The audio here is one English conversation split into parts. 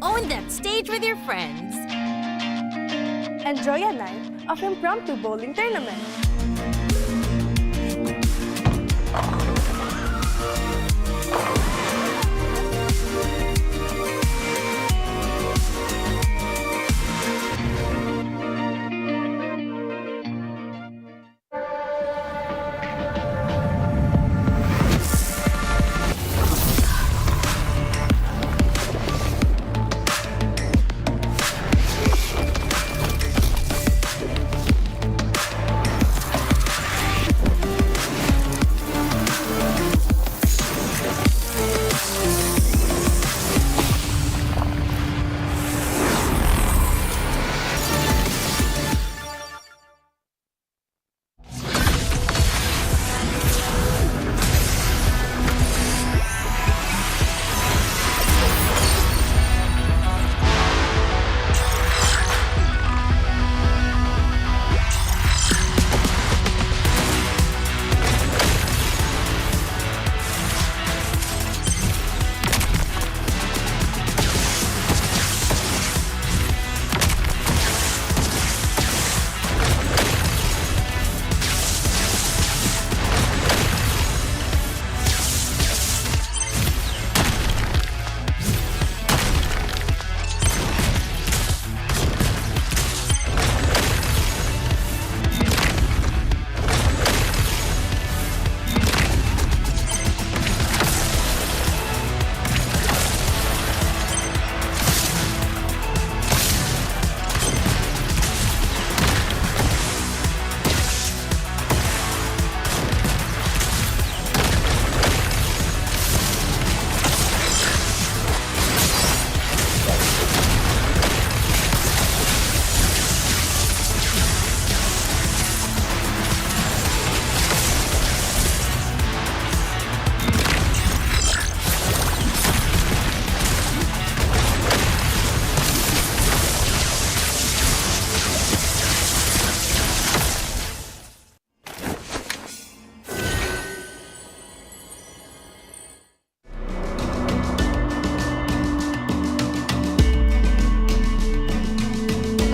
own that stage with your friends. Enjoy a night of impromptu bowling tournament.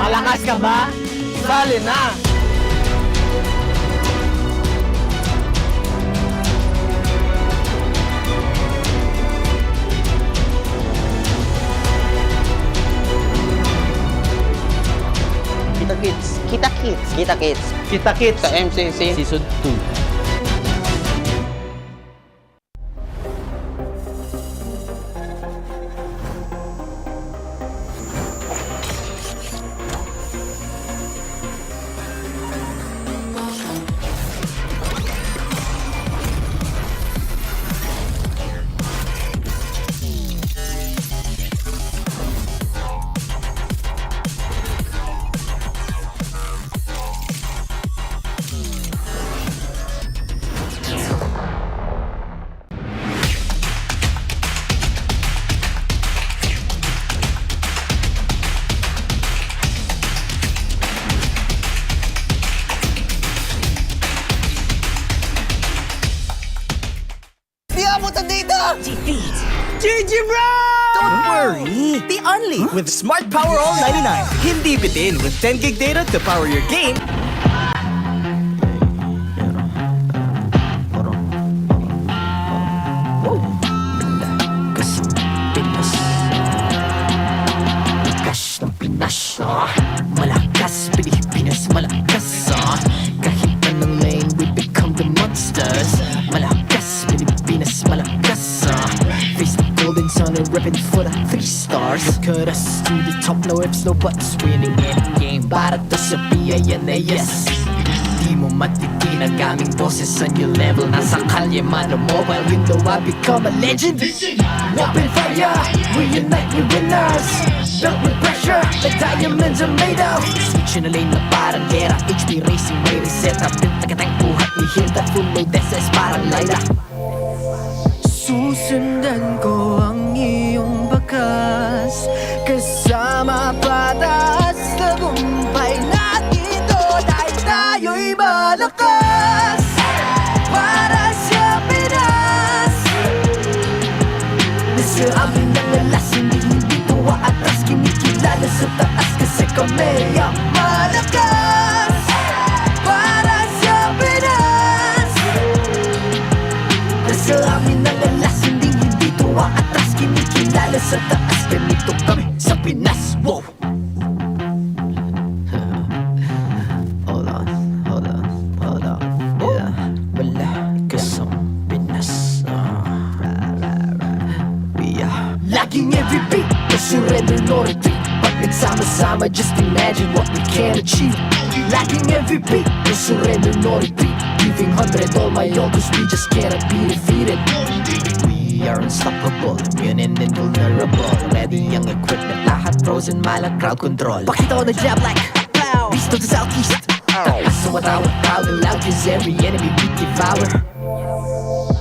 Malakas ka ba? Sali na! Kita Kids. Kita Kids. Kita Kids. Kita Kits Sa MCC Season 2. GG bro! Don't worry! The Only with Smart Power All 99. Hindi bitin with 10 gig data to power your game. Malakas, Pilipinas, malakas kahit anong lane, we become the monsters. Malakas, Pilipinas, malakas face the golden sun and ribbon for the 3 stars. Look at us to the top, no ifs, no buts. Winning any game, para to sa PINAS. Di mo matikin ang aming boses on your level. Nasa kalye man o mobile window, I become a legend. Open fire, we unite, we winners. Built with pressure, like diamonds are made of. Switch in a lane na parang gera. HP racing, may reset up. Built like a tank, buhat ni heal that full load SS parang Lyra. Susundan ko ang iyong bakas, kasama patas. Tagumpay natin ito dahil tayo'y malakas. Para sa Pinas, nasa amin ang alas, hindi tuwa at sa taas, ganito kami sa Pinas. Wow! Hold on, hold on, hold on. Yeah, wala ka sa Pinas. We are laging every beat, no surrender, no retreat. Pag nagsama-sama, just imagine what we can achieve. Lacking every beat, no surrender, no retreat. Giving 100 all my all, cause we just cannot be defeated. We are unstoppable, immune and invulnerable. Ready ang equipment, lahat frozen, malang crowd control. Pakita ko na jab like pow, east to the southeast. So what proud and loud, cause every enemy we devour.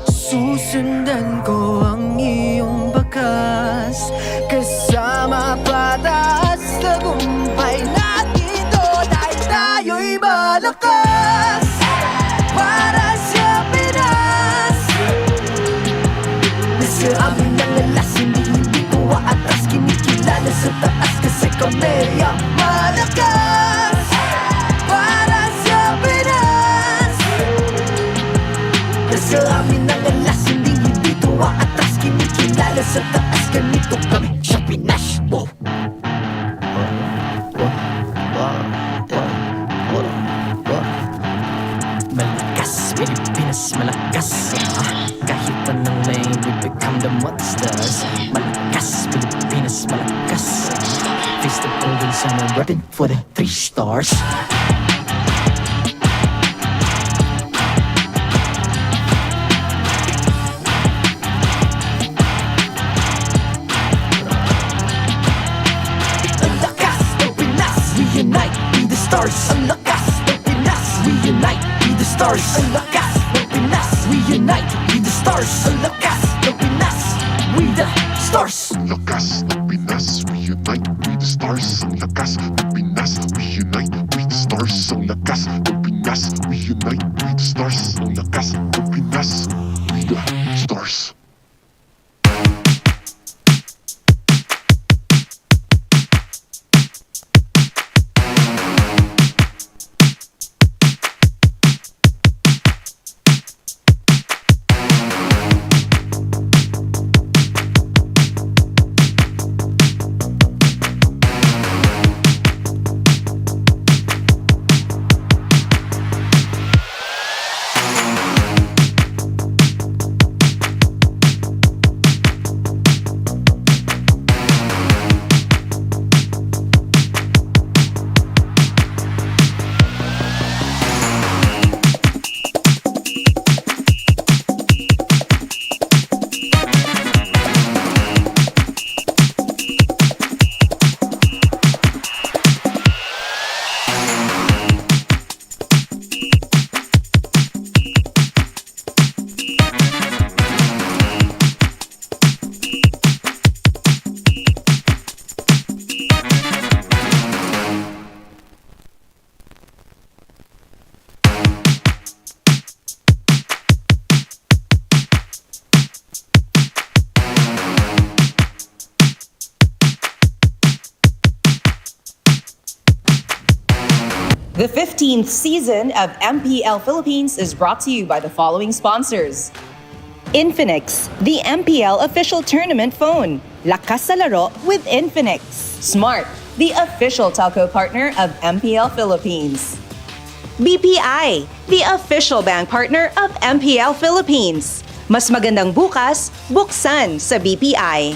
Susundan ko ang iyong bakas, kasama pataas, tagumpay natin to, dahil tayo'y malakas. Para sa Pinas, nasa amin ang alas, hindi ko aatras, kinikilala sa taas, kasi kami ang malakas. Para sa Pinas, nasa amin ang alas, hindi ko aatras, kinikilala sa taas, ganito kami sa Pinas. Wow! Malakas, Pilipinas, malakas. Kahit anong lane, we become the monsters. Malakas, Pilipinas, malakas. Face the golden sun and repping for the 3 stars. Ang lakas ng Pinas, we unite, be the stars. Ang lakas ng Pinas, we unite, be the stars. Ang lakas ng Pinas, we unite, be the stars. Ang lakas ng Pinas, we the stars. Ang lakas ng Pinas, we unite, we the stars. Ang lakas ng Pinas, we unite, we the stars. Ang lakas ng Pinas, we unite, we the stars. Ang lakas ng Pinas, we the stars. The 15th season of MPL Philippines is brought to you by the following sponsors. Infinix, the MPL official tournament phone. Lakas sa laro with Infinix. Smart, the official telco partner of MPL Philippines. BPI, the official bank partner of MPL Philippines. Mas magandang bukas, buksan sa BPI.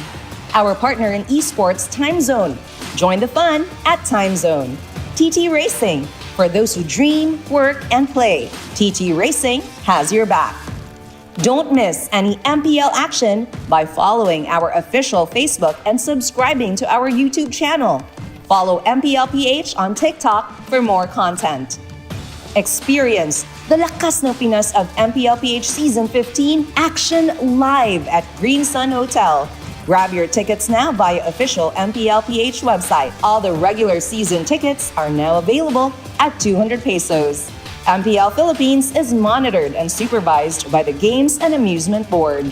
Our partner in esports, Time Zone. Join the fun at Time Zone. TT Racing, for those who dream, work, and play. TT Racing has your back. Don't miss any MPL action by following our official Facebook and subscribing to our YouTube channel. Follow MPL PH on TikTok for more content. Experience the Lakas ng Pinas of MPL PH Season 15 action live at Green Sun Hotel. Grab your tickets now via official MPL PH website. All the regular season tickets are now available at 200 pesos. MPL Philippines is monitored and supervised by the Games and Amusement Board.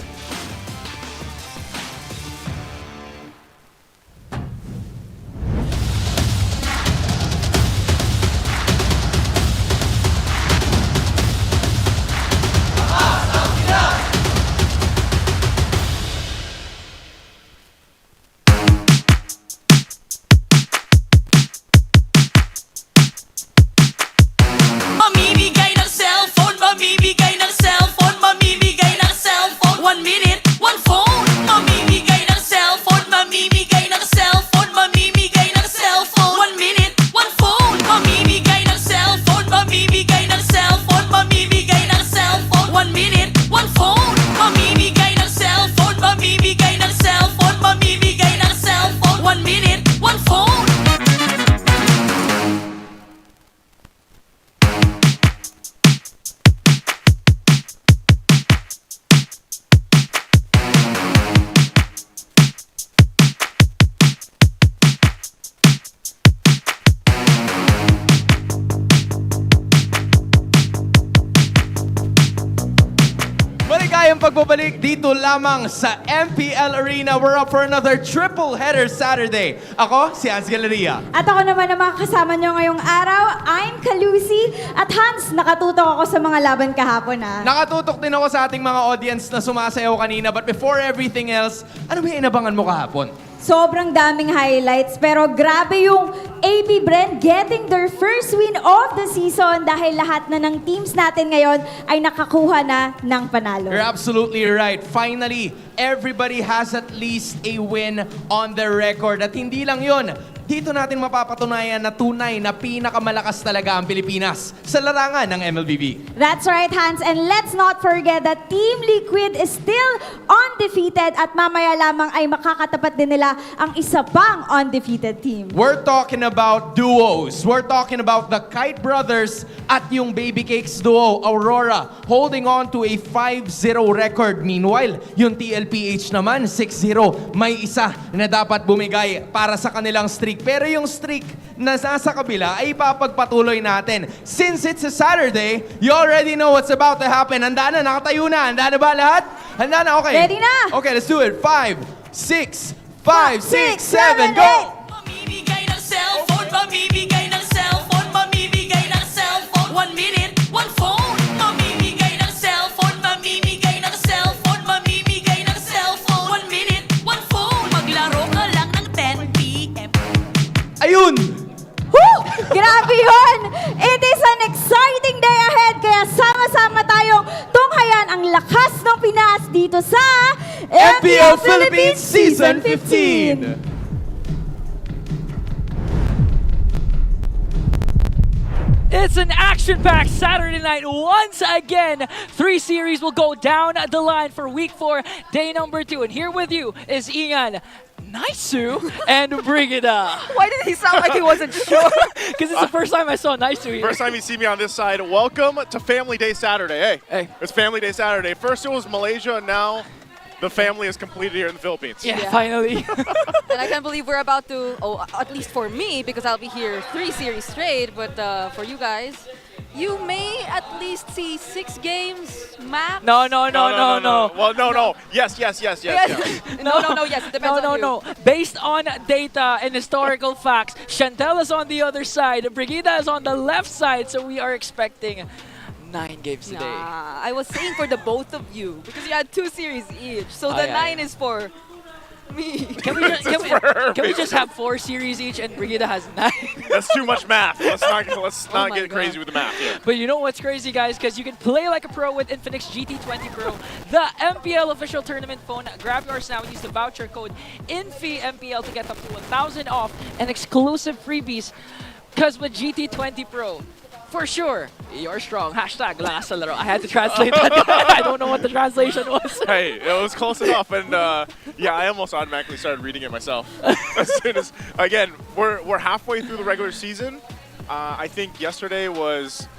pagbabalik dito lamang sa MPL Arena. We're up for another triple header Saturday. Ako, si Hans Galeria. At ako naman ang mga kasama nyo ngayong araw, I'm Kalusi. At Hans, nakatutok ako sa mga laban kahapon Nakatutok din ako sa ating mga audience na sumasayaw kanina. But before everything else, ano ba inabangan mo kahapon? Sobrang daming highlights, pero grabe yung AP Bren getting their first win of the season dahil lahat na ng teams natin ngayon ay nakakuha na ng panalo. You're absolutely right. Finally, everybody has at least a win on their record. At hindi lang yun, dito natin mapapatunayan na tunay na pinakamalakas talaga ang Pilipinas sa larangan ng MLBB. That's right, Hans. And let's not forget that Team Liquid is still undefeated at mamaya lamang ay makakatapat din nila ang isa pang undefeated team. We're talking about duos. We're talking about the Kite Brothers at yung Baby Cakes duo, Aurora, holding on to a 5-0 record. Meanwhile, yung TLPH naman, 6-0. May isa na dapat bumigay para sa kanilang streak. Pero yung streak na nasa kabila ay ipapagpatuloy natin. Since it's a Saturday, you already know what's about to happen. Handa na, nakatayo na. Handa na ba lahat? Handa na, okay. Ready na? Okay, let's do it. 5, 6, 5, 6, 7, go! Mamimigay ng cellphone, mamimigay ng cellphone, mamimigay ng cellphone. 1 minute, 1 phone. Mamimigay ng cellphone, mamimigay ng cellphone, mamimigay ng cellphone. 1 minute, 1 phone. Maglaro ka lang ng 10 p.m. Ayun! Woo! Grabe yun! It is an exciting day ahead, kaya sama-sama tayong tunghayan ang lakas ng Pinas dito sa MPL Philippines Season 15! It's an action-packed Saturday night once again. 3 series will go down the line for week 4, day number 2. And here with you is Ian, Naisu, and Brigida. Why did he sound like he wasn't sure? Because it's the first time I saw Naisu here. First time you see me on this side. Welcome to Family Day Saturday. Hey, it's Family Day Saturday. First it was Malaysia, and now the family is completed here in the Philippines. Yeah, finally. And I can't believe we're about to, at least for me, because I'll be here 3 series straight, but for you guys, you may at least see 6 games max. No. Well, no. Yes. No, yes, it depends on you. No. Based on data and historical facts, Chantel is on the other side, Brigida is on the left side, so we are expecting 9 games today. Nah, I was saying for the both of you, because you had 2 series each, so the 9 is for me. Can we just have 4 series each and Brigida has 9? That's too much math. Let's not get crazy with the math here. But you know what's crazy, guys? Because you can play like a pro with Infinix GT20 Pro, the MPL official tournament phone. Grab yours now and use the voucher code INFIMPL to get up to 1,000 off and exclusive freebies. Because with GT20 Pro, for sure, you're strong. Hashtag lakas sa laro. I had to translate that. I don't know what the translation was. Hey, it was close enough, and yeah, I almost automatically started reading it myself. As soon as, again, we're halfway through the regular season. I think yesterday was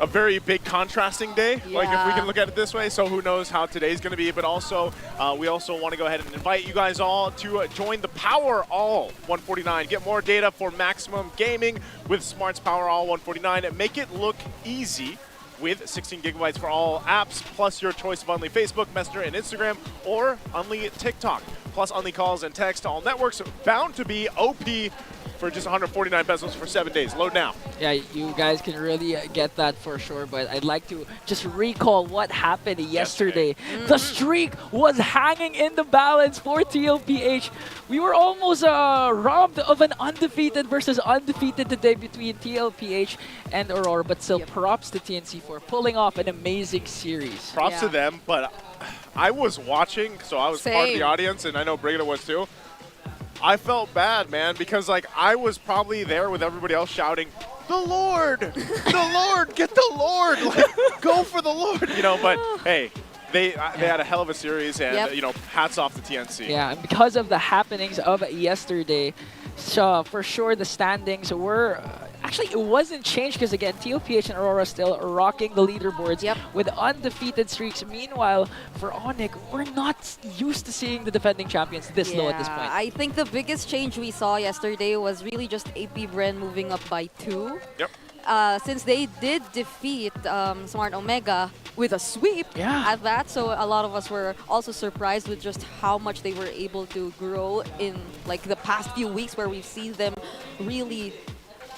a very big contrasting day, like if we can look at it this way. So who knows how today's going to be, but also we also want to go ahead and invite you guys all to join the Power All 149. Get more data for maximum gaming with Smart's Power All 149 and make it look easy with 16 gigabytes for all apps, plus your choice of only Facebook, Messenger, and Instagram, or only TikTok, plus only calls and text to all networks. Bound to be OP for just 149 pesos for 7 days. Load now. Yeah, you guys can really get that for sure, but I'd like to just recall what happened yesterday. The streak was hanging in the balance for TLPH. We were almost robbed of an undefeated versus undefeated today between TLPH and Aurora, but still props to TNC for pulling off an amazing series. Props to them, but I was watching, so I was part of the audience, and I know Brigida was too. I felt bad, man, because like I was probably there with everybody else shouting, "The Lord! The Lord! Get the Lord! Like, go for the Lord!" You know, but hey, they had a hell of a series, and you know, hats off to TNC. Yeah, and because of the happenings of yesterday, so for sure the standings were actually it wasn't changed because again TLPH and Aurora still rocking the leaderboards with undefeated streaks. Meanwhile, for Onic, we're not used to seeing the defending champions this low at this point. I think the biggest change we saw yesterday was really just AP Bren moving up by 2. Yep. Since they did defeat Smart Omega with a sweep Yeah. at that. So a lot of us were also surprised with just how much they were able to grow in like the past few weeks, where we've seen them really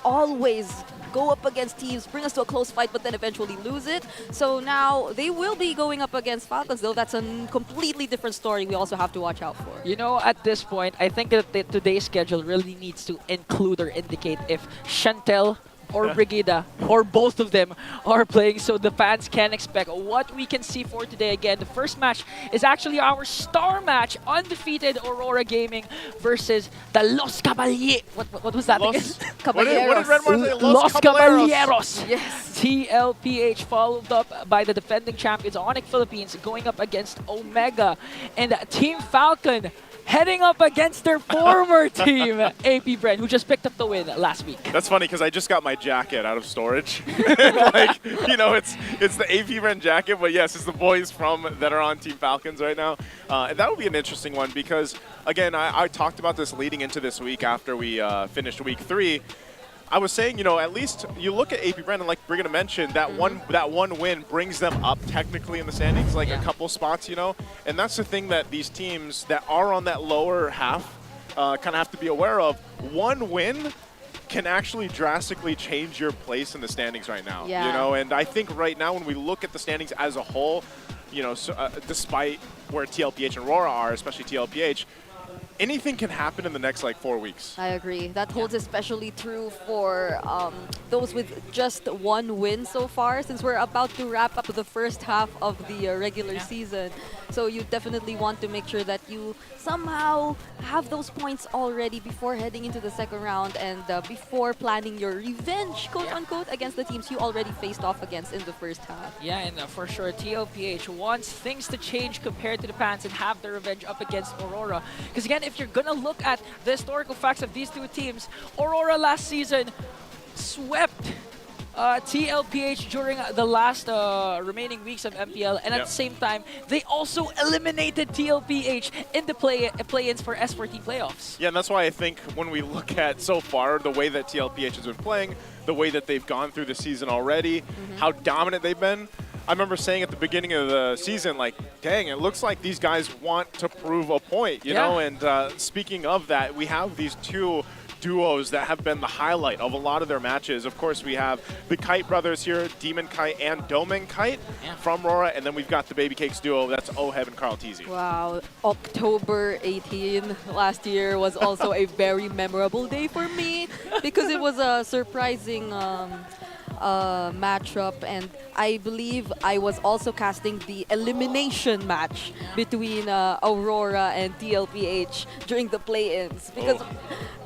always go up against teams, bring us to a close fight, but then eventually lose it. So now they will be going up against Falcons, though that's a completely different story we also have to watch out for. You know, at this point, I think that today's schedule really needs to include or indicate if Chantel or Brigida or both of them are playing, so the fans can expect what we can see for today. Again, the first match is actually our star match, undefeated Aurora Gaming versus the Los Caballeros. What was that again? What did Redmar say? Los Caballeros. Yes. TLPH followed up by the defending champions Onic Philippines going up against Omega, and Team Falcon heading up against their former team, AP Bren, who just picked up the win last week. That's funny because I just got my jacket out of storage. Like, you know, it's the AP Bren jacket, but yes, it's the boys that are on Team Falcons right now. And that would be an interesting one because, again, I talked about this leading into this week after we finished week 3. I was saying, you know, at least you look at AP Bren, and like Brigida mentioned, that one win brings them up technically in the standings, like a couple spots, you know. And that's the thing that these teams that are on that lower half kind of have to be aware of. One win can actually drastically change your place in the standings right now, you know. And I think right now when we look at the standings as a whole, you know, so, despite where TLPH and RORA are, especially TLPH, anything can happen in the next like 4 weeks. I agree. That holds especially true for those with just one win so far, since we're about to wrap up the first half of the regular season. So you definitely want to make sure that you somehow have those points already before heading into the second round and before planning your revenge, quote-unquote, against the teams you already faced off against in the first half. Yeah, and for sure, TLPH wants things to change compared to the Pants and have their revenge up against Aurora. Because again, if you're going to look at the historical facts of these two teams, Aurora last season swept TLPH during the last remaining weeks of MPL, and at the same time, they also eliminated TLPH in the play-ins for S14 playoffs. Yeah, and that's why I think when we look at so far the way that TLPH has been playing, the way that they've gone through the season already, how dominant they've been. I remember saying at the beginning of the season, like, dang, it looks like these guys want to prove a point, you know? And speaking of that, we have these two duos that have been the highlight of a lot of their matches. Of course, we have the Kite brothers here, Demon Kite and Domen Kite from RORA, and then we've got the Baby Cakes duo, that's Oheb and Carl Teasy. Wow, October 18 last year was also a very memorable day for me because it was a surprising matchup, and I believe I was also casting the elimination match between Aurora and TLPH during the play-ins because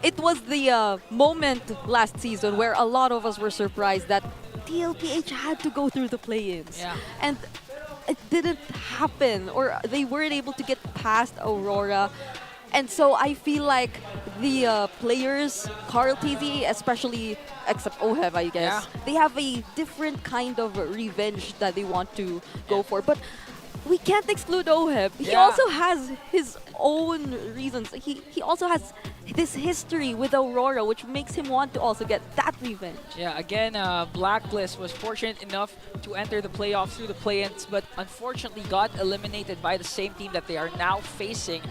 it was the moment last season where a lot of us were surprised that TLPH had to go through the play-ins. And it didn't happen, or they weren't able to get past Aurora. And so I feel like the players, Carl TV, especially, except Oheb, I guess, they have a different kind of revenge that they want to go for. But we can't exclude Oheb. He also has his own reasons. He also has this history with Aurora, which makes him want to also get that revenge. Yeah, again, Blacklist was fortunate enough to enter the playoffs through the play-ins, but unfortunately got eliminated by the same team that they are now facing.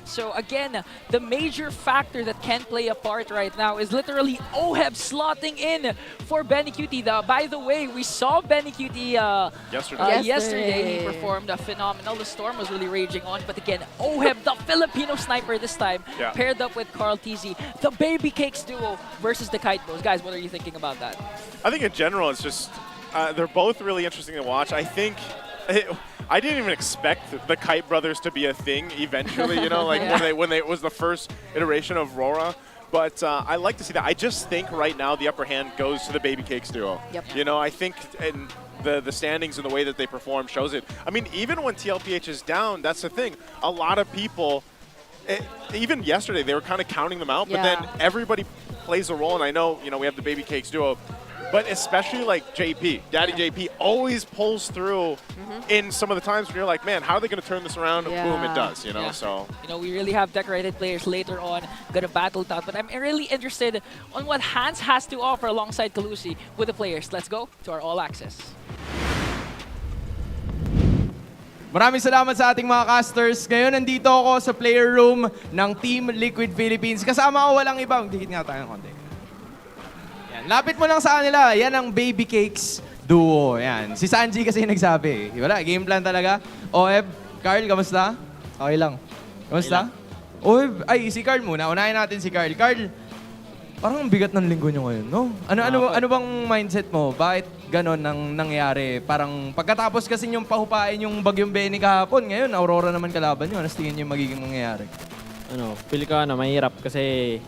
So again, the major factor that can play a part right now is literally Oheb slotting in for Benny Cutie. By the way, we saw Benny Cutie yesterday. He performed phenomenal. The storm was really raging on, but again, Oheb, the Filipino sniper this time, paired up with Carl Teasy, the Baby Cakes duo versus the Kite Bros. Guys, what are you thinking about that? I think in general, it's just, they're both really interesting to watch. I think, I didn't even expect the Kite brothers to be a thing eventually, you know, like when it was the first iteration of RORA. But I like to see that. I just think right now the upper hand goes to the Baby Cakes duo. You know, I think in the standings and the way that they perform shows it. I mean, even when TLPH is down, that's the thing. A lot of people, even yesterday, they were kind of counting them out, but then everybody plays a role. And I know, you know, we have the Baby Cakes duo, but especially like JP, Daddy JP always pulls through in some of the times when you're like, man, how are they going to turn this around? Boom, it does, you know, so. You know, we really have decorated players later on going to battle it out, but I'm really interested on what Hans has to offer alongside Calusi with the players. Let's go to our All Access. Maraming salamat sa ating mga casters. Ngayon, nandito ako sa player room ng Team Liquid Philippines. Kasama ko walang ibang. Dikit nga tayo ng konti. Yan. Lapit mo lang sa kanila. Yan ang Baby Cakes duo. Yan. Si Sanji kasi nagsabi. Wala, game plan talaga. Oeb, Carl, kamusta? Okay lang. Kamusta? Oeb, ay, si Carl muna. Unahin natin si Carl. Carl, parang ang bigat ng linggo nyo ngayon, no? Ano bang mindset mo? Bakit ganon ang nangyari? Parang pagkatapos kasi yung pahupain yung Bagyong Benny kahapon, ngayon Aurora naman kalaban nyo. Ano tingin nyo yung magiging mangyayari? Feel ko mahirap kasi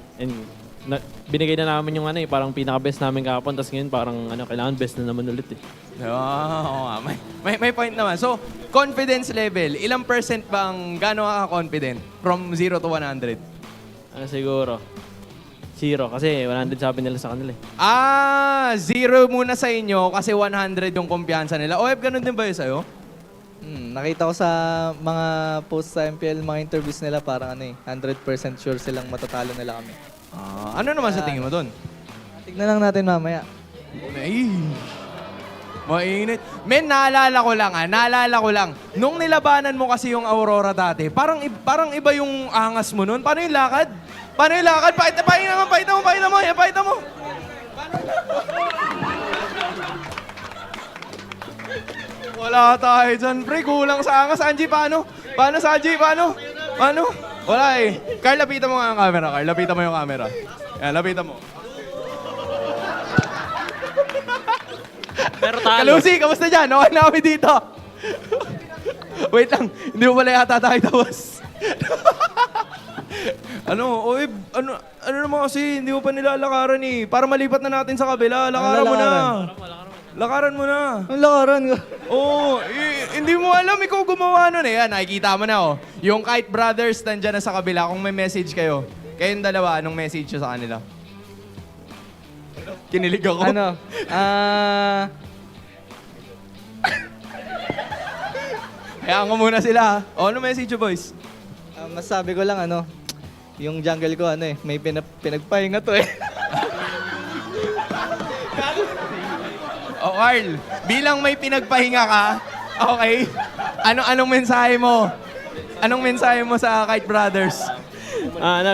binigay na namin yung parang pinaka-best namin kahapon, tapos ngayon parang kailangan best na naman ulit eh. Oo nga. May point naman. So, confidence level, ilang percent bang gano'n ka-confident from 0 to 100? Siguro 0 kasi 100 sabi nila sa kanila eh. 0 muna sa inyo kasi 100 yung kumpiyansa nila. OF, ganun din ba yun sa'yo? Nakita ko sa mga post sa MPL, mga interviews nila, parang 100% sure silang matatalo nila kami. Ano naman sa tingin mo doon? Tignan lang natin mamaya. Ay, mainit. Men, naalala ko lang. Nung nilabanan mo kasi yung Aurora dati, parang iba yung angas mo noon. Paano yung lakad? Pakita mo. Wala tayo dyan, pre. Kulang sa angas. Angie, paano? Paano? Wala eh. Carl, lapitan mo nga ang camera. Lapitan mo yung camera. Yan, lapitan mo. Pero talo. Kalusi, kamusta dyan? Okay na kami dito. Wait lang, hindi mo pala yata tayo tapos. Ano naman kasi, hindi mo pa nilalakaran eh. Para malipat na natin sa kabila, lakaran mo na. Lakaran mo na. Ang lakaran ko. Oo, hindi mo alam, ikaw gumawa nun eh. Yan, nakikita mo na oh. Yung Kite Brothers, nandyan na sa kabila. Kung may message kayo, kayong dalawa, anong message nyo sa kanila? Kinilig ako. Hayaan ko muna sila. Ano message nyo, boys? Masabi ko lang yung jungle ko may pinagpahinga to eh. Carl, bilang may pinagpahinga ka, okay, anong mensahe mo? Anong mensahe mo sa Kite Brothers?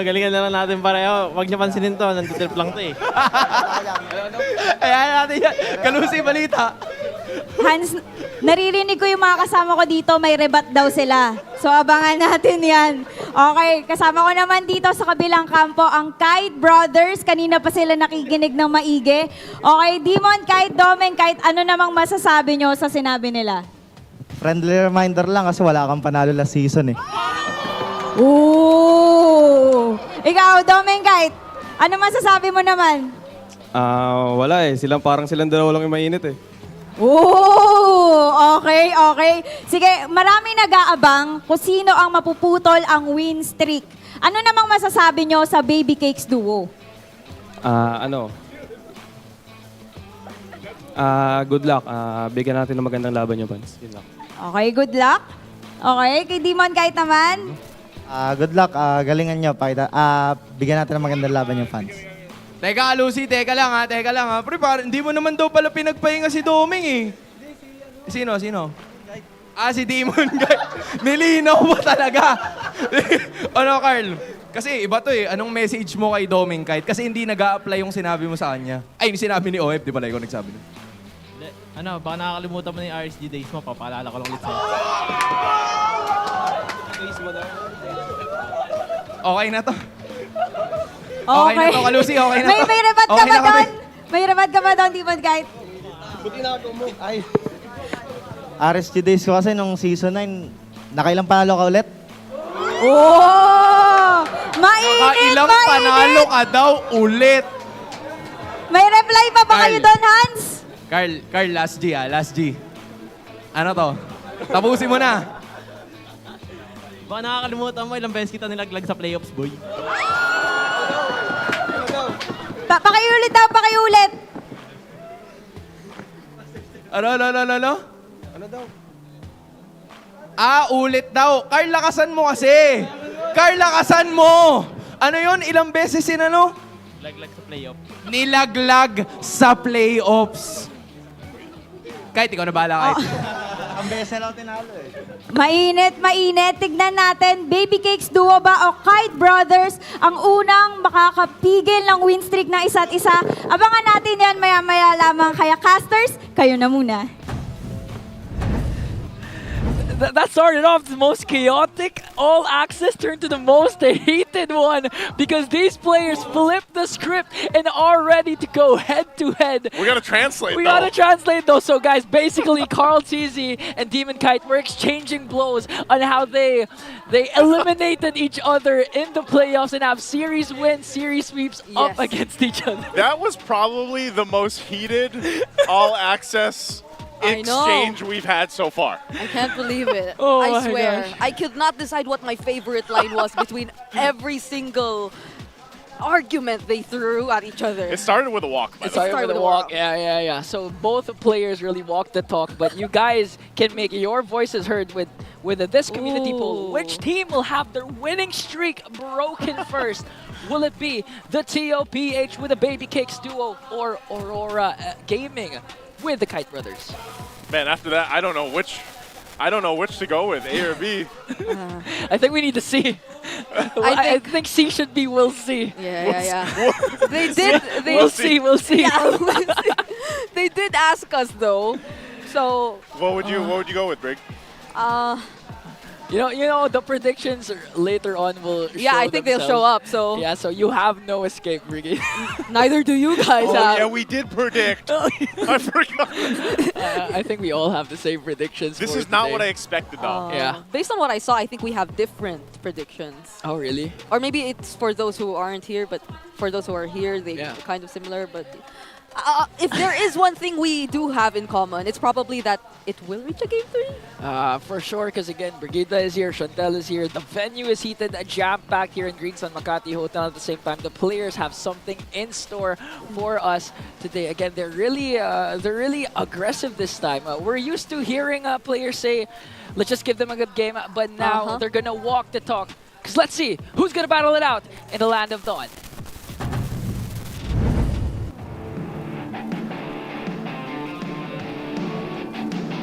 Galingan na lang natin pareho. Huwag niyo pansinin to, nantitrip lang to eh. Ayan natin yan. Kalusi, balita. Hans, naririnig ko yung mga kasama ko dito, may rebat daw sila. So abangan natin yan. Okay, kasama ko naman dito sa kabilang kampo ang Kite Brothers. Kanina pa sila nakikinig ng maigi. Okay, Demon, Kite, Domeng, Kite, ano namang masasabi nyo sa sinabi nila? Friendly reminder lang kasi wala kang panalo last season eh. Ooh! Ikaw, Domeng, Kite, ano masasabi mo naman? Wala eh. Parang silang dalawa lang yung mainit eh. Oh, okay. Sige, marami nag-aabang kung sino ang mapuputol ang win streak. Ano namang masasabi nyo sa Baby Cakes duo? Good luck. Bigyan natin ng magandang laban yung fans. Yun lang. Okay, good luck. Okay, kay Demon kahit naman. Good luck. Galingan nyo. Bigyan natin ng magandang laban yung fans. Teka, Lucy, teka lang ha. Pre, hindi mo naman daw pala pinagpahinga si Doming eh. Sino? Si Demon Guy. Nilinaw mo talaga. Carl? Kasi iba to eh. Anong message mo kay Doming kahit? Kasi hindi nag-a-apply yung sinabi mo sa kanya. Ay, yung sinabi ni OF, di pala ikaw nagsabi nun. Baka nakakalimutan mo na yung RSG days mo, papaalala ko lang ulit sa'yo. Okay na to. Okay. Na to, Kalusi. Okay na to. May rebat ka ba doon? May rebat ka ba doon, Demon kahit? Buti na ako mo. Ay. RSG days ko kasi nung season 9, nakailang panalo ka ulit? Oh! Mainit! Ilang panalo ka daw ulit. May reply pa ba kayo doon, Hans? Carl, last G. Ano to? Tapusin mo na. Baka nakakalimutan mo, ilang beses kita nilaglag sa playoffs, boy. Pakiulit daw, pakiulit. Ano? Ano daw? Ulit daw. Carl, lakasan mo kasi. Lakasan mo. Ano yun? Ilang beses Laglag sa playoffs. Nilaglag sa playoffs. Kahit ikaw na bahala kahit. Ang beses na tinalo eh. Mainit, mainit. Tignan natin, Baby Cakes duo ba o Kite Brothers ang unang makakapigil ng win streak ng isa't isa? Abangan natin yan maya-maya lamang. Kaya casters, kayo na muna. That started off the most chaotic, all access turned to the most hated one because these players flipped the script and are ready to go head to head. We gotta translate. We gotta translate though. So guys, basically Carl TZ and Demon Kite were exchanging blows on how they eliminated each other in the playoffs and have series wins, series sweeps up against each other. That was probably the most heated all access exchange we've had so far. I can't believe it. Oh I my swear. gosh. I could not decide what my favorite line was between every single argument they threw at each other. It started with a walk. It started with a walk. Yeah. So both players really walked the talk, but you guys can make your voices heard with this community poll. Which team will have their winning streak broken first? Will it be the TLPH with the Baby Cakes duo or Aurora Gaming with the Kite Brothers? Man, after that, I don't know which to go with, A or B. I think we need to see. I think C should be we'll see. Yeah. They did. We'll see. Yeah, we'll see. They did ask us though, so. What would you go with, Brig? You know, the predictions later on will show I think they'll show up, so. Yeah, so you have no escape, Brigade. Neither do you guys have. Yeah, we did predict. I forgot. I think we all have the same predictions. This for is not today. what I expected, though. Yeah. Based on what I saw, I think we have different predictions. Oh, really? Or maybe it's for those who aren't here, but for those who are here, they're kind of similar, but. If there is one thing we do have in common, it's probably that it will reach a game 3. For sure, because again, Brigida is here, Chantel is here, the venue is heated, jam-packed here in Greensun Makati Hotel. At the same time, the players have something in store for us today. Again, they're really aggressive this time. We're used to hearing players say, let's just give them a good game, but now they're gonna walk the talk. Because let's see, who's gonna battle it out in the Land of Dawn?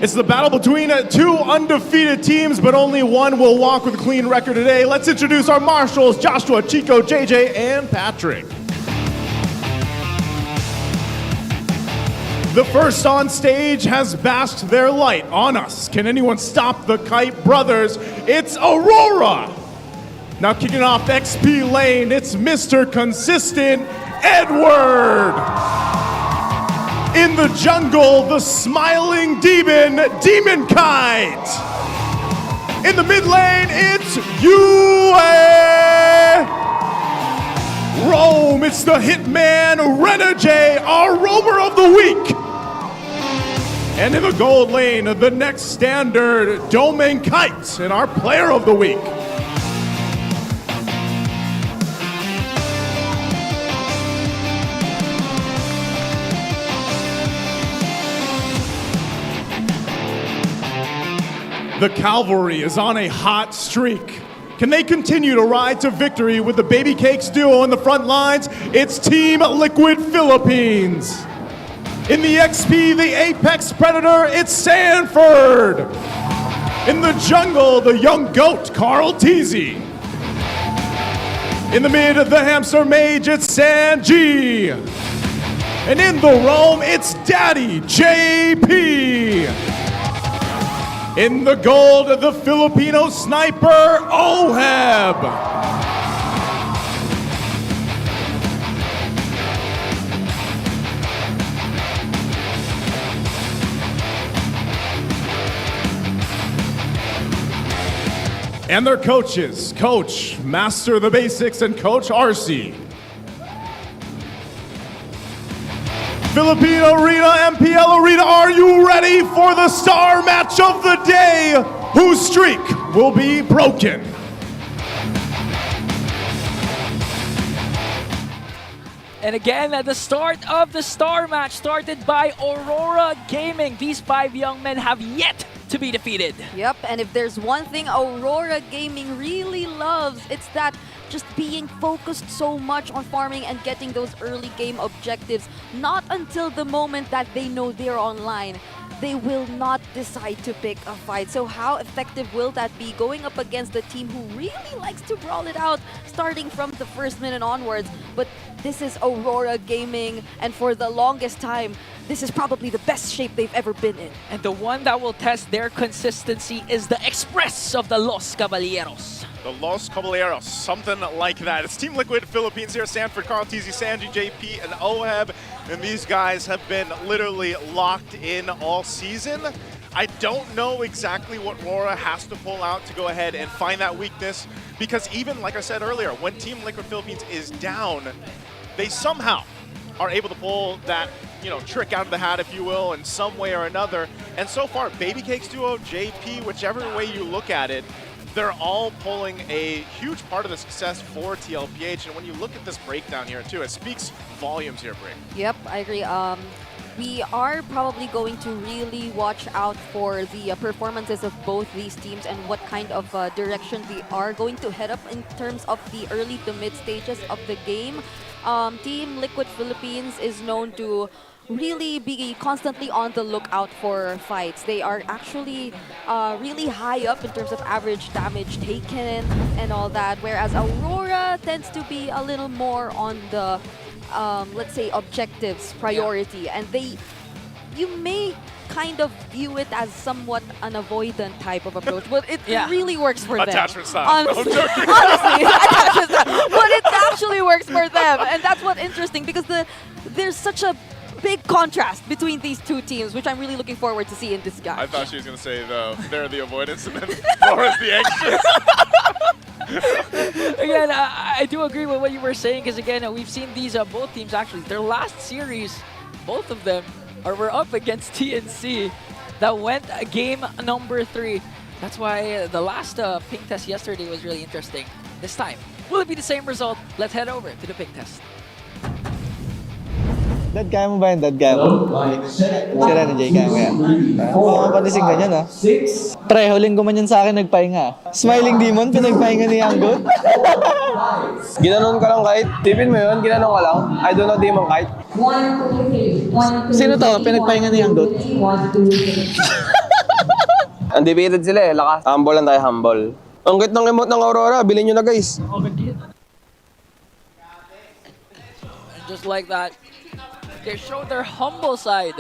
It's the battle between two undefeated teams, but only one will walk with a clean record today. Let's introduce our marshals, Joshua, Chico, JJ, and Patrick. The first on stage has basked their light on us. Can anyone stop the Kite Brothers? It's Aurora. Now kicking off XP lane, it's Mr. Consistent, Edward. In the jungle, the smiling demon, Demon Kite. In the mid lane, it's Yue. Rome, it's the hitman, Renajay, our roamer of the week. And in the gold lane, the next standard, Domain Kite, and our player of the week. The Cavalry is on a hot streak. Can they continue to ride to victory with the Baby Cakes duo on the front lines? It's Team Liquid Philippines. In the XP, the Apex Predator, it's Sanford. In the jungle, the young goat, Carl Teasy. In the mid, the hamster mage, it's Sanji. And in the roam, it's Daddy JP. In the gold, the Filipino sniper, Oheb. And their coaches, Coach Master the Basics and Coach RC. Filipino Arena, MPL Arena, are you ready for the star match of the day? Whose streak will be broken? And again, at the start of the star match, started by Aurora Gaming. These 5 young men have yet to be defeated. Yep, and if there's one thing Aurora Gaming really loves, it's that just being focused so much on farming and getting those early game objectives, not until the moment that they know they're online. they will not decide to pick a fight. So how effective will that be going up against a team who really likes to brawl it out starting from the first minute onwards? But this is Aurora Gaming, and for the longest time, this is probably the best shape they've ever been in. And the one that will test their consistency is the Express of the Los Caballeros. The Los Caballeros, something like that. It's Team Liquid Philippines here, Sanford, Carl, TZ, Sanji, JP, and Oheb. And these guys have been literally locked in all season. I don't know exactly what RORA has to pull out to go ahead and find that weakness, because even, like I said earlier, when Team Liquid Philippines is down, they somehow are able to pull that, you know, trick out of the hat, if you will, in some way or another. And so far, Baby Cakes duo, JP, whichever way you look at it, they're all pulling a huge part of the success for TLPH. And when you look at this breakdown here, too, it speaks volumes here, Bray. Yep, I agree. We are probably going to really watch out for the performances of both these teams and what kind of direction they are going to head up in terms of the early to mid stages of the game. Team Liquid Philippines is known to really be constantly on the lookout for fights. They are actually really high up in terms of average damage taken and all that, whereas Aurora tends to be a little more on the, let's say, objectives priority. And you may kind of view it as somewhat an avoidant type of approach, but it really works for them. Attachment style. Honestly, attachment style. But it actually works for them, and that's what's interesting, because there's such a big contrast between these two teams, which I'm really looking forward to see in this game. I thought she was going to say they're the avoidance and then Laura's the anxious. Again, I do agree with what you were saying, because again, we've seen these both teams actually, their last series, both of them were up against TNC that went game number 3. That's why the last pink test yesterday was really interesting. This time, will it be the same result? Let's head over to the pink test. Dad, kaya mo ba yun? Dad, kaya mo? Sira na, Jay, kaya mo yan? Oo, panising ka dyan, ha? Pre, huling gumanyan sa akin, nagpahinga. Smiling Demon, pinagpahinga ni Anggot. Ginanon ka lang kahit. Tipin mo yun, ginanon ka lang. I don't know Demon kahit. Sino to? Pinagpahinga ni Anggot? Undefeated sila eh, lakas. Humble lang tayo, humble. Ang cute ng emote ng Aurora, bilhin nyo na guys. Just like that, they showed their humble side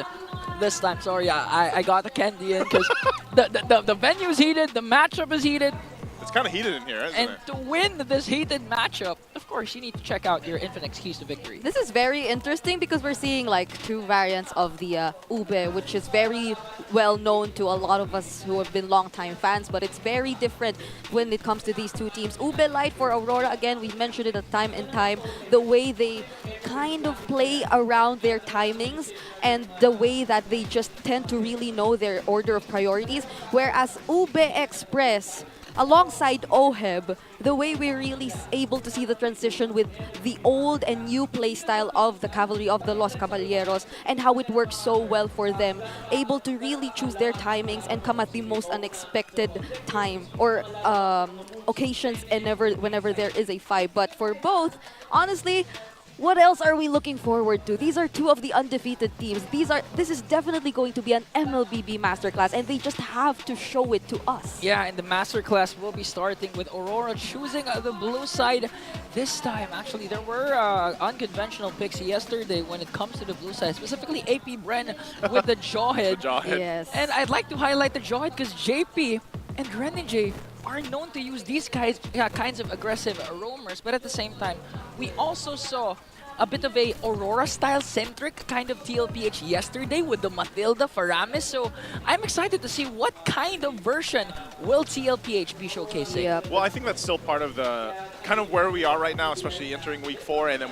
this time. Sorry, I got the candy in because the venue is heated, the matchup is heated. It's kind of heated in here, isn't and it? to win this heated matchup, of course, you need to check out your Infinix keys to victory. This is very interesting because we're seeing like two variants of the Ube, which is very well known to a lot of us who have been longtime fans, but it's very different when it comes to these two teams. Ube Light for Aurora, again, we've mentioned it time and time, the way they kind of play around their timings and the way that they just tend to really know their order of priorities, whereas Ube Express, alongside Oheb, the way we're really able to see the transition with the old and new playstyle of the Cavalry of the Los Caballeros and how it works so well for them, able to really choose their timings and come at the most unexpected time or occasions and whenever there is a fight. But for both, honestly, what else are we looking forward to? These are two of the undefeated teams. This is definitely going to be an MLBB masterclass, and they just have to show it to us. Yeah, and the masterclass will be starting with Aurora choosing the blue side this time. Actually, there were unconventional picks yesterday when it comes to the blue side, specifically AP Bren with the Jawhead. Yes. And I'd like to highlight the Jawhead because JP and Renijay are known to use these kinds of aggressive roamers, but at the same time, we also saw a bit of a Aurora-style centric kind of TLPH yesterday with the Matilda Faramis. So I'm excited to see what kind of version will TLPH be showcasing. Yep. Well, I think that's still part of the kind of where we are right now, especially entering week 4, and then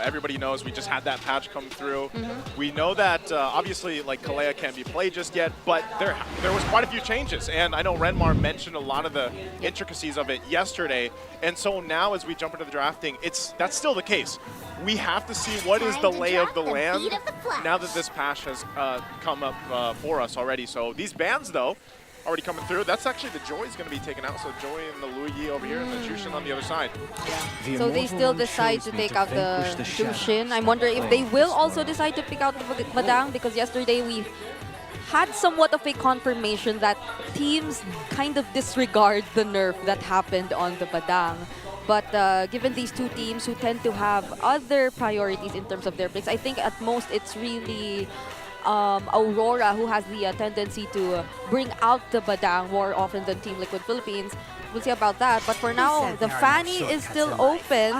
everybody knows we just had that patch come through. We know that obviously like Kalea can't be played just yet, but there was quite a few changes, and I know Renmar mentioned a lot of the intricacies of it yesterday, and so now as we jump into the drafting, that's still the case. We have to see what is the lay of the land now that this patch has come up for us already. So these bans, though, already coming through. That's actually the Joy is going to be taken out. So Joy and the Luigi over here and the Jushin on the other side. Yeah. So they still decide to take out the Jushin. I'm wondering if they will also decide to pick out the Madang, because yesterday we had somewhat of a confirmation that teams kind of disregard the nerf that happened on the Badang. But given these two teams who tend to have other priorities in terms of their picks, I think at most it's really Aurora who has the tendency to bring out the Badang more often than Team Liquid Philippines. We'll see about that. But for now, the Fanny is still open.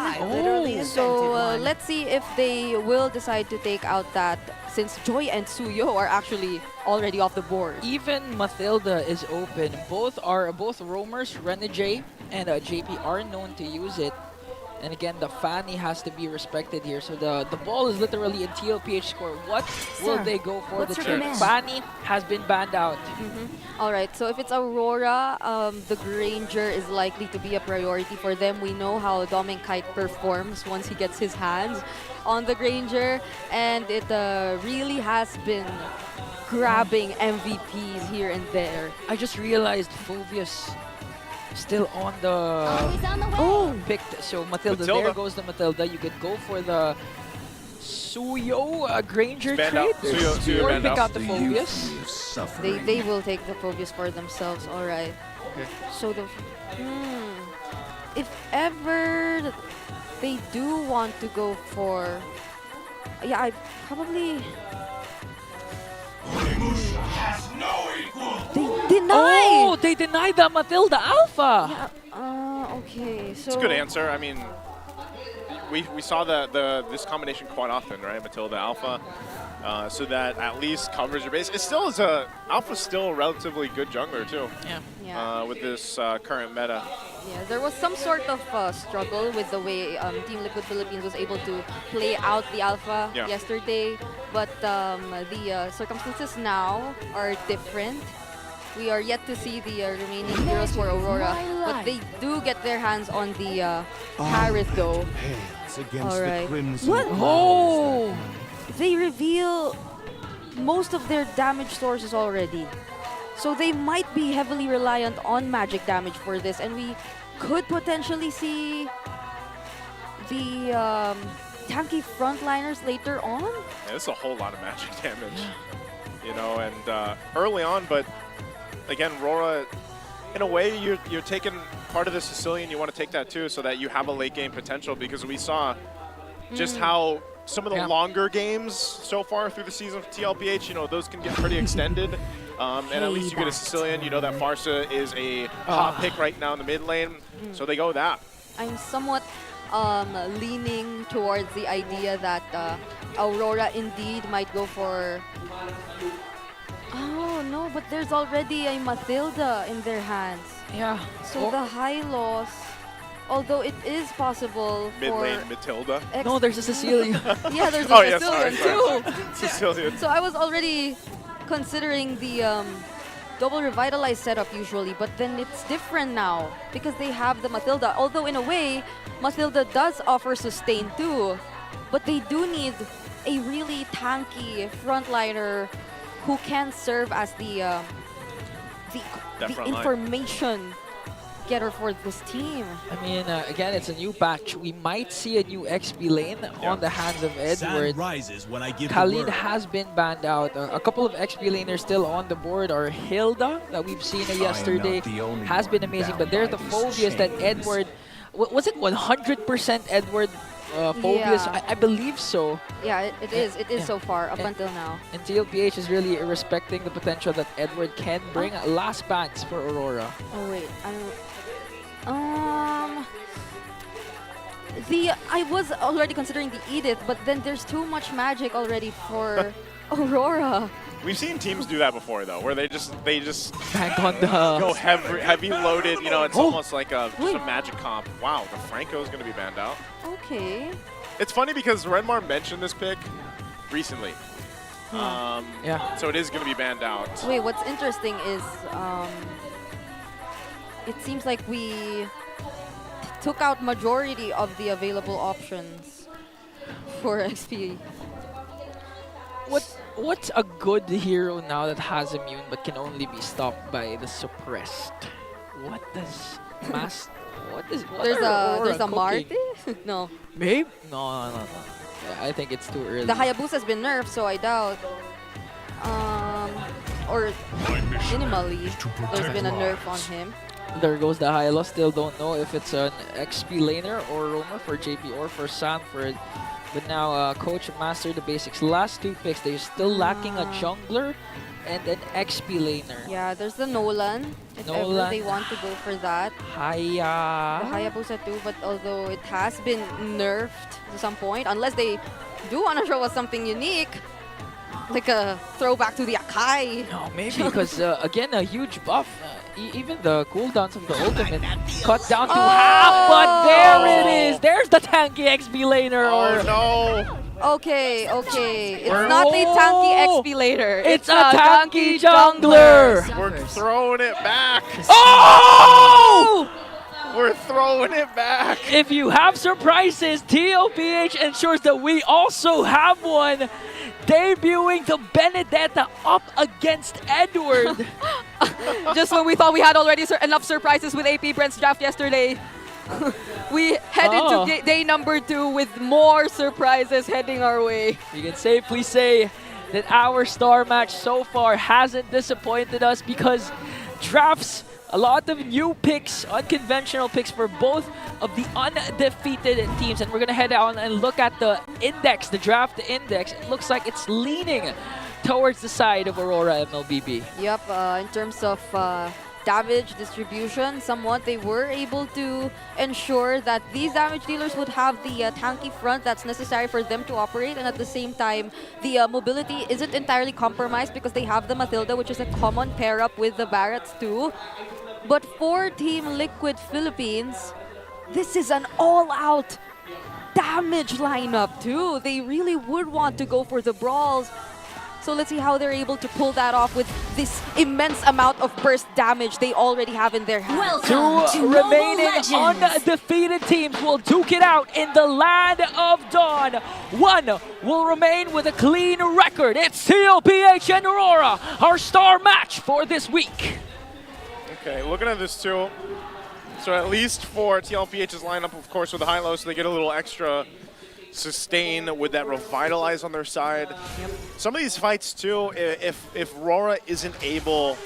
So let's see if they will decide to take out that, since Joy and Suyo are actually already off the board. Even Mathilda is open. Both roamers, Renegade and JP are known to use it. And again, the Fanny has to be respected here. So the ball is literally in TLPH score. What will they go for the check? Fanny has been banned out. All right, so if it's Aurora, the Granger is likely to be a priority for them. We know how Doming Kite performs once he gets his hands on the Granger, and it really has been grabbing MVPs here and there. I just realized Phobius still on the picked. So Mathilda, there goes the Mathilda. You could go for the Suyo Granger trade. Suyo or banned pick out. out the Phobius. They will take the Phobius for themselves. All right. Okay. So the if ever they do want to go for, yeah, I probably. They deny. Oh, they denied the Mathilda Alpha. Yeah. Okay. So It's a good answer. I mean, we saw this combination quite often, right? Matilda Alpha, so that at least covers your base. It still is Alpha's still a relatively good jungler too. Yeah. With this current meta. Yeah, there was some sort of struggle with the way Team Liquid Philippines was able to play out the Alpha yesterday, but the circumstances now are different. We are yet to see the remaining heroes for Aurora, but they do get their hands on the Parrot though. All right. What? Oh! They reveal most of their damage sources already. So they might be heavily reliant on magic damage for this, and we could potentially see the tanky frontliners later on. Yeah, this is a whole lot of magic damage, you know, and early on, but again, RORA, in a way, you're taking part of the Sicilian, you want to take that too, so that you have a late game potential, because we saw just how some of the longer games so far through the season for TLPH, you know, those can get pretty extended. And at least you get a Sicilian, you know that Farsa is a hot pick right now in the mid lane, so they go that. I'm somewhat leaning towards the idea that Aurora indeed might go for... Oh no, but there's already a Mathilda in their hands. Yeah. So the high loss, although it is possible Mid for... lane Matilda. No, there's a Sicilian. Yeah, there's a Sicilian too. Sicilian. So I was already considering the double revitalized setup usually, but then it's different now because they have the Mathilda. Although in a way, Mathilda does offer sustain too, but they do need a really tanky frontliner who can serve as the information getter for this team. I mean, again, it's a new patch. We might see a new XP lane on the hands of Edward. Khalid has been banned out. A couple of XP laners still on the board are Hilda, that we've seen yesterday, has been amazing. But there's the Phobius that Edward, was it 100% Edward Phobius? Yeah. I believe so. Yeah, it is. It is so far up until now. And TLPH is really respecting the potential that Edward can bring. Last banks for Aurora. Oh wait, I was already considering the Edith, but then there's too much magic already for Aurora. We've seen teams do that before though, where they just bank on the go heavy loaded. You know, it's almost like just a magic comp. Wow, the Franco is going to be banned out. Okay. It's funny because Renmar mentioned this pick recently. Yeah. So it is going to be banned out. Wait, what's interesting is it seems like we took out majority of the available options for XP. What's a good hero now that has immune but can only be stopped by the suppressed? What does There's a Marty? No. Maybe? No. Yeah, I think it's too early. The Hayabusa's been nerfed, so I doubt. or minimally, there's been a nerf on him. There goes the Hylo. Still don't know if it's an XP laner or roamer for JP or for Sanford. But now Coach mastered the basics. Last 2 picks, they're still lacking a jungler and an XP laner. Yeah, there's the Nolan. If ever they want to go for that. Haya. The Hayabusa too, but although it has been nerfed to some point, unless they do want to show us something unique, like a throwback to the Akai. No, maybe because again, a huge buff. Even the cooldowns of the ultimate cut down to half, but there it is. There's the tanky XP laner. Oh no! Okay. It's not a tanky XP later. It's a tanky jungler. We're throwing it back. Oh! We're throwing it back. If you have surprises, TLPH ensures that we also have one. Debuting the Benedetta up against Edward. Just when we thought we had already enough surprises with AP Bren's draft yesterday, we head into day number 2 with more surprises heading our way. We can safely say that our star match so far hasn't disappointed us because drafts, a lot of new picks, unconventional picks for both of the undefeated teams. And we're going to head out and look at the index, the draft index. It looks like it's leaning towards the side of Aurora MLBB. Yep, in terms of damage distribution, somewhat they were able to ensure that these damage dealers would have the tanky front that's necessary for them to operate, and at the same time, the mobility isn't entirely compromised because they have the Matilda, which is a common pair-up with the Barretts too. But for Team Liquid Philippines, this is an all-out damage lineup too. They really would want to go for the brawls. So let's see how they're able to pull that off with this immense amount of burst damage they already have in their hands. Two remaining undefeated teams will duke it out in the Land of Dawn. One will remain with a clean record. It's TLPH and Aurora, our star match for this week. Okay, looking at this too. So at least for TLPH's lineup, of course, with the high low, so they get a little extra sustain with that revitalize on their side. Yep. Some of these fights too, if RORA isn't able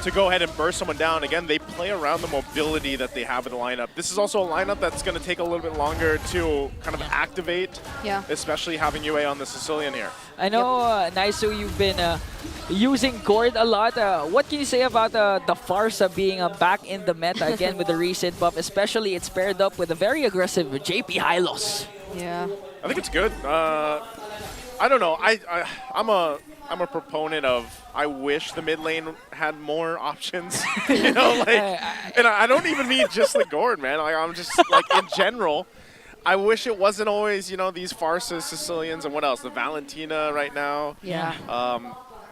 to go ahead and burst someone down, again, they play around the mobility that they have in the lineup. This is also a lineup that's going to take a little bit longer to kind of activate, especially having UA on the Sicilian here. I know, Naisu, you've been using Gord a lot. What can you say about the Farsa being back in the meta again with the recent buff? Especially it's paired up with a very aggressive JP Hylos. Yeah. I think it's good. I don't know. I'm a proponent of I wish the mid lane had more options. You know, like, and I don't even mean just the Gord, man. Like, I'm just like in general. I wish it wasn't always, you know, these Farsas, Sicilians, and what else? The Valentina right now. Yeah.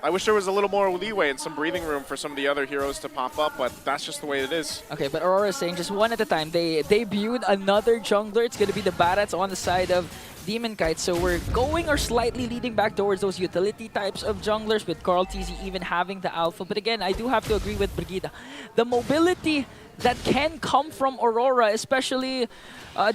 I wish there was a little more leeway and some breathing room for some of the other heroes to pop up, but that's just the way it is. Okay, but Aurora is saying just one at a time. They debuted another jungler. It's going to be the Barretts on the side of Demon Kite. So we're going or slightly leading back towards those utility types of junglers, with Carl TZ even having the alpha. But again, I do have to agree with Brigida. The mobility that can come from Aurora, especially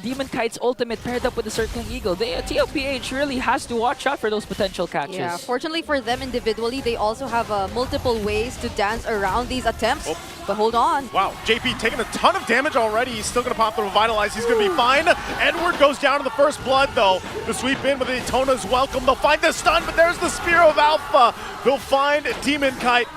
Demon Kite's ultimate paired up with the Circling Eagle. TLPH really has to watch out for those potential catches. Yeah, fortunately for them individually, they also have multiple ways to dance around these attempts. Oh. But hold on. Wow, JP taking a ton of damage already. He's still going to pop the Revitalize. He's going to be fine. Edward goes down to the first blood, though. The sweep in with the Itona's welcome. They'll find the stun, but there's the Spear of Alpha. They'll find Demon Kite.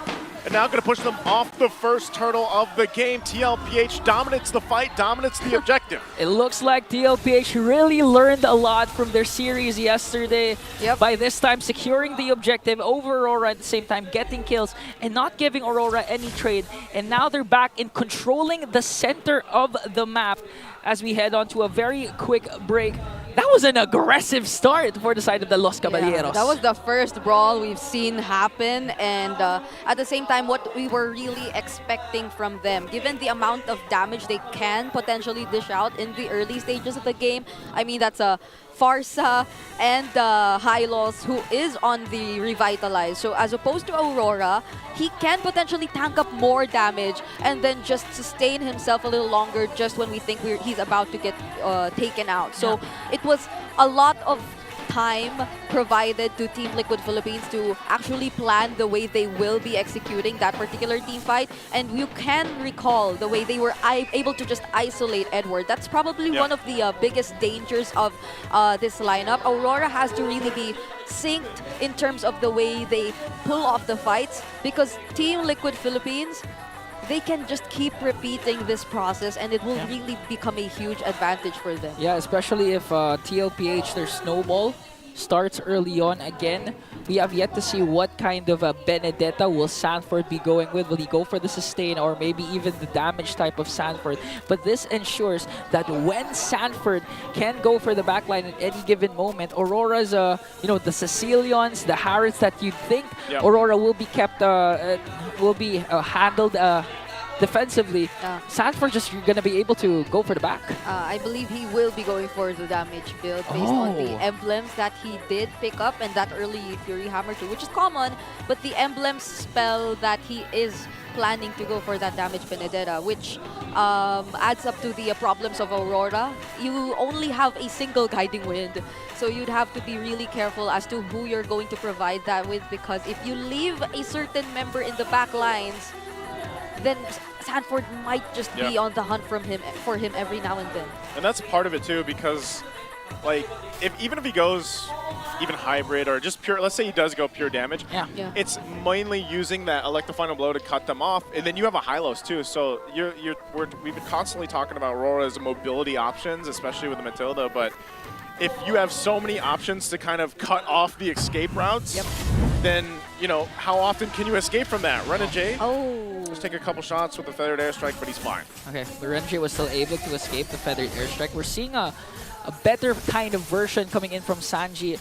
And now going to push them off the first turtle of the game. TLPH dominates the fight, dominates the objective. It looks like TLPH really learned a lot from their series yesterday. Yep. By this time, securing the objective over Aurora at the same time, getting kills and not giving Aurora any trade. And now they're back in controlling the center of the map as we head on to a very quick break. That was an aggressive start for the side of the Los Caballeros. Yeah, that was the first brawl we've seen happen, and at the same time, what we were really expecting from them, given the amount of damage they can potentially dish out in the early stages of the game. I mean, that's a Farsa and Hylos, who is on the Revitalize. So as opposed to Aurora, he can potentially tank up more damage and then just sustain himself a little longer just when we think he's about to get taken out. So it was a lot of time provided to Team Liquid Philippines to actually plan the way they will be executing that particular team fight. And you can recall the way they were able to just isolate Edward. That's probably one of the biggest dangers of this lineup. Aurora has to really be synced in terms of the way they pull off the fights, because Team Liquid Philippines, they can just keep repeating this process and it will really become a huge advantage for them. Yeah, especially if TLPH, their snowball, starts early on again. We have yet to see what kind of a Benedetta will Sanford be going with. Will he go for the sustain or maybe even the damage type of Sanford? But this ensures that when Sanford can go for the backline at any given moment, Aurora's, the Sicilians, the Harrods that you'd think Aurora will be kept, handled defensively. Sanford just gonna be able to go for the back. I believe he will be going for the damage build based on the emblems that he did pick up and that early Fury Hammer too, which is common, but the emblem spell that he is planning to go for that damage Benedetta, which adds up to the problems of Aurora. You only have a single Guiding Wind, so you'd have to be really careful as to who you're going to provide that with, because if you leave a certain member in the back lines, then Sanford might just be on the hunt for him every now and then. And that's part of it too, because like even if he goes even hybrid or just pure, let's say he does go pure damage, it's mainly using that Electrifying Blow to cut them off, and then you have a Hylos too. So we've been constantly talking about Aurora's mobility options, especially with the Matilda, but if you have so many options to kind of cut off the escape routes, then, how often can you escape from that? Renegade? Just take a couple shots with the Feathered Airstrike, but he's fine. Okay, but Renegade was still able to escape the Feathered Airstrike. We're seeing a better kind of version coming in from Sanji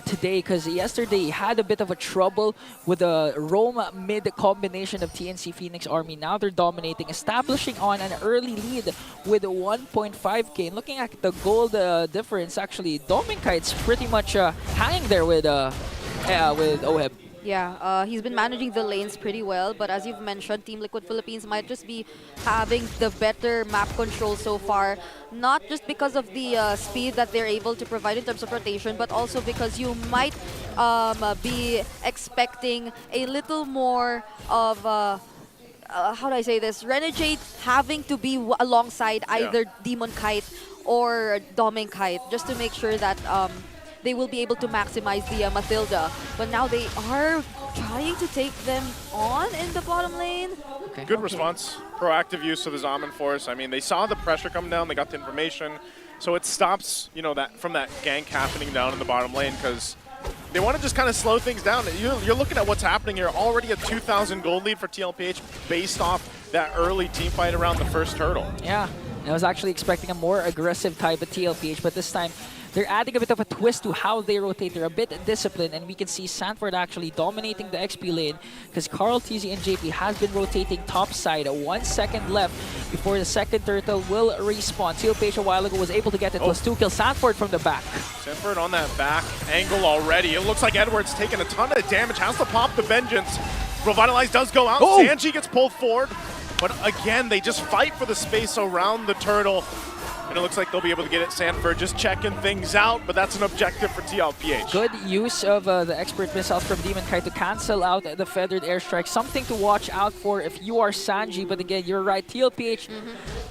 today, because yesterday he had a bit of a trouble with the roam mid combination of TNC Phoenix Army. Now they're dominating, establishing on an early lead with 1.5k. And looking at the gold difference, actually, Dominkite's pretty much hanging there with Oheb. Yeah, he's been managing the lanes pretty well, but as you've mentioned, Team Liquid Philippines might just be having the better map control so far, not just because of the speed that they're able to provide in terms of rotation, but also because you might be expecting a little more of how do I say this? Renegade having to be alongside either Demon Kite or Dominkite, just to make sure that they will be able to maximize the Matilda. But now they are trying to take them on in the bottom lane. Good response. Proactive use of the Zaman Force. I mean, they saw the pressure come down, they got the information. So it stops, that from that gank happening down in the bottom lane, because they want to just kind of slow things down. You're looking at what's happening here. Already a 2,000 gold lead for TLPH based off that early team fight around the first turtle. Yeah, I was actually expecting a more aggressive type of TLPH, but this time they're adding a bit of a twist to how they rotate. They're a bit disciplined, and we can see Sanford actually dominating the XP lane, because Carl, TZ, and JP has been rotating top side. 1 second left before the second turtle will respawn. TLPH a while ago was able to get it. Plus 2 kills. Sanford from the back. Sanford on that back angle already. It looks like Edward's taking a ton of damage. Has to pop the Vengeance. Revitalize does go out. Sanji gets pulled forward. But again, they just fight for the space around the turtle. And it looks like they'll be able to get it. Sanford just checking things out, but that's an objective for TLPH. Good use of the expert missiles from Demon Kite to cancel out the Feathered Airstrike. Something to watch out for if you are Sanji. But again, you're right. TLPH,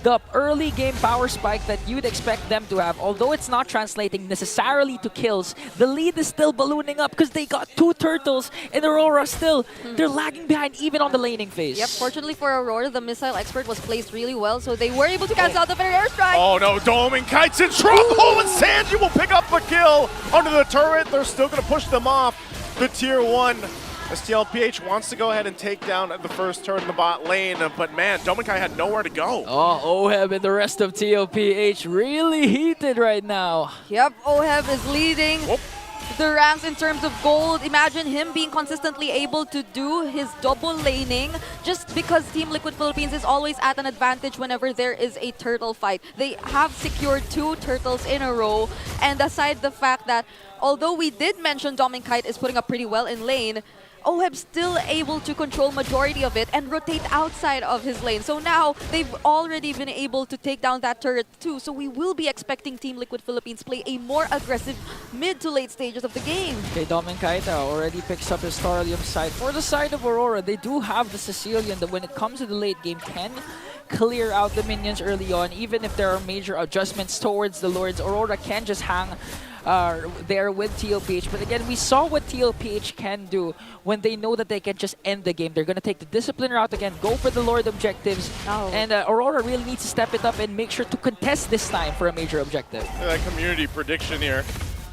the early game power spike that you'd expect them to have, although it's not translating necessarily to kills, the lead is still ballooning up because they got 2 turtles, and Aurora still, they're lagging behind even on the laning phase. Yep, fortunately for Aurora, the missile expert was placed really well, so they were able to cancel out the Feathered Airstrike. Oh no, Dominkite's in trouble, and Sanji will pick up the kill under the turret. They're still going to push them off the tier 1. As TLPH wants to go ahead and take down the first turret in the bot lane, but man, Dominkite had nowhere to go. Oh, Oheb and the rest of TLPH really heated right now. Yep, Oheb is leading the ranks in terms of gold. Imagine him being consistently able to do his double laning just because Team Liquid Philippines is always at an advantage whenever there is a turtle fight. They have secured 2 turtles in a row, and aside the fact that although we did mention Dominkite is putting up pretty well in lane, Oheb still able to control majority of it and rotate outside of his lane. So now they've already been able to take down that turret too. So we will be expecting Team Liquid Philippines play a more aggressive mid to late stages of the game. Okay, Domin Kaita already picks up his Starlium side. For the side of Aurora, they do have the Sicilian that when it comes to the late game can clear out the minions early on. Even if there are major adjustments towards the Lords, Aurora can just hang there with TLPH. But again, we saw what TLPH can do when they know that they can just end the game. They're going to take the discipline route again, go for the Lord objectives. And Aurora really needs to step it up and make sure to contest this time for a major objective. That community prediction here,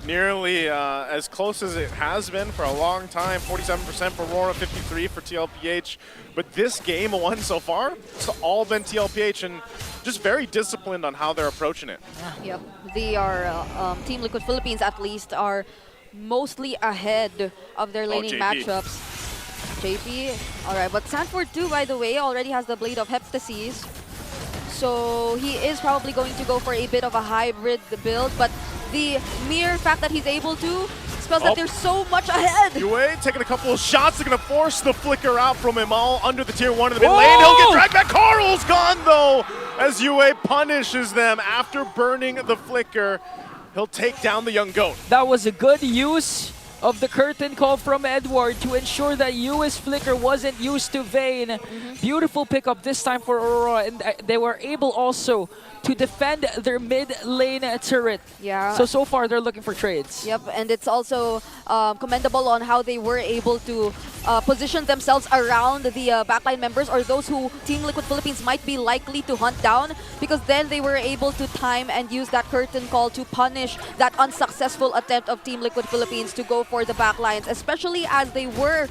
nearly as close as it has been for a long time. 47% for Aurora, 53% for TLPH. But this game won so far, it's all been TLPH and just very disciplined on how they're approaching it. Yep, they are, Team Liquid Philippines at least, are mostly ahead of their laning matchups. JP, alright, but Sanford too, by the way, already has the Blade of Heptases. So he is probably going to go for a bit of a hybrid build, but the mere fact that he's able to spells that they're so much ahead. Yue taking a couple of shots. They're going to force the flicker out from him all under the tier 1 in the mid lane. He'll get dragged back. Carl's gone though as Yue punishes them after burning the flicker. He'll take down the young goat. That was a good use of the curtain call from Edward to ensure that Yue's flicker wasn't used to Vayne. Beautiful pickup this time for Aurora, and they were able also to defend their mid lane turret. Yeah. So far they're looking for trades. Yep, and it's also commendable on how they were able to position themselves around the backline members or those who Team Liquid Philippines might be likely to hunt down, because then they were able to time and use that curtain call to punish that unsuccessful attempt of Team Liquid Philippines to go for the backlines, especially as they were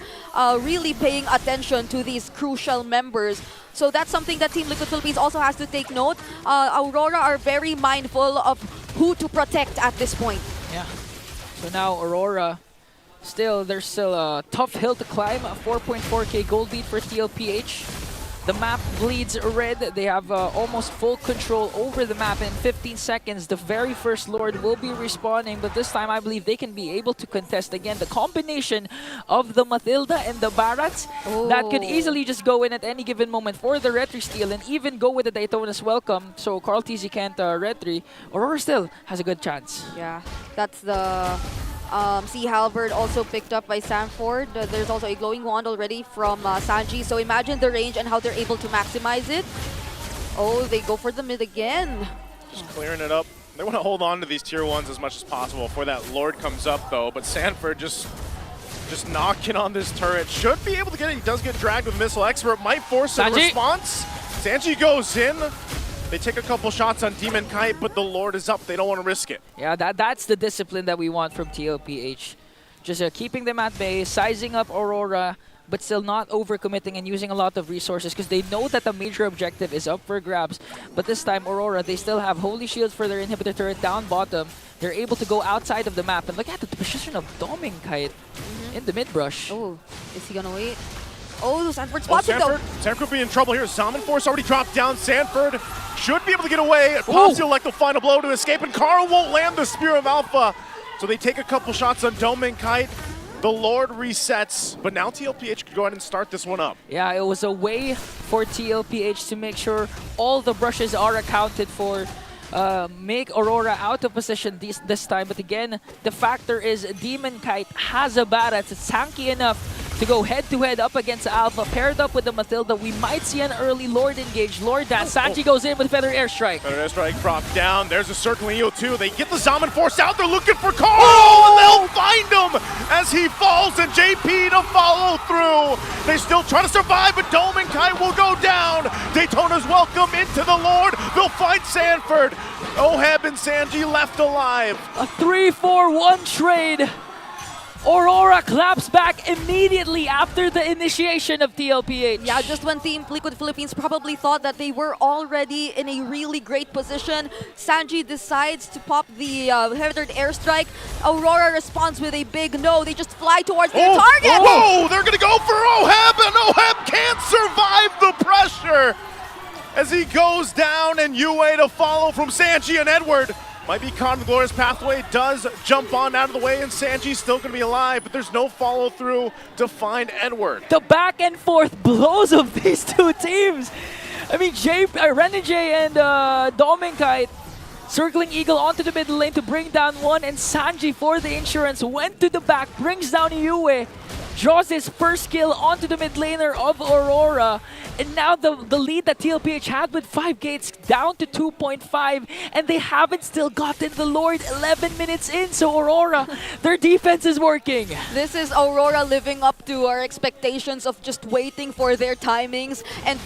really paying attention to these crucial members. So that's something that Team Liquid Philippines also has to take note. Aurora are very mindful of who to protect at this point. Yeah. So now Aurora, there's still a tough hill to climb. A 4.4k gold lead for TLPH. The map bleeds red. They have almost full control over the map. In 15 seconds, the very first Lord will be respawning, but this time I believe they can be able to contest again. The combination of the Matilda and the Barats, that could easily just go in at any given moment for the Retry steal and even go with the Daytona's welcome. So Carl TZ can't Retry. Aurora still has a good chance. Yeah, that's the Sea Halberd also picked up by Sanford. There's also a glowing wand already from Sanji. So imagine the range and how they're able to maximize it. Oh, they go for the mid again. Just clearing it up. They want to hold on to these tier 1s as much as possible before that Lord comes up though. But Sanford just knocking on this turret. Should be able to get it. He does get dragged with Missile Expert. Might force a response. Sanji goes in. They take a couple shots on Demon Kite, but the Lord is up. They don't want to risk it. Yeah, that's the discipline that we want from TLPH. Just keeping them at bay, sizing up Aurora, but still not overcommitting and using a lot of resources because they know that the major objective is up for grabs. But this time, Aurora, they still have Holy Shields for their inhibitor turret down bottom. They're able to go outside of the map. And look at the position of Doming Kite in the mid-brush. Oh, is he gonna wait? Oh, Sanford spots it though. Sanford could be in trouble here. Salmon Force already dropped down. Sanford should be able to get away. Pops like the final blow to escape, and Carl won't land the Spear of Alpha. So they take a couple shots on Doming Kite. The Lord resets, but now TLPH could go ahead and start this one up. Yeah, it was a way for TLPH to make sure all the brushes are accounted for. Make Aurora out of position this time. But again, the factor is Demon Kite has a Barat. It's tanky enough to go head-to-head up against Alpha. Paired up with the Matilda, we might see an early Lord engage. Lord dance. Sanji goes in with Feather Airstrike. Feather Airstrike dropped down. There's a Circling Eel too. They get the Zaman Force out. They're looking for Carl, and they'll find him as he falls, and JP to follow through. They still try to survive, but Dome and Kai will go down. Daytona's welcome into the Lord. They'll find Sanford. Oheb and Sanji left alive. A 3-4-1 trade. Aurora claps back immediately after the initiation of TLPH. Yeah, just when Team Liquid Philippines probably thought that they were already in a really great position, Sanji decides to pop the feathered airstrike. Aurora responds with a big no. They just fly towards their target. Whoa, they're gonna go for Oheb, and Oheb can't survive the pressure as he goes down, and Yue to follow from Sanji and Edward. Might be caught in the glorious pathway, does jump on out of the way, and Sanji's still going to be alive, but there's no follow-through to find Edward. The back and forth blows of these two teams. I mean, Renege and Dominkite circling Eagle onto the mid lane to bring down one, and Sanji for the insurance went to the back, brings down Yue, draws his first kill onto the mid laner of Aurora, and now the lead that TLPH had with 5 gates down to 2.5, and they haven't still gotten the Lord 11 minutes in, so Aurora, their defense is working. This is Aurora living up to our expectations of just waiting for their timings and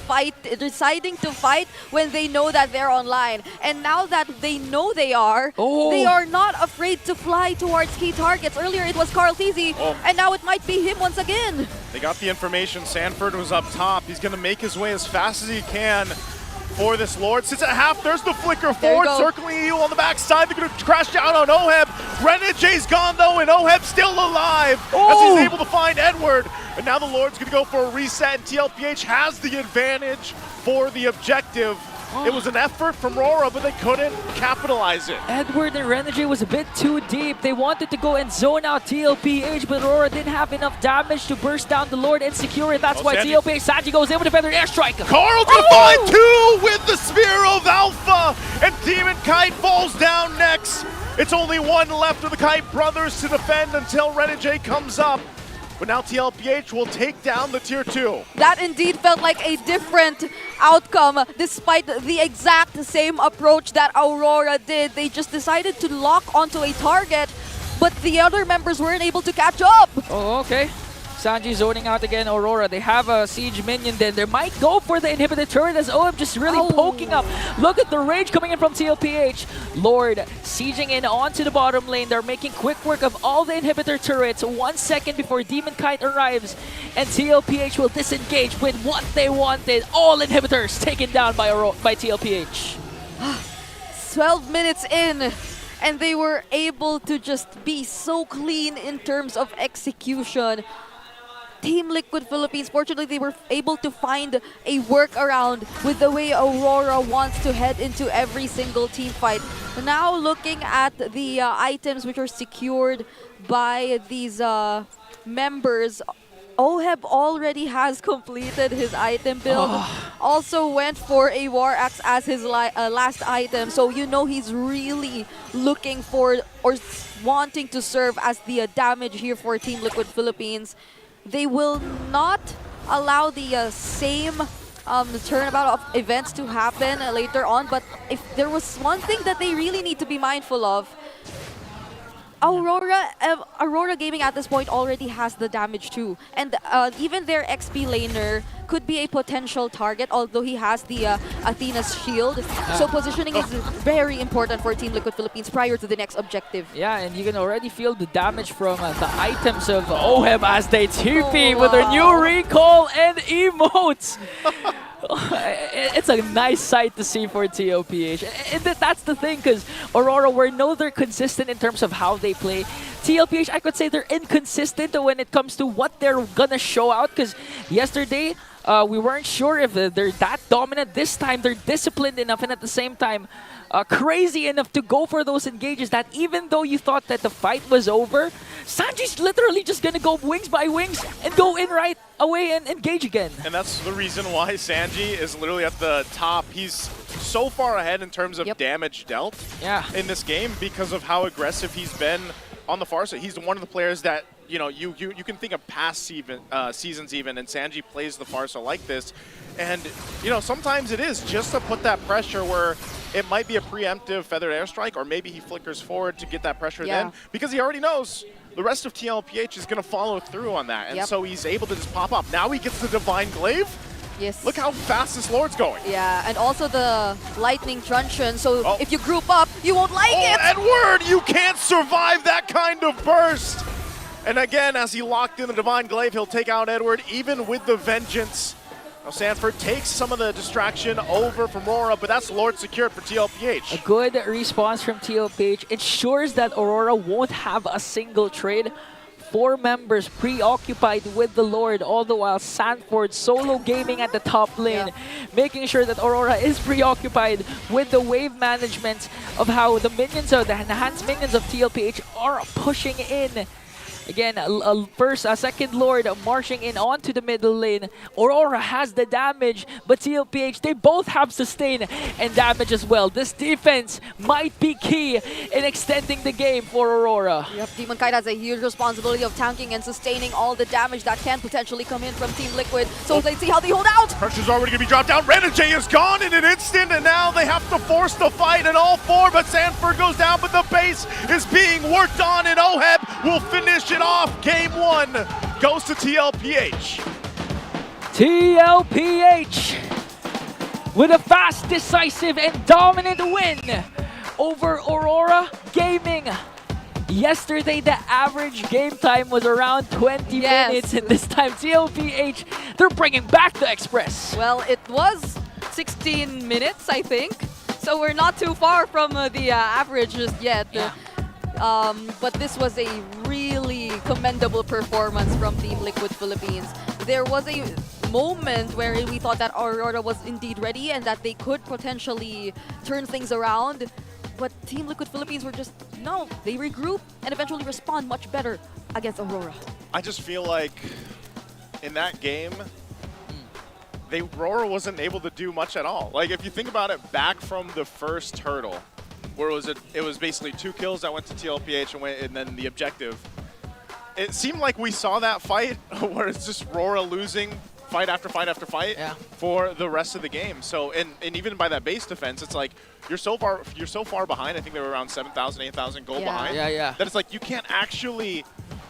deciding to fight when they know that they're online. And now that they know they are not afraid to fly towards key targets. Earlier it was Carl Tizzy, and now it might be him once again. They got the information. Sanford was up top. He's going to make his way as fast as he can for this Lord. Sits at half. There's the flicker forward, circling you on the backside. They're going to crash down on Oheb. Renege's gone though, and Oheb's still alive as he's able to find Edward. And now the Lord's going to go for a reset, and TLPH has the advantage for the objective. It was an effort from RORA, but they couldn't capitalize it. Edward and Renege was a bit too deep. They wanted to go and zone out TLPH, but RORA didn't have enough damage to burst down the Lord and secure it. That's why TLPH Sanji goes in with a better airstrike. Carl's gonna find two with the Spear of Alpha, and Demon Kite falls down next. It's only one left of the Kite brothers to defend until Renege comes up. But now TLPH will take down the Tier 2. That indeed felt like a different outcome despite the exact same approach that Aurora did. They just decided to lock onto a target, but the other members weren't able to catch up. Oh, okay. Sanji zoning out again, Aurora. They have a siege minion then. They might go for the inhibitor turret as OM just really poking up. Look at the rage coming in from TLPH. Lord sieging in onto the bottom lane. They're making quick work of all the inhibitor turrets. 1 second before Demon Kite arrives. And TLPH will disengage with what they wanted. All inhibitors taken down by TLPH. 12 minutes in, and they were able to just be so clean in terms of execution. Team Liquid Philippines, fortunately, they were able to find a workaround with the way Aurora wants to head into every single team fight. Now looking at the items which are secured by these members, Oheb already has completed his item build. Also went for a War Axe as his last item. So you know he's really looking for or wanting to serve as the damage here for Team Liquid Philippines. They will not allow the same turnabout of events to happen later on, but if there was one thing that they really need to be mindful of, Aurora Gaming at this point already has the damage too, and even their XP laner could be a potential target, although he has the Athena's shield. So positioning is very important for Team Liquid Philippines prior to the next objective. Yeah, and you can already feel the damage from the items of Oheb as they TP with their new recall and emotes. It's a nice sight to see for TLPH. And that's the thing, because Aurora, we know they're consistent in terms of how they play. TLPH, I could say they're inconsistent when it comes to what they're gonna show out, because yesterday, we weren't sure if they're that dominant. This time, they're disciplined enough and at the same time, crazy enough to go for those engages that even though you thought that the fight was over, Sanji's literally just gonna go wings by wings and go in right away and engage again. And that's the reason why Sanji is literally at the top. He's so far ahead in terms of damage dealt in this game because of how aggressive he's been on the far side. He's one of the players that, you know, you can think of past seasons even, and Sanji plays the Farsa like this. And, you know, sometimes it is just to put that pressure where it might be a preemptive feathered airstrike, or maybe he flickers forward to get that pressure then, because he already knows the rest of TLPH is going to follow through on that. And so he's able to just pop up. Now he gets the Divine Glaive. Yes. Look how fast this Lord's going. Yeah, and also the Lightning Truncheon, so if you group up, you won't like it! Edward, you can't survive that kind of burst! And again, as he locked in the Divine Glaive, he'll take out Edward, even with the Vengeance. Now Sanford takes some of the distraction over from RORA, but that's Lord secured for TLPH. A good response from TLPH ensures that Aurora won't have a single trade 4 members preoccupied with the Lord, all the while Sanford solo gaming at the top lane, making sure that Aurora is preoccupied with the wave management of how the minions, the enhanced minions of TLPH are pushing in. Again, a second Lord marching in onto the middle lane. Aurora has the damage, but TLPH, they both have sustain and damage as well. This defense might be key in extending the game for Aurora. Yep, Demon Kite has a huge responsibility of tanking and sustaining all the damage that can potentially come in from Team Liquid. So let's see how they hold out. Pressure's already going to be dropped down. Ren and Jay is gone in an instant, and now they have to force the fight in all 4, but Sanford goes down, but the base is being worked on, and Oheb will finish it off. Game 1 goes to TLPH. TLPH with a fast, decisive, and dominant win over Aurora Gaming. Yesterday, the average game time was around 20 minutes, and this time TLPH, they're bringing back the Express. Well, it was 16 minutes, I think. So we're not too far from the average just yet. But this was a really commendable performance from Team Liquid Philippines. There was a moment where we thought that Aurora was indeed ready and that they could potentially turn things around. But Team Liquid Philippines were just, no, they regroup and eventually respond much better against Aurora. I just feel like in that game, Aurora wasn't able to do much at all. Like, if you think about it, back from the first hurdle, where it was basically 2 kills that went to TLPH and then the objective. It seemed like we saw that fight where it's just RORA losing fight after fight after fight for the rest of the game. So and even by that base defense, it's like you're so far behind. I think they were around 7,000, 8,000 gold behind. That it's like you can't actually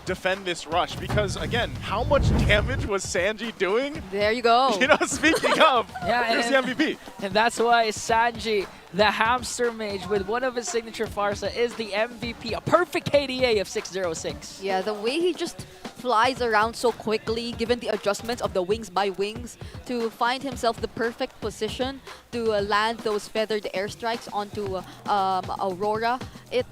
defend this rush because again, how much damage was Sanji doing? There you go. You know, speaking of, here's the MVP. And that's why Sanji, the hamster mage with one of his signature Farsa, is the MVP. A perfect KDA of 606. Yeah, the way he just flies around so quickly, given the adjustments of the wings by wings, to find himself the perfect position to land those feathered airstrikes onto Aurora. It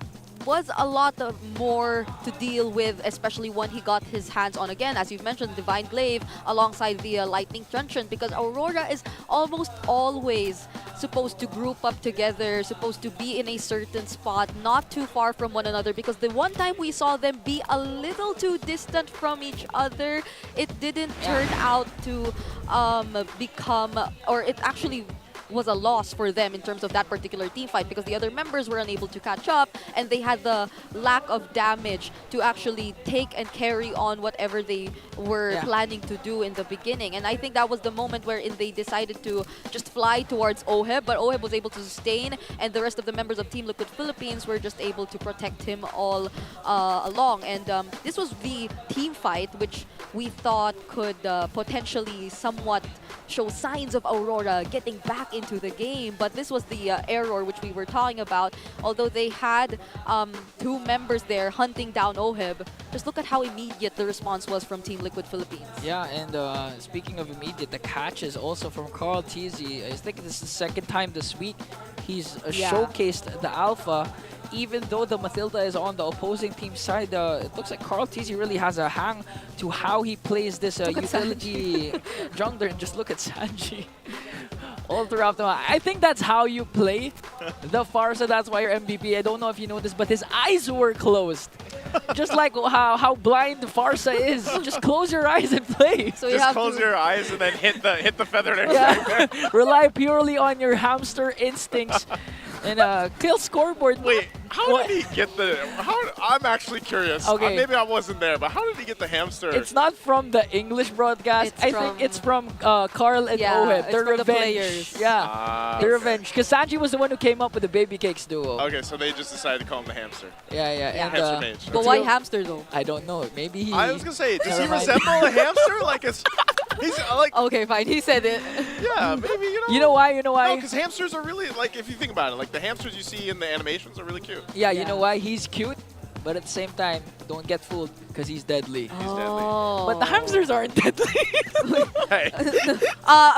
was a lot more to deal with, especially when he got his hands on, again, as you've mentioned, Divine Glaive alongside the Lightning Truncheon, because Aurora is almost always supposed to group up together, supposed to be in a certain spot, not too far from one another, because the one time we saw them be a little too distant from each other, it didn't turn out to become, or it actually was a loss for them in terms of that particular team fight, because the other members were unable to catch up and they had the lack of damage to actually take and carry on whatever they were planning to do in the beginning. And I think that was the moment wherein they decided to just fly towards Oheb, but Oheb was able to sustain, and the rest of the members of Team Liquid Philippines were just able to protect him all along. And this was the team fight which we thought could potentially somewhat show signs of Aurora getting back into the game, but this was the error which we were talking about. Although they had 2 members there hunting down Oheb, just look at how immediate the response was from Team Liquid Philippines. Yeah, and speaking of immediate, the catch is also from Carl Tizzy. I think this is the second time this week he's showcased the alpha. Even though the Matilda is on the opposing team side, it looks like Carl Tizzy really has a hang to how he plays this utility jungler. And just look at Sanji all throughout the match. I think that's how you play the Farsa. That's why you're MVP. I don't know if you know this, but his eyes were closed. Just like how blind Farsa is. Just close your eyes and play. So just close your eyes and then hit the feathered airstrike. Rely purely on your hamster instincts. And kill scoreboard. Wait, how did he get the... I'm actually curious. Okay. Maybe I wasn't there, but how did he get the hamster? It's not from the English broadcast. I think it's from Carl and Oheb. Their revenge. The players. Yeah, their revenge. Because Sanji was the one who came up with the Baby Cakes duo. Okay, so they just decided to call him the hamster. Yeah. And, hamster mage. But why hamster though? I don't know. Maybe he... I was going to say, does he resemble a hamster? Like it's... He's like... Okay, fine. He said it. Yeah, maybe, You know why? No, because hamsters are really, like, if you think about it, like the hamsters you see in the animations are really cute. Yeah, you know why? He's cute, but at the same time, don't get fooled because he's deadly. He's deadly. But the hamsters aren't deadly.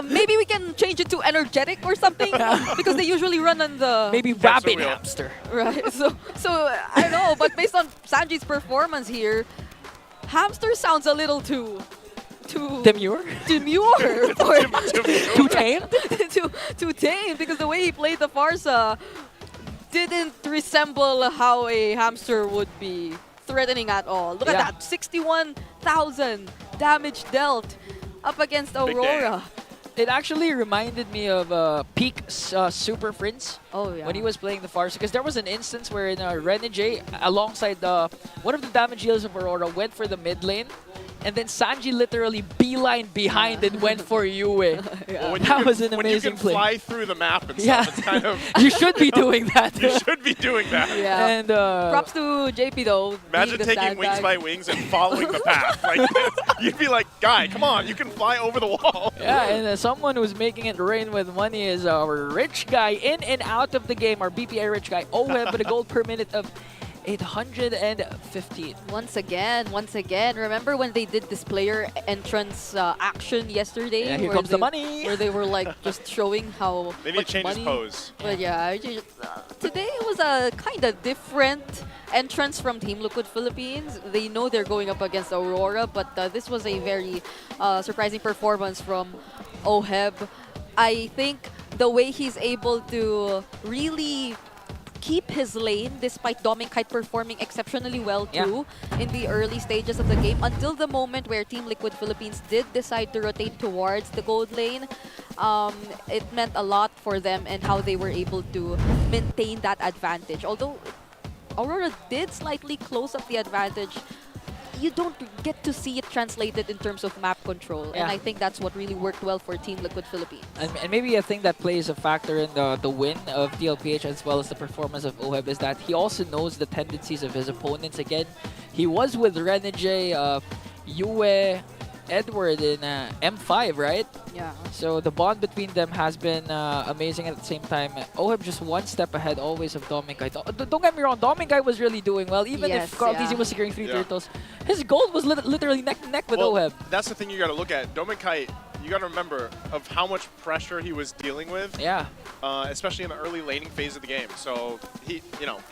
Maybe we can change it to energetic or something, because they usually run on the... Maybe rabbit hamster. Right. So I don't know, but based on Sanji's performance here, Hamster sounds a little too Demure? demure for Too tame? too tame, because the way he played the Farsa didn't resemble how a hamster would be threatening at all. Look at Yeah. that, 61,000 damage dealt up against Aurora. It actually reminded me of peak Super Prince. Oh, yeah. When he was playing the Farsa, because there was an instance where Renegade, alongside one of the damage dealers of Aurora, went for the mid lane, and then Sanji literally beeline behind and went for Yue. Well, That was an when you amazing can play. fly through the map and Yeah. stuff, it's kind of... You should be doing that. You should be doing that. Yeah. And props to JP though. Imagine being the taking wings sandbag. by wings and following the path. Like, you'd be like, guy, come on, you can fly over the wall. Yeah, and someone who's making it rain with money is our rich guy in and out of the game, our BPI rich guy, Oheb, with a gold per minute of 815. Once again, remember when they did this player entrance action yesterday? Yeah, here where comes the they- money. Where they were like just showing how They need much to change his money. pose. But yeah, today it was a kind of different entrance from Team Liquid Philippines. They know they're going up against Aurora, but this was a very surprising performance from Oheb. I think the way he's able to really keep his lane despite Dominic performing exceptionally well too in the early stages of the game until the moment where Team Liquid Philippines did decide to rotate towards the gold lane. It meant a lot for them and how they were able to maintain that advantage. Although Aurora did slightly close up the advantage, you don't get to see it translated in terms of map control. And Yeah. I think that's what really worked well for Team Liquid Philippines. And maybe a thing that plays a factor in the win of TLPH as well as the performance of Oheb is that he also knows the tendencies of his opponents. Again, he was with Renegade, Yue, Edward in M5, right? Yeah. So the bond between them has been amazing. At the same time, Oheb just one step ahead always of Dominic. Don't get me wrong, Dominic was really doing well. Even Yes, if Carl yeah. TZ was securing 3 Yeah. turtles, his gold was literally neck to neck with Well, Oheb. that's the thing you got to look at. Dominic, you got to remember of how much pressure he was dealing with. Yeah. Especially in the early laning phase of the game. So he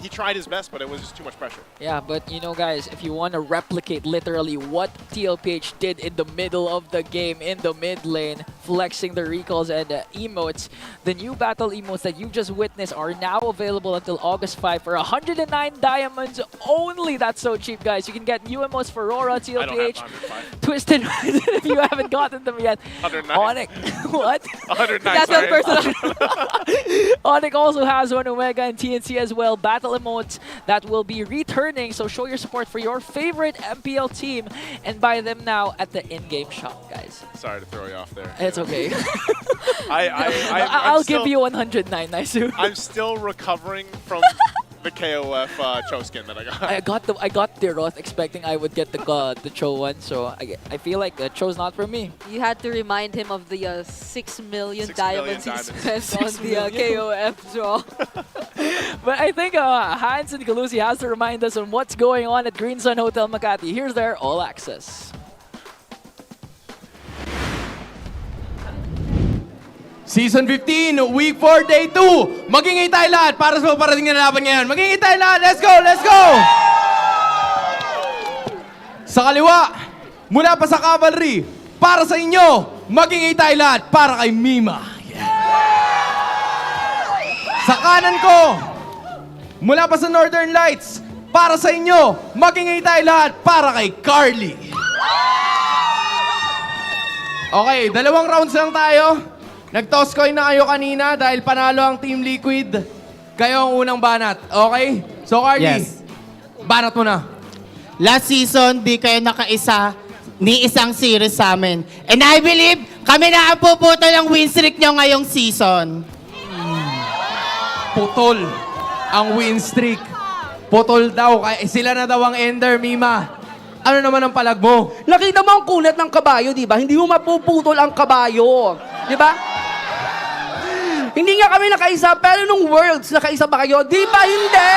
tried his best, but it was just too much pressure. Yeah, but you know, guys, if you want to replicate literally what TLPH did in the middle of the game, in the mid lane, flexing the recalls and emotes, the new battle emotes that you just witnessed are now available until August 5 for 109 diamonds only. That's so cheap, guys. You can get new emotes for RORA, TLPH, Twisted if you haven't gotten them yet. 109. Onic, what? 109. That's sorry. not personal. Onic also has one Omega and TNC as well. Battle emotes that will be returning. So show your support for your favorite MPL team and buy them now at the in-game shop, guys. Sorry to throw you off there. It's okay. I'll give you 109, Naisu. I'm still recovering from the KOF Cho skin that I got. I got the Roth expecting I would get the Cho one, so I feel like the Cho's not for me. You had to remind him of the 6 million 6 million diamonds he diamonds. spent on the KOF draw. But I think Hans and Galusi has to remind us on what's going on at Green Sun Hotel Makati. Here's their All Access. Season 15, Week 4, Day 2. Magingay tayo lahat para sa parating na laban ngayon. Magingay tayo lahat. Let's go! Let's go! Sa kaliwa, mula pa sa Cavalry, para sa inyo, magingay tayo lahat para kay Mima. Yeah. Sa kanan ko, mula pa sa Northern Lights, para sa inyo, magingay tayo lahat para kay Carly. Okay, 2 rounds lang tayo. Nag-toss coin na kayo kanina dahil panalo ang Team Liquid. Kayo ang unang banat, okay? So Carly, Yes. banat mo na. Last season, di kayo nakaisa ni isang series sa amin. And I believe, kami na ang puputol ang win streak nyo ngayong season. Putol ang win streak. Putol daw. Sila na daw ang ender, Mima. Ano naman ang palag mo? Nakita mo ang kulat ng kabayo, di ba? Hindi mo mapuputol ang kabayo. Di ba? Hindi nga kami nakaisa, pero nung Worlds, nakaisa ba kayo? Di ba hindi?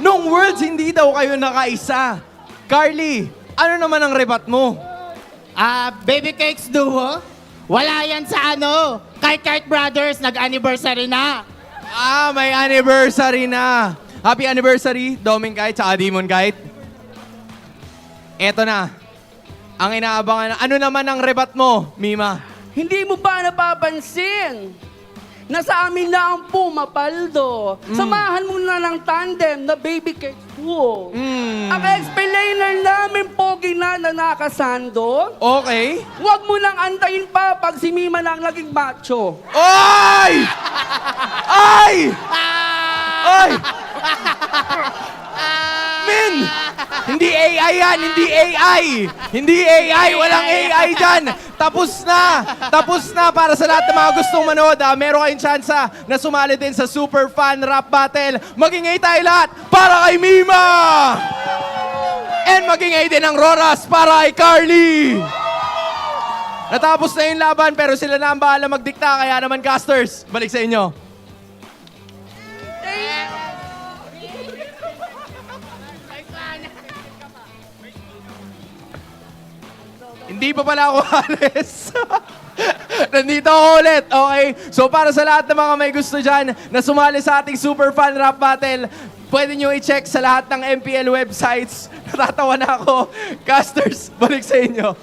Nung Worlds, hindi daw kayo nakaisa. Carly, ano naman ang rebat mo? Baby Cakes Duo? Wala yan sa Kite Brothers, nag-anniversary na. May anniversary na. Happy anniversary, Doming Kite sa Demon Kite. Eto na. Ang inaabangan. Ano naman ang rebat mo, Mima? Hindi mo ba napapansin? Nasa amin na ang pumapaldo. Samahan mo na ng tandem na baby cake duo. Ang explainer namin pogi na nakasando. Okay. Huwag mo nang antayin pa pag si Mima lang naging macho. Ay! Ay! Ay! Min! Hindi AI yan! Hindi AI! Hindi AI! Walang AI dyan! Tapos na! Tapos na para sa lahat ng mga gustong manood. Meron kayong chance na sumali din sa Super Fan Rap Battle. Magingay tayo lahat para kay Mima! And magingay din ang Roras para kay Carly! Natapos na yung laban pero sila na ang bahala magdikta. Kaya naman casters, balik sa inyo. Hindi pa pala ako alis. Nandito ako ulit, okay? So para sa lahat ng mga may gusto dyan na sumali sa ating Super Fan Rap Battle, pwede nyo i-check sa lahat ng MPL websites. Natatawa na ako. Casters, balik sa inyo.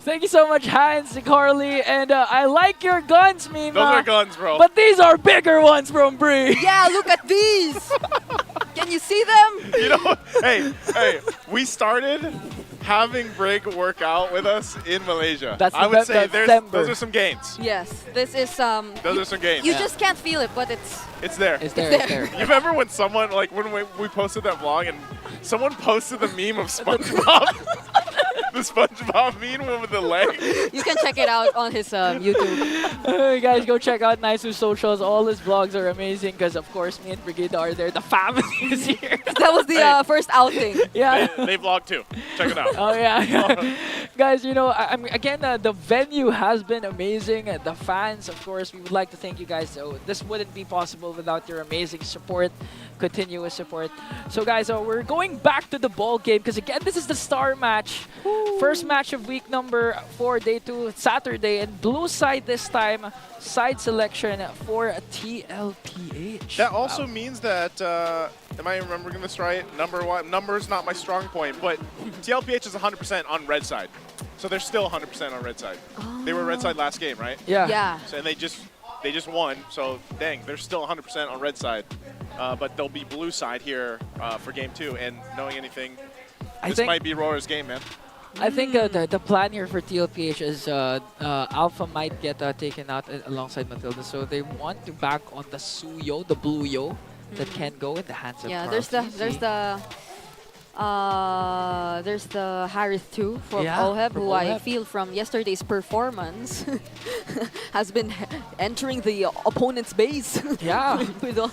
Thank you so much, Hans, Carly, and I like your guns, Mima. Those are guns, bro. But these are bigger ones from Bree. Yeah, look at these. Can you see them? You know, hey, we started having Brig work out with us in Malaysia. I would say those are some gains. Yes, this is Those are some gains. You just can't feel it, but it's there. It's there. You remember when someone, like when we posted that vlog and someone posted the meme of SpongeBob? The SpongeBob meme with the leg? You can check it out on his YouTube. Guys, go check out Naisu's socials. All his vlogs are amazing because, of course, me and Brigida are there. The family is here. That was the first outing. Yeah. They vlog too. Check it out. Oh, yeah. Guys, you know, again, the venue has been amazing. The fans, of course, we would like to thank you guys. So this wouldn't be possible without your amazing support, continuous support. So, guys, we're going back to the ball game because, again, this is the star match. First match of week number 4, day 2, Saturday. And blue side this time, side selection for TLPH. That also means that, am I remembering this right? Number's not my strong point, but TLPH is 100% on red side. So they're still 100% on red side. Oh. They were red side last game, right? Yeah. So, and they just won, so dang, they're still 100% on red side. But they'll be blue side here for game 2, and knowing anything, this might be RORA's game, man. I think the plan here for TLPH is Alpha might get taken out alongside Matilda, so they want to back on the Suyo, the blue Yo, that can go in the hands of there's the Harith too from Oheb, who I feel from yesterday's performance has been entering the opponent's base. Yeah. with a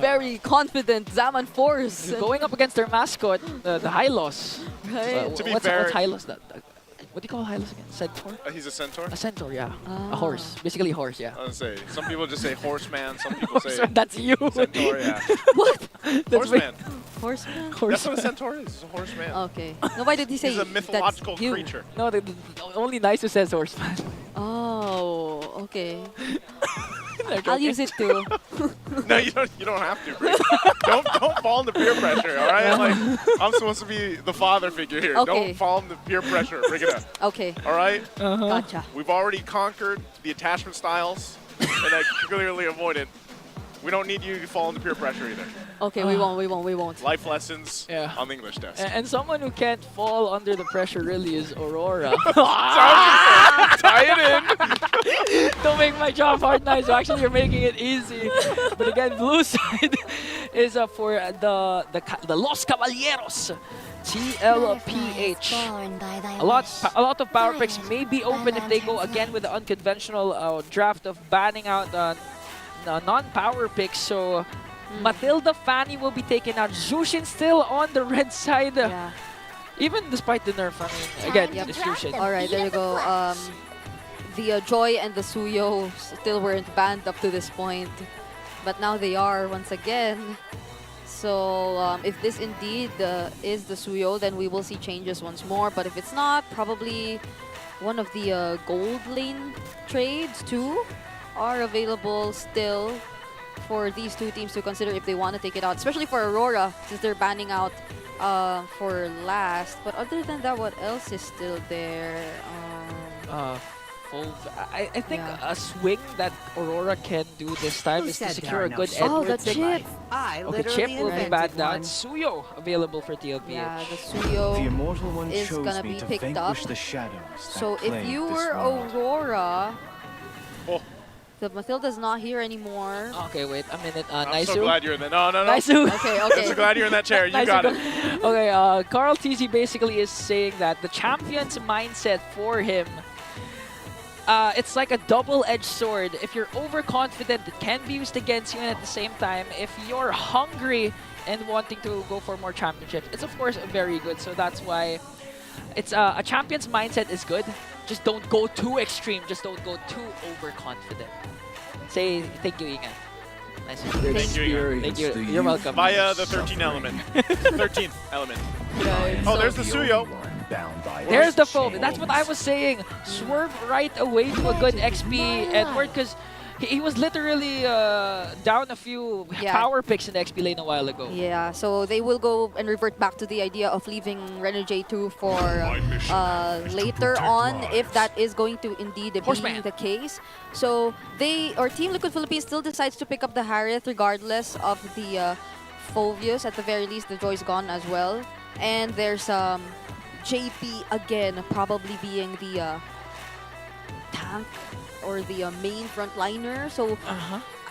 very confident Zaman Force. Going up against their mascot, the Hylos. Right. To be fair, what's Hylos? What do you call Hylos again? Centaur? He's a centaur? A centaur, yeah. A horse. Basically a horse, yeah. I was gonna say, some people just say horseman, some people say That's you. centaur, yeah. What? Horseman. Horseman? That's what a centaur is. It's a horseman. Okay. No, why did he say He's a mythological creature. No, only nice who says horseman. Oh, okay. I'll use it too. No, you don't have to. Bro. don't fall into peer pressure, all right? Like, I'm supposed to be the father figure here. Okay. Don't fall into peer pressure. Bring it up. Okay. All right? Gotcha. We've already conquered the attachment styles, and I clearly avoided. We don't need you to fall into peer pressure either. Okay, we won't. Life lessons on the English test. And someone who can't fall under the pressure really is Aurora. Tie it in. Don't make my job hard, nice. So actually, you're making it easy. But again, blue side is for the Los Caballeros. TLPH. A lot of power picks may be open if they go again with the unconventional draft of banning out non-power picks. So Matilda Fanny will be taken out. Zushin still on the red side. Yeah. Even despite the nerf, I mean, again, it's Zushin. All right, there you go. The Joy and the Suyo still weren't banned up to this point, but now they are once again. So if this indeed is the Suyo, then we will see changes once more. But if it's not, probably one of the gold lane trades too are available still for these two teams to consider if they want to take it out, especially for Aurora since they're banning out for last. But other than that, what else is still there? I think a swing that Aurora can do this time is to secure a good Oh, the Edward. chip! Okay, chip will be bad down. Suyo available for TLPH. Yeah, the Suyo is gonna be picked up. So if you were Aurora, the Mathilda's not here anymore. Okay, wait a minute. I'm so Naisu. glad you're in there. No. Naisu. Okay. I'm so glad you're in that chair. You got it. Okay, Carl TZ basically is saying that the champion's mindset for him, it's like a double-edged sword. If you're overconfident, it can be used against you, and at the same time, if you're hungry and wanting to go for more championships, it's of course very good. So that's why it's a champion's mindset is good. Just don't go too extreme. Just don't go too overconfident. Say thank you, Ian. Nice. Thank you, Ian. Thank you. You're welcome. Via the 13th element. 13th element. Oh, there's the Suyo. There's the foam. That's what I was saying. Swerve right away to a good XP Edward because he was literally down a few power picks in the XP lane a while ago. Yeah, so they will go and revert back to the idea of leaving Renner J2 for later on, if that is going to indeed be the case. So Team Liquid Philippines still decides to pick up the Harith regardless of the Phovius. At the very least, the Joy's gone as well. And there's JP again, probably being the tank or the main frontliner. So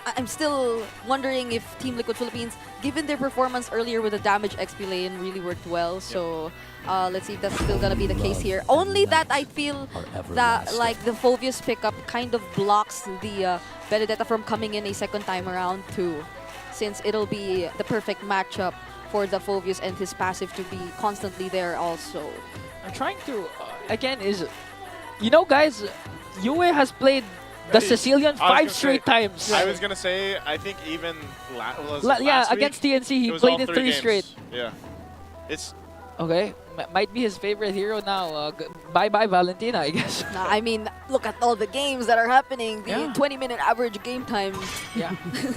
I'm still wondering if Team Liquid Philippines, given their performance earlier with the damage XP lane, really worked well. So let's see if that's still gonna be the case here. Only that I feel that like the Phovius pickup kind of blocks the Benedetta from coming in a second time around too, since it'll be the perfect matchup for the Phovius and his passive to be constantly there also. I'm trying to, again, guys, Yue has played the Sicilian 5 straight times. I was going to say, I think even against TNC, he played it 3 straight. Yeah. It's okay. Might be his favorite hero now. Bye-bye, Valentina, I guess. Nah, I mean, look at all the games that are happening. The 20-minute average game time. Yeah.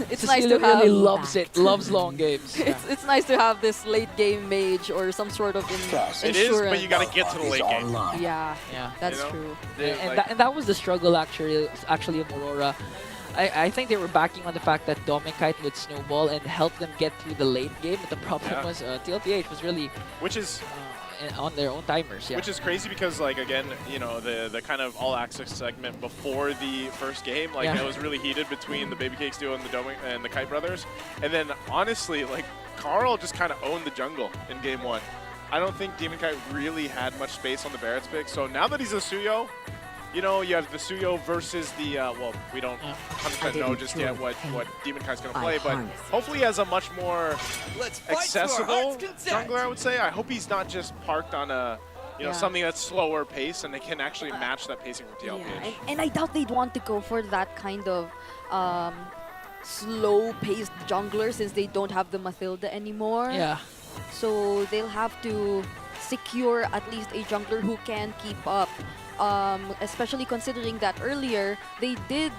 It's nice to have. Really loves it. Loves long games. It's nice to have this late game mage or some sort of insurance. It is, but you got to get to the late game. Yeah, that's true. And that was the struggle actually of Aurora. I think they were backing on the fact that Domikite would snowball and help them get through the late game, but the problem was TLPH was really on their own timers. Which is crazy because, like, again, the kind of all-access segment before the first game, like, it was really heated between the Baby Cakes duo and the Kite Brothers. And then, honestly, like, Carl just kind of owned the jungle in game 1. I don't think Demon Kite really had much space on the Barrett's pick. So now that he's a Suyo, you have the Suyo versus the, well, we don't 100% know just yet what Demon Kite's going to play, but hopefully he has a much more accessible jungler, I would say. I hope he's not just parked on a, something that's slower pace and they can actually match that pacing from TLPH. Yeah, and I doubt they'd want to go for that kind of slow-paced jungler since they don't have the Mathilda anymore. Yeah. So they'll have to secure at least a jungler who can keep up. Especially considering that earlier they did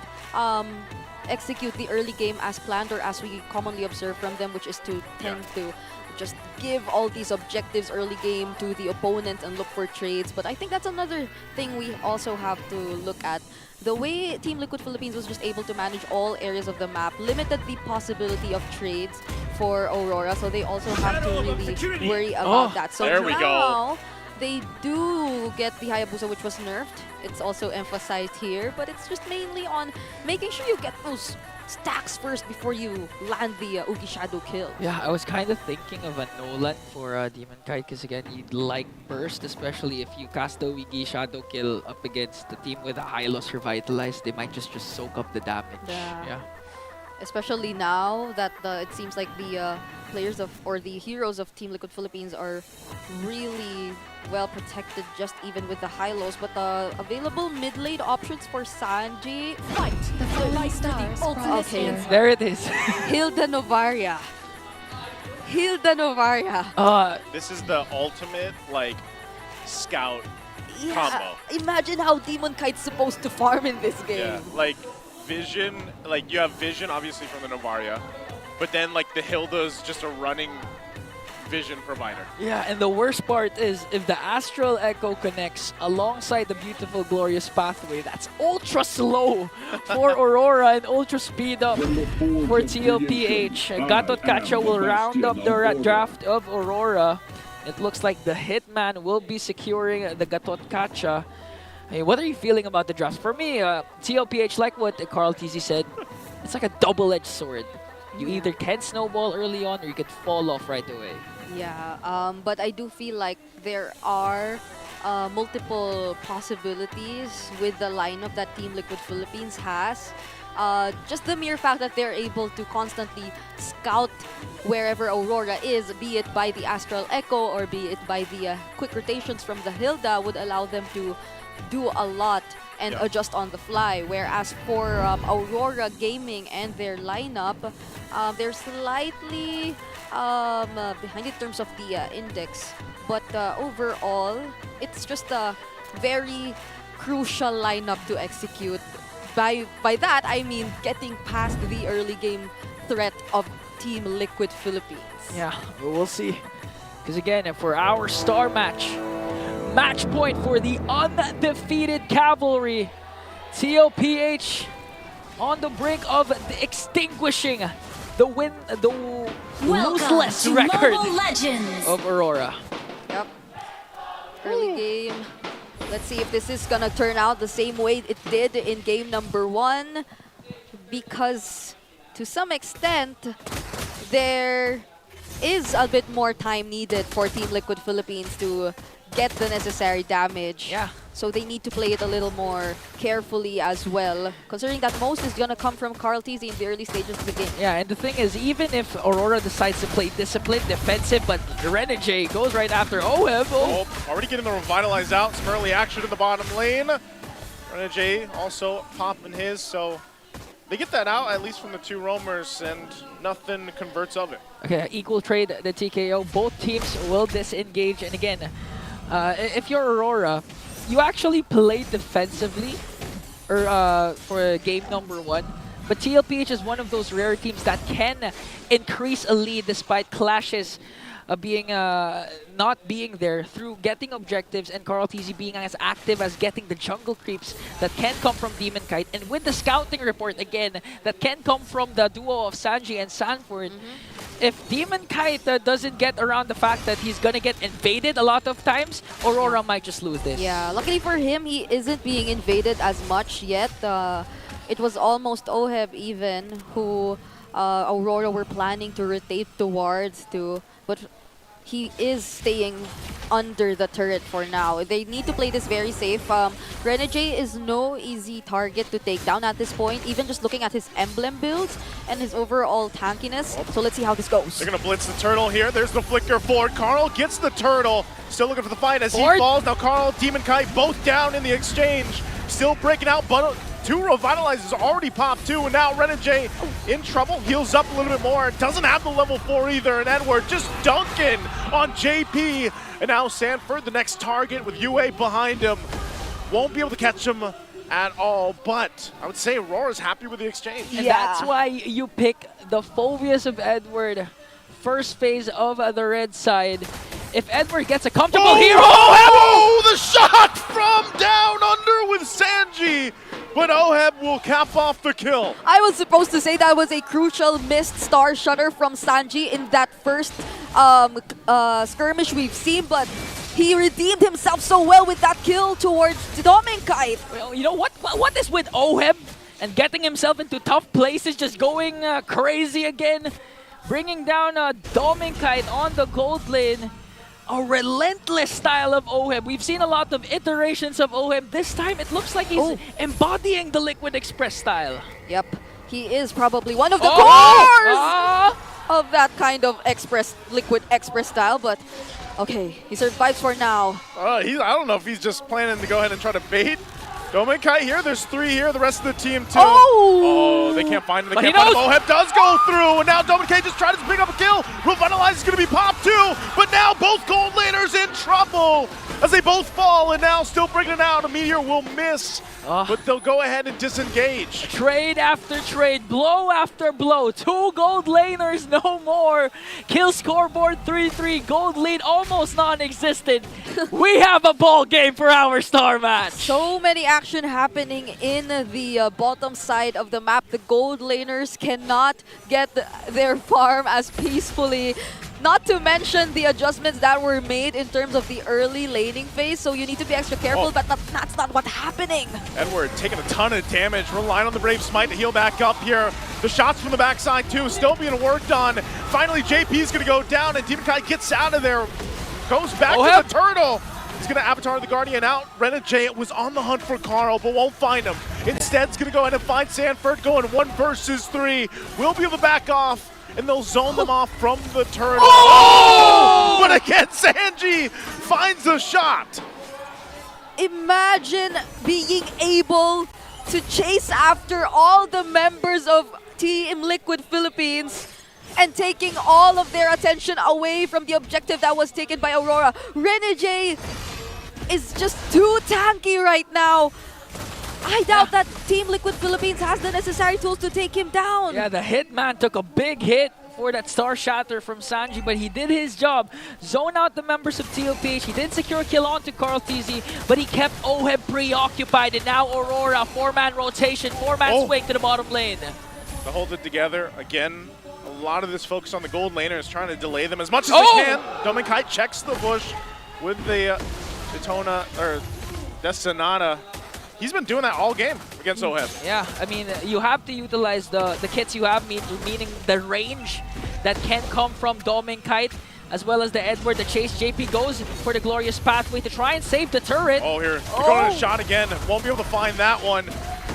execute the early game as planned, or as we commonly observe from them, which is to tend to just give all these objectives early game to the opponent and look for trades. But I think that's another thing we also have to look at. The way Team Liquid Philippines was just able to manage all areas of the map limited the possibility of trades for Aurora, so they also have to really worry about that. So there we go. They do get the Hayabusa, which was nerfed. It's also emphasized here, but it's just mainly on making sure you get those stacks first before you land the Ugi Shadow kill. Yeah, I was kind of thinking of a Nolan for Demon Kite because, again, you'd like burst, especially if you cast the Ugi Shadow kill up against the team with a Hylos Revitalized. They might just soak up the damage. Yeah. Especially now that it seems like the players or the heroes of Team Liquid Philippines are really well protected, just even with the high lows. But the available mid-lane options for Sanji. Fight the flight to the ultimate. There it is. Hilda Novaria. Hilda Novaria. This is the ultimate, like, scout combo. Imagine how Demon Kite's supposed to farm in this game. Yeah, like Vision, like you have Vision obviously from the Novaria, but then like the Hilda's just a running Vision provider. Yeah, and the worst part is if the Astral Echo connects alongside the beautiful Glorious Pathway, that's ultra slow for Aurora and ultra speed up for TLPH. Gatot Kacha will round up the draft of Aurora. It looks like the Hitman will be securing the Gatot Kacha. Hey, what are you feeling about the draft? For me, TLPH, like what Carl TZ said, it's like a double-edged sword. You either can snowball early on or you can fall off right away. Yeah, but I do feel like there are multiple possibilities with the lineup that Team Liquid Philippines has. Just the mere fact that they're able to constantly scout wherever Aurora is, be it by the Astral Echo or be it by the quick rotations from the Hilda, would allow them to do a lot and adjust on the fly. Whereas for Aurora Gaming and their lineup, they're slightly behind in terms of the index. But overall, it's just a very crucial lineup to execute. By that, I mean getting past the early game threat of Team Liquid Philippines. Yeah, we'll see. Because again, for our star match point for the undefeated Cavalry, TLPH on the brink of extinguishing the loseless record of Aurora. Yep. Early game. Let's see if this is gonna turn out the same way it did in game number 1. Because to some extent, there is a bit more time needed for Team Liquid Philippines to get the necessary damage. Yeah. So they need to play it a little more carefully as well, considering that most is gonna come from Carl TZ in the early stages of the game. Yeah, and the thing is, even if Aurora decides to play disciplined, defensive, but Renegade goes right after OHEB. Oh, already getting the Revitalize out. Some early action in the bottom lane. Renegade also popping his, so they get that out, at least from the two roamers, and nothing converts of it. Okay, equal trade, the TKO. Both teams will disengage, and again, if you're Aurora, you actually play defensively for game number 1. But TLPH is one of those rare teams that can increase a lead despite clashes not being there through getting objectives, and Carl TZ being as active as getting the jungle creeps that can come from Demon Kite. And with the scouting report, again, that can come from the duo of Sanji and Sanford, if Demon Kite doesn't get around the fact that he's gonna get invaded a lot of times, Aurora might just lose this. Yeah, luckily for him, he isn't being invaded as much yet. It was almost OHEB even who Aurora were planning to rotate towards but he is staying under the turret for now. They need to play this very safe. Renegade is no easy target to take down at this point, even just looking at his emblem builds and his overall tankiness. So let's see how this goes. They're gonna blitz the turtle here. There's the flicker forward. Carl gets the turtle. Still looking for the fight as he falls. Now Carl, Demon Kite, both down in the exchange. Still breaking out, but 2 Revitalizers already popped too, and now Renegade in trouble, heals up a little bit more, doesn't have the level 4 either, and Edward just dunking on JP, and now Sanford, the next target with UA behind him, won't be able to catch him at all, but I would say Aurora's happy with the exchange. And that's why you pick the Phobias of Edward, first phase of the red side. If Edward gets a comfortable hero... Oh, the shot from down under with Sanji! But OHEB will cap off the kill. I was supposed to say that was a crucial missed star shutter from Sanji in that first skirmish we've seen, but he redeemed himself so well with that kill towards Dominkite. Well, you know what is with OHEB and getting himself into tough places, just going crazy again, bringing down Dominkite on the gold lane. A relentless style of OHEB. We've seen a lot of iterations of OHEB. This time, it looks like he's embodying the Liquid Express style. Yep. He is probably one of the cores of that kind of Liquid Express style, but okay, he survives for now. I don't know if he's just planning to go ahead and try to bait Dominkite here. There's 3 here. The rest of the team too. Oh, they can't find him. They can't find him. OHEB does go through, and now Dominkite just tried to pick up a kill. Revitalize is going to be popped. too, but now both gold laners in trouble as they both fall, and now still bringing it out. A Meteor will miss, but they'll go ahead and disengage. Trade after trade, blow after blow. 2 gold laners, no more. Kill scoreboard 3-3, gold lead almost non-existent. We have a ball game for our star match. So many action happening in the bottom side of the map. The gold laners cannot get their farm as peacefully. Not to mention the adjustments that were made in terms of the early laning phase, so you need to be extra careful, but that's not what's happening. Edward taking a ton of damage, relying on the Brave Smite to heal back up here. The shots from the backside too, still being worked on. Finally, JP's gonna go down, and Demon Kai gets out of there. Goes back to the turtle. He's gonna Avatar the Guardian out. Renegade was on the hunt for Carl, but won't find him. Instead, he's gonna go ahead and find Sanford, going 1 versus 3. Will be able to back off, and they'll zone them off from the turtle. Oh! But again, Sanji finds a shot. Imagine being able to chase after all the members of Team Liquid Philippines and taking all of their attention away from the objective that was taken by Aurora. Renegade is just too tanky right now. I doubt that Team Liquid Philippines has the necessary tools to take him down. Yeah, the Hitman took a big hit for that Star Shatter from Sanji, but he did his job. Zone out the members of TLPH. He did secure a kill onto Carl TZ, but he kept Oheb preoccupied, and now Aurora, 4-man rotation, 4-man swing to the bottom lane. To hold it together, again, a lot of this focus on the gold laners, trying to delay them as much as they can. Dominkai checks the bush with the Daytona, or Destinata. He's been doing that all game against Oheb. Yeah, I mean, you have to utilize the kits you have, meaning the range that can come from Dominkite, as well as the Edward, the chase. JP goes for the glorious pathway to try and save the turret. Oh, here, they're going to shot again. Won't be able to find that one.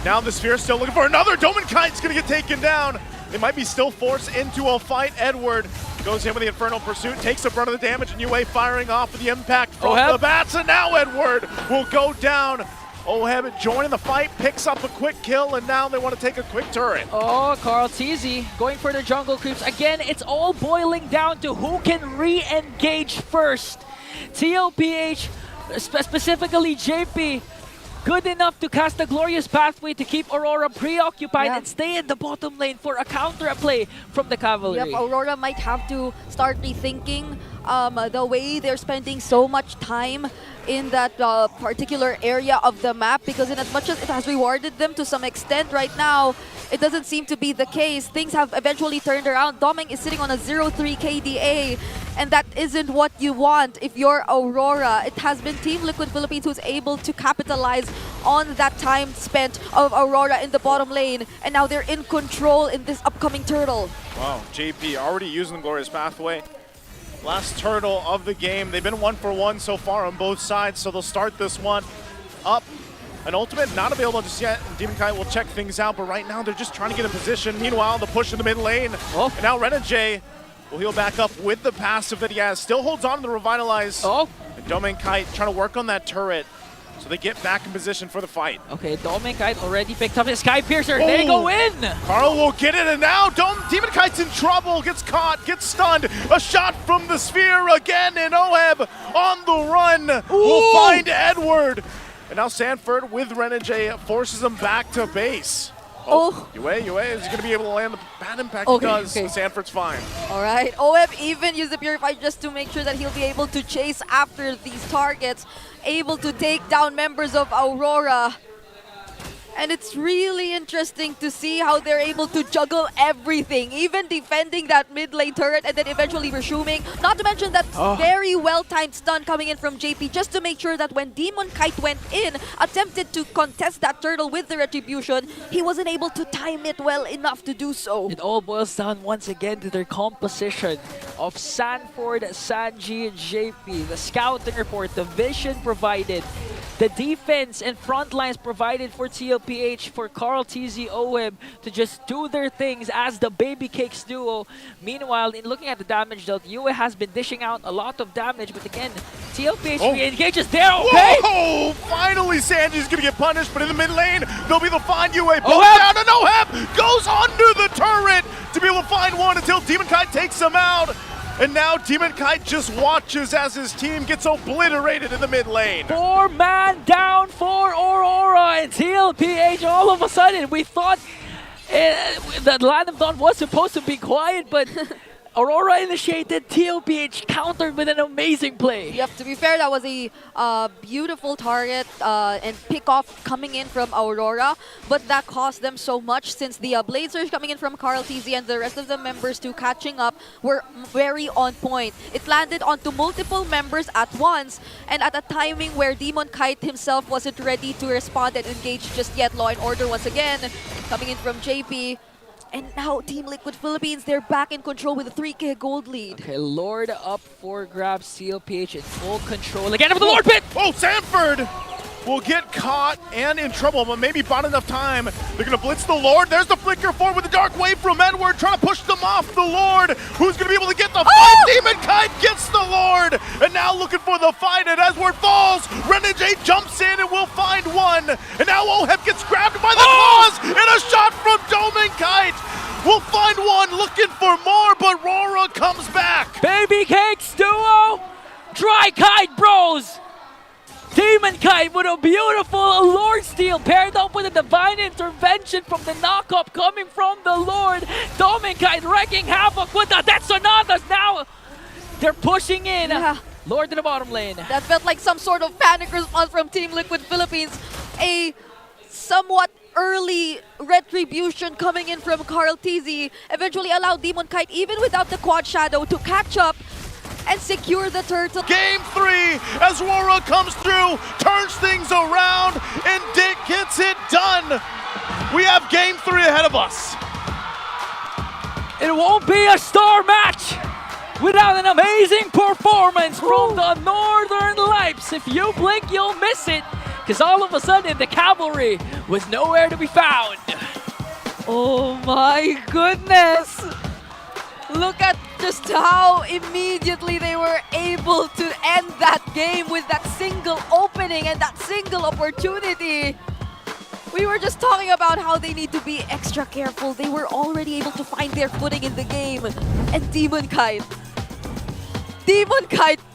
Now the Sphere still looking for another. Dominkite's going to get taken down. They might be still forced into a fight. Edward goes in with the Infernal Pursuit, takes the brunt of the damage, and UA firing off with the impact from the bats, and now Edward will go down. Oheb joining the fight, picks up a quick kill, and now they want to take a quick turret. Oh, Carl TZ going for the jungle creeps. Again, it's all boiling down to who can re-engage first. TLPH, specifically JP, good enough to cast the glorious pathway to keep Aurora preoccupied and stay in the bottom lane for a counter play from the Cavalry. Yep, Aurora might have to start rethinking the way they're spending so much time in that particular area of the map, because in as much as it has rewarded them to some extent right now, it doesn't seem to be the case. Things have eventually turned around. Doming is sitting on a 0-3 KDA, and that isn't what you want if you're Aurora. It has been Team Liquid Philippines who's able to capitalize on that time spent of Aurora in the bottom lane, and now they're in control in this upcoming turtle. Wow, JP already using the glorious pathway. Last turtle of the game. They've been 1 for 1 so far on both sides, so they'll start this one up. An ultimate not available just yet. Demon Kai will check things out, but right now they're just trying to get in position. Meanwhile, the push in the mid lane. And now Renegade will heal back up with the passive that he has. Still holds on to the Revitalize. And Domain Kite trying to work on that turret, so they get back in position for the fight. Okay, Dominkite already picked up his Sky Piercer. They go in! Carl will get it, and now Demon Kite's in trouble. Gets caught, gets stunned. A shot from the Sphere again, and Oheb on the run will find Edward. And now Sanford with Renegade forces him back to base. UA is going to be able to land the bad impact. He does. Sanford's fine. All right. Oheb even used the Purify just to make sure that he'll be able to chase after these targets, able to take down members of Aurora. And it's really interesting to see how they're able to juggle everything, even defending that mid lane turret and then eventually resuming. Not to mention that very well-timed stun coming in from JP just to make sure that when Demon Kite went in, attempted to contest that turtle with the Retribution, he wasn't able to time it well enough to do so. It all boils down once again to their composition of Sanford, Sanji, and JP. The scouting report, the vision provided, the defense and front lines provided for TLPH, for Carl TZ Oheb to just do their things as the Baby Cakes duo. Meanwhile, in looking at the damage dealt, UA has been dishing out a lot of damage, but again, TLPH re-engages there. Whoa! Finally, Sanji's gonna get punished, but in the mid lane, they'll be able to find UA. Both down, and Oheb goes under the turret to be able to find one until Demon Kite takes him out. And now Demon Kite just watches as his team gets obliterated in the mid lane. 4-man down for Aurora and TLPH. All of a sudden, we thought the Land of Dawn was supposed to be quiet, but Aurora initiated, TLPH countered with an amazing play. Yep, to be fair, that was a beautiful target and pick-off coming in from Aurora, but that cost them so much since the Blazers coming in from Carl TZ and the rest of the members too catching up were very on point. It landed onto multiple members at once, and at a timing where Demon Kite himself wasn't ready to respond and engage just yet. Law and Order once again coming in from JP. And now Team Liquid Philippines, they're back in control with a 3K gold lead. Okay, Lord up for grabs, TLPH in full control. Again with the Lord pit! Oh, Sanford will get caught and in trouble, but maybe bought enough time. They're gonna blitz the Lord. There's the flicker forward with the dark wave from Edward, trying to push them off the Lord. Who's gonna be able to get the fight? Demon Kite gets the Lord, and now looking for the fight, and Edward falls. Renegade jumps in and will find one, and now Oheb gets grabbed by the claws, and a shot from Demon Kite. We'll find one, looking for more, but RORA comes back. Baby Cakes duo, Dry Kite Bros. Demon Kite with a beautiful Lord Steal paired up with a divine intervention from the knockup coming from the Lord. Demon Kite wrecking havoc with the Death Sonatas. Now they're pushing in. Yeah. Lord in the bottom lane. That felt like some sort of panic response from Team Liquid Philippines. A somewhat early retribution coming in from Carl TZ eventually allowed Demon Kite, even without the quad shadow, to catch up and secure the turtle. Game 3 as RORA comes through, turns things around, and Dick gets it done. We have Game 3 ahead of us. It won't be a star match without an amazing performance from the Northern Lights. If you blink, you'll miss it, because all of a sudden the cavalry was nowhere to be found. Oh my goodness! Look at just how immediately they were able to end that game with that single opening and that single opportunity. We were just talking about how they need to be extra careful. They were already able to find their footing in the game. And Demon Kite,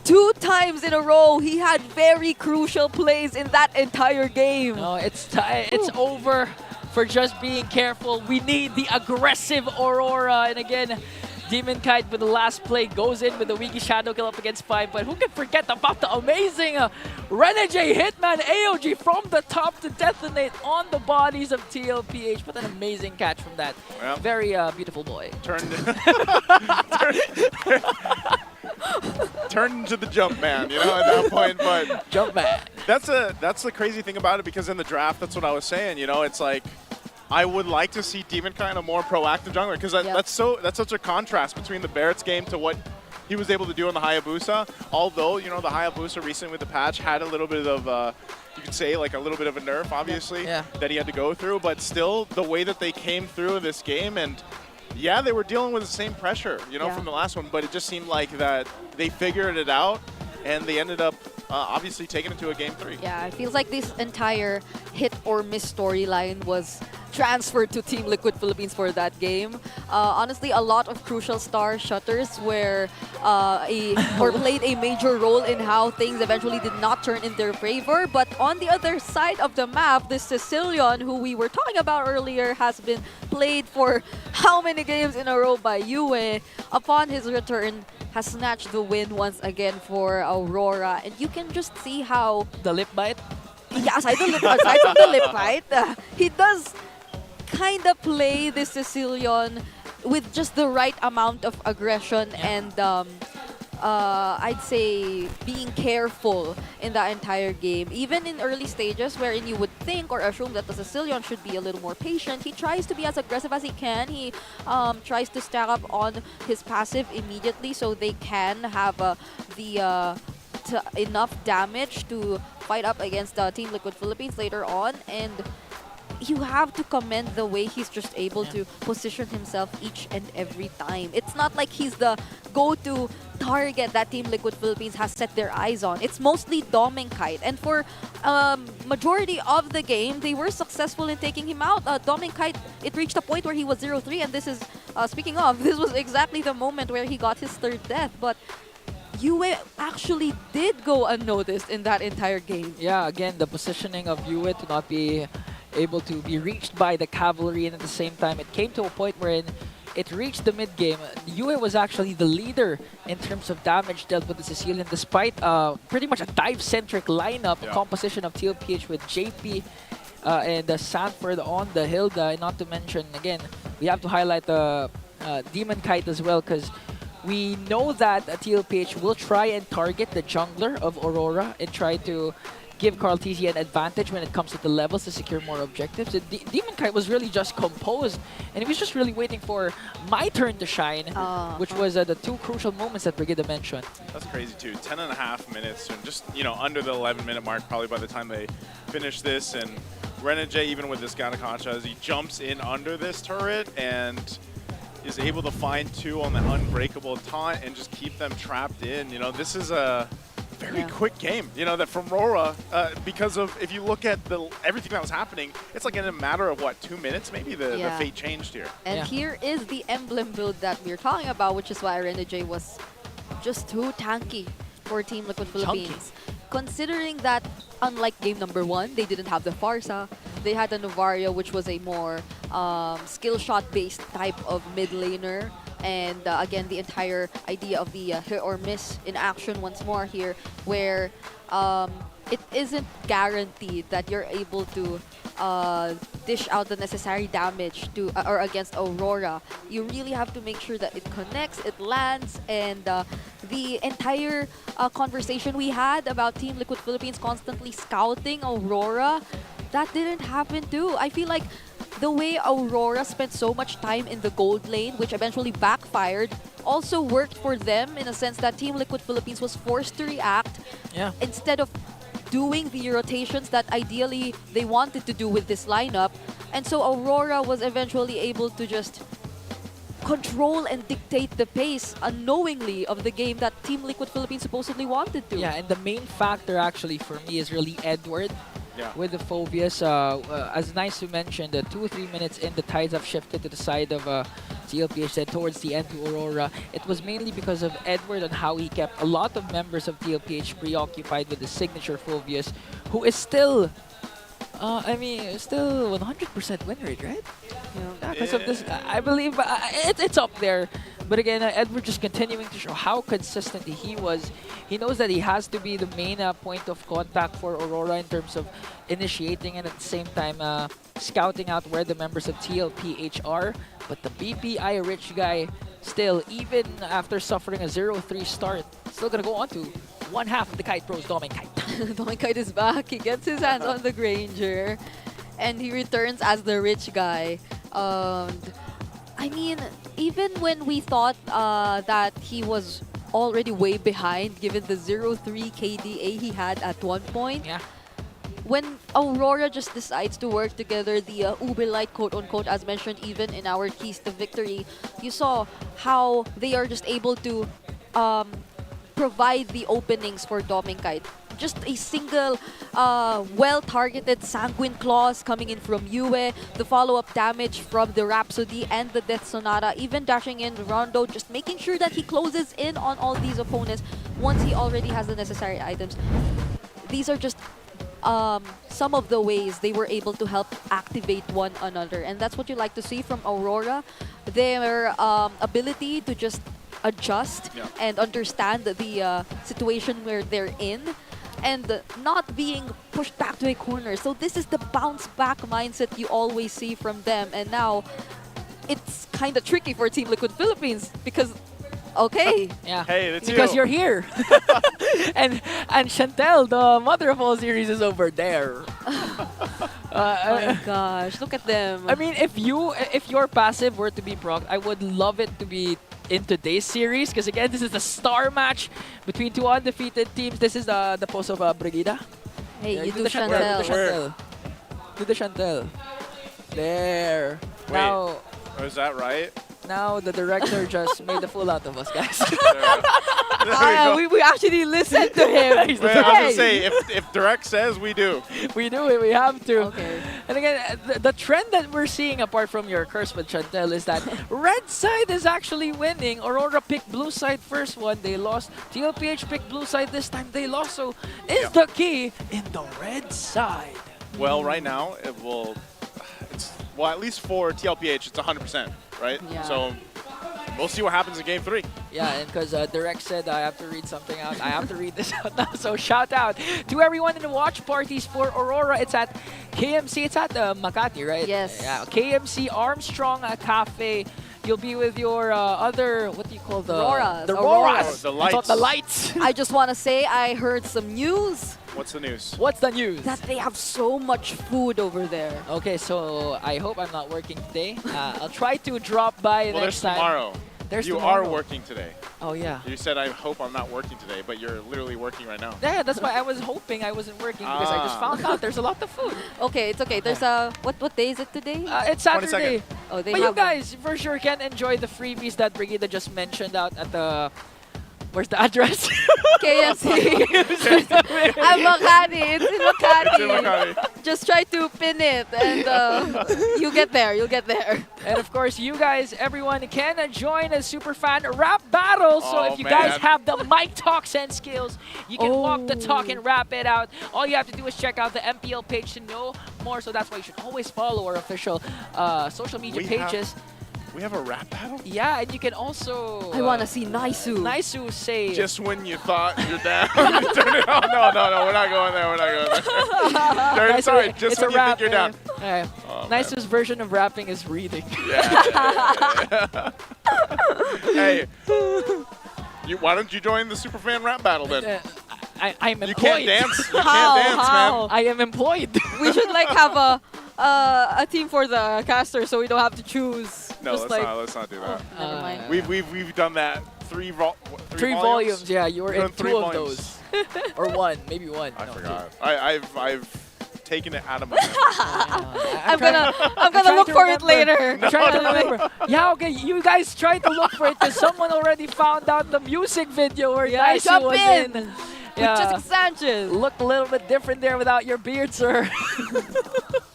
2 times in a row, he had very crucial plays in that entire game. No, it's over for just being careful. We need the aggressive Aurora. And again, Demon Kite with the last play goes in with the Wiki Shadow kill up against 5. But who can forget about the amazing Renegade Hitman AOG from the top to detonate on the bodies of TLPH. What an amazing catch from that. Well, very beautiful boy. Turned into the jump man, you know, at that point. But jump man. That's the crazy thing about it, because in the draft, that's what I was saying. You know, it's like I would like to see Demon Kite a more proactive jungler, because that's such a contrast between the Barrett's game to what he was able to do on the Hayabusa. Although, you know, the Hayabusa recently with the patch had a little bit of you could say like a little bit of a nerf, obviously, that he had to go through. But still, the way that they came through in this game, and yeah, they were dealing with the same pressure, you know, from the last one, but it just seemed like that they figured it out, and they ended up obviously taking it to a Game 3. Yeah, it feels like this entire hit or miss storyline was transferred to Team Liquid Philippines for that game. Honestly, a lot of crucial star shutters were played a major role in how things eventually did not turn in their favor. But on the other side of the map, this Sicilian, who we were talking about earlier, has been played for how many games in a row by Yue. Upon his return, has snatched the win once again for Aurora. And you can just see how... The lip bite? Yeah, aside from the lip bite, he does kind of play this Sicilian with just the right amount of aggression and I'd say being careful in the entire game. Even in early stages wherein you would think or assume that the Sicilian should be a little more patient, he tries to be as aggressive as he can. He tries to stack up on his passive immediately so they can have enough damage to fight up against Team Liquid Philippines later on. And you have to commend the way he's just able to position himself each and every time. It's not like he's the go-to target that Team Liquid Philippines has set their eyes on. It's mostly Demon Kite. And for majority of the game, they were successful in taking him out. Demon Kite, it reached a point where he was 0-3, and this is speaking of, this was exactly the moment where he got his third death, but Yue actually did go unnoticed in that entire game. Yeah, again, the positioning of Yue to not be able to be reached by the cavalry, and at the same time, it came to a point wherein it reached the mid game. Yue was actually the leader in terms of damage dealt with the Sicilian, despite pretty much a dive-centric lineup composition of TLPH with JP and Sanford on the Hilda. Not to mention, again, we have to highlight the Demon Kite as well, because we know that TLPH will try and target the jungler of Aurora and try to give Carl TZ an advantage when it comes to the levels to secure more objectives. Demon Kite was really just composed, and he was just really waiting for my turn to shine, which was the two crucial moments that Brigida mentioned. That's crazy too. 10.5 minutes soon, just under the 11-minute mark probably by the time they finish this. And Renegade, even with this Ganaconcha, as he jumps in under this turret and is able to find two on the unbreakable taunt and just keep them trapped in. This is a very quick game, that from RORA, because of, if you look at everything that was happening, it's like in a matter of, 2 minutes? Maybe the fate changed here. And here is the emblem build that we're talking about, which is why Renegade was just too tanky for Team Liquid Philippines. Considering that, unlike game number 1, they didn't have the Farsa, they had the Novaria, which was a more skill shot-based type of mid laner. And again, the entire idea of the hit or miss in action once more here, where it isn't guaranteed that you're able to dish out the necessary damage to or against Aurora. You really have to make sure that it connects, it lands, and the entire conversation we had about Team Liquid Philippines constantly scouting Aurora, that didn't happen too. I feel like the way Aurora spent so much time in the gold lane, which eventually backfired, also worked for them in a sense that Team Liquid Philippines was forced to react instead of doing the rotations that ideally they wanted to do with this lineup. And so Aurora was eventually able to just control and dictate the pace unknowingly of the game that Team Liquid Philippines supposedly wanted to. Yeah, and the main factor actually for me is really Edward. With the Phobias, as nice to mention, the 2-3 minutes in, the tides have shifted to the side of TLPH, then towards the end to Aurora. It was mainly because of Edward and how he kept a lot of members of TLPH preoccupied with the signature Phobias, who is still, still 100% win rate, right? Because of this, I believe it's up there. But again, Edward just continuing to show how consistent he was. He knows that he has to be the main point of contact for Aurora in terms of initiating and at the same time scouting out where the members of TLPH are. But the BPI rich guy still, even after suffering a 0-3 start, still gonna go on to one half of the Kite Bros, Dominic Kite. Dominic Kite is back. He gets his hands on the Granger. And he returns as the rich guy. I mean, even when we thought that he was already way behind, given the 0-3 KDA he had at one point, when Aurora just decides to work together, the Uber Light, quote-unquote, as mentioned even in our Keys to Victory, you saw how they are just able to provide the openings for Dominic. Just a single well-targeted Sanguine Claws coming in from Yue, the follow-up damage from the Rhapsody and the Death Sonata, even dashing in Rondo, just making sure that he closes in on all these opponents once he already has the necessary items. These are just some of the ways they were able to help activate one another, and that's what you like to see from Aurora. Their ability to just adjust and understand the situation where they're in, and not being pushed back to a corner. So this is the bounce back mindset you always see from them. And now it's kind of tricky for Team Liquid Philippines because, okay. Hey, that's because you're here. and Chantel, the mother of all series, is over there. Oh my gosh, look at them. I mean, if your passive were to be proc, I would love it to be in today's series, because again, this is the star match between two undefeated teams. This is the pose of Brigida. Hey, you do Chantel. Do the Chantel. There. Wait, now, is that right? Now the director just made a fool out of us, guys. We actually listened to him. Wait, I was gonna say, if Direct says, we do. We do it. We have to. Okay. And again, the trend that we're seeing apart from your curse with Chantel is that red side is actually winning. Aurora picked blue side first one, they lost. TLPH picked blue side this time, they lost. So is the key in the red side? Well, right now, well, at least for TLPH, it's 100%, right? Yeah. So we'll see what happens in Game 3. Yeah, and because Direct said I have to read something out, I have to read this out now. So shout out to everyone in the watch parties for Aurora. It's at KMC, it's at Makati, right? Yes. Yeah, KMC Armstrong Cafe. You'll be with your other, what do you call the? Auroras. The Auroras. Auroras. The I thought lights. the lights. I just want to say I heard some news What's the news? What's the news? that they have so much food over there. Okay, so I hope I'm not working today. I'll try to drop by Well, next there's time. tomorrow. There's you tomorrow. are working today. Oh, yeah. You said, I hope I'm not working today, but you're literally working right now. Yeah, that's why I was hoping I wasn't working because I just found out there's a lot of food. Okay, it's okay. There's a what day is it today? It's Saturday. 22nd. Oh, they But you have guys for sure can enjoy the freebies that Brigida just mentioned out at the... Where's the address? KFC. I'm Makati. It's in Makati. It's in Makati. Just try to pin it and you get there. You'll get there. And of course, you guys, everyone can join a Superfan rap battle. So Oh, if you guys man. have the mic talks and skills, you can walk the talk and rap it out. All you have to do is check out the MPL page to know more. So that's why you should always follow our official social media pages. We have a rap battle? Yeah, and you can also... I want to see Naisu. Naisu say... Just when you thought you're down, you turn it on. No, we're not going there. We're not going there. Naisu, Sorry, just it's when a you rap, think you're down. Alright. Oh, Naisu's version of rapping is reading. Yeah. Hey, why don't you join the Superfan rap battle then? I'm employed. You can't dance. You How? can't dance, man. I am employed. We should like have a team for the caster so we don't have to choose. No, Just let's not do that. Never mind. We've done that three volumes. Yeah, you were We've in done 3 two of volumes. those. Or one, maybe one. I No, forgot. two. I've taken it out of my head. I'm gonna trying look to for it remember. later. I'm trying to remember. Yeah, okay, you guys try to look for it because someone already found out the music video where Yeah, Naisu jump was in. in. With Jessica Sanchez. Looked a little bit different there without your beard, sir.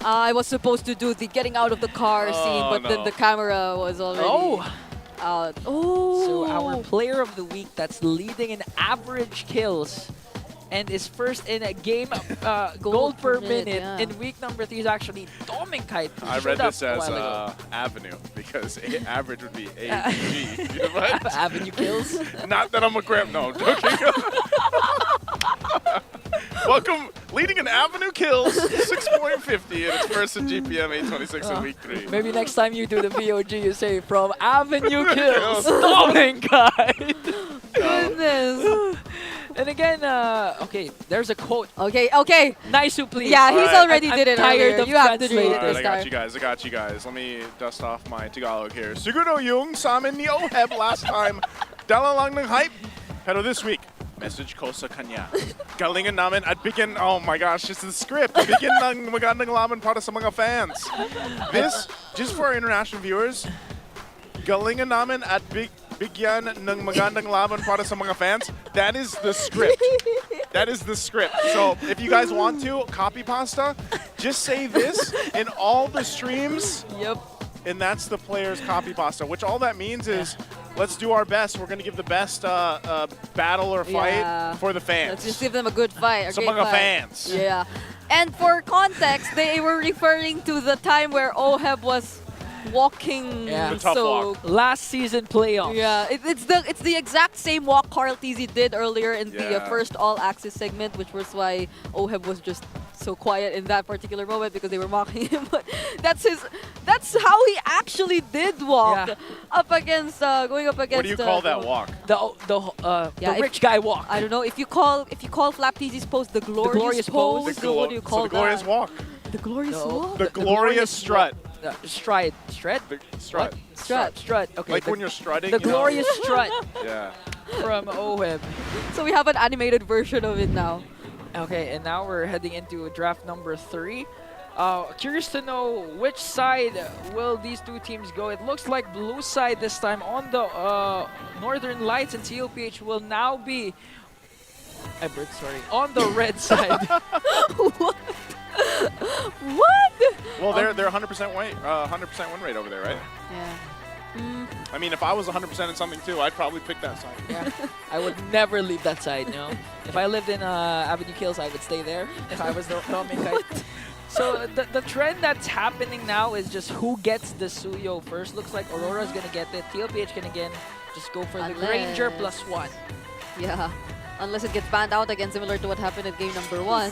I was supposed to do the getting out of the car scene, but then no. the camera was already out. Oh. So our player of the week that's leading in average kills and is first in a game gold per minute yeah. in week number 3 is actually Doming Kite. who I showed read up this a as while ago. Avenue because average would be AG. What? Avenue kills. Not that I'm a grab. No, I'm joking. Welcome, leading in Avenue kills, 6.50 in its first in GPM 826 in week 3. Maybe next time you do the VOG, you say from Avenue kills, Doming Kite. Goodness. And again, okay, there's a quote. Okay. Naisu, please. Yeah, he's Alright. already I'm did it tired earlier. of You have to do it translating. this I time. got you guys. Let me dust off my Tagalog here. Siguro yung sa amin ni Oheb last time, dala lang ng hype. Pero this week, message ko sa kanya. Galingan namin at bigyan, oh my gosh, this is the script. Bigyan ng magandang laban para sa mga fans. This, just for our international viewers, galingan namin at bigyan ng magandang laban para sa mga fans. That is the script. That is the script. So if you guys want to, copy pasta, just say this in all the streams. Yep. And that's the player's copy pasta, which all that means is let's do our best. We're going to give the best battle or fight Yeah. for the fans. Let's just give them a good fight. Sa great mga fight. fans. Yeah. And for context, they were referring to the time where Oheb was walking Yeah. The tough so walk. Last season playoffs. yeah, it's the exact same walk Carl TZ did earlier in the Yeah. first All Access segment, which was why Oheb was just so quiet in that particular moment because they were mocking him. But that's how he actually did walk Yeah. up against going up against. What do you call that walk? The rich guy walk. I don't know if you call Flap TZ's pose the glorious pose. What do you call the glorious that? walk. The glorious walk. The glorious strut. Stride. Strut? The strut. Strut. Okay. Like when you're strutting. The you know? glorious strut Yeah. from Oheb. So we have an animated version of it now. Okay, and now we're heading into draft number 3. Curious to know which side will these two teams go. It looks like blue side this time on the Northern Lights, and TLPH will now be on the red side. What? What? Well, they're 100% win 100% win rate over there, right? Yeah. I mean, if I was 100% in something too, I'd probably pick that side. Yeah. I would never leave that side, you know? If I lived in Avenue Kills, I would stay there if I was the Dominic. So the trend that's happening now is just who gets the Suyo first. Looks like Aurora's gonna get it. TLPH can again just go for the Granger +1. Yeah. Unless it gets banned out again, similar to what happened at game number 1,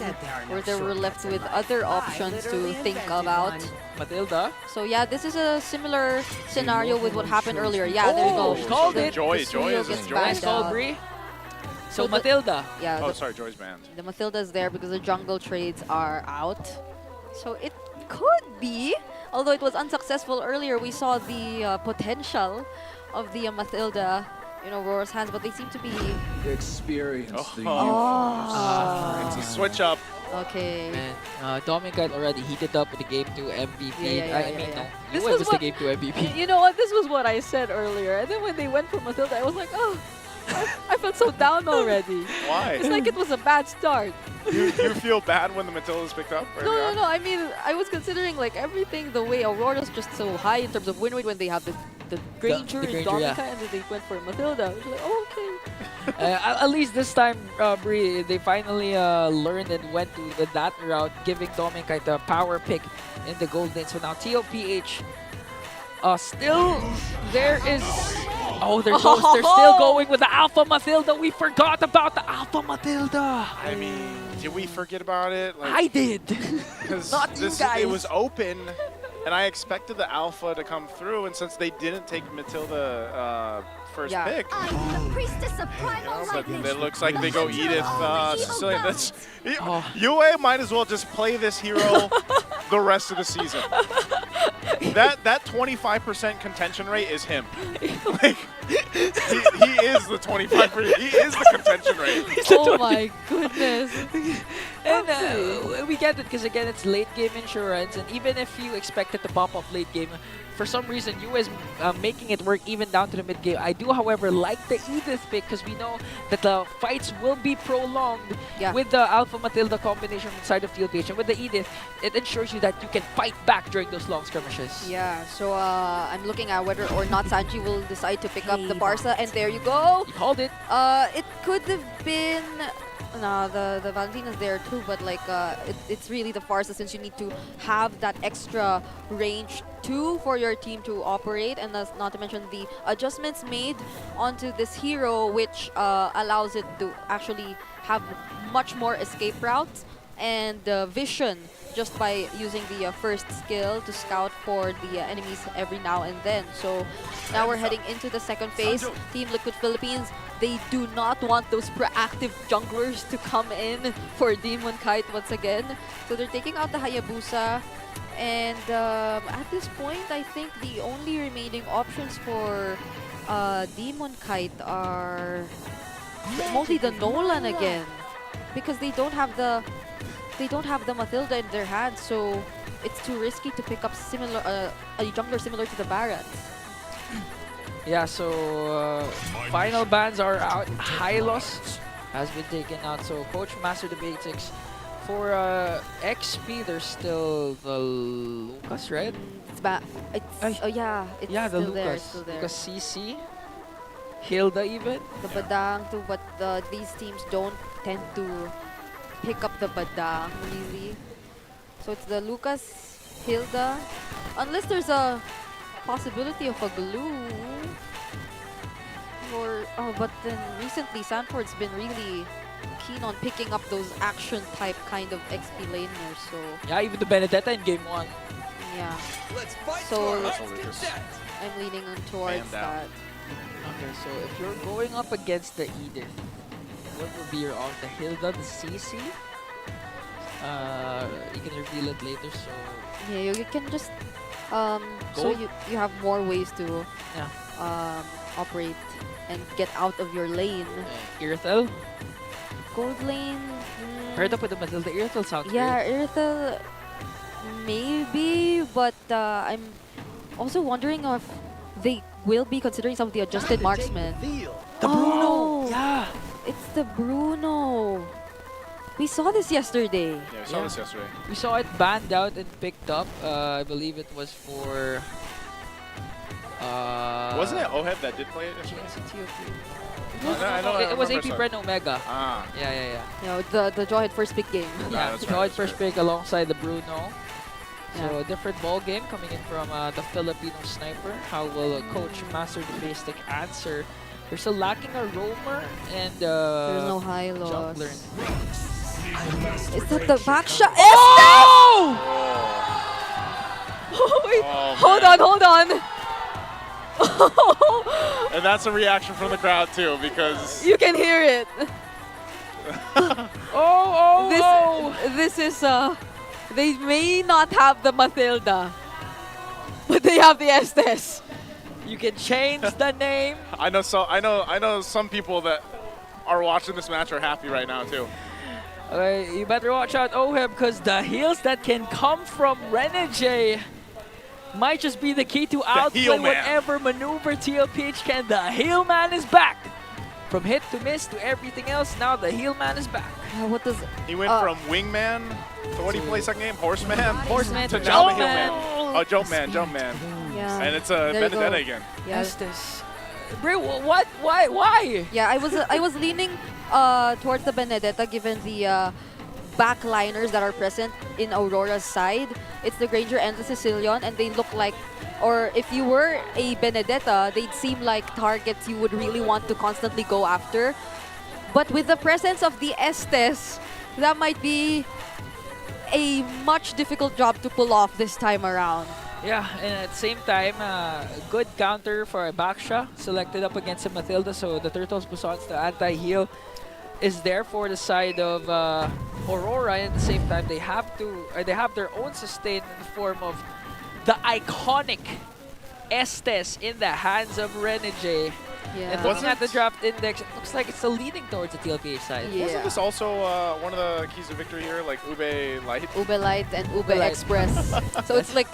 where they were left with other options to think about. Matilda. So yeah, this is a similar scenario with what happened earlier. Yeah, there you go. She called it. Joy is gets Joy. banned out. Bri. So the- Matilda. Yeah. Oh, sorry, Joy's banned. The Matilda's there because the jungle trades are out. So it could be, although it was unsuccessful earlier, we saw the potential of the Matilda in Aurora's hands, but they seem to be... Experience. Oh. It's a switch up. Okay. Man, Dominic already heated up with the game 2 MVP. Yeah, I mean, no, This US was is the what- game 2 MVP. You know what? This was what I said earlier. And then when they went for Matilda, I was like, oh, I felt so down already. Why? It's like it was a bad start. You feel bad when the Matilda's picked up? Or No, yeah? no, no. I mean, I was considering like everything the way Aurora's just so high in terms of win rate when they have the Granger and Granger, Dominica, yeah. and then they went for Matilda. I was like, oh, okay. At least this time, Bri, they finally learned and went to that route, giving Dominic the power pick in the gold lane. So now TLPH, still there is... Oh, they're still going with the Alpha Matilda. We forgot about the Alpha Matilda. I mean, did we forget about it? Like, I did. Because Not you guys. It was open, and I expected the Alpha to come through, and since they didn't take Matilda first pick, Priestess of Primal but Lightning. it looks like they go Edith Sicilian. That's, UA might as well just play this hero the rest of the season. That 25% contention rate is him. Like, he is the 25%. He is the contention rate. Oh my goodness. And we get it because, again, it's late game insurance. And even if you expect it to pop off late game, for some reason, you is making it work even down to the mid game. I do, however, like the Edith pick because we know that the fights will be prolonged with the Alpha Matilda combination inside of TLPH. And with the Edith, it ensures you that you can fight back during those long skirmishes. Yeah, so I'm looking at whether or not Sanji will decide to pick up the Barca, and there you go. You called it. It could have been... No, the Valentina's there too, but like it's really the Farsa since you need to have that extra range too for your team to operate, and that's not to mention the adjustments made onto this hero, which allows it to actually have much more escape routes and vision just by using the first skill to scout for the enemies every now and then. So now we're heading into the second phase. Team Liquid Philippines, they do not want those proactive junglers to come in for Demon Kite once again. So they're taking out the Hayabusa. And at this point, I think the only remaining options for Demon Kite are mostly the Nolan again, because they don't have the Matilda in their hands, so it's too risky to pick up a jungler similar to the Barats. Yeah, so final bans are out. Hylos has been taken out. So Coach Master the Basics. For XP, there's still the Lucas, right? Oh yeah, it's yeah, the still Lucas. there. It's still there. Lucas CC. Hilda even. The Badang too, but these teams don't tend to pick up the Badang really. So it's the Lucas, Hilda, unless there's a possibility of a glue. Or but then recently Sanford's been really keen on picking up those action type kind of XP laners. So yeah, even the Benedetta in game 1. Yeah. So I'm leaning on towards that. Okay, so if you're going up against the Edith, what will be your the Hilda, the CC? You can reveal it later, so... Yeah, you can just... so you have more ways to operate and get out of your lane. Irithel? Gold lane... Paired up with the Matilda, Irithel sounds yeah, great. Irithel maybe, but I'm also wondering if they will be considering some of the adjusted marksmen. The Bruno! Yeah! It's the Bruno! We saw this yesterday. Yeah, we saw this yesterday. We saw it banned out and picked up. I believe it was for... Wasn't it OHEB that did play it? It was AP Bren Omega. Ah. Yeah. You know, the Jawhead first pick game. Yeah, Jawhead first pick alongside the Bruno. So a different ball game coming in from the Filipino sniper. How will Coach Master the Basic answer? They're still lacking a roamer and There's no high loss. juggler. Is that the back shot? Oh! Wait, Oh, hold on. And that's a reaction from the crowd too, because You can hear it. This is they may not have the Matilda, but they have the Estes. You can change the name. I know some people that are watching this match are happy right now too. You better watch out, OHEB, because the heals that can come from Renegade might just be the key to outplay whatever maneuver TLPH can. The heal man is back. From hit to miss to everything else, now the heal man is back. What does He went from wingman to what do you play second game? Horseman? Horseman to to now the jump heel man. man. Oh, jump man. Yeah. And it's There you Benedetta go. again. Estes. Bro, what? Why? Yeah, I was leaning towards the Benedetta given the backliners that are present in Aurora's side. It's the Granger and the Sicilian, and they look like, or if you were a Benedetta, they'd seem like targets you would really want to constantly go after. But with the presence of the Estes, that might be a much difficult job to pull off this time around. Yeah, and at the same time, good counter for Baksha selected up against a Matilda, so the Turtles Bussons, the anti-heal, is there for the side of Aurora, and at the same time they have their own sustain in the form of the iconic Estes in the hands of Renegade. Yeah. And looking at the draft index, it looks like it's still leaning towards the TLPH side. Wasn't this also one of the keys to victory here, like Ube Light? Ube Light and Ube Light. Express. So it's like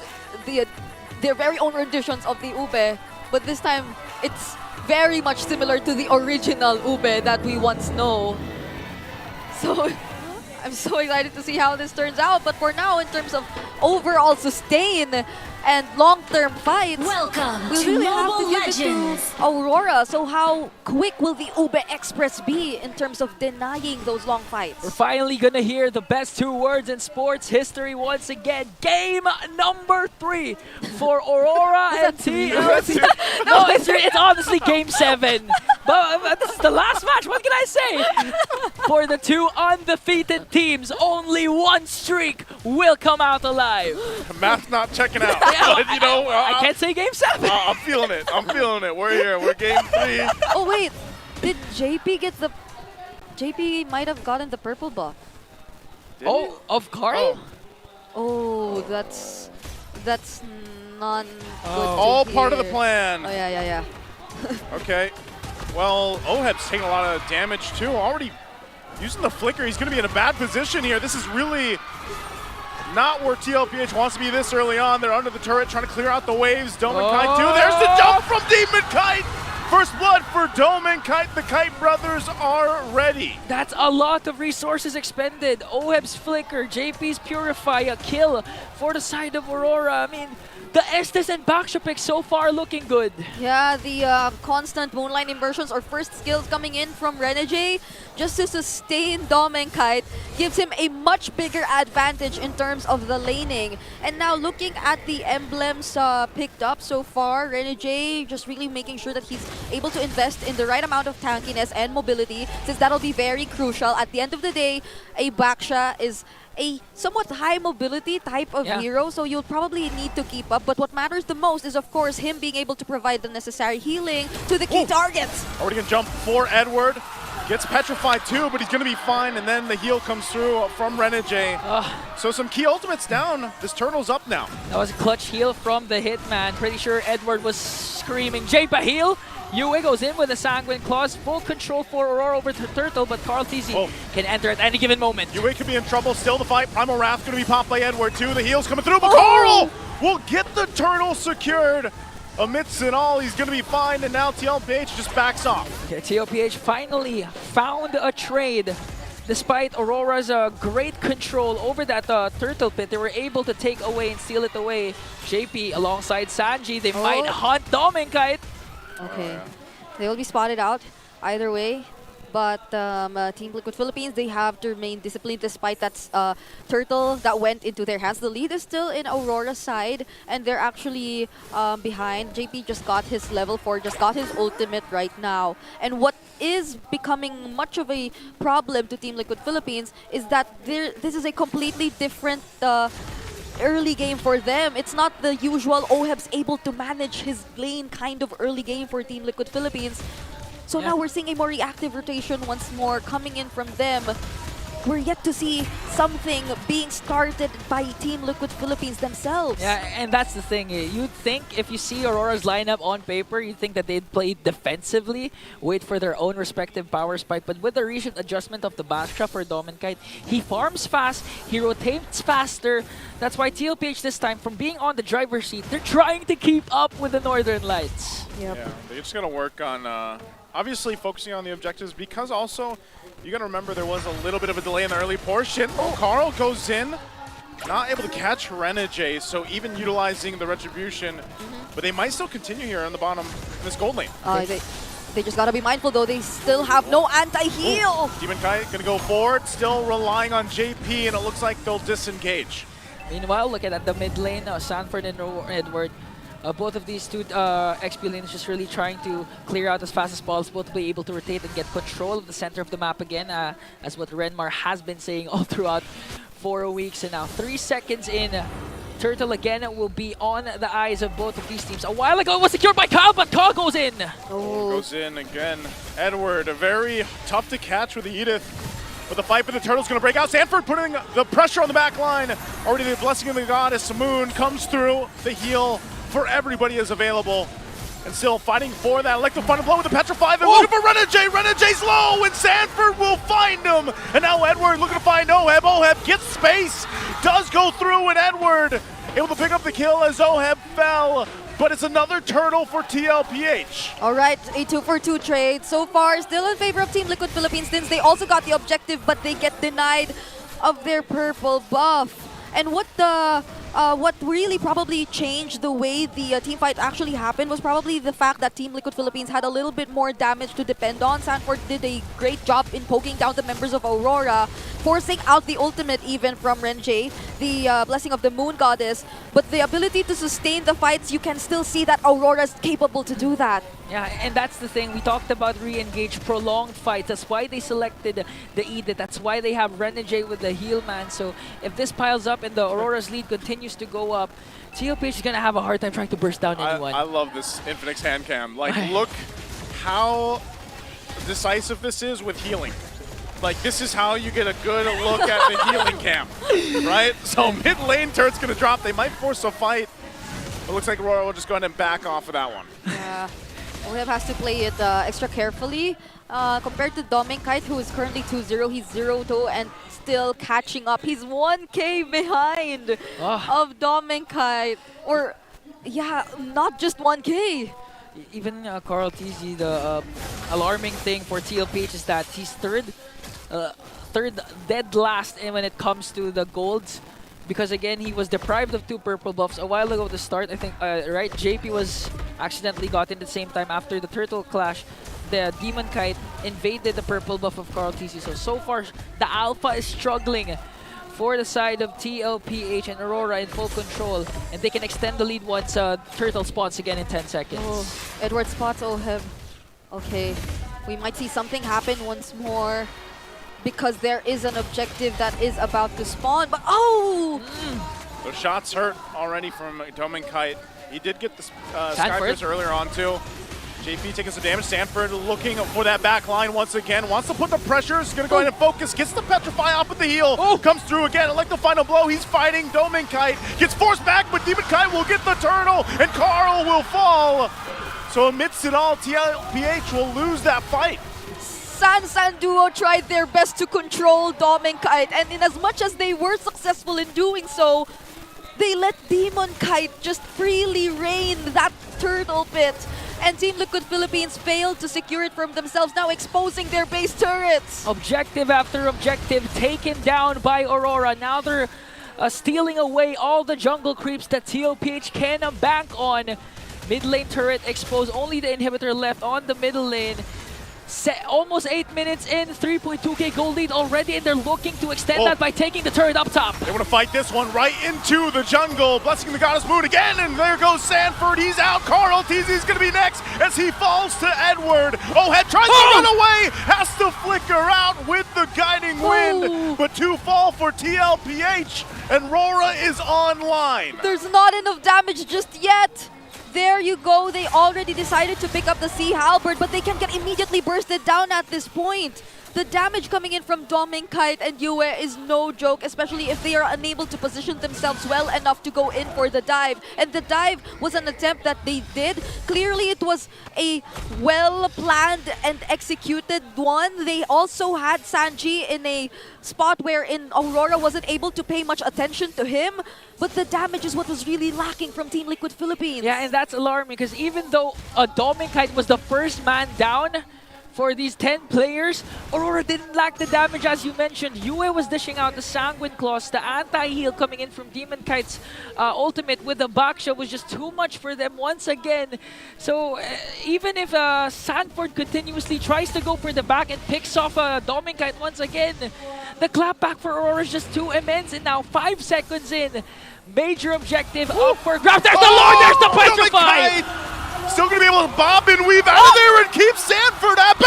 their very own renditions of the Ube, but this time it's very much similar to the original Ube that we once know. So I'm so excited to see how this turns out. But for now, in terms of overall sustain and long-term fights, Welcome we to really have Mobile to give Legends. it to Aurora. So how quick will the Ube Express be in terms of denying those long fights? We're finally gonna hear the best two words in sports history once again. Game number 3 for Aurora and TLC. No, it's honestly game 7. But this is the last match. What can I say? For the two undefeated teams, only one streak will come out alive. Math's not checking out. Yeah, But, you know, I can't say game 7. I'm feeling it. I'm feeling it. We're here. We're game 3. Oh wait, did JP get the... JP might have gotten the purple buff. Oh, of Carl? Oh, that's non good. All to part of the hear. plan. Oh yeah. Okay. Well, OHEB's taking a lot of damage too. Already using the flicker. He's going to be in a bad position here. This is really not where TLPH wants to be this early on. They're under the turret trying to clear out the waves. Dome and Kite too. There's the jump from Demon Kite. First blood for Dome and Kite. The Kite brothers are ready. That's a lot of resources expended. OHEB's flicker, JP's Purify, a kill for the side of Aurora. I mean, the Estes and Baksha picks so far looking good. Yeah, the constant Moonlight Immersions or first skills coming in from Renegade just to sustain Dom and Kite gives him a much bigger advantage in terms of the laning. And now looking at the emblems picked up so far, Renegade just really making sure that he's able to invest in the right amount of tankiness and mobility, since that'll be very crucial. At the end of the day, a Baksha is a somewhat high mobility type of hero, so you'll probably need to keep up. But what matters the most is, of course, him being able to provide the necessary healing to the key targets. Already going to jump for Edward. Gets petrified too, but he's going to be fine. And then the heal comes through from Renegade. So some key ultimates down. This turtle's up now. That was a clutch heal from the Hitman. Pretty sure Edward was screaming, Japa heal! Yue goes in with a Sanguine Claws. Full control for Aurora over the Turtle, but Carl TZ can enter at any given moment. Yue could be in trouble. Still the fight. Primal Wrath going to be popped by Edward too. The heal's coming through, but Carl will get the turtle secured. Amidst it all, he's going to be fine, and now TLPH just backs off. Okay, TLPH finally found a trade despite Aurora's great control over that turtle pit, they were able to take away and steal it away. JP alongside Sanji, they might hunt Dominkite. Okay. They will be spotted out either way. But Team Liquid Philippines, they have to remain disciplined despite that turtle that went into their hands. The lead is still in Aurora's side, and they're actually behind. JP just got his level 4, just got his ultimate right now. And what is becoming much of a problem to Team Liquid Philippines is that this is a completely different early game for them. It's not the usual Oheb's able to manage his lane kind of early game for Team Liquid Philippines. So now we're seeing a more reactive rotation once more coming in from them. We're yet to see something being started by Team Liquid Philippines themselves. Yeah, and that's the thing. You'd think if you see Aurora's lineup on paper, you'd think that they'd play defensively, wait for their own respective power spike. But with the recent adjustment of the Bastra for Dominkite, he farms fast, he rotates faster. That's why TLPH this time, from being on the driver's seat, they're trying to keep up with the Northern Lights. Yeah, they just got to work on obviously focusing on the objectives, because also you got to remember there was a little bit of a delay in the early portion. Carl goes in, not able to catch Renegade, so even utilizing the retribution, but they might still continue here on the bottom in this gold lane. They just gotta be mindful though, they still have no anti-heal. Dominkite gonna go forward, still relying on JP, and it looks like they'll disengage. Meanwhile, look at the mid lane, Sanford and Edward. Both of these two XP lanes just really trying to clear out as fast as possible to be able to rotate and get control of the center of the map again, as what Renmar has been saying all throughout 4 weeks. And now 3 seconds in, Turtle again will be on the eyes of both of these teams. A while ago it was secured by Kyle, but Kyle goes in. Goes in again. Edward, very tough to catch with the Edith. But the fight for the Turtle's gonna break out. Sanford putting the pressure on the back line. Already the blessing of the goddess, Moon comes through. The heal for everybody is available. And still fighting for that electric final blow with the Petrify. They're looking for Renegade. Renegade's low, and Sanford will find him. And now Edward looking to find Oheb. Oheb gets space, does go through, and Edward able to pick up the kill as Oheb fell. But it's another turtle for TLPH. All right, a 2-for-2 trade. So far, still in favor of Team Liquid Philippines, since they also got the objective, but they get denied of their purple buff. And what really probably changed the way the team fight actually happened was probably the fact that Team Liquid Philippines had a little bit more damage to depend on. Sanford did a great job in poking down the members of Aurora, forcing out the ultimate even from Renjay, the blessing of the Moon Goddess. But the ability to sustain the fights, you can still see that Aurora is capable to do that. Yeah, and that's the thing. We talked about re-engage, prolonged fights. That's why they selected the Edith. That's why they have Renegade with the heal man. So if this piles up and the Aurora's lead continues to go up, TLPH is going to have a hard time trying to burst down anyone. I love this Infinix hand cam. Like, look how decisive this is with healing. Like, this is how you get a good look at the healing cam, right? So mid lane turn's going to drop. They might force a fight. It looks like Aurora will just go ahead and back off of that one. Yeah. Oheb has to play it extra carefully compared to Dominkite, who is currently 2-0. He's 0-2 and still catching up. He's 1K behind of Dominkite. Or, yeah, not just 1K. Even Carl TZ, the alarming thing for TLPH is that he's third dead last when it comes to the golds. Because again, he was deprived of 2 purple buffs a while ago to start. I think, right? JP was accidentally got in at the same time after the turtle clash. The Demon Kite invaded the purple buff of Carl TC. So far, the Alpha is struggling for the side of TLPH, and Aurora in full control. And they can extend the lead once Turtle spots again in 10 seconds. Oh, Edward spots Oheb. Okay, we might see something happen once more, because there is an objective that is about to spawn, but The shots hurt already from Dominkite. He did get the Skyfires earlier on too. JP taking some damage. Sanford looking for that back line once again. Wants to put the pressure. Is going to go ahead and focus. Gets the Petrify off with the heal. Comes through again. Like the final blow. He's fighting Dominkite. Gets forced back, but Dominkite will get the turtle, and Carl will fall. So amidst it all, TLPH will lose that fight. San duo tried their best to control Dominkite, and in as much as they were successful in doing so, they let Demon Kite just freely rain that turtle pit. and Team Liquid Philippines failed to secure it from themselves, now exposing their base turrets. Objective after objective taken down by Aurora. Now they're stealing away all the jungle creeps that TLPH can bank on. Mid lane turret exposed, only the inhibitor left on the middle lane. Almost 8 minutes in, 3.2k gold lead already, and they're looking to extend that by taking the turret up top. They want to fight this one right into the jungle. Blessing the Goddess Moon again, and there goes Sanford. He's out. Carl TZ's going to be next as he falls to Edward. Head tries to run away, has to flicker out with the guiding wind, but 2 fall for TLPH, and RORA is online. There's not enough damage just yet. There you go, they already decided to pick up the Sea Halberd, but they can get immediately bursted down at this point. The damage coming in from Kite and Yue is no joke, especially if they are unable to position themselves well enough to go in for the dive. And the dive was an attempt that they did. Clearly, it was a well-planned and executed one. They also had Sanji in a spot wherein Aurora wasn't able to pay much attention to him. But the damage is what was really lacking from Team Liquid Philippines. Yeah, and that's alarming because even though Kite was the first man down for these 10 players, Aurora didn't lack the damage as you mentioned. Yue was dishing out the Sanguine Claws, the anti-heal coming in from Demon Kite's ultimate with the backshot was just too much for them once again. So even if Sanford continuously tries to go for the back and picks off Kite once again, the clapback for Aurora is just too immense, and now 5 seconds in, major objective up for grabs. There's the Lord, there's the Petrify! Still going to be able to bob and weave out of there and keep Sanford at bay!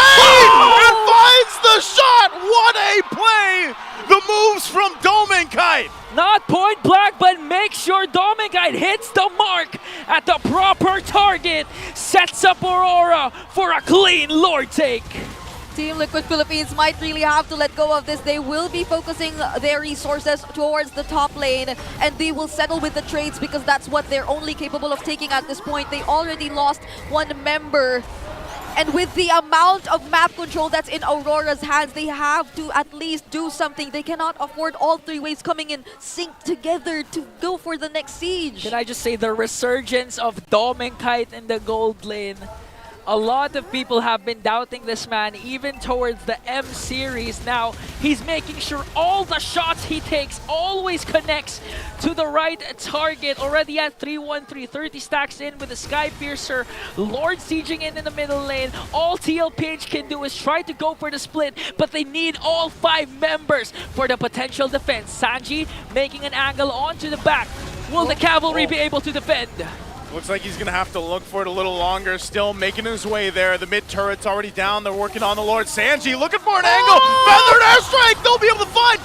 And finds the shot! What a play! The moves from Kite. Not point blank, but make sure Kite hits the mark at the proper target. Sets up Aurora for a clean Lord take. Team Liquid Philippines might really have to let go of this. They will be focusing their resources towards the top lane, and they will settle with the trades because that's what they're only capable of taking at this point. They already lost 1 member, and with the amount of map control that's in Aurora's hands, they have to at least do something. They cannot afford all 3 waves coming in sync together to go for the next siege. Can I just say the resurgence of Kite in the gold lane? A lot of people have been doubting this man, even towards the M series. Now, he's making sure all the shots he takes always connects to the right target. Already at 3-1-3, 30 stacks in with the Sky Piercer. Lord sieging in the middle lane. All TLPH can do is try to go for the split, but they need all 5 members for the potential defense. Sanji making an angle onto the back. Will the Cavalry be able to defend? Looks like he's going to have to look for it a little longer. Still making his way there. The mid turret's already down. They're working on the Lord. Sanji looking for an angle. Feathered airstrike. They'll be able to find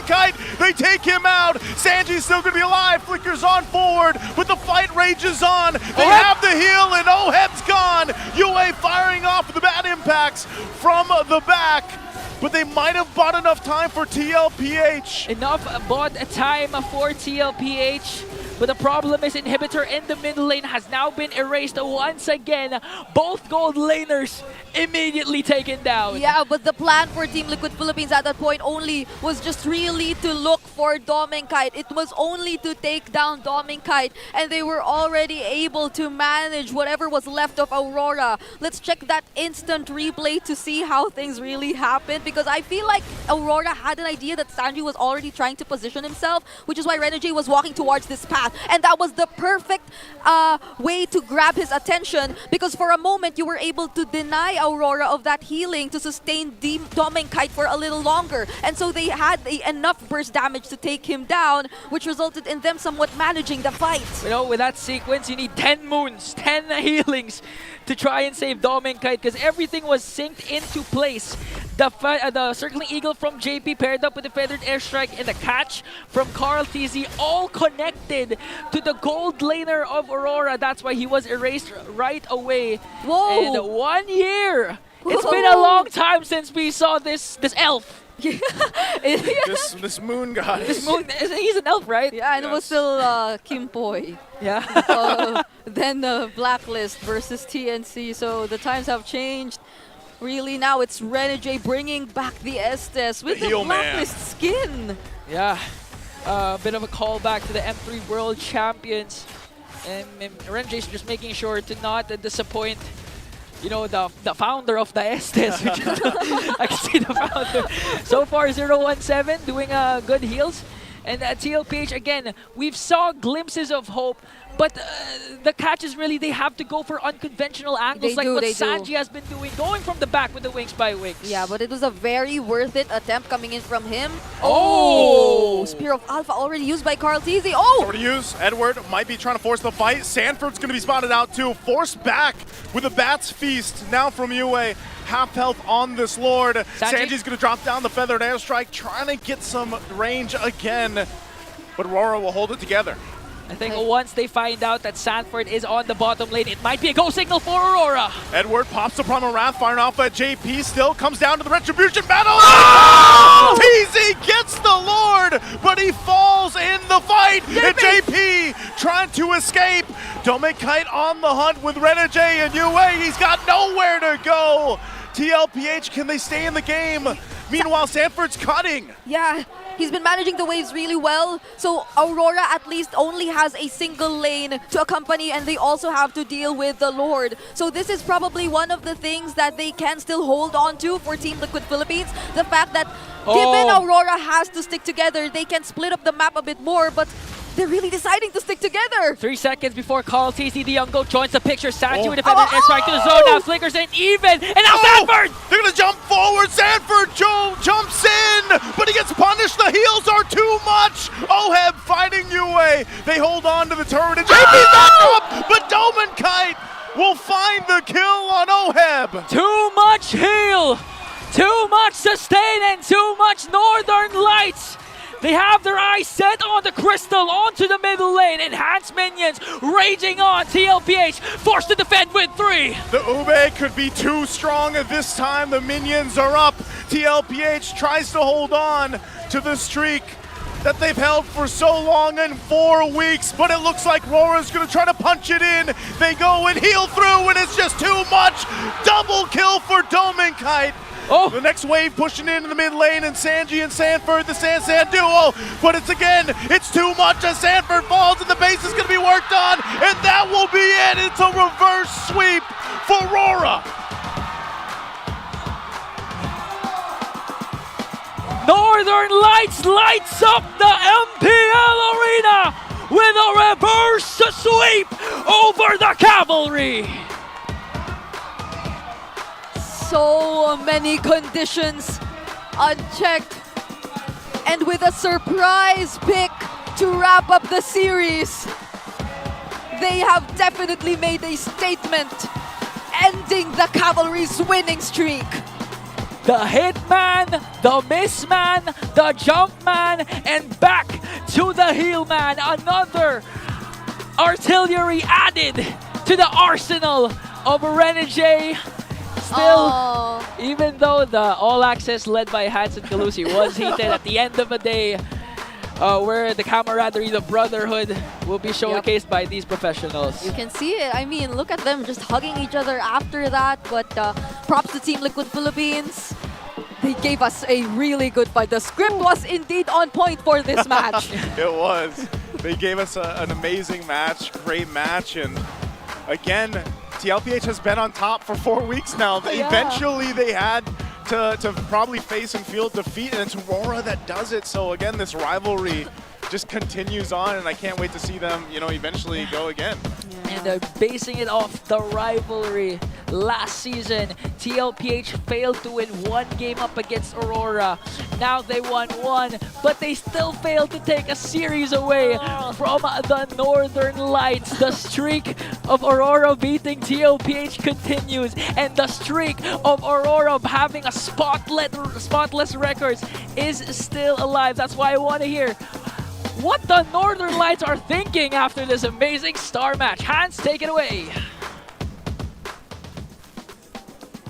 Kite. They take him out. Sanji's still going to be alive. Flickers on forward, but the fight rages on. They have the heal, and Oheb's gone. Yue firing off the bad impacts from the back. But they might have bought enough time for TLPH. Enough bought time for TLPH. But the problem is inhibitor in the middle lane has now been erased once again. Both gold laners immediately taken down. Yeah, but the plan for Team Liquid Philippines at that point only was just really to look for Kite. It was only to take down Kite, and they were already able to manage whatever was left of Aurora. Let's check that instant replay to see how things really happened, because I feel like Aurora had an idea that Sanji was already trying to position himself, which is why Renegade was walking towards this path. And that was the perfect way to grab his attention, because for a moment you were able to deny Aurora of that healing to sustain Kite for a little longer. And so they had enough burst damage to take him down, which resulted in them somewhat managing the fight. You know, with that sequence, you need 10 moons, 10 healings to try and save Kite, because everything was synced into place. The Circling Eagle from JP paired up with the Feathered Airstrike and the catch from Carl TZ, all connected to the gold laner of Aurora. That's why he was erased right away. Whoa! And 1 year! It's been a long time since we saw this elf. this moon guy. This moon, he's an elf, right? Yeah, and it was still Kim Poi. Yeah. Then Blacklist versus TNC, so the times have changed. Really, now it's Renegade bringing back the Estes with the Blacklist skin. Yeah, a bit of a callback to the M3 World Champions. And Renjay's just making sure to not disappoint, you know, the founder of the Estes. I can see the founder. So far, 0-1-7 doing good heals. And TLPH, again, we've saw glimpses of hope, but the catch is really they have to go for unconventional angles like what Sanji has been doing, going from the back with the wings by wings. Yeah, but it was a very worth it attempt coming in from him. Oh! Spear of Alpha already used by Carl Teasy. Oh! Already used. Edward might be trying to force the fight. Sanford's going to be spotted out too. Forced back with a Bat's Feast now from UA. Half health on this Lord. Sanji's going to drop down the Feathered Airstrike, trying to get some range again. But RORA will hold it together. I think once they find out that Sanford is on the bottom lane, it might be a go signal for Aurora. Edward pops the Primal Wrath, firing off at JP. Still comes down to the Retribution battle. Oh! TZ gets the Lord, but he falls in the fight. And JP trying to escape. Domekite on the hunt with Renegade and UA. He's got nowhere to go. TLPH, can they stay in the game? Meanwhile, Sanford's cutting. Yeah, he's been managing the waves really well. So Aurora at least only has a single lane to accompany, and they also have to deal with the Lord. So this is probably one of the things that they can still hold on to for Team Liquid Philippines. The fact that given Aurora has to stick together, they can split up the map a bit more, but they're really deciding to stick together. 3 seconds before Carl TC, the young goat joins the picture. Sanji with a feathered airstrike to the zone. Now flickers in even. And now Sanford! They're going to jump forward. Sanford jumps in, but he gets punished. The heals are too much. Oheb fighting UA. They hold on to the turret. And JP back up, but Domekite will find the kill on Oheb. Too much heal. Too much sustain and too much Northern Lights. They have their eyes set on the crystal, onto the middle lane. Enhanced minions raging on. TLPH forced to defend with 3. The Ube could be too strong at this time. The minions are up. TLPH tries to hold on to the streak that they've held for so long in 4 weeks, but it looks like RORA's gonna try to punch it in. They go and heal through, and it's just too much. Double kill for Domekite. Oh. The next wave pushing into the mid lane, and Sanji and Sanford, the San duo. But it's too much as Sanford falls, and the base is going to be worked on, and that will be it. It's a reverse sweep for RORA. Northern Lights lights up the MPL arena with a reverse sweep over the Cavalry. So many conditions unchecked, and with a surprise pick to wrap up the series, they have definitely made a statement, ending the Cavalry's winning streak. The Hitman, the Missman, the Jumpman, and back to the Healman. Another artillery added to the arsenal of Renegade. Still, even though the All Access led by Hansen Calusi was heated at the end of the day, where the camaraderie, the brotherhood will be showcased by these professionals. You can see it. I mean, look at them just hugging each other after that. But props to Team Liquid Philippines. They gave us a really good fight. The script was indeed on point for this match. It was. They gave us an amazing match, great match, and again, TLPH has been on top for 4 weeks now. Yeah. Eventually, they had to probably face and feel defeat, and it's RORA that does it. So again, this rivalry just continues on, and I can't wait to see them, eventually go again. And they're basing it off the rivalry. Last season, TLPH failed to win 1 game up against Aurora. Now they won 1, but they still failed to take a series away from the Northern Lights. The streak of Aurora beating TLPH continues, and the streak of Aurora having a spotless records is still alive. That's why I want to hear what the Northern Lights are thinking after this amazing star match. Hans, take it away.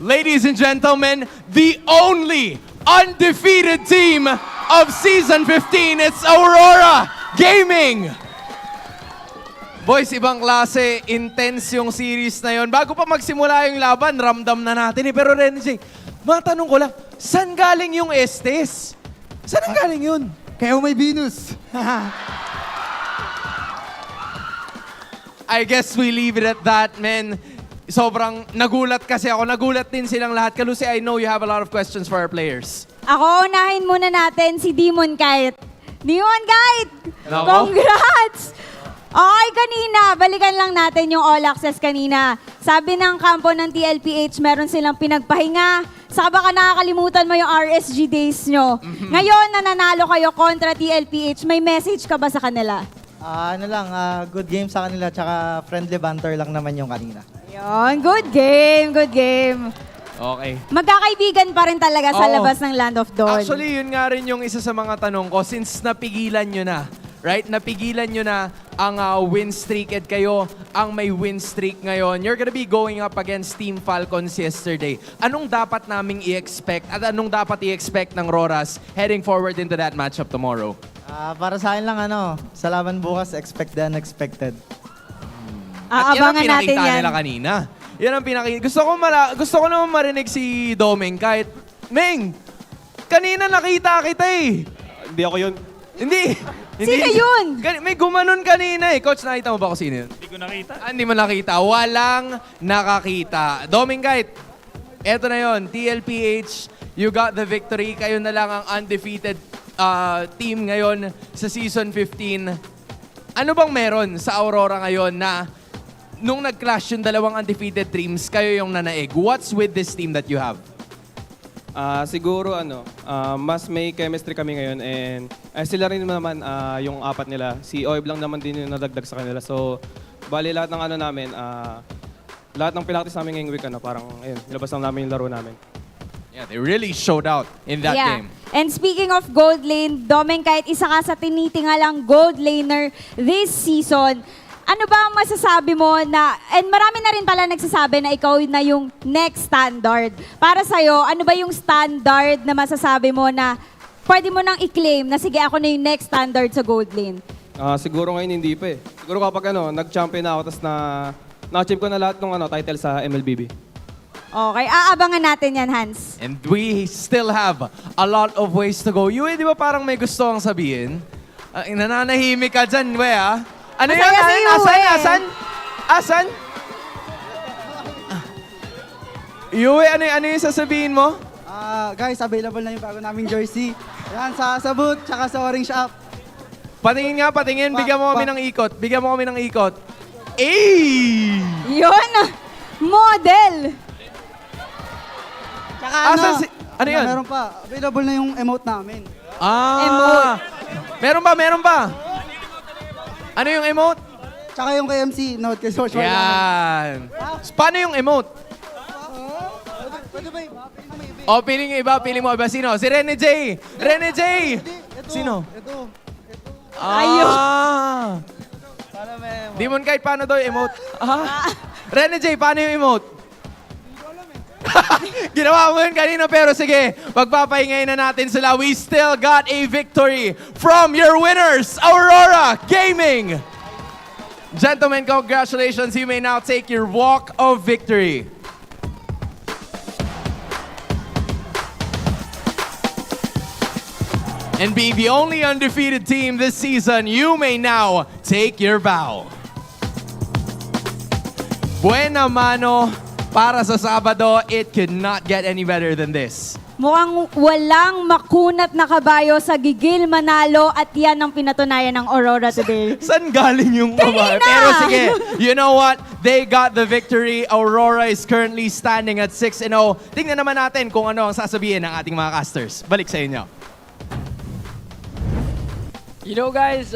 Ladies and gentlemen, the only undefeated team of Season 15, it's Aurora Gaming! Boys, ibang klase, intense yung series na yon. Bago pa magsimula yung laban, ramdam na natin eh. Pero Renjay, matanong ko lang, saan galing yung Estes? Saan ang galing yun? Kaya may Venus. I guess we leave it at that, men. Sobrang nagulat kasi ako. Nagulat din silang lahat. Kalusi, I know you have a lot of questions for our players. Ako, unahin muna natin si Demon Kite. Demon Kite! Nako. Congrats! Okay, kanina, balikan lang natin yung All Access kanina. Sabi ng kampo ng TLPH, meron silang pinagpahinga. Saka baka nakakalimutan mo yung RSG days nyo. Ngayon, nananalo kayo kontra TLPH. May message ka ba sa kanila? Good game sa kanila, tsaka friendly banter lang naman yung kanina. Yun, good game, good game. Okay. Magkakaibigan pa rin talaga sa Oo. labas ng Land of Dawn. Actually, yun nga rin yung isa sa mga tanong ko. Since napigilan nyo na, right? Napigilan nyo na ang win streak at kayo ang may win streak ngayon. You're gonna be going up against Team Falcons yesterday. Anong dapat naming i-expect at anong dapat i-expect ng Roras heading forward into that matchup tomorrow? Para sa akin lang, sa laban bukas, expect the unexpected. At yan ang Aabangan natin pinakita yan. nila kanina. Yan ang pinakita. Gusto ko naman marinig si Domeng kahit, Meng, kanina nakita kita eh. Hindi ako yun. Hindi. Sino yun? May gumanon kanina eh. Coach, nakita mo ba kung sino yun? Hindi ko nakita. Hindi mo nakita. Walang nakakita. Domeng Kite, eto na yon. TLPH, you got the victory. Kayo na lang ang undefeated team ngayon sa Season 15. Ano bang meron sa Aurora ngayon na nung nag-clash yung dalawang undefeated teams, kayo yung nanaig? What's with this team that you have? Siguro mas may chemistry kami ngayon and sila rin naman yung apat nila. Si Oib lang naman din yung nadagdag sa kanila. So, bali lahat ng namin, lahat ng practice namin ngayong week, parang ayun, nilabas lang namin yung laro namin. Yeah, they really showed out in that game. And speaking of gold lane, Domeng, kahit isa ka sa tinitingalang gold laner this season, ano ba ang masasabi mo na, and marami na rin pala nagsasabi na ikaw na yung next standard. Para sa'yo, ano ba yung standard na masasabi mo na pwede mo nang i-claim na sige ako na yung next standard sa gold lane? Siguro ngayon hindi pa eh. Siguro kapag nag-champion na ako tapos na-achieve ko na lahat ng title sa MLBB. Okay, aabangan natin yan, Hans. And we still have a lot of ways to go. Yue, di ba parang may gusto kang sabihin? Nananahimik ka dyan, we ah. Ano yun? Masaya si Yue. Asan? Yue, ano yung sasabihin mo? Guys, available na yung bago naming jersey. Yan, sa boot, tsaka sa orange shop. Patingin nga, patingin. Bigyan mo kami ng ikot. Bigyan mo kami ng ikot. Eh! Yun! Model! Tsaka ano yun? Meron pa, available na yung emote namin. Emote. Meron ba? Ano yung emote? Tsaka yung kay MC, note kay social. Yan. Paano yung emote? Pwede ba iba? O, piling iba. Piling mo iba. Sino? Si Rene J. Rene J! Sino? Ito. Ah! Demon Kite, paano daw yung emote? Rene J, paano yung emote? Ginawa mo yun kanina pero sige, pagpapahingayin na natin sila. We still got a victory from your winners, Aurora Gaming! Gentlemen, congratulations. You may now take your walk of victory. And being the only undefeated team this season, you may now take your bow. Buena mano. Para sa Sabado, it could not get any better than this. Mukhang walang makunat na kabayo sa gigil manalo at yan ang pinatunayan ng Aurora today. Saan galing yung kabayo? Pero sige, you know what? They got the victory. Aurora is currently standing at 6-0. Tingnan naman natin kung ano ang sasabihin ng ating mga casters. Balik sa inyo. You know, guys,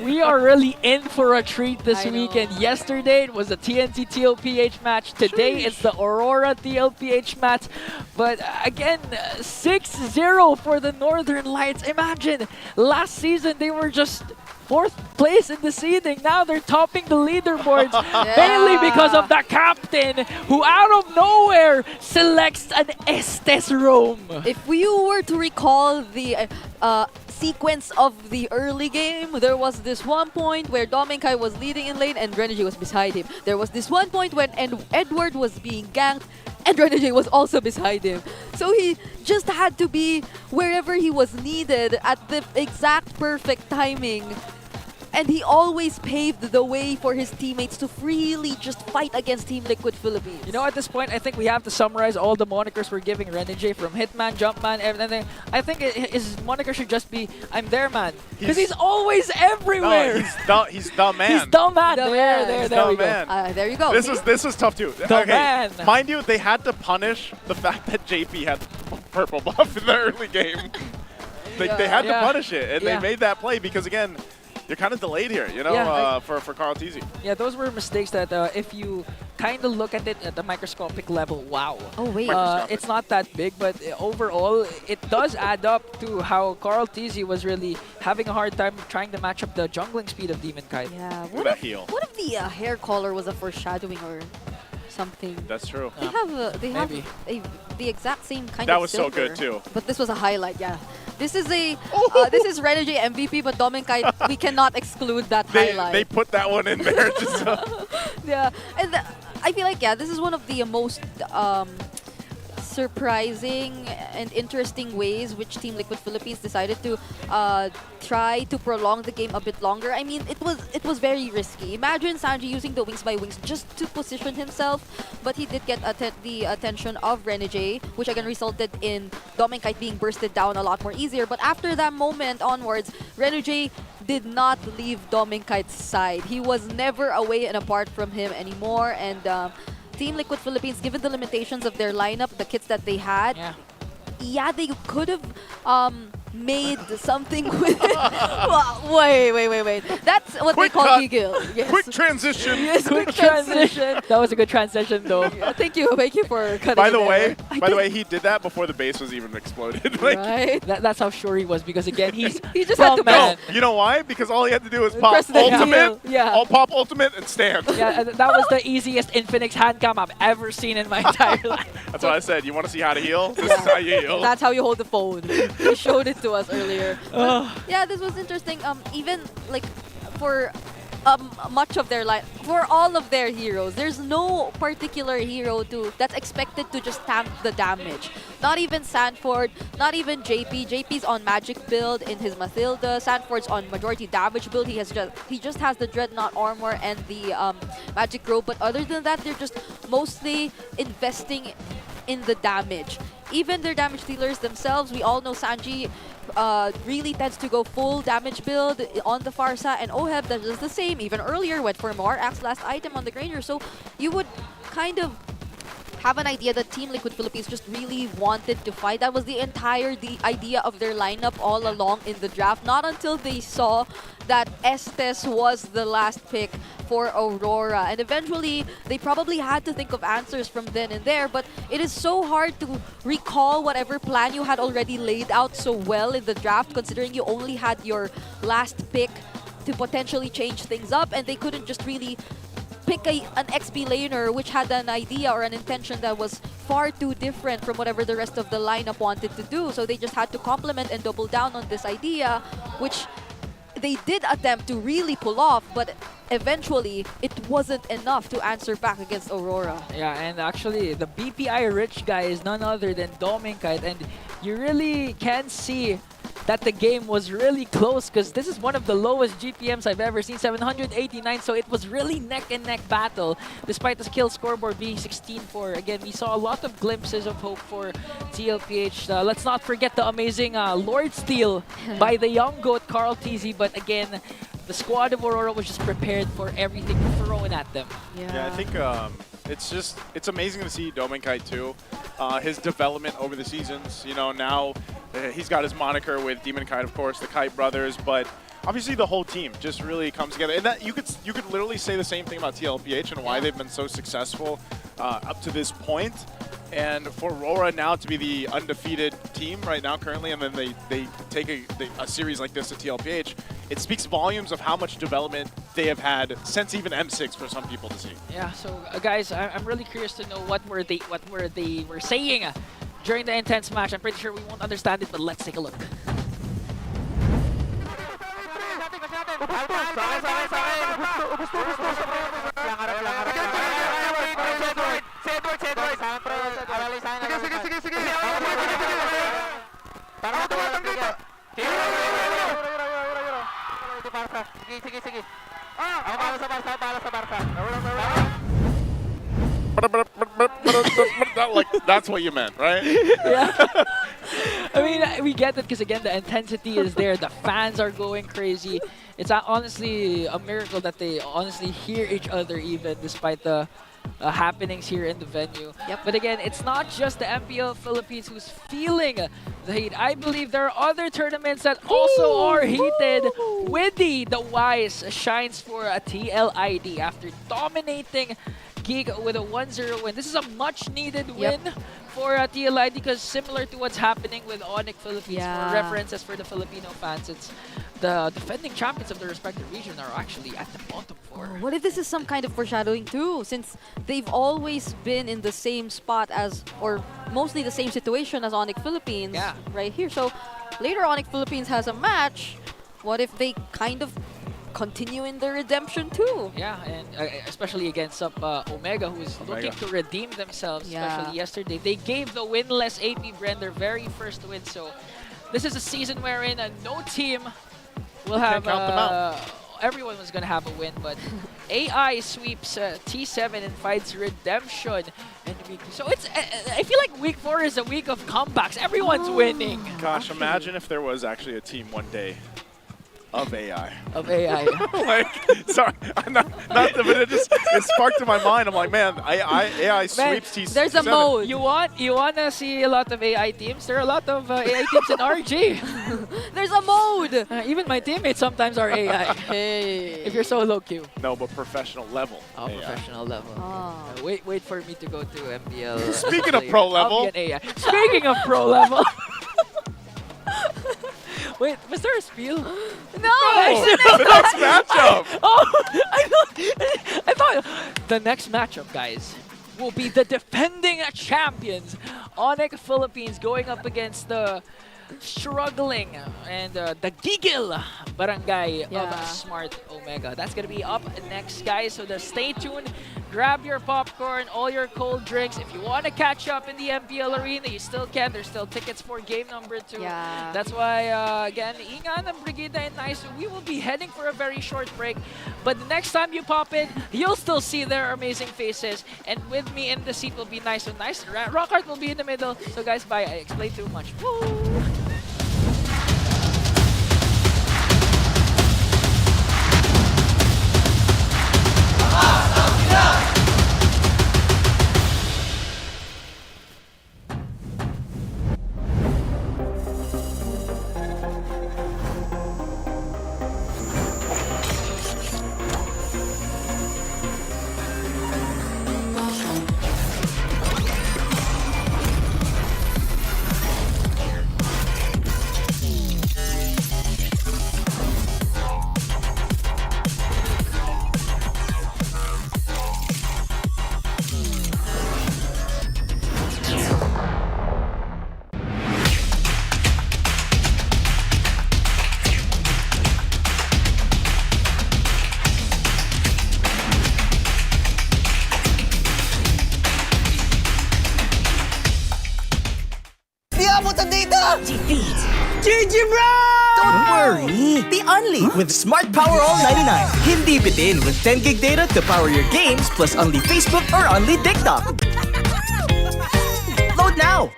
we are really in for a treat this weekend. Yesterday, it was a TNT TLPH match. Today, it's the Aurora TLPH match. But again, 6-0 for the Northern Lights. Imagine, last season, they were just 4th place in the seeding. Now they're topping the leaderboards, mainly because of the captain, who out of nowhere selects an Estes roam. If you were to recall the sequence of the early game, there was this one point where Domenkai was leading in lane and Drenergy was beside him. There was this one point when Edward was being ganked and Drenergy was also beside him. So he just had to be wherever he was needed at the exact perfect timing. And he always paved the way for his teammates to freely just fight against Team Liquid Philippines. You know, at this point, I think we have to summarize all the monikers we're giving Renegade, from Hitman, Jumpman, everything. I think his moniker should just be, I'm there, man. Because he's always everywhere. No, he's the man. He's the man. The There the we go. man. There you go. This is tough too. The man. Mind you, they had to punish the fact that JP had purple buff in the early game. They had to punish it, and they made that play because, again, you're kind of delayed here, you know, for Carl TZ. Yeah, those were mistakes that if you kind of look at it at the microscopic level, wow. Oh, wait. It's not that big, but overall, it does add up to how Carl TZ was really having a hard time trying to match up the jungling speed of Demon Kite. Yeah. Look at that heal. What if the hair color was a foreshadowing or something? That's true. They have the exact same kind that of was silver, so good too. But this was a highlight, yeah. This is a this is Renegade MVP, but Dominkite, we cannot exclude that highlight. They put that one in there just Yeah, and I feel like, this is one of the most surprising and interesting ways which Team Liquid Philippines decided to try to prolong the game a bit longer. I mean, it was very risky. Imagine Sanji using the wings by wings just to position himself, but he did get the attention of Renegade, which again resulted in Dominkite being bursted down a lot more easier. But after that moment onwards, Renegade did not leave Dominkite's side. He was never away and apart from him anymore, and Team Liquid Philippines, given the limitations of their lineup, the kits that they had, they could have made something with it. Wait. That's what Quick they call cut. Giggle. Yes. Quick transition. Yes, quick transition. That was a good transition, though. Thank you for cutting By it the there. way, he did that before the base was even exploded. Like, Right? That's how sure he was, because again, He just had to man. No, you know why? Because all he had to do was pop Press the ultimate, heel. Yeah. I'll pop ultimate and stand. Yeah, that was the easiest Infinix hand cam I've ever seen in my entire life. That's what I said. You want to see how to heal? This is how you heal. That's how you hold the phone. He showed it to us earlier. Yeah, this was interesting. Even like for much of their life, for all of their heroes, there's no particular hero that's expected to just tank the damage. Not even Sanford, not even JP. JP's on magic build in his Mathilda. Sanford's on majority damage build. He just has the Dreadnought armor and the magic robe. But other than that, they're just mostly investing in the damage. Even their damage dealers themselves, we all know Sanji really tends to go full damage build on the Farsa, and Oheb does the same. Even earlier went for more Axe last item on the Granger. So you would kind of have an idea that Team Liquid Philippines just really wanted to fight. That was the idea of their lineup all along in the draft. Not until they saw that Estes was the last pick for Aurora. And eventually, they probably had to think of answers from then and there, but it is so hard to recall whatever plan you had already laid out so well in the draft, considering you only had your last pick to potentially change things up, and they couldn't just really pick an XP laner which had an idea or an intention that was far too different from whatever the rest of the lineup wanted to do. So they just had to complement and double down on this idea, which they did attempt to really pull off, but eventually it wasn't enough to answer back against Aurora. Yeah, and actually the BPI rich guy is none other than Dominkite, and you really can see that the game was really close, because this is one of the lowest GPMs I've ever seen, 789, so it was really neck and neck battle, despite the skill scoreboard being 16-4. Again, we saw a lot of glimpses of hope for TLPH. Let's not forget the amazing Lord Steal by the young GOAT Carl TZ, but again, the squad of Aurora was just prepared for everything thrown at them. Yeah, I think it's amazing to see Dominkite too. His development over the seasons. You know, now he's got his moniker with Demon Kite, of course, the Kite Brothers, but obviously the whole team just really comes together. And that you could literally say the same thing about TLPH and why they've been so successful up to this point. And for RORA now to be the undefeated team right now currently, and then they take a series like this to TLPH, it speaks volumes of how much development they have had since even M6 for some people to see. Yeah, so guys, I'm really curious to know what were they were saying during the intense match. I'm pretty sure we won't understand it, but let's take a look. Barca. Sige. Ako para sa Barca. That's what you meant, right? Yeah. I mean, we get it because again, the intensity is there. The fans are going crazy. It's honestly a miracle that they honestly hear each other even despite the happenings here in the venue. Yep. But again, it's not just the MPL Philippines who's feeling the heat. I believe there are other tournaments that also are heated. Widdy, the Wise, shines for a TLID after dominating Geek with a 1-0 win. This is a much-needed win for TLID because similar to what's happening with Onic Philippines, for references for the Filipino fans, it's the defending champions of their respective region are actually at the bottom 4. What if this is some kind of foreshadowing too, since they've always been in the same spot as, or mostly the same situation as Onic Philippines right here. So later Onic Philippines has a match. What if they kind of continue in their redemption too? Yeah, and especially against Omega, who's looking to redeem themselves, especially yesterday. They gave the winless AP Bren their very first win, so this is a season wherein no team will have everyone was going to have a win, but AI sweeps T7 and finds redemption in week 2. So it's I feel like week 4 is a week of comebacks. Everyone's winning. Gosh, imagine if there was actually a team one day of AI. Of AI. Sorry, but it sparked in my mind. I'm like, man, AI sweeps T7. There's a mode. You wanna see a lot of AI teams? There are a lot of AI teams in RG. There's a mode. Even my teammates sometimes are AI. Hey. If you're solo queue. No, but professional level. Oh, AI. professional level. Wait for me to go to MPL. Speaking of pro level. I'll get AI. Speaking of pro level. Wait, was there a spiel? No! The next matchup! Oh, I thought the next matchup, guys, will be the defending champions, Onic Philippines, going up against the struggling and the Gigil Barangay of Smart Omega. That's going to be up next, guys, so stay tuned. Grab your popcorn, all your cold drinks. If you want to catch up in the MPL arena, you still can. There's still tickets for game number 2. Yeah. That's why, again, Ingan and Brigida and Nice, we will be heading for a very short break. But the next time you pop in, you'll still see their amazing faces. And with me in the seat will be Nice. So Nice, Rockhart will be in the middle. So guys, bye. I explained too much. Woo! GG bro! Don't worry, the only with Smart Power All 99. Hindi bitin with 10 gig data to power your games plus only Facebook or only TikTok. Load now!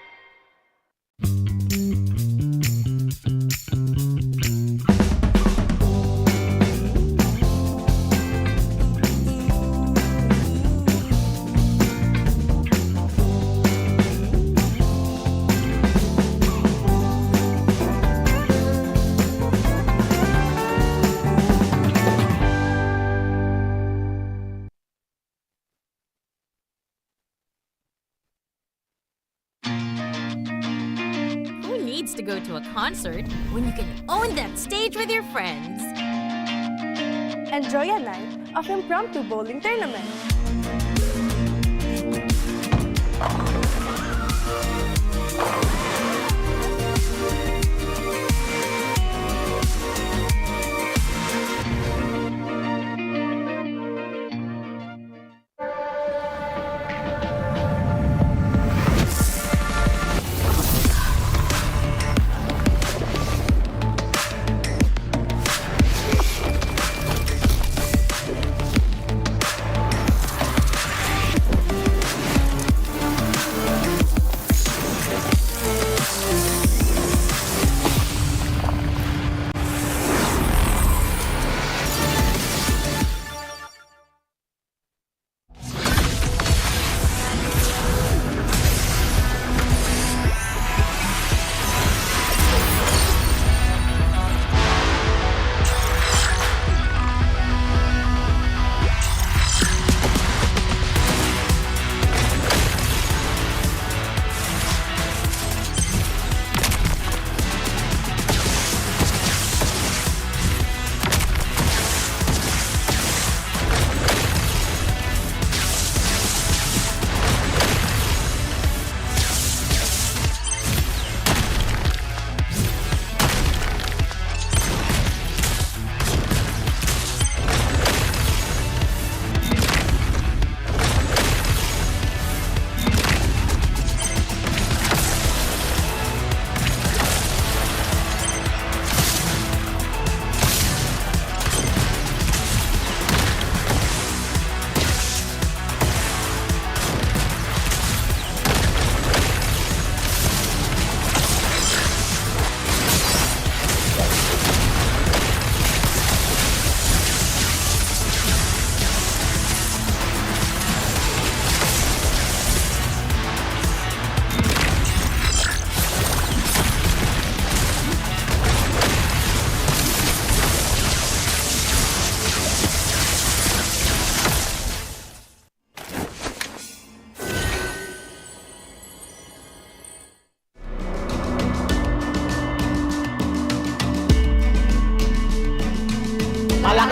To go to a concert when you can own that stage with your friends. Enjoy a night of impromptu bowling tournament.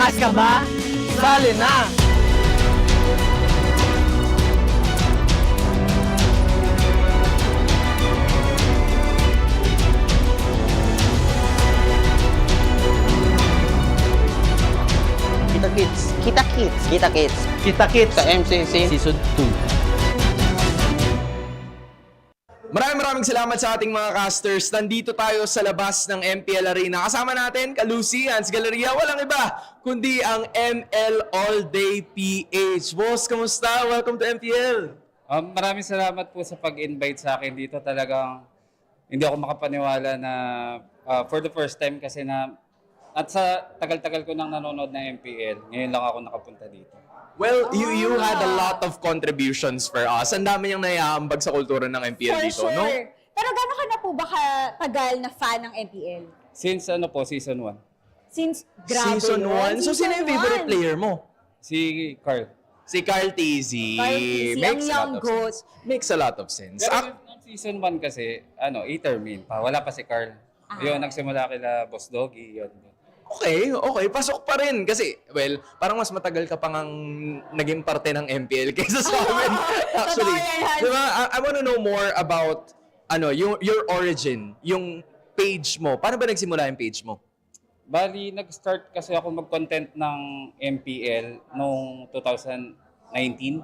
Angas ka ba? Sali na! Kita Kids. Kita Kids. Kita Kids. Kita Kids. Sa MCC. Season 2. Maraming salamat sa ating mga casters. Nandito tayo sa labas ng MPL Arena. Kasama natin, Kalusi, Hans Galleria, walang iba, kundi ang ML All Day PH. Boss, kamusta? Welcome to MPL. Maraming salamat po sa pag-invite sa akin dito. Talagang hindi ako makapaniwala na for the first time kasi na at sa tagal-tagal ko nang nanonood ng MPL, ngayon lang ako nakapunta dito. Well, you had a lot of contributions for us. Ang dami niyang naiaambag sa kultura ng MPL For dito, sure. no? Pero gano'n ka na po ba katagal na fan ng MPL? Since season 1. Since grabe Season yun. 1? So, sino yung favorite player mo? Si Carl. Si Carl Tizzy. Carl Tizzy, ang young goat. Makes a lot of sense. Pero yung season 1 kasi, Etermin pa. Wala pa si Carl. Yun, nagsimula kila Boss Doggy. Yun. Okay. Pasok pa rin. Kasi, well, parang mas matagal ka pang naging parte ng MPL kaysa sa amin. Actually. Diba? I want to know more about your origin, yung page mo. Paano ba nagsimula yung page mo? Bali, nag-start kasi ako mag-content ng MPL noong 2019.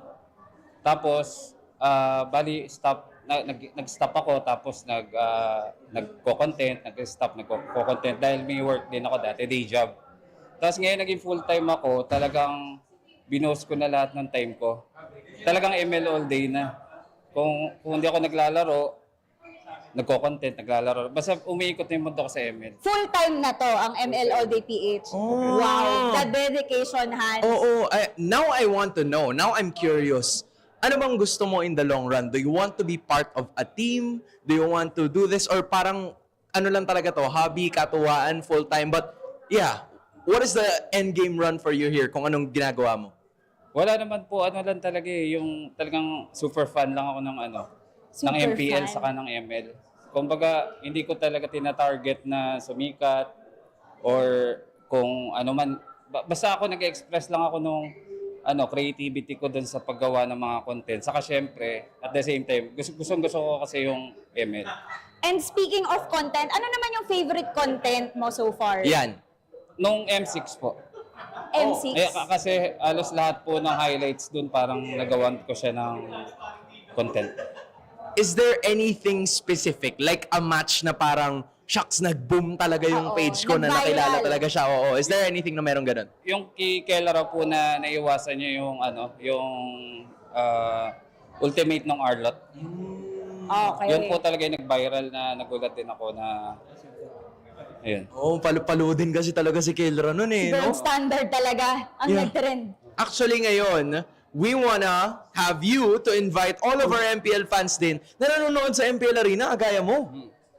Tapos, nag-stop ako tapos nagko-content, nagko-content dahil may work din ako dati, day job. Tapos ngayon naging full-time ako, talagang binost ko na lahat ng time ko. Talagang ML all day na. Kung hindi ako naglalaro, nagko-content, naglalaro. Basta umiikot na yung mundo ko sa ML. Full-time na to, ang ML All Day PH. Oh. Wow, the dedication, Hans. Oo. Now I want to know. Now I'm curious. Ano bang gusto mo in the long run? Do you want to be part of a team? Do you want to do this? Or parang, lang talaga to, hobby, katuwaan, full-time? But, yeah, what is the end game run for you here kung anong ginagawa mo? Wala naman po, lang talaga yung talagang super fan lang ako ng ng MPL saka ng ML. Kumbaga, hindi ko talaga tina-target na sumikat or kung ano man. Basta ako nag-express lang ako nung creativity ko dun sa paggawa ng mga content. Saka syempre, at the same time, gusto ko kasi yung ML. And speaking of content, ano naman yung favorite content mo so far? Yan. Nung M6 po. M6? Kasi alos lahat po ng highlights dun parang nagawan ko siya ng content. Is there anything specific? Like a match na parang, shucks, nag-boom talaga yung page ko na nakilala talaga siya. Oo. Is there anything na meron ganun? Yung kay Kelra po na naiwasan niya yung ultimate ng Arlot. Okay. Yun po talaga yung nag-viral na nagulat din ako na ayun. Palo din kasi talaga si Kelra nun eh. Gold No? standard talaga ang nag-trend. Actually ngayon, we wanna have you to invite all of our MPL fans din na nanonood sa MPL Arena, kagaya mo.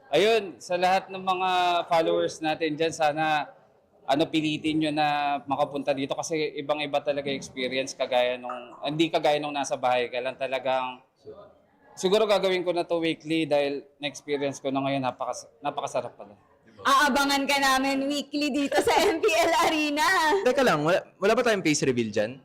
Ayun, sa lahat ng mga followers natin dyan, sana pilitin nyo na makapunta dito kasi ibang-iba talaga experience hindi kagaya nung nasa bahay ka lang talagang siguro gagawin ko na to weekly dahil na-experience ko na ngayon napakasarap pala. Aabangan ka namin weekly dito sa MPL Arena. Teka lang, wala ba tayong face reveal dyan?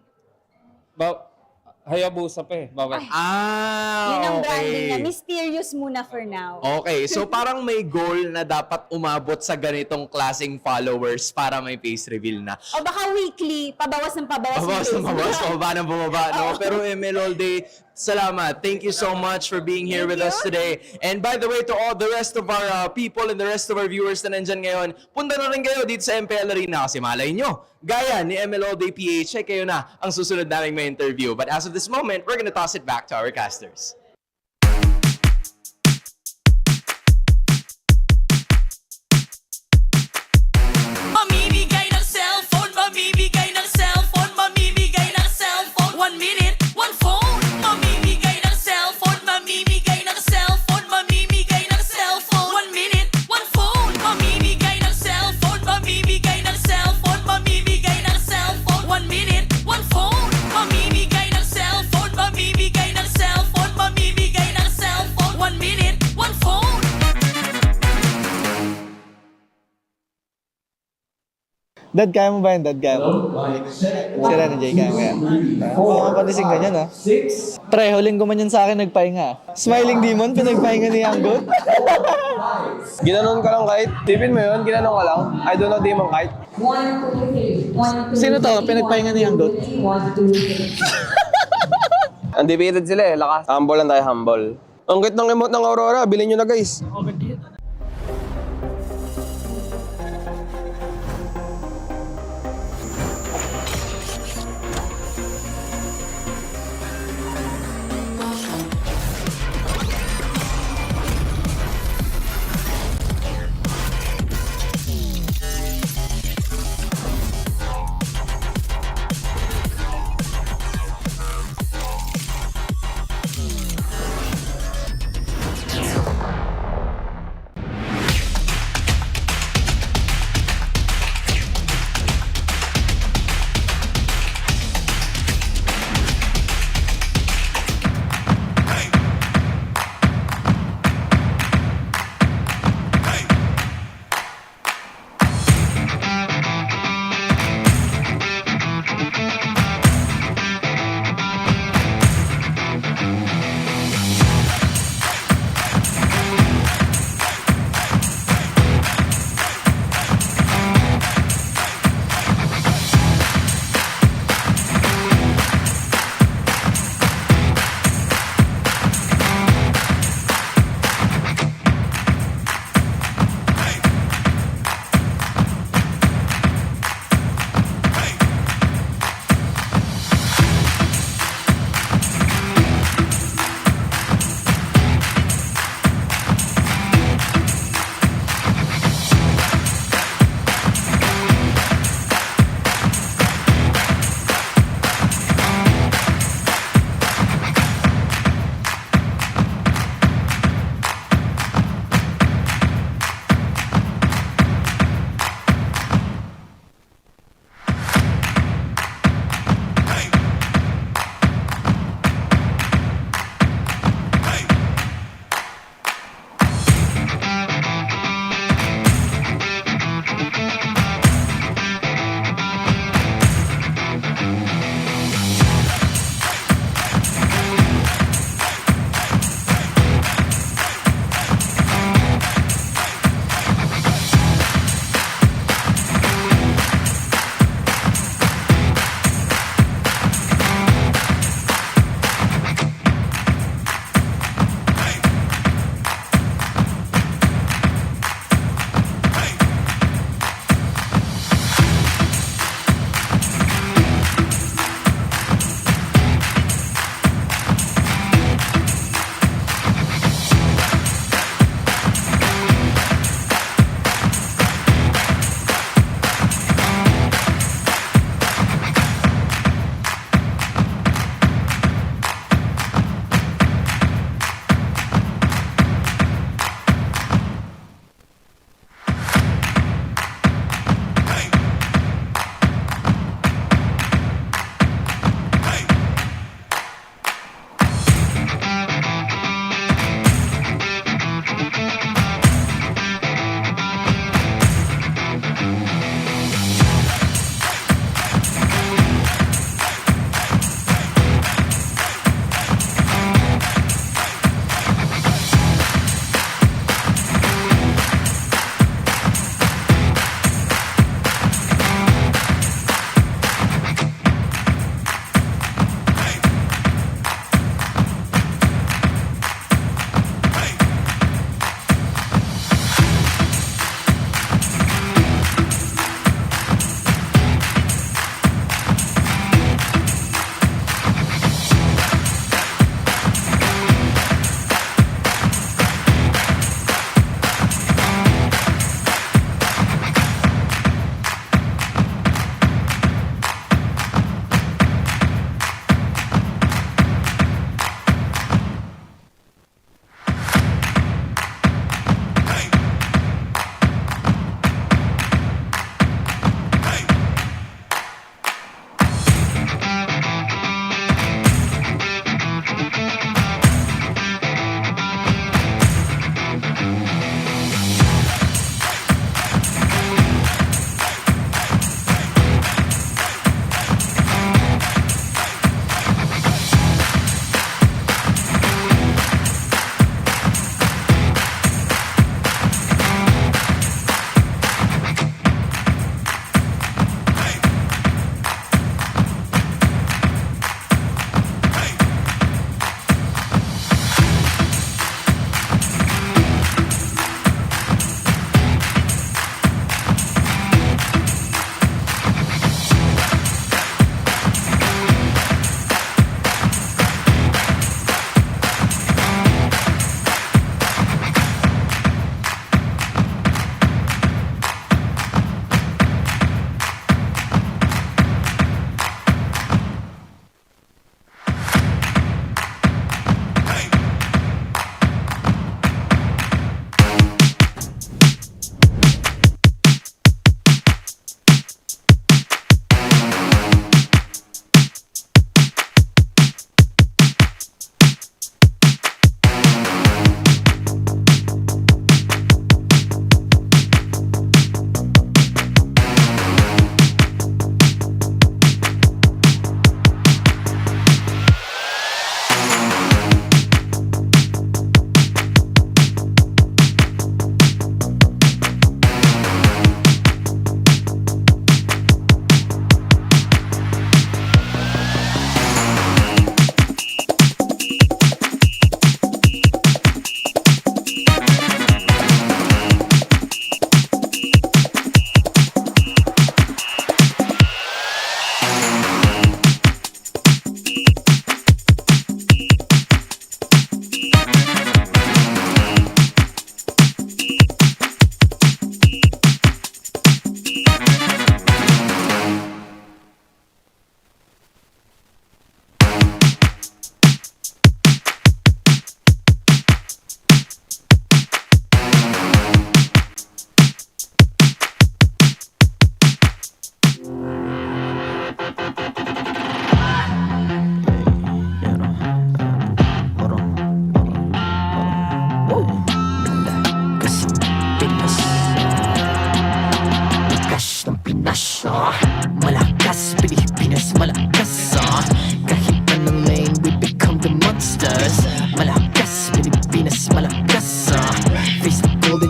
Hayabusa pa eh. Bawal. Yun ang okay. branding niya. Mysterious muna for now. Okay, so parang may goal na dapat umabot sa ganitong klaseng followers para may face reveal na. O baka weekly, pabawas ng pabawas. Pababa ng bumaba, no? Pero ML All Day, salamat. Thank you so much for being here with us today. And by the way, to all the rest of our people and the rest of our viewers na nandyan ngayon, punta na rin kayo dito sa MPL Arena kasi malay nyo, gaya ni ML All Day PH, ay kayo na ang susunod naming may interview. But as of this moment, we're gonna toss it back to our casters. Mamimigay ng cellphone, mamimigay ng cellphone, mamimigay ng cellphone. 1 minute, 1 phone. Mamimigay ng cellphone, mamimigay ng cellphone, mamimigay ng cellphone. 1 minute, 1 phone. Mamimigay ng cellphone, mamimigay ng cellphone, mamimigay ng cellphone. 1 minute, 1 phone. Mamimigay ng cellphone, mamimigay ng cellphone, mamimigay Dad, kaya mo ba yan? Dad, kaya mo? Sira ni Jay, kaya mo yan? Oo, mapanising ganyan, no? Pre, huling gumanyan sa akin, nagpahinga. Smiling Demon, pinagpahinga ni Anggot. Ginanon ka lang kahit. Tipin mo yun, ginanon ka lang. I don't know Demon kahit. Sino to? Pinagpahinga ni Anggot? Undefeated sila eh, lakas. Humble lang tayo, humble. Ang cute ng emote ng Aurora, bilhin nyo na guys.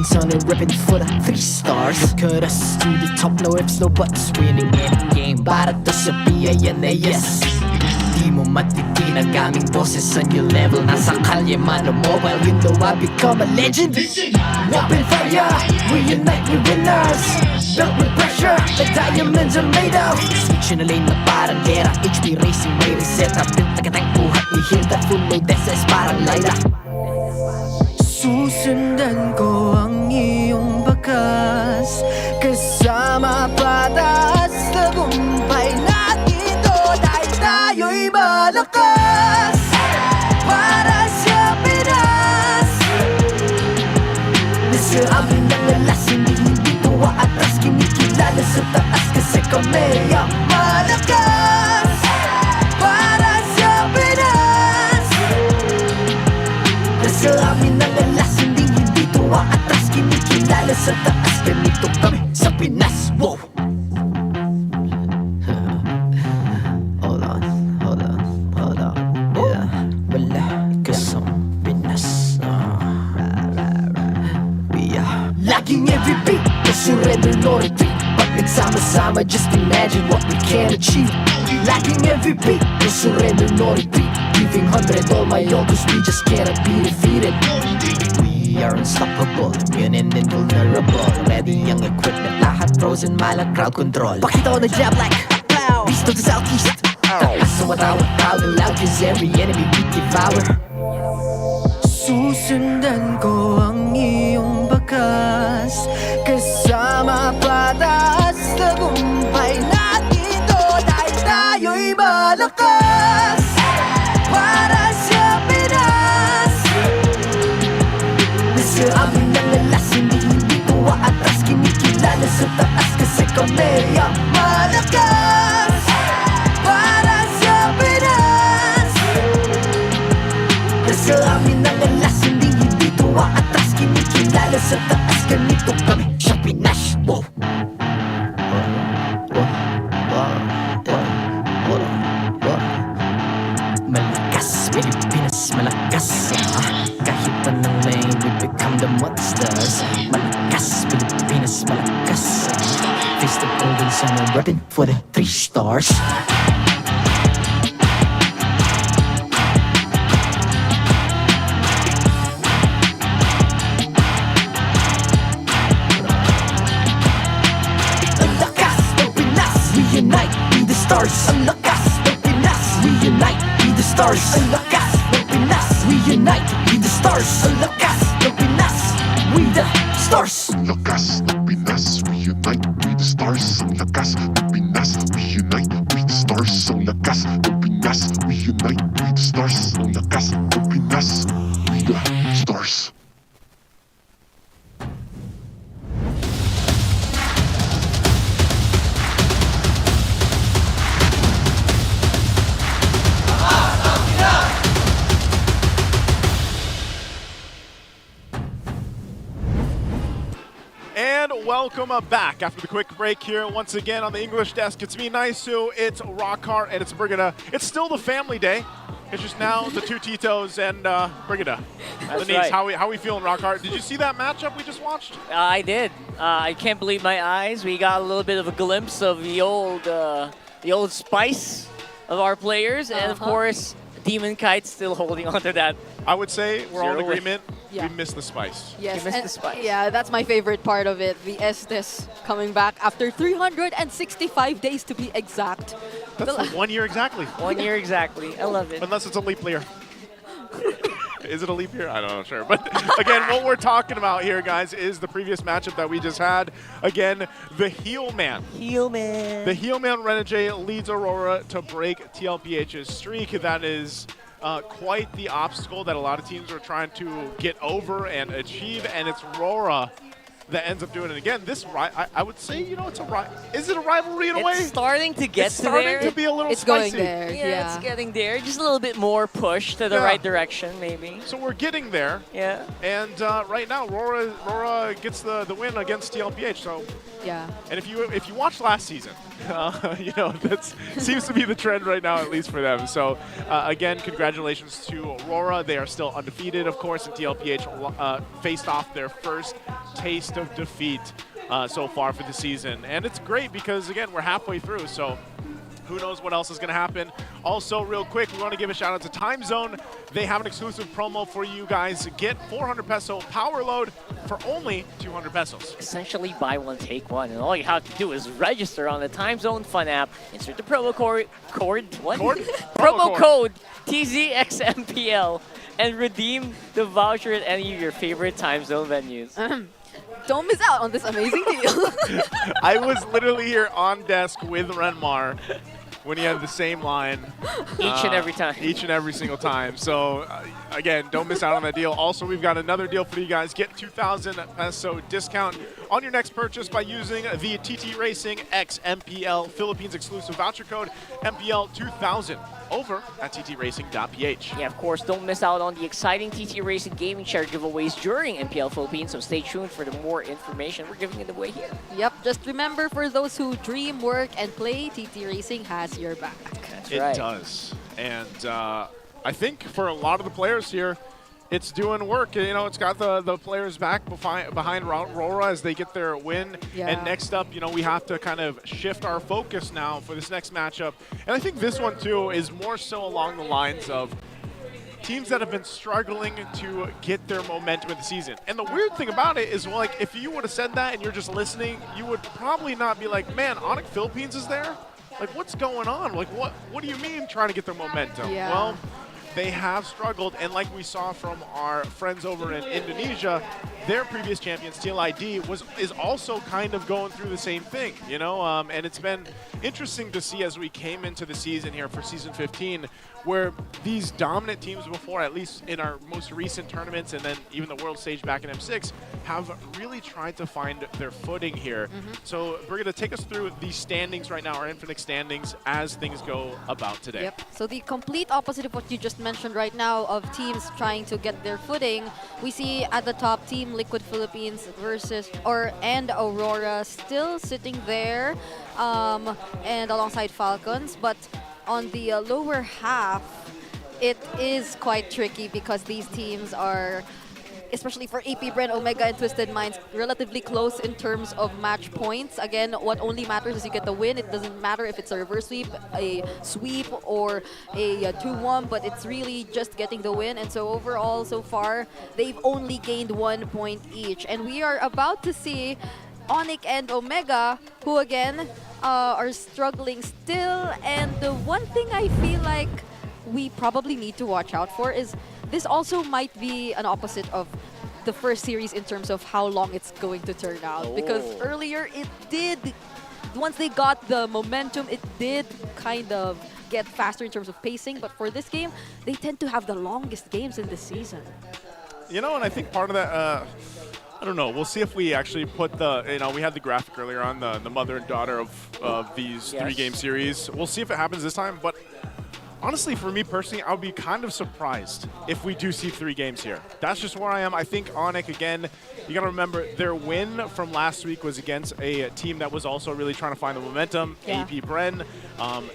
golden sun and ripping for the 3 stars. Look at us to the top, no ifs, no buts. Winning any game, para to sa PA and yes. Di mo matitin ang aming boses sa new level. Nasa kalye man o mobile, you know I become a legend. Open fire, we unite, we winners. Built with pressure, the diamonds are made of. Switch in a lane na parang gera. HP racing, may reset up. Tagatang buhat, we hear that full load SS parang Lyra. Susundan ko ang iyong bakas, kasama pataas. Tagumpay natin to dahil tayo'y malakas. Para sa Pinas, nasa amin ang alas. Hindi tuwa atras, kinikilala sa taas. Kasi kami ang malakas. Para sa Pinas, nasa amin ang alas. Hindi tuwa atras, kinikilala sa taas. Ganito kami sa Pinas. Wow! Laging every beat, no surrender, no retreat. Pag nagsama-sama, just imagine what we can achieve. Laging every beat, no surrender, no retreat. Giving 100 all my all, cause we just cannot be defeated. We are unstoppable, immune and invulnerable. Ready ang equipment, lahat frozen, malang crowd control. Pakita ko na jab like pow, beast of the southeast. So matawag proud and loud, cause every enemy we devour. Susundan ko ang iyong bakas, kasama pataas. Tagumpay natin to dahil tayo'y malakas. Para sa Pinas, nasa amin ang alas. Hindi tuwa atras, kinikilala sa taas. Kasi kami ang malakas. Para sa Pinas, nasa amin ang alas. Hindi tuwa atras, kinikilala sa taas. Ganito kami sa Pinas. Wow! Malakas, Pilipinas, malakas. Kahit anong lane, we become the monsters. Malakas, Pilipinas, malakas. Face the golden sun and repping for the 3 stars. Unite, be the stars. Ang lakas ng Pinas, we unite, be the stars. Ang lakas ng Pinas, we unite, be the stars. Ang lakas ng Pinas, we the stars. Ang lakas ng Pinas, we unite, we the stars. Ang lakas ng Pinas, we unite, we the stars. Ang lakas ng Pinas, we unite, we the stars. Ang lakas ng Pinas, we the stars. And welcome back after the quick break here. Once again on the English desk, it's me, Naisu, it's Rockhart, and it's Brigida. It's still the family day. It's just now the 2 Titos and Brigida. That's Denise, right. how we feeling, Rockhart? Did you see that matchup we just watched? I did. I can't believe my eyes. We got a little bit of a glimpse of the old spice of our players, and of course, Demon Kite still holding on to that. I would say we're all in agreement. Yeah. We missed the spice. Yes, You missed and the spice. yeah, that's my favorite part of it. The Estes coming back after 365 days to be exact. That's like 1 year exactly. 1 year exactly. I love it. Unless it's a leap year. Is it a leap year? I don't know, sure. But again, what we're talking about here, guys, is the previous matchup that we just had. Again, the heel man. Heel man. The heel man Renegade leads Aurora to break TLPH's streak. That is quite the obstacle that a lot of teams are trying to get over and achieve, and it's RORA that ends up doing it again. This, I would say, you know, it's a is it a rivalry in a way? It's starting to get it's starting there. to be a little It's spicy. going there. Yeah, it's getting there. Just a little bit more push to the right direction, maybe. So we're getting there. Yeah. And right now, RORA gets the win against TLPH. So yeah. And if you watched last season, you know that seems to be the trend right now, at least for them. So again, congratulations to RORA. They are still undefeated, of course, and TLPH faced off their first taste of defeat so far for the season. And it's great because, again, we're halfway through, so who knows what else is going to happen. Also, real quick, we want to give a shout out to Time Zone. They have an exclusive promo for you guys. Get 400 peso power load for only 200 pesos. Essentially buy one, take one. And all you have to do is register on the Time Zone Fun app, insert the promo code promo code TZXMPL, and redeem the voucher at any of your favorite Time Zone venues. Don't miss out on this amazing deal. I was literally here on desk with Renmar when he had the same line. Each and every time. Each and every single time. So, again, don't miss out on that deal. Also, we've got another deal for you guys. Get 2,000 peso discount on your next purchase by using the TT Racing X MPL Philippines exclusive voucher code MPL2000 over at ttracing.ph. Yeah, of course, don't miss out on the exciting TT Racing gaming chair giveaways during MPL Philippines, so stay tuned for the more information. We're giving it away here. Yep, just remember, for those who dream, work, and play, TT Racing has your back. It does. And I think for a lot of the players here, it's doing work. You know, it's got the players back behind RORA as they get their win. Yeah. And next up, you know, we have to kind of shift our focus now for this next matchup. And I think this one, too, is more so along the lines of teams that have been struggling to get their momentum in the season. And the weird thing about it is, well, like, if you would have said that and you're just listening, you would probably not be like, man, Onic Philippines is there? Like, what's going on? Like, what do you mean trying to get their momentum? Yeah. Well, they have struggled, and like we saw from our friends over in Indonesia, their previous champions, TLID, is also kind of going through the same thing, you know? And it's been interesting to see as we came into the season here for Season 15, where these dominant teams before, at least in our most recent tournaments and then even the world stage back in M6, have really tried to find their footing here. So we're going to take us through the standings right now, our Infinix standings, as things go about today. Yep. So the complete opposite of what you just mentioned right now of teams trying to get their footing, we see at the top Team Liquid Philippines and Aurora still sitting there and alongside Falcons, but on the lower half, it is quite tricky because these teams are, especially for AP Bren, Omega, and Twisted Minds, relatively close in terms of match points. Again, what only matters is you get the win. It doesn't matter if it's a reverse sweep, a sweep, or a 2-1, but it's really just getting the win. And so overall, so far, they've only gained 1 point each. And we are about to see Onic and Omega, who again are struggling still. And the one thing I feel like we probably need to watch out for is this also might be an opposite of the first series in terms of how long it's going to turn out. Because earlier it did, once they got the momentum, it did kind of get faster in terms of pacing. But for this game, they tend to have the longest games in the season. You know, and I think part of that, I don't know. We'll see if we actually put the, you know, we had the graphic earlier on, the mother and daughter of these three-game series. We'll see if it happens this time. But honestly, for me personally, I would be kind of surprised if we do see 3 games here. That's just where I am. I think Onic, again, you got to remember their win from last week was against a team that was also really trying to find the momentum, AP Bren.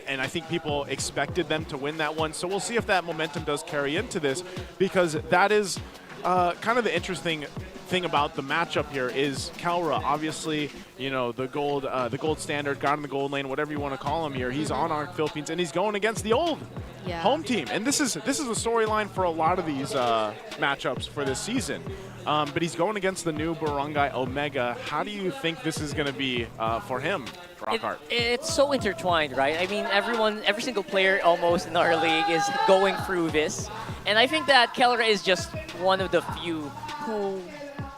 And I think people expected them to win that one. So we'll see if that momentum does carry into this, because that is kind of the interesting thing about the matchup here is Kalra, obviously, you know, the gold standard, God in the gold lane, whatever you want to call him here. He's on Onic Philippines, and he's going against the old home team. And this is a storyline for a lot of these matchups for this season. But he's going against the new Barangay Omega. How do you think this is going to be for him, Rockhart? It's so intertwined, right? I mean, every single player almost in our league is going through this. And I think that Kelra is just one of the few who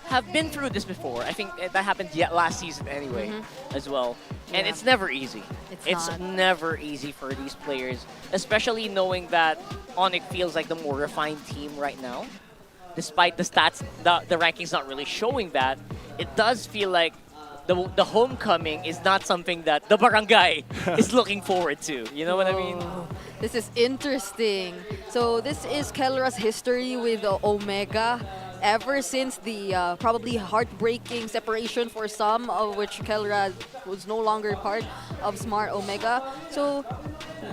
have been through this before. I think that happened last season anyway, as well. And it's never easy. It's never easy for these players, especially knowing that Onic feels like the more refined team right now. despite the stats, the rankings not really showing that, it does feel like the homecoming is not something that the barangay is looking forward to. You know what I mean? This is interesting. So this is Kelra's history with Omega. Ever since the probably heartbreaking separation for some, of which Kelra was no longer part of Smart Omega. So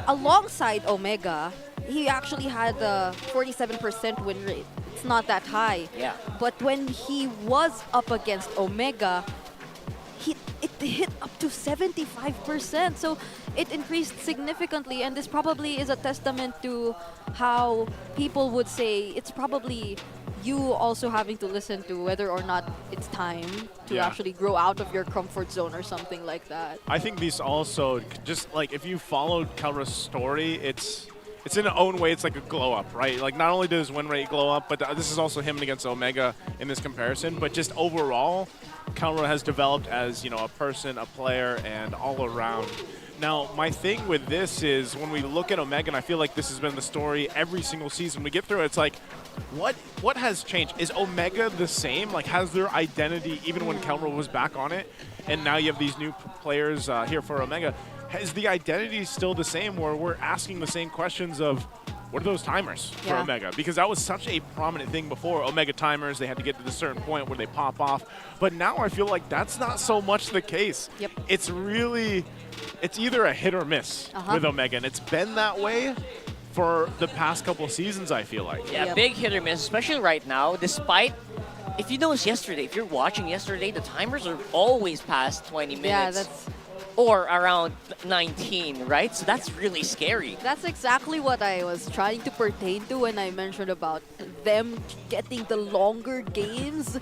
alongside Omega, he actually had a 47% win rate. It's not that high. Yeah. But when he was up against Omega, it hit up to 75%. So it increased significantly, and this probably is a testament to how people would say it's probably you also having to listen to whether or not it's time to actually grow out of your comfort zone or something like that. I think these also, just like if you followed Kelra's story, it's in its own way, it's like a glow up, right? Like not only does win rate glow up, but this is also him against Omega in this comparison, but just overall, Kelra has developed as, you know, a person, a player, and all around. Now, my thing with this is when we look at Omega, and I feel like this has been the story every single season we get through, it's like, what has changed? Is Omega the same? Like, has their identity, even when Kelra was back on it, and now you have these new players here for Omega, is the identity still the same, where we're asking the same questions of, what are those timers for Omega? Because that was such a prominent thing before. Omega timers, they had to get to the certain point where they pop off. But now I feel like that's not so much the case. Yep. It's really, it's either a hit or miss with Omega, and it's been that way for the past couple of seasons, I feel like. Yeah, big hit or miss, especially right now, despite, if you noticed yesterday, if you're watching yesterday, the timers are always past 20 minutes. Yeah, that's... Or around 19, right? So that's really scary. That's exactly what I was trying to pertain to when I mentioned about them getting the longer games.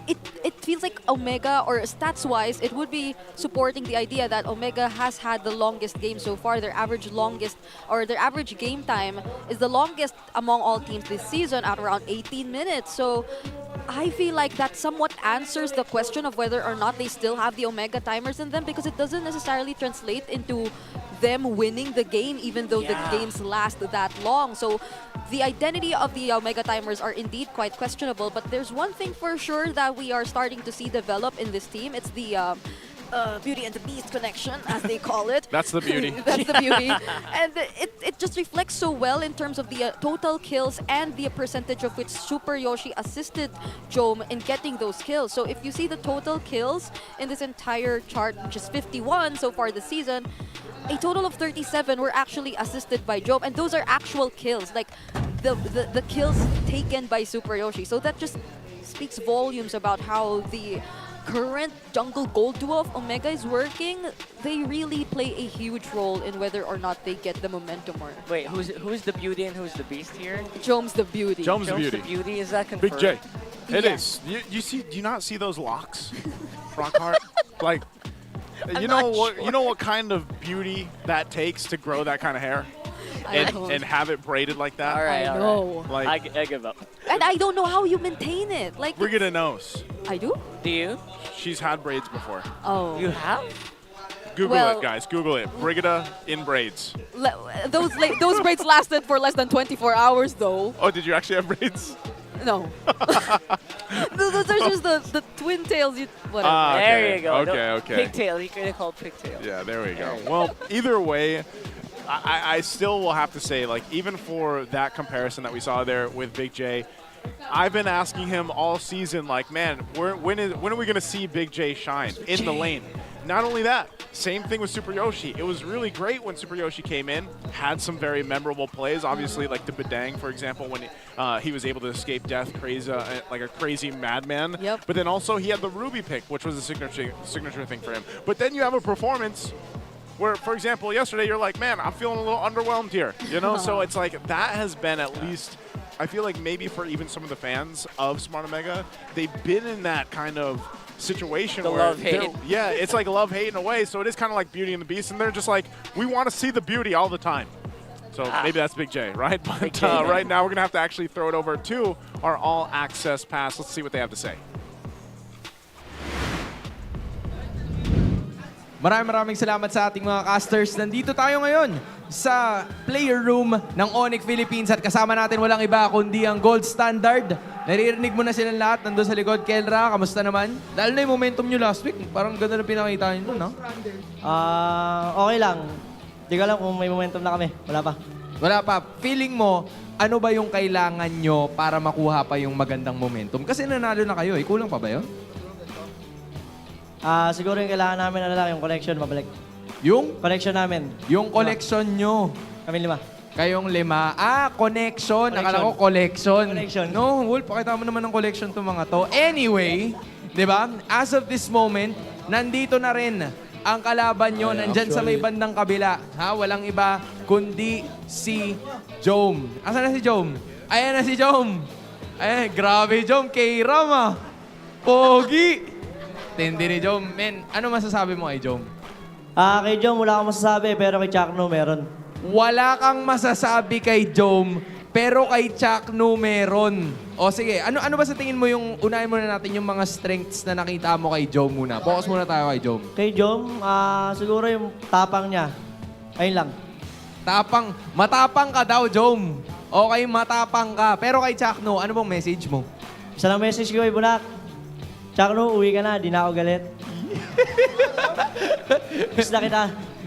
It feels like Omega, or stats-wise, it would be supporting the idea that Omega has had the longest game so far. Their average game time is the longest among all teams this season at around 18 minutes. So I feel like that somewhat answers the question of whether or not they still have the Omega timers in them, because it doesn't necessarily translate into them winning the game even though the games last that long. So the identity of the Omega timers are indeed quite questionable, but there's one thing for sure that we are starting to see develop in this team. It's the Beauty and the Beast connection, as they call it. That's the beauty. That's the beauty. And it just reflects so well in terms of the total kills and the percentage of which Super Yoshi assisted Jome in getting those kills. So if you see the total kills in this entire chart, which is 51 so far this season, a total of 37 were actually assisted by Jome, and those are actual kills, like the kills taken by Super Yoshi. So that just speaks volumes about how the current jungle gold duo of Omega is working. They really play a huge role in whether or not they get the momentum. Or wait, who's the beauty and who's the beast here? Jome's the beauty. Jome's the beauty. The beauty, is that confirmed? Big J. It is. You see? Do you not see those locks, Rockhart? Like, you know what? You know what kind of beauty that takes to grow that kind of hair, and have it braided like that. All right, I know. Like, I give up. And I don't know how you maintain it. Like, Brigida knows. I do? Do you? She's had braids before. Oh. You have? Google it, guys. Google it. Brigida in braids. Those braids lasted for less than 24 hours, though. Oh, did you actually have braids? No. Those are just the twin tails. Whatever. Okay. There you go. Okay. Pigtail. You could have called pigtail. Yeah, there we go. Well, either way, I still will have to say, like, even for that comparison that we saw there with Big J, I've been asking him all season, like, man, when are we going to see Big J shine in the lane? Not only that, same thing with Super Yoshi. It was really great when Super Yoshi came in, had some very memorable plays, obviously, like the Bedang, for example, when he was able to escape death crazy, like a crazy madman. Yep. But then also he had the Ruby pick, which was a signature thing for him. But then you have a performance where, for example, yesterday you're like, man, I'm feeling a little underwhelmed here. You know, so it's like that has been at least, I feel like maybe for even some of the fans of Smart Omega, they've been in that kind of situation the where love-hate. Yeah, it's like love-hate in a way. So it is kind of like Beauty and the Beast, and they're just like, we want to see the beauty all the time. So maybe that's Big J, right? But right now we're going to have to actually throw it over to our all-access pass. Let's see what they have to say. Maraming salamat sa ating mga casters. Nandito tayo ngayon sa player room ng Onic Philippines at kasama natin walang iba kundi ang gold standard Naririnig mo na silang lahat, nandun sa likod. Kelra, kamusta naman? Dahil na yung momentum nyo last week. Parang ganda na pinakita nyo, no? Okay lang. Hindi ko alam kung may momentum na kami. Wala pa. Wala pa. Feeling mo, ano ba yung kailangan nyo para makuha pa yung magandang momentum? Kasi nanalo na kayo, eh. Kulang pa ba yun? Siguro yung kailangan namin yung connection, mabalik. Yung? Connection namin. Yung connection nyo. Kami 5. Kayong 5. Connection. Akala ko collection. No, Wolf, pakita mo naman ng collection to mga to. Anyway, di ba? As of this moment, nandito na rin ang kalaban nyo. Nandyan sa may bandang kabila. Walang iba kundi si Jom. Asan na si Jom? Ayan na si Jom. Ayan, grabe Jom. K-Ram ah. Pogi. Tindi ni Jom. Men, ano masasabi mo kay Jom? Kay Jom, wala akong masasabi, pero kay Chakno meron. Wala kang masasabi kay Jom, pero kay Chakno meron. O sige, ano ba sa tingin mo yung, unahin muna natin yung mga strengths na nakita mo kay Jom muna. Focus muna tayo kay Jom. Kay Jom, siguro yung tapang niya. Ayun lang. Matapang ka daw, Jom. Okay, matapang ka. Pero kay Chakno, ano bang message mo? Isa lang message ko kay Bunak. Chakno, uwi ka na, di na ako galit. Miss na kita.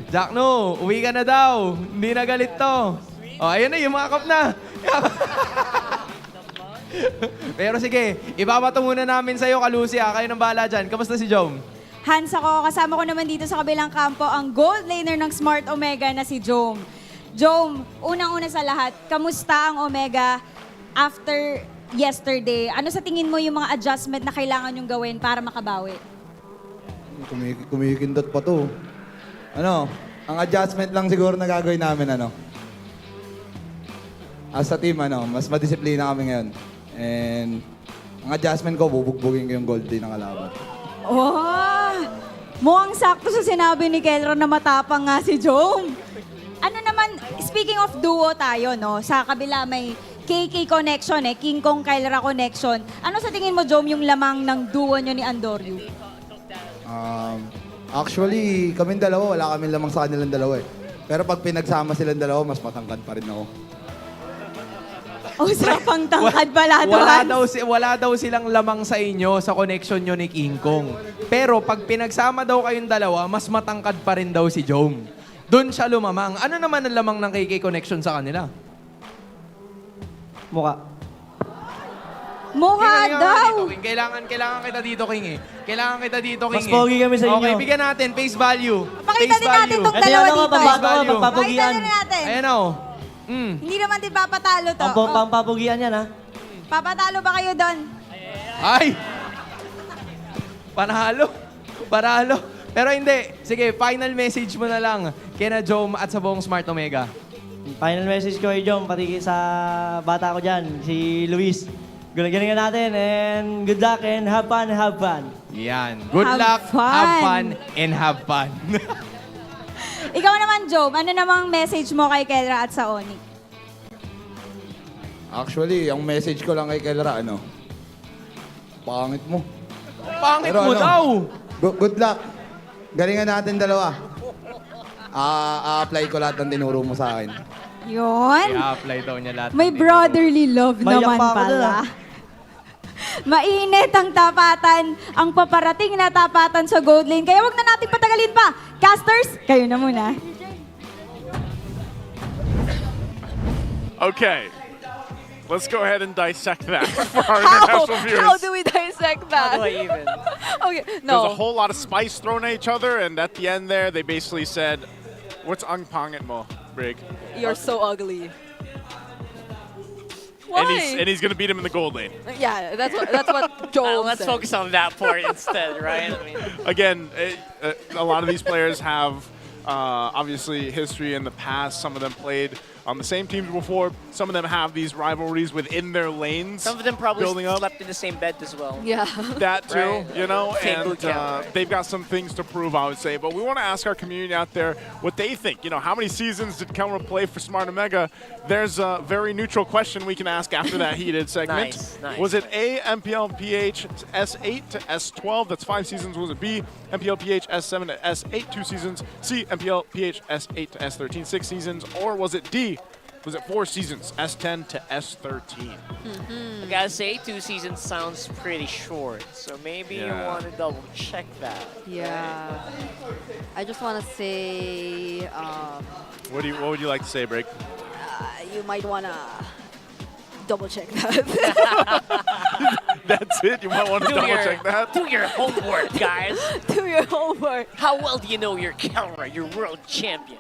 Chakno, uwi ka na daw. Hindi na galit to. Ayun na, yumakap na. Pero sige, ibabato muna namin sa'yo, Kalusia. Kayo nang bahala dyan. Kamusta si Jom? Hans ako, kasama ko naman dito sa kabilang kampo ang gold laner ng Smart Omega na si Jom. Jom, unang-una sa lahat, kamusta ang Omega after yesterday? Ano sa tingin mo yung mga adjustment na kailangan yung gawin para makabawi? Kumikindot pa to. Ang adjustment lang siguro na gagawin namin, as a team, mas madisiplina kami ngayon. And ang adjustment ko, bubugbugin ko yung gold din ng kalaban. Oh! Mukhang sakto sa sinabi ni Kelro na matapang nga si Jom. Ano naman, speaking of duo tayo, no? Sa kabila may KK connection, King Kong Kelra connection. Ano sa tingin mo, Jom, yung lamang ng duo nyo ni Andoryu? Actually, kaming dalawa, wala kaming lamang sa kanilang dalawa eh. Pero pag pinagsama silang dalawa, mas matangkad pa rin ako. Usapang tangkad pala to, Wala daw silang lamang sa inyo sa connection nyo ni King Kong. Pero pag pinagsama daw kayong dalawa, mas matangkad pa rin daw si Jom. Doon siya lumamang. Ano naman ang lamang ng KK connection sa kanila? Mukha daw! Kailangan kita dito, King eh. Kailangan kita dito, King Mas pogi kami sa inyo. Okay, bigyan natin. Face value. Pakita din natin itong dalawa dito. Pampapugian. Pakita din natin. Ayan o. Hindi naman din papatalo to. Pampapugian yan, ha? Papatalo ba kayo doon? Ay! Panalo. Pero hindi. Sige, final message mo na lang kina Jom at sa buong Smart Omega. Final message ko kay Jom, pati sa bata ko dyan, si Luis. Galingan natin and good luck and have fun. Yan. Good luck, have fun, and have fun. Ikaw naman, Jom, ano namang message mo kay Kelra at sa Onic? Actually, ang message ko lang kay Kelra, pangit mo. Pangit mo daw! Good luck. Galingan natin dalawa. A-apply ko lahat ng tinuro mo sa akin. Yun. I-apply daw niya lahat. May brotherly love naman pala. Mainit ang tapatan, ang paparating na tapatan sa gold lane. Kaya wag na natin patagalin pa. Casters, kayo na muna. Okay. Let's go ahead and dissect that for our international viewers. How do we dissect that? How do I even? Okay, no. There's a whole lot of spice thrown at each other, and at the end there, they basically said, "What's ang pangit mo, Brig?" You're so ugly. Why? And he's gonna beat him in the gold lane. Yeah, that's what Joel Let's said. focus on that part instead, right? I mean, Again, a lot of these players have obviously history in the past. Some of them played on the same teams before. Some of them have these rivalries within their lanes. some of them probably building up. slept in the same bed as well. Yeah. That too, Right. you know, Same and boot camp. they've got some things to prove, I would say. But we want to ask our community out there what they think. You know, how many seasons did Kelra play for Smart Omega? There's a very neutral question we can ask after that heated segment. Nice. Was it A, MPL PH S8 to S12? That's 5 seasons. Was it B, MPL PH S7 to S8, 2 seasons? C, MPL PH S8 to S13, 6 seasons? Or was it D, was it 4 seasons, S10 to S13. I gotta say, 2 seasons sounds pretty short, so maybe you want to double check that. Yeah. I just want to say What would you like to say, Break? you might want to double check that. That's it? You might want to double check that? Do your homework, guys. Do your homework. How well do you know your Kelra, your world champion?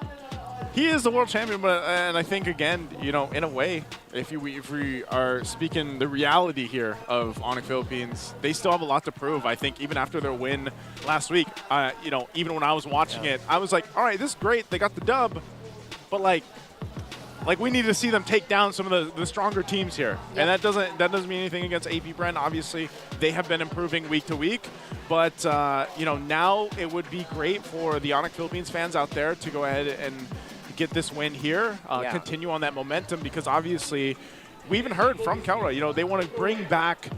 He is the world champion, and I think, again, you know, in a way, if we are speaking the reality here of Onic Philippines, they still have a lot to prove. I think even after their win last week, you know, even when I was watching it, I was like, all right, this is great. They got the dub, but like we need to see them take down some of the stronger teams here. Yep. And that doesn't mean anything against AP Bren. Obviously, they have been improving week to week. But, you know, now it would be great for the Onic Philippines fans out there to go ahead and get this win here, continue on that momentum, because obviously we even heard from Kelra, you know, they want to bring back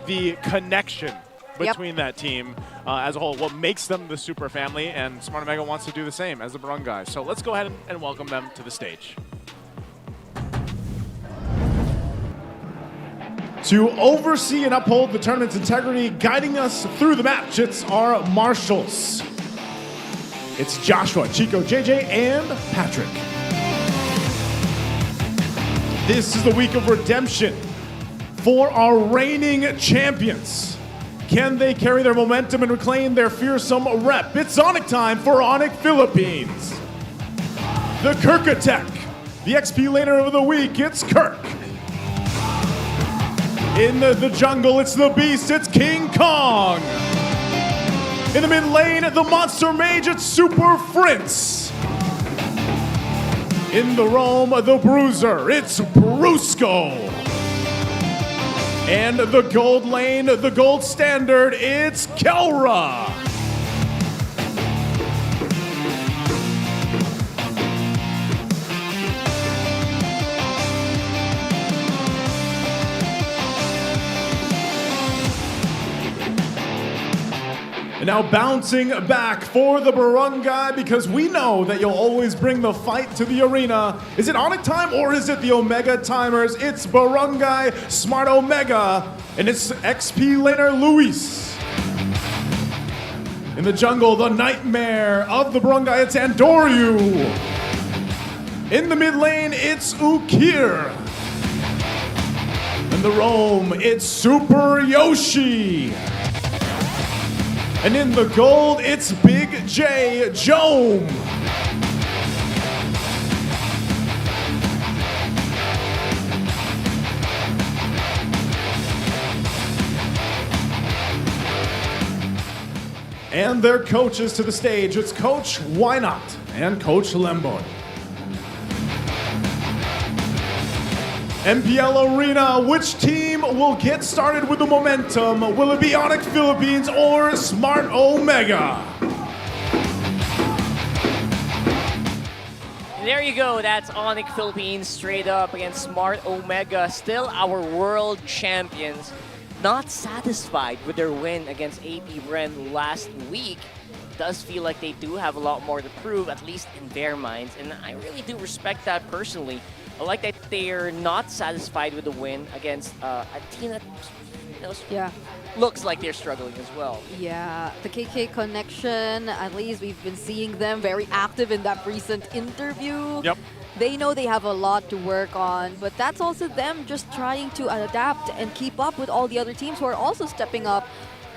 the connection between that team as a whole, what makes them the super family, and Smart Omega wants to do the same as the Barangay. So let's go ahead and welcome them to the stage. To oversee and uphold the tournament's integrity, guiding us through the match, it's our marshals. It's Joshua, Chico, JJ, and Patrick. This is the week of redemption for our reigning champions. Can they carry their momentum and reclaim their fearsome rep? It's Onic time for Onic Philippines. The Kirk-a-tech, the XP laner of the week, it's Kirk. In the jungle, it's the Beast, it's King Kong. In the mid lane, the Monster Mage, it's Super Fritz. In the roam, the Bruiser, it's Brusco. And the gold lane, the gold standard, it's Kelra. And now bouncing back for the Barangay, because we know that you'll always bring the fight to the arena. Is it Onic time or is it the Omega Timers? It's Barangay Smart Omega, and it's XP laner Luis. In the jungle, the nightmare of the Barangay, it's Andoryu. In the mid lane, it's Ukir. In the roam, it's Super Yoshi. And in the gold, it's Big J Jome. And their coaches to the stage. It's Coach Why Not and Coach Lemboy. MPL Arena, which team will get started with the momentum? Will it be Onic Philippines or Smart Omega? There you go, that's Onic Philippines straight up against Smart Omega, still our world champions. Not satisfied with their win against AP Bren last week. Does feel like they do have a lot more to prove, at least in their minds, and I really do respect that personally. I like that they're not satisfied with the win against Athena. Looks like they're struggling as well. Yeah, the KK connection, at least we've been seeing them very active in that recent interview. Yep. They know they have a lot to work on, but that's also them just trying to adapt and keep up with all the other teams who are also stepping up.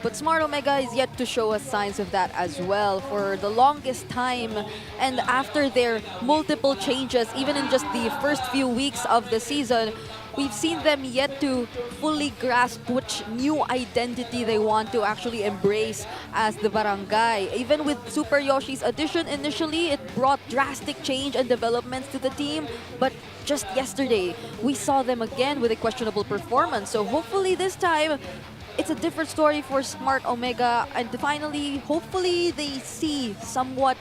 But Smart Omega is yet to show us signs of that as well for the longest time. And after their multiple changes, even in just the first few weeks of the season, we've seen them yet to fully grasp which new identity they want to actually embrace as the Barangay. Even with Super Yoshi's addition initially, it brought drastic change and developments to the team. But just yesterday, we saw them again with a questionable performance. So hopefully this time, it's a different story for Smart Omega, and finally, hopefully they see somewhat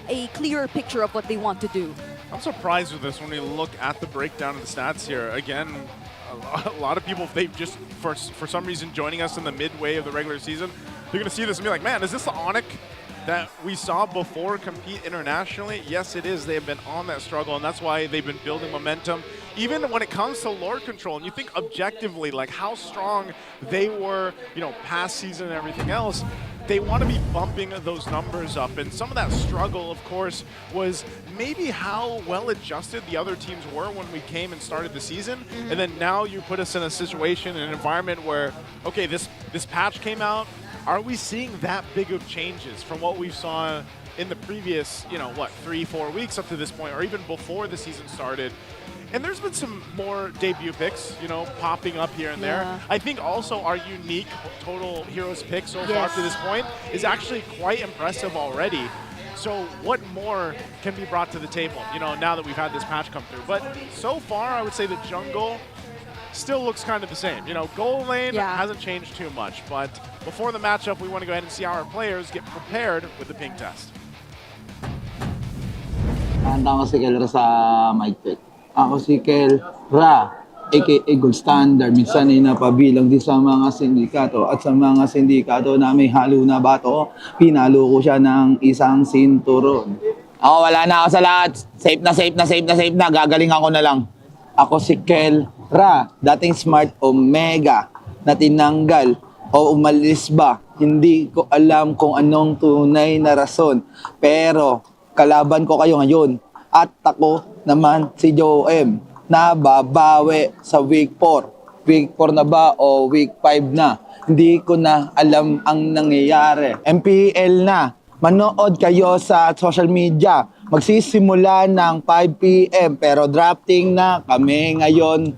a clearer picture of what they want to do. I'm surprised with this when we look at the breakdown of the stats here. Again, a lot of people, if they just, for some reason, joining us in the midway of the regular season, they're going to see this and be like, man, is this the Onic that we saw before compete internationally? Yes, it is. They have been on that struggle, and that's why they've been building momentum. even when it comes to Lord Control, and you think objectively, like how strong they were, you know, past season and everything else, they want to be bumping those numbers up. And some of that struggle, of course, was maybe how well adjusted the other teams were when we came and started the season. And then now you put us in a situation, an environment where, okay, this patch came out. Are we seeing that big of changes from what we saw in the previous, you know, what, 3-4 weeks up to this point, or even before the season started? And there's been some more debut picks, you know, popping up here and there. I think also our unique total heroes pick so far to this point is actually quite impressive already. So what more can be brought to the table, you know, now that we've had this patch come through? But so far, I would say the jungle still looks kind of the same. You know, goal lane hasn't changed too much. But before the matchup, we want to go ahead and see how our players get prepared with the ping test. Handa ko si Kelra sa mic check. Ako si Kelra, aka Gold Standard. Minsan ay napabilang din sa mga sindikato. At sa mga sindikato na may halo na bato, pinalo ko siya ng isang sinturon. Ako wala na ako sa lahat. Safe na. Gagaling ako na lang. Ako si Kelra, dating Smart Omega, na tinanggal o umalis ba. Hindi ko alam kung anong tunay na rason. Pero kalaban ko kayo ngayon. At ako naman si Joem na babawi sa week 4. Week 4 na ba o week 5 na? Hindi ko na alam ang nangyayari. MPL na. Manood kayo sa social media. Magsisimula ng 5 PM pero drafting na kami ngayon.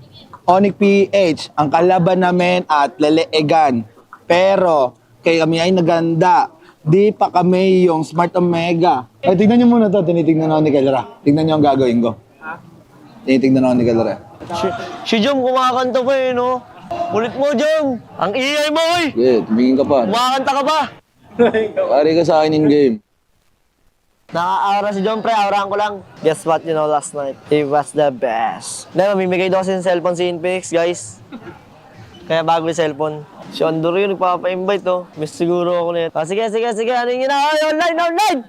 Onic PH, ang kalaban namin at leleegan. Pero kay kami ay naganda. Di pa kami yung Smart Omega. Ay, tignan nyo muna to. Tinitignan ako ni Kelra. Tignan nyo ang gagawin ko. Tinitignan ako ni Kelra. Si Jom kumakanta pa eh, no? Kulit mo, Jom! Ang iay mo, oy! Okay, tumingin ka pa. Kumakanta ka ba? Pari ka sa akin in-game. Naka-aura si Jom, pre. Aurahan ko lang. Guess what, you know, last night? It was the best. Dahil mamimigay daw kasi ng cellphone si Inpex, guys. Kaya bago yung cellphone. Si Andor yun, nagpapa-invite, oh. Miss siguro ako nito. Ah, sige. Ano yung ginawa? Online!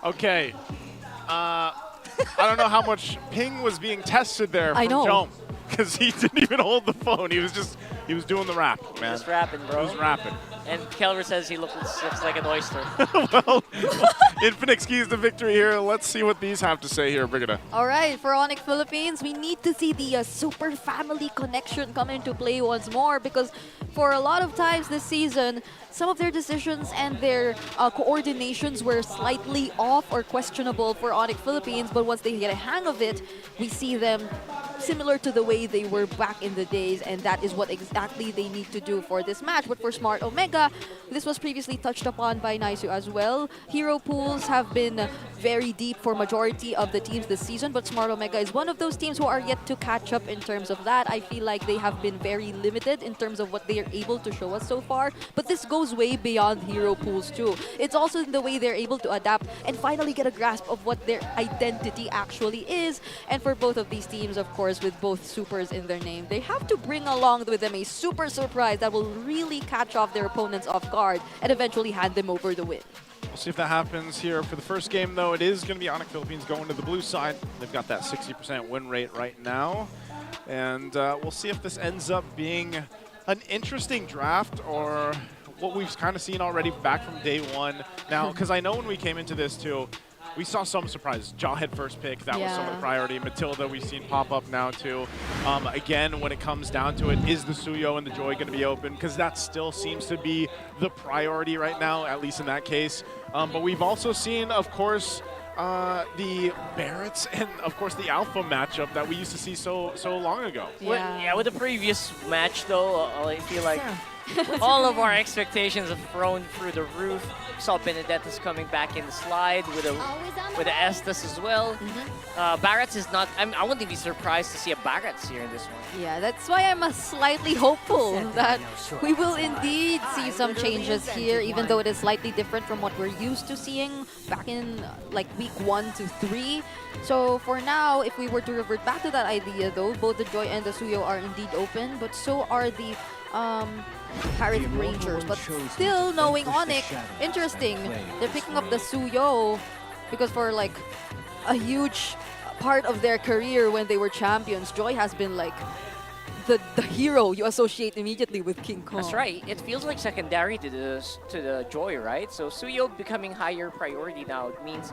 Okay. I don't know how much ping was being tested there from Jom. Because he didn't even hold the phone. He was doing the rap, man. Just rapping, bro. He was rapping. And Kelver says he looks like an oyster. Well, Infinix keys the victory here. Let's see what these have to say here, Brigida. All right, for Onic Philippines, we need to see the super family connection come into play once more because for a lot of times this season, some of their decisions and their coordinations were slightly off or questionable for Onic Philippines, but once they get a hang of it, we see them similar to the way they were back in the days, and that is what exactly they need to do for this match. But for Smart Omega, this was previously touched upon by Naisu as well. Hero pools have been very deep for majority of the teams this season, but Smart Omega is one of those teams who are yet to catch up in terms of that. I feel like they have been very limited in terms of what they are able to show us so far, but this goes way beyond hero pools too. It's also in the way they're able to adapt and finally get a grasp of what their identity actually is. And for both of these teams, of course, with both supers in their name, they have to bring along with them a super surprise that will really catch off their opponents off guard and eventually hand them over the win. We'll see if that happens here for the first game, though. It is going to be Onic Philippines going to the blue side. They've got that 60% win rate right now. And we'll see if this ends up being an interesting draft or what we've kind of seen already back from day one. Now, because I know when we came into this, too, we saw some surprises. Jawhead first pick, that was some of the priority. Matilda we've seen pop up now too. Again, when it comes down to it, is the Suyo and the Joy going to be open? Because that still seems to be the priority right now, at least in that case. But we've also seen, of course, the Barretts and, of course, the Alpha matchup that we used to see so long ago. Yeah, with the previous match, though, I feel like all of our expectations have thrown through the roof. Saw Benedetta's coming back in the slide with a Estes as well. Barretts is not. I wouldn't be surprised to see a Barretts here in this one. Yeah, that's why I'm slightly hopeful that we will indeed see some changes here, even though it is slightly different from what we're used to seeing back in like week 1 to 3. So for now, if we were to revert back to that idea, though, both the Joy and the Suyo are indeed open, but so are the Harith Rangers. But still, knowing Onic, interesting. They're picking up the Suyo because for like a huge part of their career when they were champions, Joy has been like the hero you associate immediately with King Kong. That's right. It feels like secondary to the Joy, right? So Suyo becoming higher priority now means,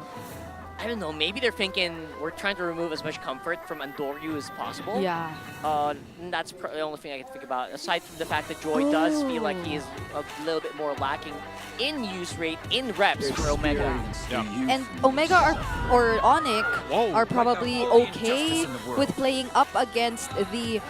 I don't know, maybe they're thinking we're trying to remove as much comfort from Andoryu as possible. Yeah. And that's the only thing I can think about. Aside from the fact that Joy does feel like he is a little bit more lacking in use rate, in reps for Omega. And Omega or Onic are probably okay with playing up against the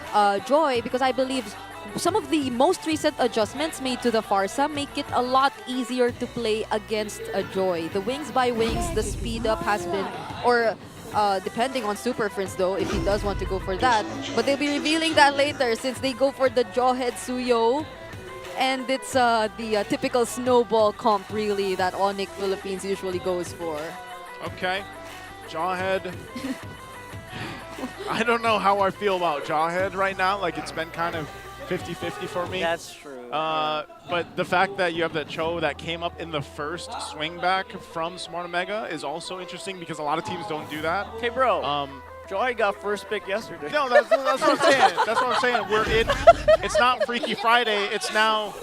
Joy, because I believe some of the most recent adjustments made to the Farsa make it a lot easier to play against a Joy. The wings by wings, the speed up has been, or depending on Super Friends though, if he does want to go for that. But they'll be revealing that later since they go for the Jawhead Suyo. And it's the typical snowball comp really that Onic Philippines usually goes for. Okay. Jawhead. I don't know how I feel about Jawhead right now. Like, it's been kind of 50-50 for me. That's true. But the fact that you have that Cho that came up in the first swing back from Smart Omega is also interesting because a lot of teams don't do that. Hey, bro. Joy got first pick yesterday. No, that's what I'm saying. That's what I'm saying. We're in. It's not Freaky Friday. It's now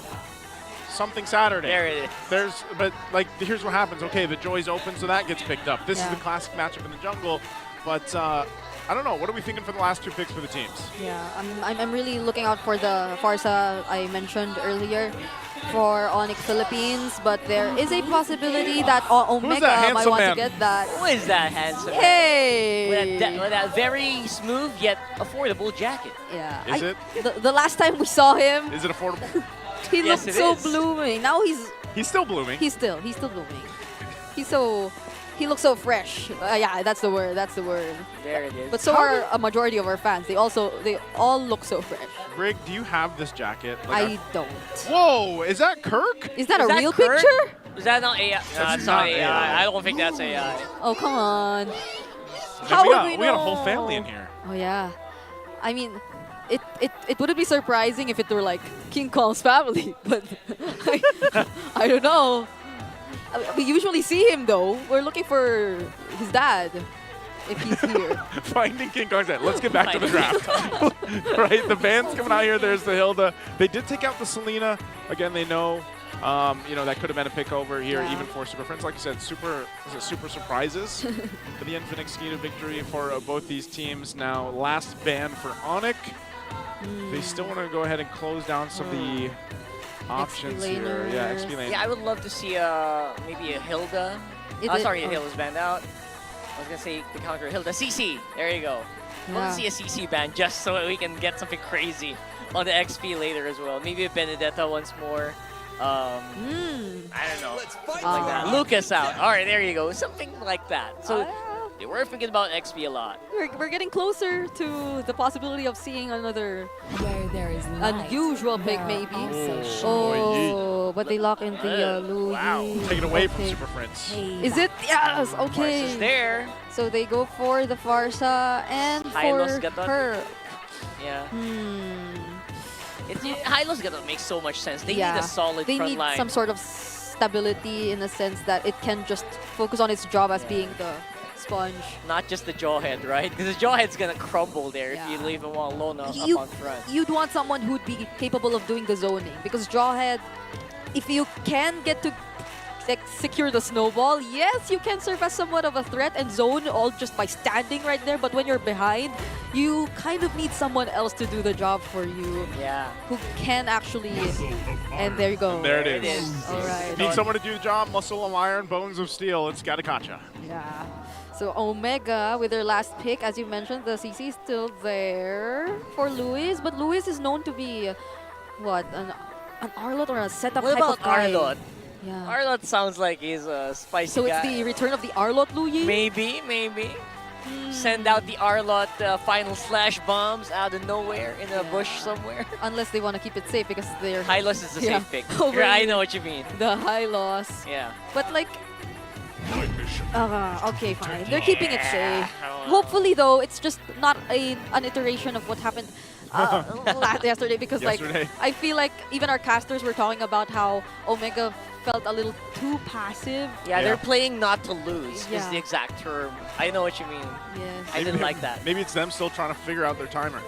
something Saturday. There it is. But like, here's what happens. Okay, the Joy's open, so that gets picked up. This is the classic matchup in the jungle. But I don't know. What are we thinking for the last two picks for the teams? Yeah, I'm really looking out for the Farsa I mentioned earlier for Onic Philippines, but there is a possibility that Omega might want to get that. Who is that handsome Hey! With that very smooth yet affordable jacket. Yeah. Is it? The last time we saw him, Is it affordable? he Yes, looked it so is. blooming. Now he's still blooming. He's still blooming. He looks so fresh. Yeah, that's the word. That's the word. There it is. But so are a majority of our fans. They all look so fresh. Rig, do you have this jacket? I don't. Whoa, is that Kirk? Is that a real Kirk? picture? Is that not AI? No, it's not AI. I don't think that's AI. Oh, come on. And How we would got, we we got a know? whole family in here. Oh, yeah. I mean, it wouldn't be surprising if it were like King Kong's family, but I don't know. We usually see him though. We're looking for his dad if he's here. Finding King Kong's dad. Let's get back to the draft. Right, the band's coming out here. There's the Hilda. They did take out the Selena. Again, they know, that could have been a pick over here, even for Super Friends. Like you said, super surprises for the Infinix Skita victory for both these teams. Now, last ban for Onic. They still want to go ahead and close down some of the options here. Yeah, XP lane. Yeah, I would love to see maybe a Hilda. Sorry, Hilda's banned out. I was going to say the counter Hilda. CC, there you go. I want to see a CC ban just so we can get something crazy on the XP later as well. Maybe a Benedetta once more. I don't know. Something like that. Lucas out. All right, there you go. Something like that. So they were thinking about XP a lot. We're getting closer to the possibility of seeing another unusual pick, maybe. Oh, but they lock in the Louis. Wow, take it away from Super Friends. Is it? Yes, okay. Farsa's there. So they go for the Farsa and Hylos for Gatot. her. Yeah. Hylos Gatot makes so much sense. They need a solid They front need line. some sort of stability in the sense that it can just focus on its job as being the sponge. Not just the Jawhead, right? Because the Jawhead's going to crumble there if you leave him alone up on front. You'd want someone who'd be capable of doing the zoning, because Jawhead, if you can get to secure the snowball, yes, you can serve as somewhat of a threat and zone all just by standing right there, but when you're behind, you kind of need someone else to do the job for you. Yeah. Who can actually, and there you go. And there it is. All right. Need someone to do the job. Muscle of iron, bones of steel. It's Gatakacha. Yeah. So Omega with their last pick, as you mentioned, the CC is still there for Luis, but Luis is known to be, what, an Arlot or a setup What type about of guy. Arlot? Yeah. Arlot sounds like he's a spicy So guy. it's the return of the Arlot, Louis? Maybe. Send out the Arlot final slash bombs out of nowhere in a bush somewhere. Unless they want to keep it safe because they're... Hylos is the safe pick. Over I know what you mean. The high loss. Yeah. But like... okay, fine. They're keeping it safe. Hopefully, though, it's just not an iteration of what happened yesterday because Yesterday. like I feel like even our casters were talking about how Omega felt a little too passive. Yeah, they're playing not to lose is Yeah. the exact term. I know what you mean. Yes. I didn't like that. Maybe it's them still trying to figure out their timer.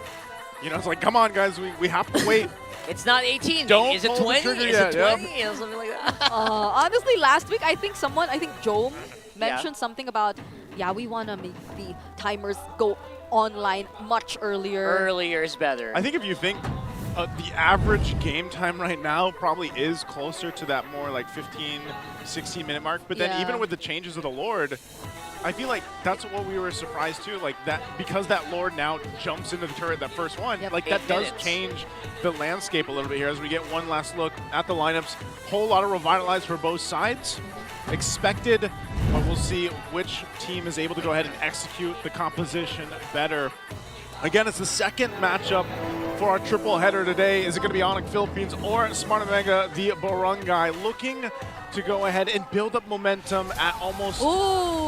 You know, it's like, come on, guys, we have to wait. It's not 18. Don't Is it pull the 20? trigger Is yet, it yeah. 20? You know, something like that. Honestly, last week I think Jome mentioned something about we want to make the timers go online much earlier. Earlier is better. I think if you think the average game time right now probably is closer to that more like 15, 16-minute mark. But then even with the changes of the Lord, I feel like that's what we were surprised too. Like that, because that Lord now jumps into the turret, that first one, like that does change the landscape a little bit here as we get one last look at the lineups. Whole lot of revitalize for both sides. Expected, but we'll see which team is able to go ahead and execute the composition better. Again, it's the second matchup for our triple header today. Is it going to be Onic Philippines or Smart Omega, the Barangay, looking to go ahead and build up momentum at almost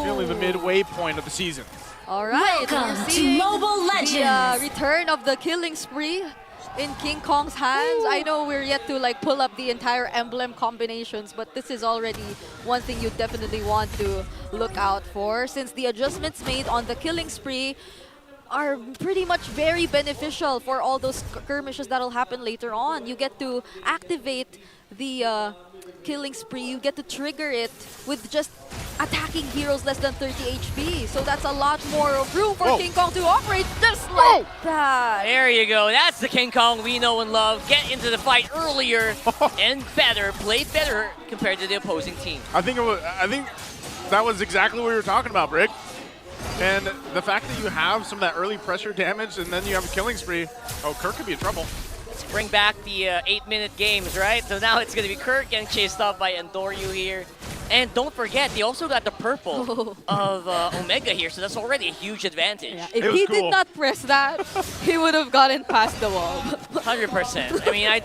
nearly the midway point of the season? All right, Welcome we're to seeing Mobile the Legends. return of the killing spree in King Kong's hands. I know we're yet to like pull up the entire emblem combinations, but this is already one thing you definitely want to look out for, since the adjustments made on the killing spree are pretty much very beneficial for all those skirmishes that'll happen later on. You get to activate the killing spree, you get to trigger it with just attacking heroes less than 30 HP. So that's a lot more room for King Kong to operate just like that. There you go. That's the King Kong we know and love. Get into the fight earlier and better. Play better compared to the opposing team. I think that was exactly what we were talking about, Brick. And the fact that you have some of that early pressure damage and then you have a killing spree, Kirk could be in trouble. Let's bring back the 8-minute games, right? So now it's going to be Kirk getting chased off by Endoryu here. And don't forget, they also got the purple of Omega here, so that's already a huge advantage. Yeah, if he did not press that, he would have gotten past the wall. 100%. I mean, I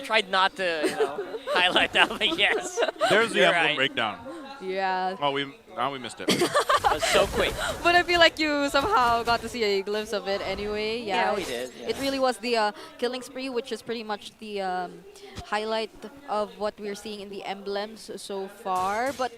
tried not to, highlight that, but yes. There's the You're emblem right. breakdown. Yeah. Oh, now we missed it. That was so quick. But I feel like you somehow got to see a glimpse of it anyway. Yeah, we did. Yeah. It really was the killing spree, which is pretty much the highlight of what we're seeing in the emblems so far. But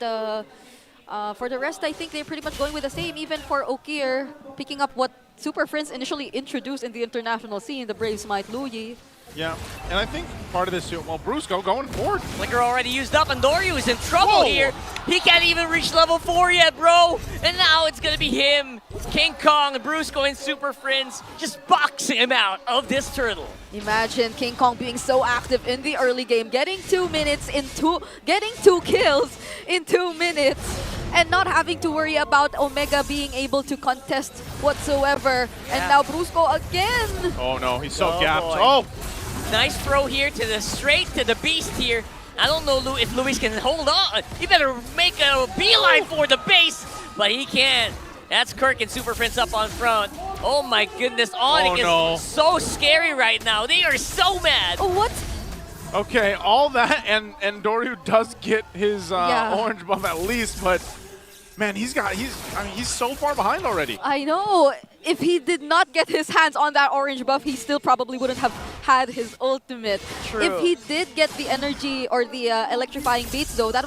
for the rest, I think they're pretty much going with the same. Even for Okir, picking up what Super Friends initially introduced in the international scene, the Brave Smite Luyi. Yeah, and I think part of this too, Brusco going forward. Flicker already used up, and Doryu is in trouble here. He can't even reach level 4 yet, bro. And now it's going to be him, King Kong, and Brusco and Super Friends just boxing him out of this turtle. Imagine King Kong being so active in the early game, getting 2 minutes getting 2 kills in 2 minutes, and not having to worry about Omega being able to contest whatsoever. Yeah. And now Brusco again. Oh no, he's so gapped. Boy. Oh! Nice throw here to the straight to the beast here. I don't know if Luis can hold on. He better make a beeline for the base, but he can't. That's Kirk and Super Prince up on front. Oh my goodness, Onic is so scary right now. They are so mad. Oh, what? Okay, all that, and Doryu does get his orange buff at least, but man, he's so far behind already. I know. If he did not get his hands on that orange buff, he still probably wouldn't have had his ultimate. True. If he did get the energy or the electrifying beats, though, that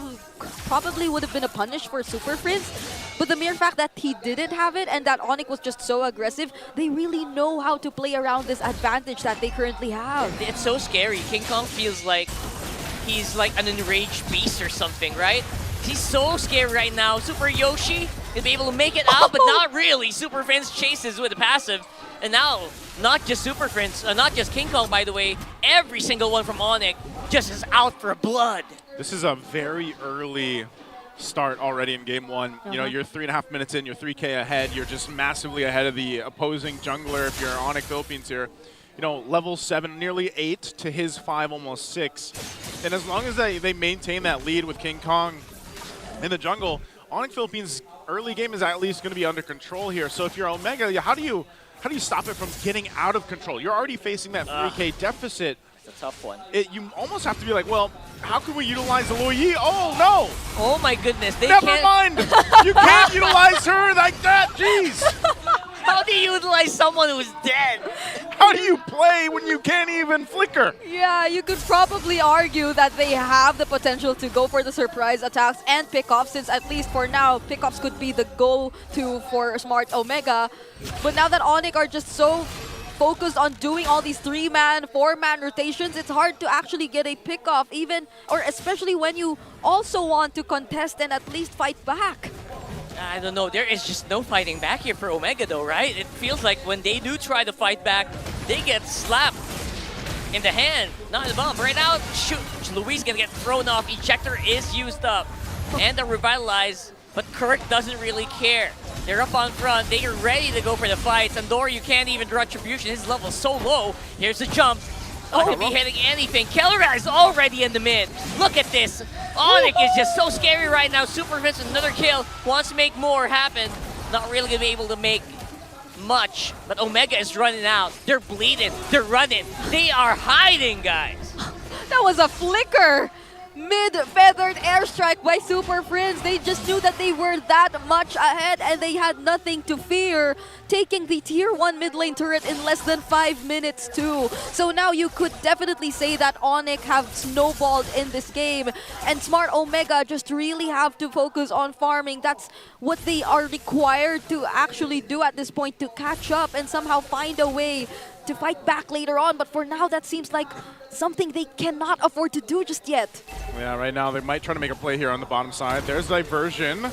probably would have been a punish for Super Friends. But the mere fact that he didn't have it and that Onic was just so aggressive, they really know how to play around this advantage that they currently have. It's so scary. King Kong feels like he's like an enraged beast or something, right? He's so scary right now. Super Yoshi will be able to make it out, but not really. Super Friends chases with the passive. And now, not just Super Friends, not just King Kong, by the way, every single one from Onic just is out for blood. This is a very early start already in game one. You know, you're 3.5 minutes in, you're 3K ahead, you're just massively ahead of the opposing jungler if you're Onic Philippines here. You know, level 7, nearly 8 to his 5, almost 6. And as long as they maintain that lead with King Kong in the jungle, Onic Philippines' early game is at least going to be under control here. So if you're Omega, how do you stop it from getting out of control? You're already facing that 3K deficit. It's a tough one. You almost have to be like, well, how can we utilize the Luyi? Oh, no! Oh my goodness, they Never can't. mind! You can't utilize her like that, jeez! How do you utilize someone who's dead? How do you play when you can't even flicker? Yeah, you could probably argue that they have the potential to go for the surprise attacks and pickoffs, since at least for now, pickoffs could be the go-to for Smart Omega. But now that Onic are just so focused on doing all these 3-man, 4-man rotations, it's hard to actually get a pickoff, even, or especially when you also want to contest and at least fight back. I don't know, there is just no fighting back here for Omega though, right? It feels like when they do try to fight back, they get slapped in the hand, not in the bump. Right now, shoot, Luis gonna get thrown off, ejector is used up, and the revitalize, but Kirk doesn't really care. They're up on front, they are ready to go for the fights. Andor, you can't even draw attribution, his level's so low. Here's the jump. Not gonna be hitting anything. Kellera is already in the mid. Look at this. Onic is just so scary right now. Super Vince, another kill. Wants to make more happen. Not really gonna be able to make much, but Omega is running out. They're bleeding. They're running. They are hiding, guys. That was a flicker. Mid-feathered airstrike by Super Friends. They just knew that they were that much ahead and they had nothing to fear, taking the tier 1 mid lane turret in less than 5 minutes too. So now you could definitely say that Onic have snowballed in this game, and Smart Omega just really have to focus on farming. That's what they are required to actually do at this point, to catch up and somehow find a way to fight back later on. But for now, that seems like something they cannot afford to do just yet. Yeah, right now they might try to make a play here on the bottom side. There's diversion.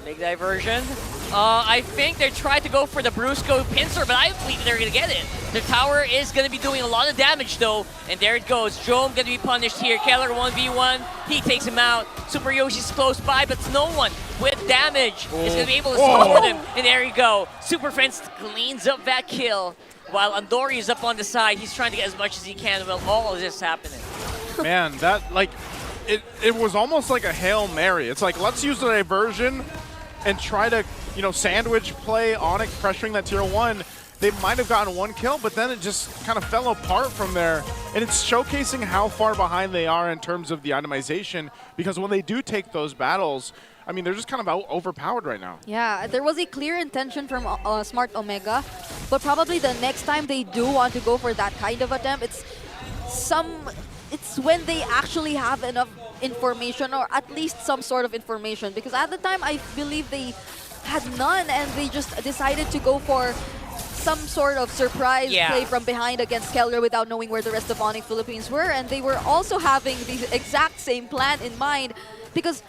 Big diversion. I think they tried to go for the Brusco pincer, but I don't believe they're going to get it. The tower is going to be doing a lot of damage though, and there it goes. Jome going to be punished here. Keller 1v1, he takes him out. Super Yoshi's close by, but no one with damage is going to be able to support him. And there you go. Super Friends cleans up that kill, while Andori is up on the side. He's trying to get as much as he can while all of this is happening. Man, that, like, it was almost like a Hail Mary. It's like, let's use the diversion and try to, you know, sandwich play Onic pressuring that tier 1. They might have gotten one kill, but then it just kind of fell apart from there. And it's showcasing how far behind they are in terms of the itemization, because when they do take those battles, I mean, they're just kind of overpowered right now. Yeah, there was a clear intention from Smart Omega, but probably the next time they do want to go for that kind of attempt, it's when they actually have enough information, or at least some sort of information, because at the time I believe they had none and they just decided to go for some sort of surprise play from behind against Keller without knowing where the rest of Onic Philippines were, and they were also having the exact same plan in mind, because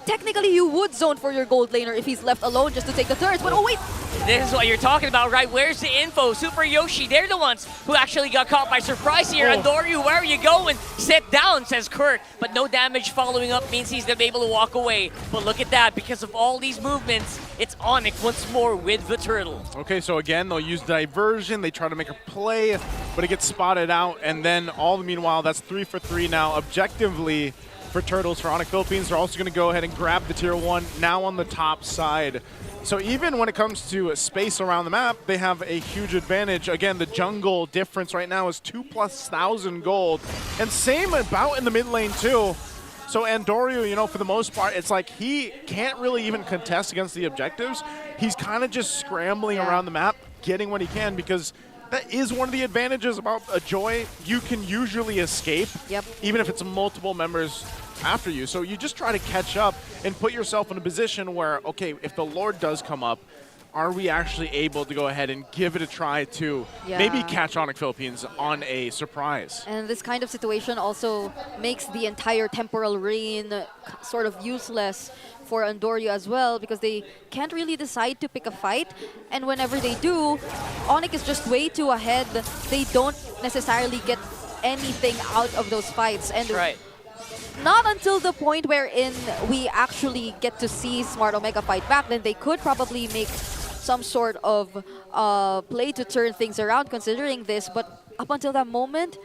technically you would zone for your gold laner if he's left alone just to take the turrets, but oh wait! This is what you're talking about, right? Where's the info? Super Yoshi, they're the ones who actually got caught by surprise here. Andoryu, where are you going? Sit down, says Kirk. But no damage following up means he's going to be able to walk away. But look at that, because of all these movements, it's Onic once more with the turtle. Okay, so again, they'll use diversion. They try to make a play, but it gets spotted out. And then all the meanwhile, that's 3 for 3 now. Objectively, for Turtles, for Onic Philippines, they're also going to go ahead and grab the tier 1 now on the top side. So even when it comes to space around the map, they have a huge advantage. Again, the jungle difference right now is 2,000+ gold. And same about in the mid lane too. So Andoryu, you know, for the most part, it's like he can't really even contest against the objectives. He's kind of just scrambling around the map, getting what he can, because that is one of the advantages about a Joy. You can usually escape, even if it's multiple members after you. So you just try to catch up and put yourself in a position where, okay, if the Lord does come up, are we actually able to go ahead and give it a try to maybe catch Onic Philippines on a surprise? And this kind of situation also makes the entire temporal reign sort of useless for Andoryu as well, because they can't really decide to pick a fight, and whenever they do, Onic is just way too ahead. They don't necessarily get anything out of those fights, and not until the point wherein we actually get to see Smart Omega fight back, then they could probably make some sort of play to turn things around considering this, but up until that moment,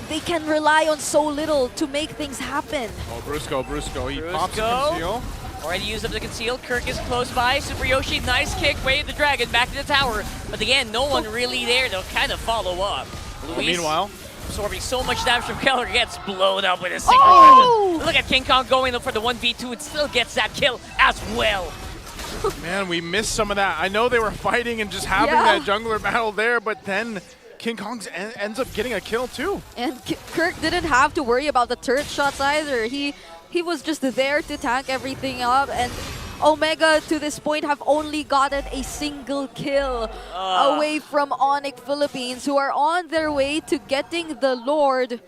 they can rely on so little to make things happen. Oh, Brusco, he pops the conceal. Already used up the conceal. Kirk is close by. Super Yoshi, nice kick, wave the dragon back to the tower. But again, no one really there to kind of follow up. Luis, meanwhile, absorbing so much damage from Keller, gets blown up with a single Look at King Kong going for the 1v2 and still gets that kill as well. Man, we missed some of that. I know they were fighting and just having that jungler battle there, but then King Kong ends up getting a kill too. And Kirk didn't have to worry about the turret shots either. He was just there to tank everything up, and Omega to this point have only gotten a single kill away from Onic Philippines, who are on their way to getting the Lord.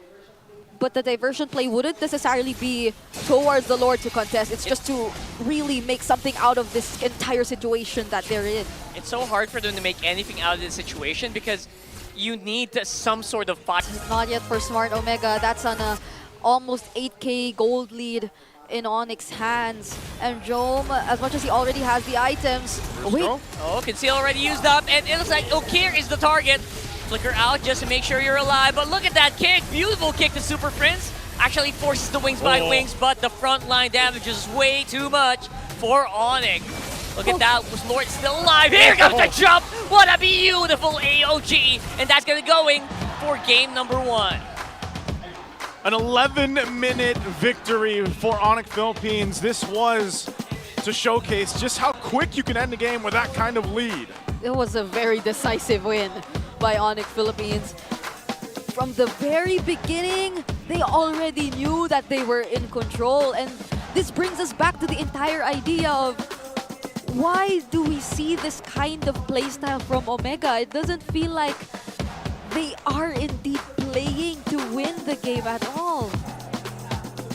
But the diversion play wouldn't necessarily be towards the Lord to contest. It's just to really make something out of this entire situation that they're in. It's so hard for them to make anything out of this situation because you need some sort of fight. Not yet for Smart Omega. That's on a almost 8k gold lead in Onyx's hands. And Jome, as much as he already has the items... Wait. Oh, Conceal already used up, and it looks like Okir is the target. Flicker out just to make sure you're alive, but look at that kick. Beautiful kick to Super Prince. Actually forces the wings by wings, but the front line damage is way too much for Onic. Look at that, was Lord still alive? Here comes the jump! What a beautiful AOG! And that's gonna going for game number 1. An 11-minute victory for Onic Philippines. This was to showcase just how quick you can end the game with that kind of lead. It was a very decisive win by Onic Philippines. From the very beginning, they already knew that they were in control, and this brings us back to the entire idea of why do we see this kind of playstyle from Omega? It doesn't feel like they are indeed playing to win the game at all.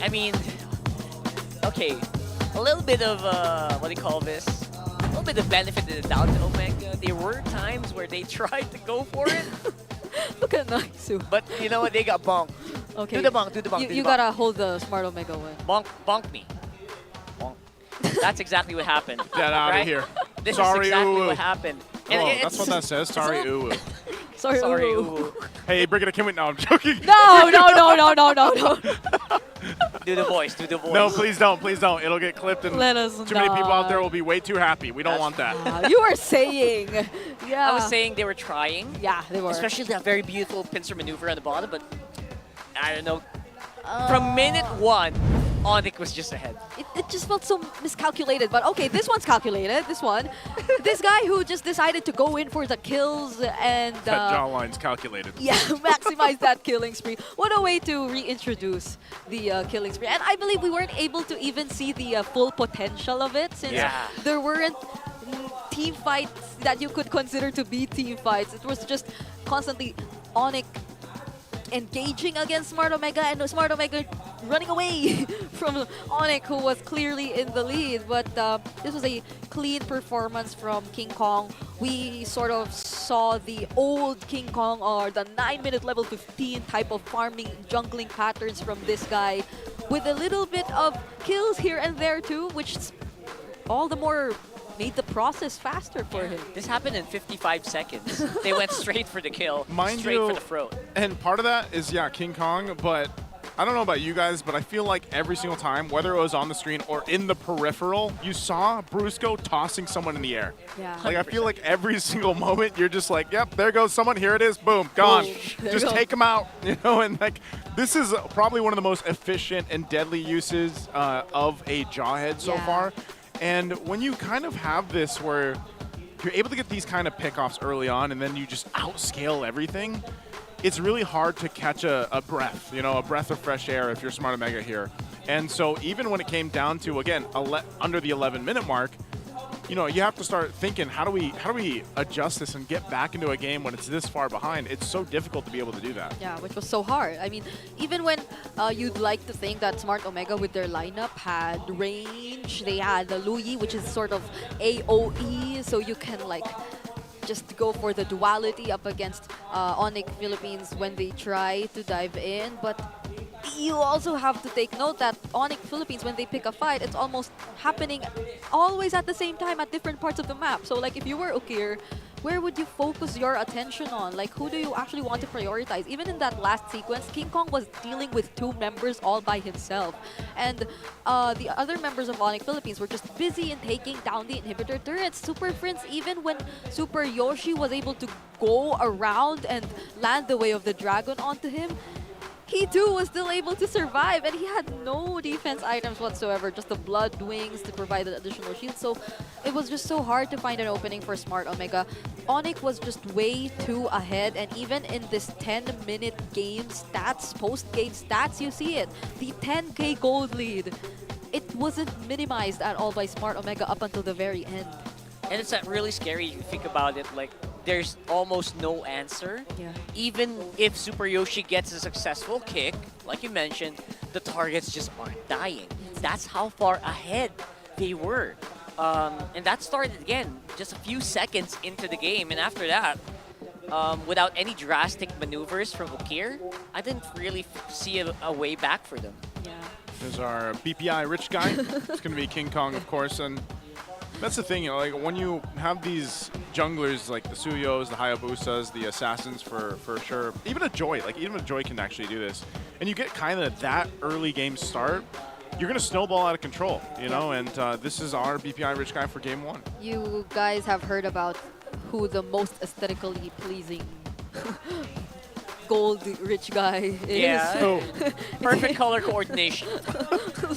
I mean, okay, a little bit of, what do you call this? A little bit of benefit of the doubt to Omega. There were times where they tried to go for it. Look at Naisu. But you know what? They got bonked. Okay. Do the bonk, do the bonk. You gotta hold the Smart Omega one. Bonk me. Bonk. That's exactly what happened. Get out right? of here. This Sorry, is exactly ooh. what happened. Oh, that's what that says. Sorry, ooh. Sorry, ooh. Hey, Brigitte, can we? No, I'm joking. No. Do the voice, do the voice. No, please don't, please don't. It'll get clipped, and Let us too many people out not. there will be way too happy. We don't want that. You were saying. Yeah. I was saying they were trying. Yeah, they were. Especially that very beautiful pincer maneuver on the bottom, but I don't know. From minute 1, Onic was just ahead. It just felt so miscalculated, but okay, this one's calculated, this one. This guy who just decided to go in for the kills and... That jawline's calculated. Yeah, maximize that killing spree. What a way to reintroduce the killing spree. And I believe we weren't able to even see the full potential of it since there weren't team fights that you could consider to be team fights. It was just constantly Onic engaging against Smart Omega and Smart Omega running away from Onic, who was clearly in the lead. But this was a clean performance from King Kong. We sort of saw the old King Kong, or the 9-minute level 15 type of farming, jungling patterns from this guy, with a little bit of kills here and there too, which all the more made the process faster for him. This happened in 55 seconds. They went straight for the kill, straight for the throat. And part of that is, King Kong, but I don't know about you guys, but I feel like every single time, whether it was on the screen or in the peripheral, you saw Brusco tossing someone in the air. Yeah. Like, I feel like every single moment, you're just like, yep, there goes someone, here it is, boom, gone. Just take them out, and like, this is probably one of the most efficient and deadly uses of a Jawhead so far. And when you kind of have this where you're able to get these kind of pickoffs early on and then you just outscale everything, it's really hard to catch a breath, a breath of fresh air if you're Smart Omega here. And so even when it came down to, again, under the 11-minute mark, you have to start thinking, how do we adjust this and get back into a game when it's this far behind? It's so difficult to be able to do that. Yeah, which was so hard. I mean, even when you'd like to think that Smart Omega with their lineup had range, they had the Luyi, which is sort of AOE, so you can like just go for the duality up against Onic Philippines when they try to dive in. But you also have to take note that Onic Philippines, when they pick a fight, it's almost happening always at the same time at different parts of the map. So like if you were Okir, where would you focus your attention on? Like, who do you actually want to prioritize? Even in that last sequence, King Kong was dealing with 2 members all by himself. And the other members of Onic Philippines were just busy in taking down the inhibitor turrets. Super Prince, even when Super Yoshi was able to go around and land the Way of the Dragon onto him, he too was still able to survive, and he had no defense items whatsoever, just the blood wings to provide an additional shield. So it was just so hard to find an opening for Smart Omega. Onic was just way too ahead, and even in this 10-minute game stats, post-game stats, you see it. The 10k gold lead, it wasn't minimized at all by Smart Omega up until the very end. And it's really scary if you think about it, like, there's almost no answer. Yeah. Even if Super Yoshi gets a successful kick, like you mentioned, the targets just aren't dying. That's how far ahead they were. And that started again just a few seconds into the game, and after that, without any drastic maneuvers from Ukir, I didn't really see a way back for them. Yeah. There's our BPI rich guy. It's going to be King Kong, of course, and that's the thing, you know, like when you have these junglers like the Suyos, the Hayabusas, the Assassins for sure, even a Joy can actually do this, and you get kind of that early game start, you're going to snowball out of control, you know, and this is our BPI rich guy for game 1. You guys have heard about who the most aesthetically pleasing gold rich guy is. Yeah. Perfect color coordination.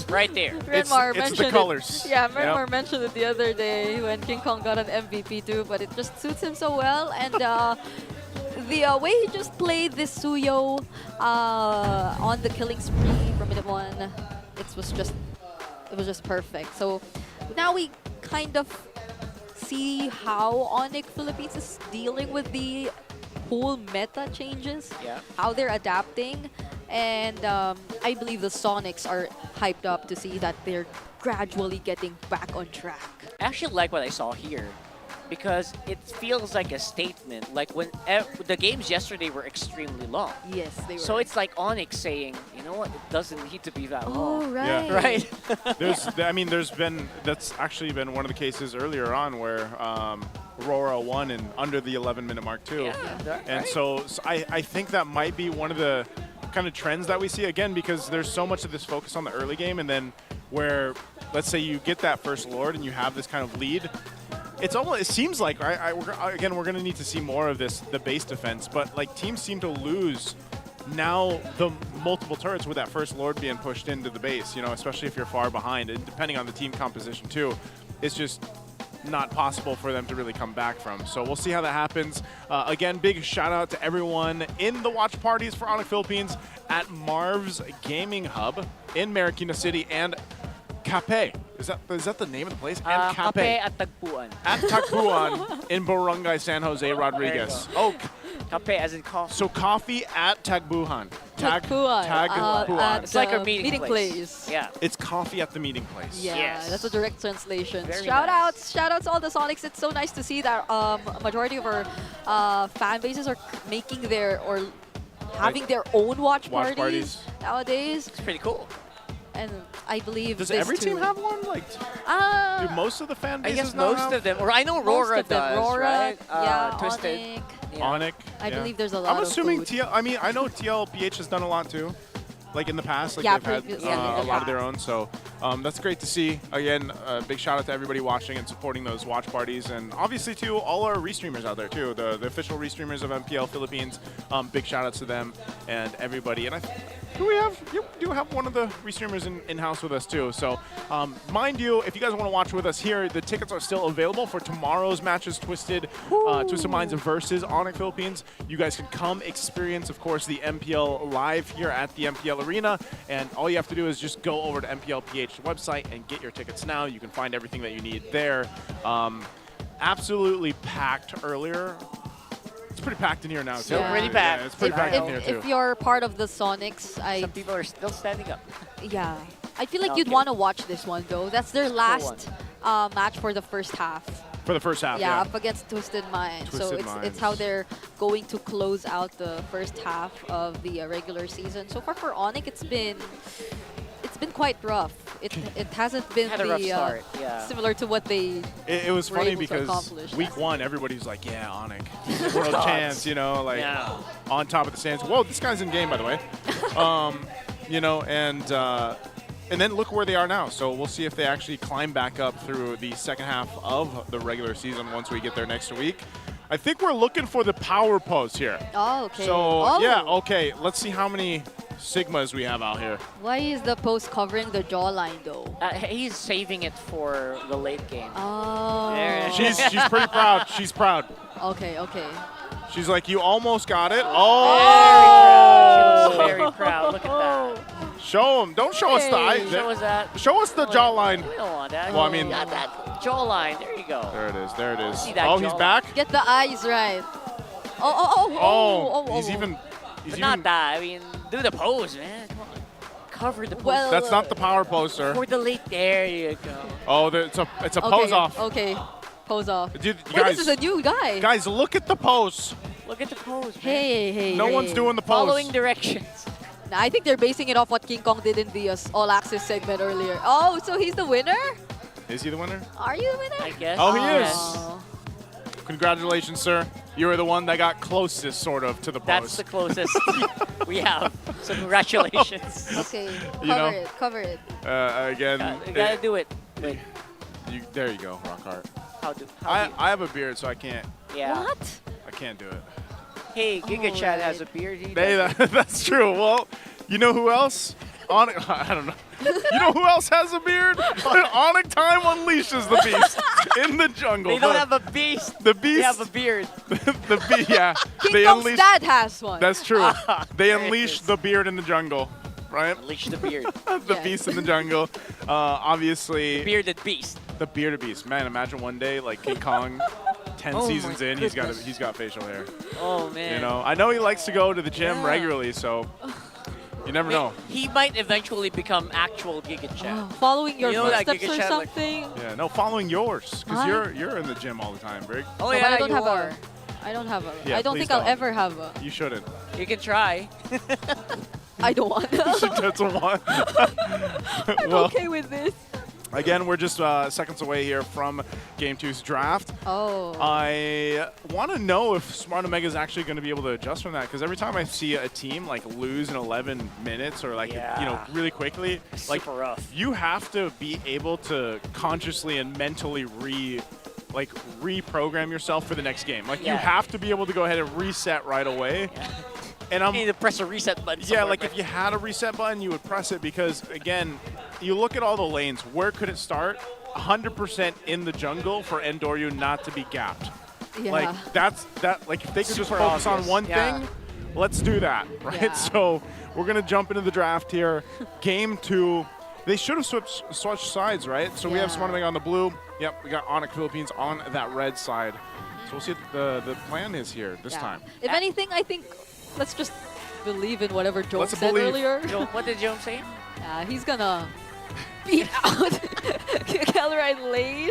Right there. Renmar mentioned the colors. Yeah, Renmar mentioned it the other day when King Kong got an MVP too, but it just suits him so well. And the way he just played this Suyo on the killing spree from minute 1, it was just perfect. So now we kind of see how Onic Philippines is dealing with the whole meta changes, how they're adapting, and I believe the Sonics are hyped up to see that they're gradually getting back on track. I actually like what I saw here, because it feels like a statement. Like when the games yesterday were extremely long. Yes, they were. So it's like Onyx saying, you know what, it doesn't need to be that long. Oh, right. Yeah. Right. That's actually been one of the cases earlier on where RORA won in under the 11-minute mark too. Yeah, and right. so I think that might be one of the kind of trends that we see, again, because there's so much of this focus on the early game, and then where, let's say you get that first Lord and you have this kind of lead, it seems like, we're going to need to see more of this, the base defense, but like teams seem to lose now the multiple turrets with that first Lord being pushed into the base, you know, especially if you're far behind, and depending on the team composition too, it's just not possible for them to really come back from. So we'll see how that happens. Again, big shout out to everyone in the watch parties for Onic Philippines at Marv's Gaming Hub in Marikina City and Cape. Is that the name of the place? And Cape at Tagpuan. At Tagpuan in Barangay San Jose Rodriguez. Oh, Cape as in coffee. So coffee at Tagpuan. Tagpuan. It's like a meeting place. Yeah. It's coffee at the meeting place. Yeah, yes. That's a direct translation. Very Shout nice. outs to all the Sonics. It's so nice to see that majority of our fan bases are making having their own watch parties nowadays. It's pretty cool. And I believe does this every too. team have one? Like, do most of the fan I bases guess now most have? of them, or I know RORA does, RORA, right? yeah, Twisted. Onic. Onic. I yeah. believe there's a lot I'm assuming of food. I know TLPH has done a lot too. Like in the past, like Yeah, they've had previous- yeah, a lot of their own. So that's great to see. Again, big shout out to everybody watching and supporting those watch parties, and obviously to all our restreamers out there too, the official restreamers of MPL Philippines. Big shout outs to them and everybody. And you do have one of the restreamers in-house with us too. So mind you, if you guys want to watch with us here, the tickets are still available for tomorrow's matches, Twisted Minds versus Onic Philippines. You guys can come experience, of course, the MPL live here at the MPL Arena, and all you have to do is just go over to MPL PH website and get your tickets now. You can find everything that you need there. Absolutely packed earlier. It's pretty packed in here now, too. Still pretty packed. Yeah, it's pretty packed in here, too. If you're part of the Sonics, Some people are still standing up. yeah. I feel like No, you'd okay. want to watch this one, though. That's their last match for the first half. For the first half, Yeah, up against Twisted Minds. So it's how they're going to close out the first half of the regular season. So far for Onic, it's been quite rough. It hasn't been Had a rough start, similar to what they It was were funny able to because accomplish. week 1, everybody's like, yeah, Onic. World chance, you know, like Yeah. on top of the stands. Whoa, this guy's in game, by the way. You know, and then look where they are now. So we'll see if they actually climb back up through the second half of the regular season once we get there next week. I think we're looking for the power pose here. Oh, okay. So, yeah, okay. Let's see how many Sigmas we have out here. Why is the post covering the jawline though? He's saving it for the late game. Oh. There. She's pretty proud. She's proud. Okay, okay. She's like, you almost got it. Oh! She looks Oh! very proud. Look at that. Show him. Don't show us the eye. Show us that. Show us the jawline. We don't want that. Well, I mean, got that jawline. There you go. there it is. There it is. See that Oh, he's jawline. back. Get the eyes right. He's even. But not that. I mean, do the pose, man. Come on. Cover the pose. Well, That's not the power pose, sir. For the late. There you go. Oh, it's a pose off. Okay, pose off. Dude, Wait, guys, this is a new guy. guys, look at the pose. Look at the pose, man. Hey. No one's doing the pose. Following directions. Nah, I think they're basing it off what King Kong did in the All Access segment earlier. Oh, so he's the winner? Is he the winner? Are you the winner? I guess. Oh, he Oh. is. Congratulations, sir. You were the one that got closest, sort of, to the pose. That's the closest we have. So congratulations. Okay, You know? cover it. Again, You gotta do it. Wait. There you go, Rockhart. How I have a beard, so I can't. Yeah. What? I can't do it. Hey, Giga Chad has a beard. He Hey, doesn't. that's true. Well, you know who else? Onic, I don't know. You know who else has a beard? Onic Time unleashes the beast in the jungle. They don't have a beast. The beast. They have a beard. The beast. Yeah. King They Kong's unleash. dad has one. That's true. They There it unleash is. the beard in the jungle, right? Unleash the beard. The beast in the jungle. Obviously. Bearded beast. The bearded beast. Man, imagine one day like King Kong, 10 Oh seasons my in, goodness. he's got facial hair. Oh man. You know, I know he likes to go to the gym Yeah. regularly, so you never know. He might eventually become actual Giga Chad. Following your You know that footsteps Giga or Chad, like- something. Yeah, no, following yours, because Mine? you're in the gym all the time, Brig. Oh No, but yeah, I don't you have are. I don't have a. Yeah, I don't please think I'll don't. ever have a. You shouldn't. You can try. I don't want. You should get to one. I'm Well, okay with this. again, we're just seconds away here from Game 2's draft. Oh. I want to know if Smart Omega is actually going to be able to adjust from that, because every time I see a team like lose in 11 minutes or like you know really quickly, like Super rough. you have to be able to consciously and mentally reprogram yourself for the next game. Like you Yeah. have to be able to go ahead and reset right away. And You need to press a reset button. yeah, somewhere, like but- if you had a reset button, you would press it, because again, you look at all the lanes. Where could it start? 100% in the jungle for Endoryu not to be gapped. Yeah. Like like if they could just Super focus on obvious, one yeah. thing, let's do that, right? Yeah. So we're gonna jump into the draft here. Game 2. They should have switched sides, right? So we have Yeah. Smart Omega on the blue. Yep, we got Onic Philippines on that red side. So we'll see what the plan is here this Yeah. time. If anything, I think let's just believe in whatever Joe Let's said believe. earlier. What did Joe say? He's gonna beat out Kellerite lane.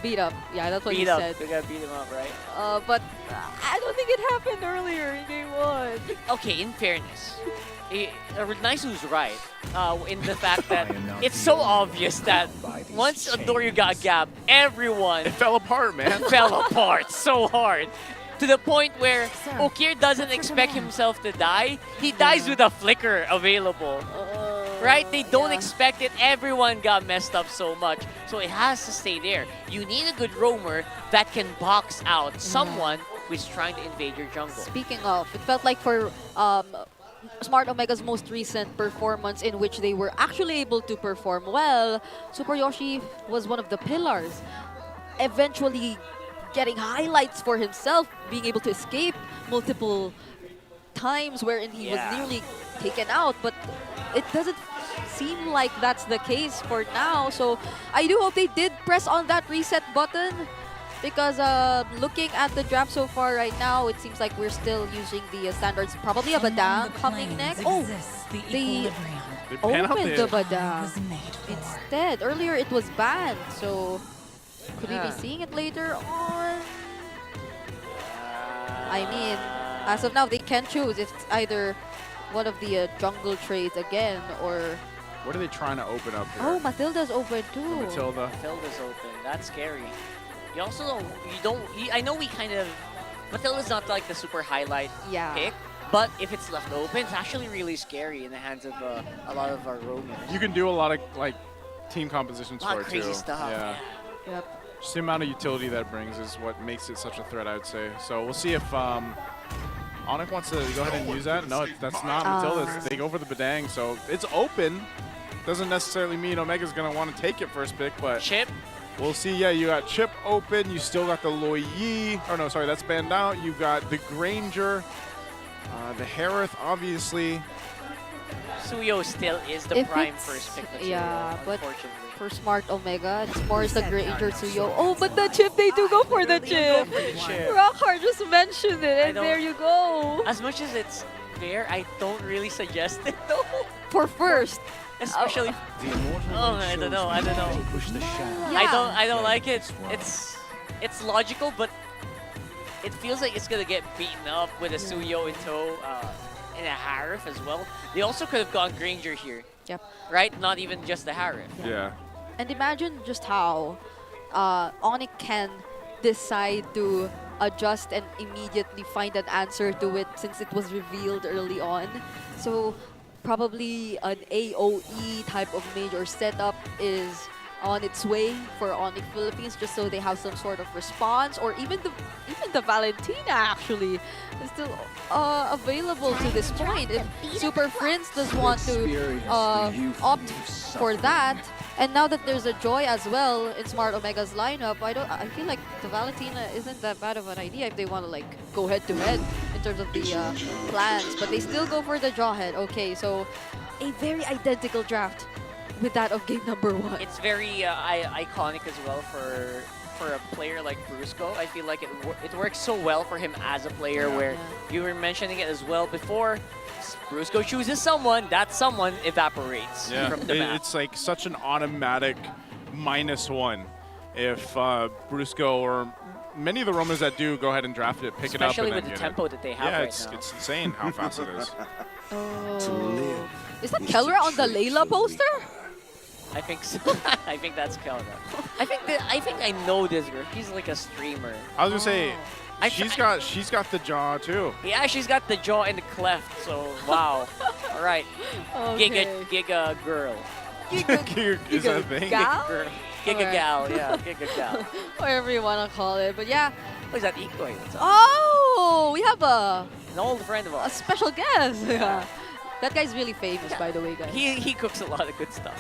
Beat up. Yeah, that's what he Beat up. said. We gotta beat him up, right? But I don't think it happened earlier in game 1. Okay, in fairness, Naisu's right in the fact that it's so obvious that once Endoryu got gapped, everyone It fell apart, man. fell apart so hard. To the point where Okir doesn't expect himself to die. He dies with a flicker available. Right? They don't expect it. Everyone got messed up so much. So it has to stay there. You need a good roamer that can box out someone who is trying to invade your jungle. Speaking of, it felt like for Smart Omega's most recent performance in which they were actually able to perform well, Super Yoshi was one of the pillars. Eventually getting highlights for himself, being able to escape multiple times wherein he was nearly taken out, but it doesn't seem like that's the case for now. So I do hope they did press on that reset button, because looking at the draft so far right now, it seems like we're still using the standards. Probably a Badang coming next. Oh, they ban out opened the the- Badang instead. Earlier it was banned, so could we be seeing it later on? I mean, as of now, they can choose. It's either one of the jungle trades again, or... What are they trying to open up here? Oh, Matilda's open too. Matilda. Matilda's open. That's scary. You also don't. I know we kind of. Matilda's not like the super highlight pick, but if it's left open, it's actually really scary in the hands of a lot of our roamers. You can do a lot of like team compositions A lot for of it crazy too. stuff. Yeah. Yep. Just the amount of utility that brings is what makes it such a threat, I would say. So we'll see if Onic wants to go ahead and use that. No, that's not until they go for the Badang. So it's open. Doesn't necessarily mean Omega's going to want to take it first pick, but Chip. We'll see. Yeah, you got Chip open. You still got the Loi Yi. Oh, no, sorry, that's banned out. You got the Granger, the Harith, obviously. Suyo still is the prime first pick material, yeah, but unfortunately. for Smart Omega, it's more the Granger Suyo. Oh, but the chip, they do go for the chip. Rockhard just mentioned it, and there you go. As much as it's fair, I don't really suggest it though. For first. Especially, I don't know. Yeah. I don't like it. It's logical, but it feels like it's gonna get beaten up with a Suyo in tow, and a Harith as well. They also could have gone Granger here. Yep. Right? Not even just the Harith. Yeah. And imagine just how Onic can decide to adjust and immediately find an answer to it since it was revealed early on. So probably an AOE type of major setup is on its way for Onic Philippines, just so they have some sort of response, or even the Valentina actually is still available to this point. If Super Prince does want to opt for that, and now that there's a Joy as well in Smart Omega's lineup, I feel like the Valentina isn't that bad of an idea if they want to like go head to head in terms of the plans, but they still go for the Jawhead. Okay, so a very identical draft with that of game number 1. It's very iconic as well for a player like Brusco. I feel like it works so well for him as a player, where you were mentioning it as well before. Brusco chooses someone, that someone evaporates from the map. It's like such an automatic -1 if Brusco or many of the Romas that do go ahead and draft it, pick Especially it up, with the tempo that they have right now. It's insane how fast it is. Oh. Is that Kelra on the Layla poster? I think so. I think that's Kelra. I think I know this girl. She's like a streamer. I was gonna say, she's got the jaw too. Yeah, she's got the jaw and the cleft. So wow. All right. Okay. Giga girl. Is that a thing? Gal? Girl. Giga gal. Yeah, Giga gal. Whatever you want to call it, but yeah. What is that Ikoy? Oh, we have an old friend of ours. A special guest. Yeah. That guy's really famous, by the way, guys. He cooks a lot of good stuff.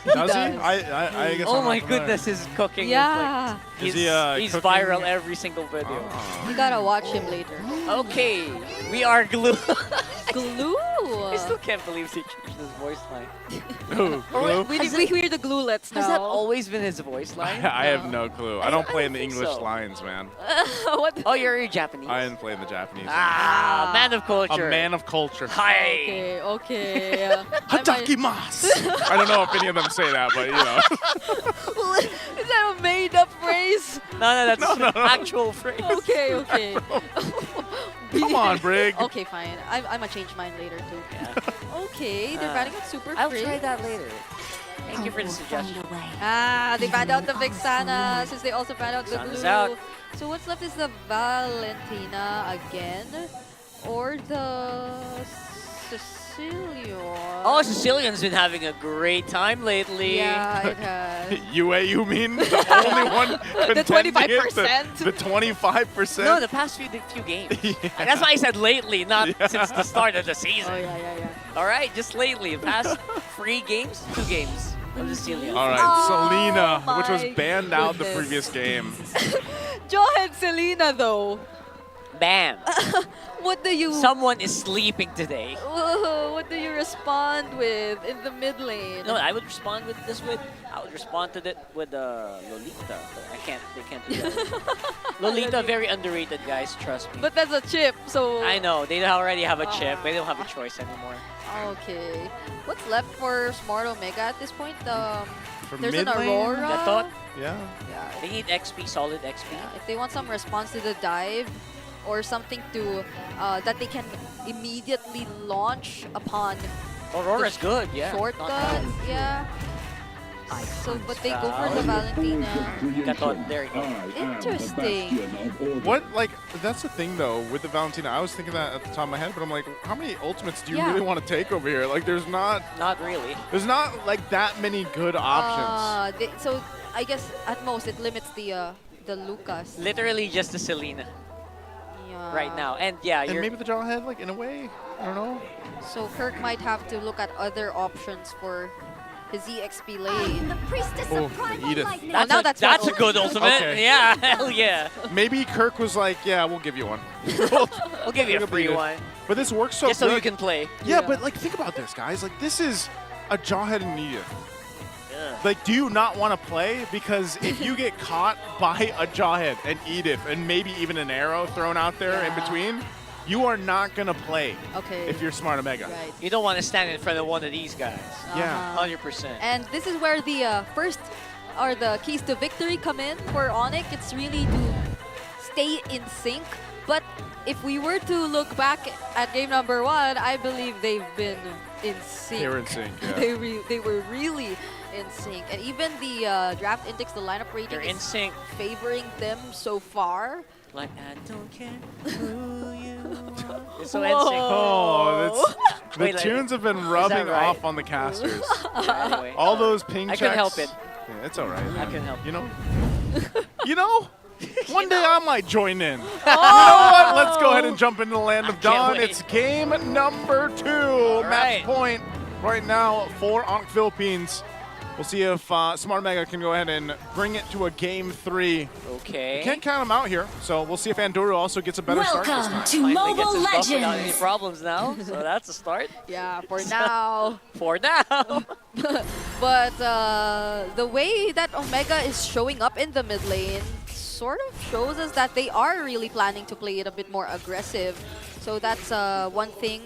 Does he? I guess Oh I'm my not familiar. goodness, his cooking Yeah. is Is he he's cooking? viral every single video. You gotta watch him later. Okay, we are Glue. Glue? I still can't believe he changed his voice line. Glue? We hear the Gluelets now. Has that always been his voice line? I have no clue. I don't play in the think English so. lines, man. What? Oh, you're Japanese. I didn't play in the Japanese. Ah, man of culture. A man of culture. Hi. Okay. Hatakimasu. I don't know if any of them say that, but you know. Is that a made-up phrase? No, that's an actual phrase. Okay. Come on, Brig. Okay, fine. I'm gonna change mine later too. Okay, they're banning out Super I'll Free. try that later. Thank you for the suggestion. They banned out the Vixana since they also banned out the Vixana's Glue. out. So what's left is the Valentina again, or the Sicilian. Oh, Sicilian's been having a great time lately. Yeah, it has. UA, you mean? The only one The contending 25%? The 25%? No, the past few games. That's why I said lately, not since the start of the season. Oh, yeah. All right, just lately. The past 3 games, 2 games of the Sicilian. All right, Selena, Oh which was my banned out the goodness. previous game. Johan Selena though. Bam. What do you? Someone is sleeping today. What do you respond with in the mid lane? No, I would respond with this I would respond to that with Lolita. But they can't do that. Lolita, very underrated, guys, trust me. But that's a chip, so. I know, they already have a chip. They don't have a choice anymore. Okay. What's left for Smart Omega at this point? There's an mid lane? Aurora. I thought Yeah. they need XP, solid XP. If they want some response to the dive, or something to that they can immediately launch upon Aurora's good, yeah. shortcut, Not bad. yeah. So, but they go for the Valentina. Gatot, there you go. Interesting. What, like, that's the thing though, with the Valentina, I was thinking that at the top of my head, but I'm like, how many ultimates do you Yeah. really want to take over here? Like, there's not really. There's not, like, that many good options. So, I guess at most it limits the Lucas. Literally just the Selena. Yeah. right now. And yeah, And you're maybe the Jawhead, like in a way, I don't know. So Kirk might have to look at other options for his EXP lane. The priestess Oh, of primal Edith. lightning. Oh, now that's what a good ultimate. Okay. Yeah, hell yeah. Maybe Kirk was like, yeah, we'll give you one. We'll give you a We'll free beat it. one. But this works so Just good. so you can play. Yeah, but like think about this, guys. Like this is a Jawhead and Edith. Yeah. Like, do you not want to play? Because if you get caught by a Jawhead, an Edith, and maybe even an arrow thrown out there in between, you are not going to play if you're Smart Omega. Right. You don't want to stand in front of one of these guys. Yeah. 100%. And this is where the first or the keys to victory come in for Onic. It's really to stay in sync. But if we were to look back at game number 1, I believe they've been in sync. They were in sync, yeah. They were really in sync. And even the draft index, the lineup rating They're in is sync. favoring them so far. Like, I don't care who you are. It's so Whoa. in sync. Oh, that's, the Wait, like, tunes have been is rubbing that right? off on the casters. Anyway, All those ping I checks. couldn't help it. Yeah, it's all right. I couldn't help it. You know? You know? One day I might join in. You know what? Let's go ahead and jump into the land of dawn. wait. It's game number 2. right. Match point right now for Onic Philippines. We'll see if Smart Omega can go ahead and bring it to a game 3. Okay. Can't count him out here, so we'll see if Andorra also gets a better start this time. Finally gets his buff without any problems now, so that's a start. Yeah, for now. For now. But the way that Omega is showing up in the mid lane sort of shows us that they are really planning to play it a bit more aggressive. So that's one thing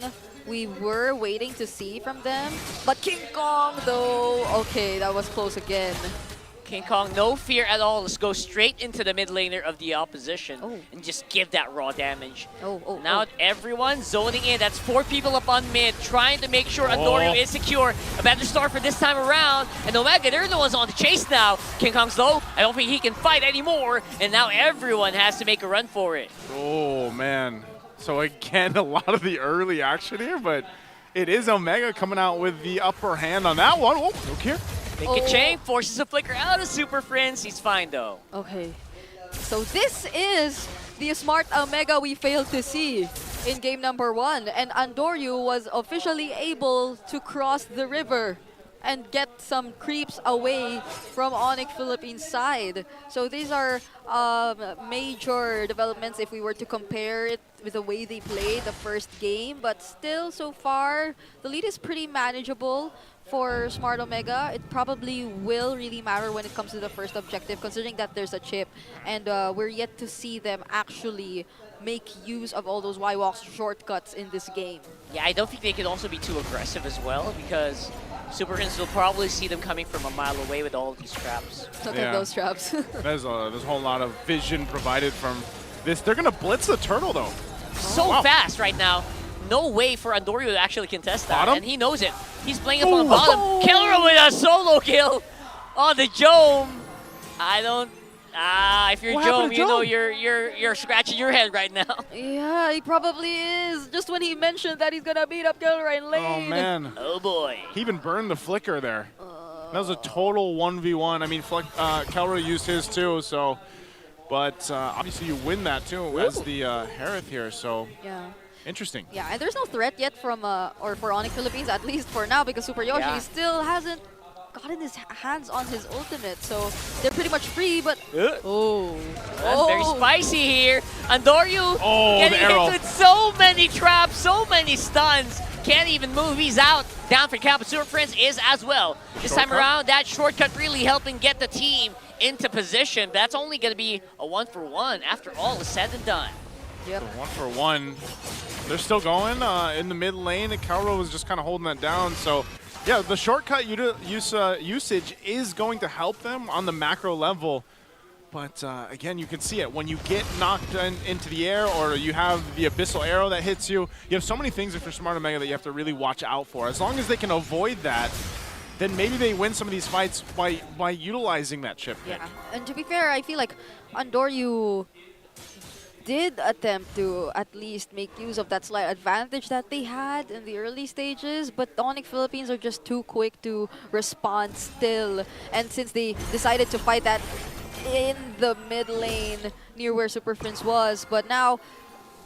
we were waiting to see from them. But King Kong, though, okay, that was close again. King Kong, no fear at all. Let's go straight into the mid laner of the opposition and just give that raw damage. Now everyone zoning in. That's 4 people up on mid, trying to make sure Andorio is secure. A better start for this time around. And Omega, they're the ones on the chase now. King Kong's low. I don't think he can fight anymore. And now everyone has to make a run for it. Oh, man. So again, a lot of the early action here, but it is Omega coming out with the upper hand on that one. Oh, no care. Make a chain, forces a flicker out of Super Friends. He's fine though. Okay. So this is the Smart Omega we failed to see in game number 1. And Andoryu was officially able to cross the river and get some creeps away from Onic Philippines side. So these are major developments if we were to compare it with the way they played the first game. But still, so far, the lead is pretty manageable for Smart Omega. It probably will really matter when it comes to the first objective, considering that there's a chip. And we're yet to see them actually make use of all those Y-Walks shortcuts in this game. Yeah, I don't think they could also be too aggressive as well, because Super Friends will probably see them coming from a mile away with all of these traps. Look at those traps. there's a whole lot of vision provided from this. They're going to blitz the turtle, though. So fast right now. No way for Andorio to actually contest that, Bottom? and he knows it. He's playing up on the bottom. Killer with a solo kill on the Jome. I don't... if you're Jome, you know you're scratching your head right now. Yeah, he probably is. Just when he mentioned that he's gonna beat up Killer in lane. Oh, man. Oh, boy. He even burned the flicker there. That was a total 1v1. I mean, Kelra used his too, so... But obviously you win that too as the Harith here, so... Yeah. Interesting. Yeah, and there's no threat yet from, or for Onic Philippines, at least for now, because Super Yoshi still hasn't gotten his hands on his ultimate, so they're pretty much free, but... That's very spicy here. Andorio getting the arrow. hit with so many traps, so many stuns. Can't even move. He's out. Down for count, but Super Friends is as well. This time around, that shortcut really helping get the team into position. That's only going to be a 1-for-1 after all is said and done. Yep. So 1-for-1. They're still going in the mid lane, and Kauro was just kind of holding that down. So, yeah, the shortcut usage is going to help them on the macro level. But, again, you can see it. When you get knocked into the air or you have the Abyssal Arrow that hits you, you have so many things if you're Smart Omega that you have to really watch out for. As long as they can avoid that, then maybe they win some of these fights by utilizing that chip pick. Yeah, and to be fair, I feel like Andoryu did attempt to at least make use of that slight advantage that they had in the early stages, but the Onic Philippines are just too quick to respond still. And since they decided to fight that in the mid lane near where Super Friends was, but now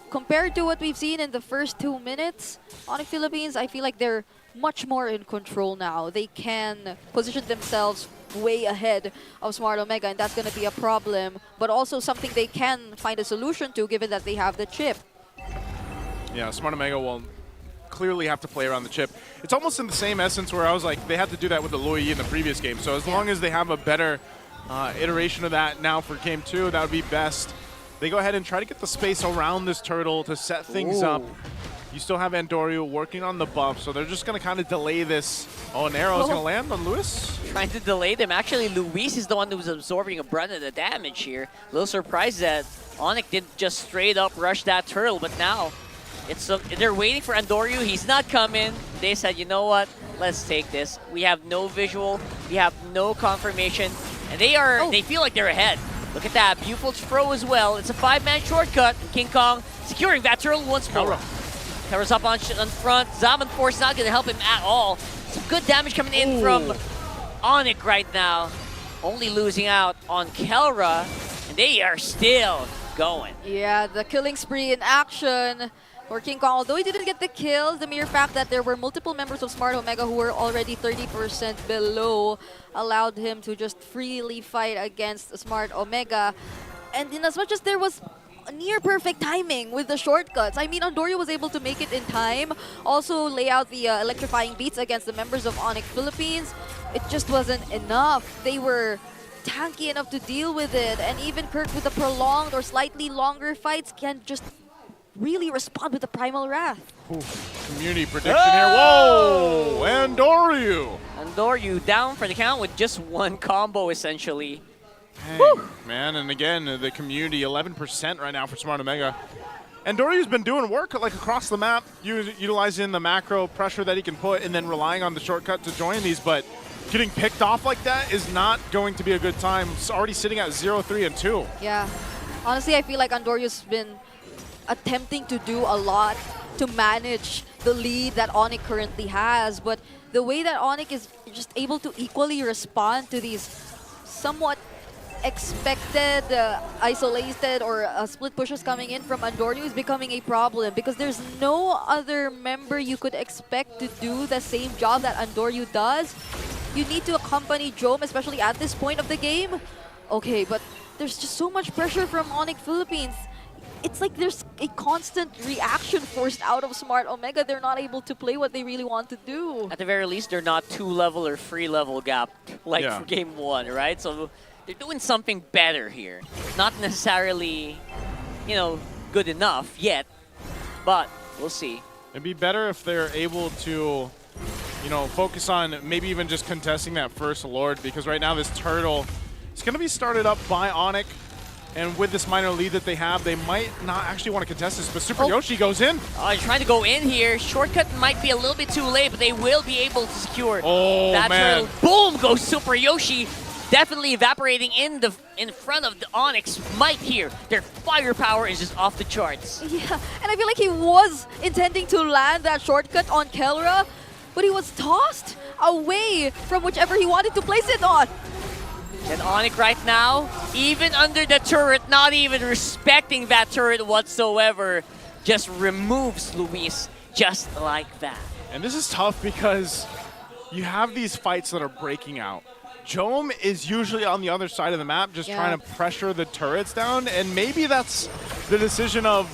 compared to what we've seen in the first 2 minutes, Onic Philippines, I feel like they're much more in control now. They can position themselves way ahead of Smart Omega, and that's going to be a problem, but also something they can find a solution to given that they have the chip. Yeah, Smart Omega will clearly have to play around the chip. It's almost in the same essence where I was like, they had to do that with the Lui in the previous game. So as long as they have a better iteration of that now for game 2, that would be best. They go ahead and try to get the space around this turtle to set things up. You still have Andorio working on the buff, so they're just going to kind of delay this. Oh, an arrow is going to land on Luis. Trying to delay them. Actually, Luis is the one who's absorbing a brunt of the damage here. A little surprised that Onic didn't just straight up rush that turtle, but now they're waiting for Andorio. He's not coming. They said, you know what? Let's take this. We have no visual. We have no confirmation. And they feel like they're ahead. Look at that. Beautiful throw as well. It's a 5-man shortcut. King Kong securing that turtle once more. Covers up on front. Zaman Force not going to help him at all. Some good damage coming in from Onic right now. Only losing out on Kelra. And they are still going. Yeah, the killing spree in action for King Kong. Although he didn't get the kill, the mere fact that there were multiple members of Smart Omega who were already 30% below allowed him to just freely fight against Smart Omega. And in as much as there was near perfect timing with the shortcuts. I mean, Andorio was able to make it in time. Also lay out the electrifying beats against the members of Onic Philippines. It just wasn't enough. They were tanky enough to deal with it. And even Kirk with the prolonged or slightly longer fights can just really respond with the Primal Wrath. Community prediction here. Whoa! Andorio! Andorio down for the count with just one combo, essentially. Dang, man, and again, the community, 11% right now for Smart Omega. Andorio's been doing work like across the map, utilizing the macro pressure that he can put and then relying on the shortcut to join these, but getting picked off like that is not going to be a good time. It's already sitting at 0-3 and 2. Yeah. Honestly, I feel like Andorio's been attempting to do a lot to manage the lead that Onic currently has, but the way that Onic is just able to equally respond to these somewhat expected isolated or split pushes coming in from Andorio is becoming a problem because there's no other member you could expect to do the same job that Andorio does. You need to accompany Jome, especially at this point of the game. Okay, but there's just so much pressure from Onic Philippines. It's like there's a constant reaction forced out of Smart Omega. They're not able to play what they really want to do. At the very least, they're not 2-level or 3-level gap like for game 1, right? So they're doing something better here. Not necessarily, you know, good enough yet, but we'll see. It'd be better if they're able to, you know, focus on maybe even just contesting that first Lord, because right now this turtle is going to be started up by Onic, and with this minor lead that they have, they might not actually want to contest this, but Super Yoshi goes in. Oh, he's trying to go in here. Shortcut might be a little bit too late, but they will be able to secure that turtle. Boom goes Super Yoshi. Definitely evaporating in front of the Onyx might here. Their firepower is just off the charts. Yeah, and I feel like he was intending to land that shortcut on Kelra, but he was tossed away from whichever he wanted to place it on. And Onic right now, even under the turret, not even respecting that turret whatsoever, just removes Luis just like that. And this is tough because you have these fights that are breaking out. Jome is usually on the other side of the map just trying to pressure the turrets down, and maybe that's the decision of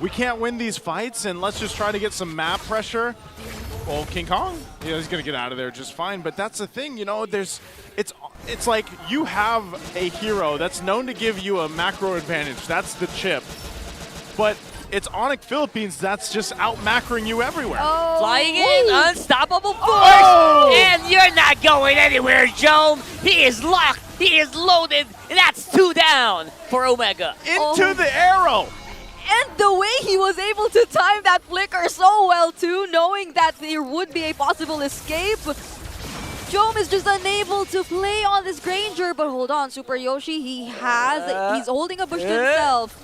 we can't win these fights and let's just try to get some map pressure. Well, King Kong, you know, he's gonna get out of there just fine, but that's the thing, you know, it's like you have a hero that's known to give you a macro advantage, that's the chip, but it's Onic Philippines that's just out-macroing you everywhere. Oh. Flying in, unstoppable force, and you're not going anywhere, Jome. He is locked, he is loaded, and that's 2 down for Omega. Into the arrow! And the way he was able to time that flicker so well too, knowing that there would be a possible escape. Jome is just unable to play on this Granger, but hold on, Super Yoshi, he's holding a bush to himself.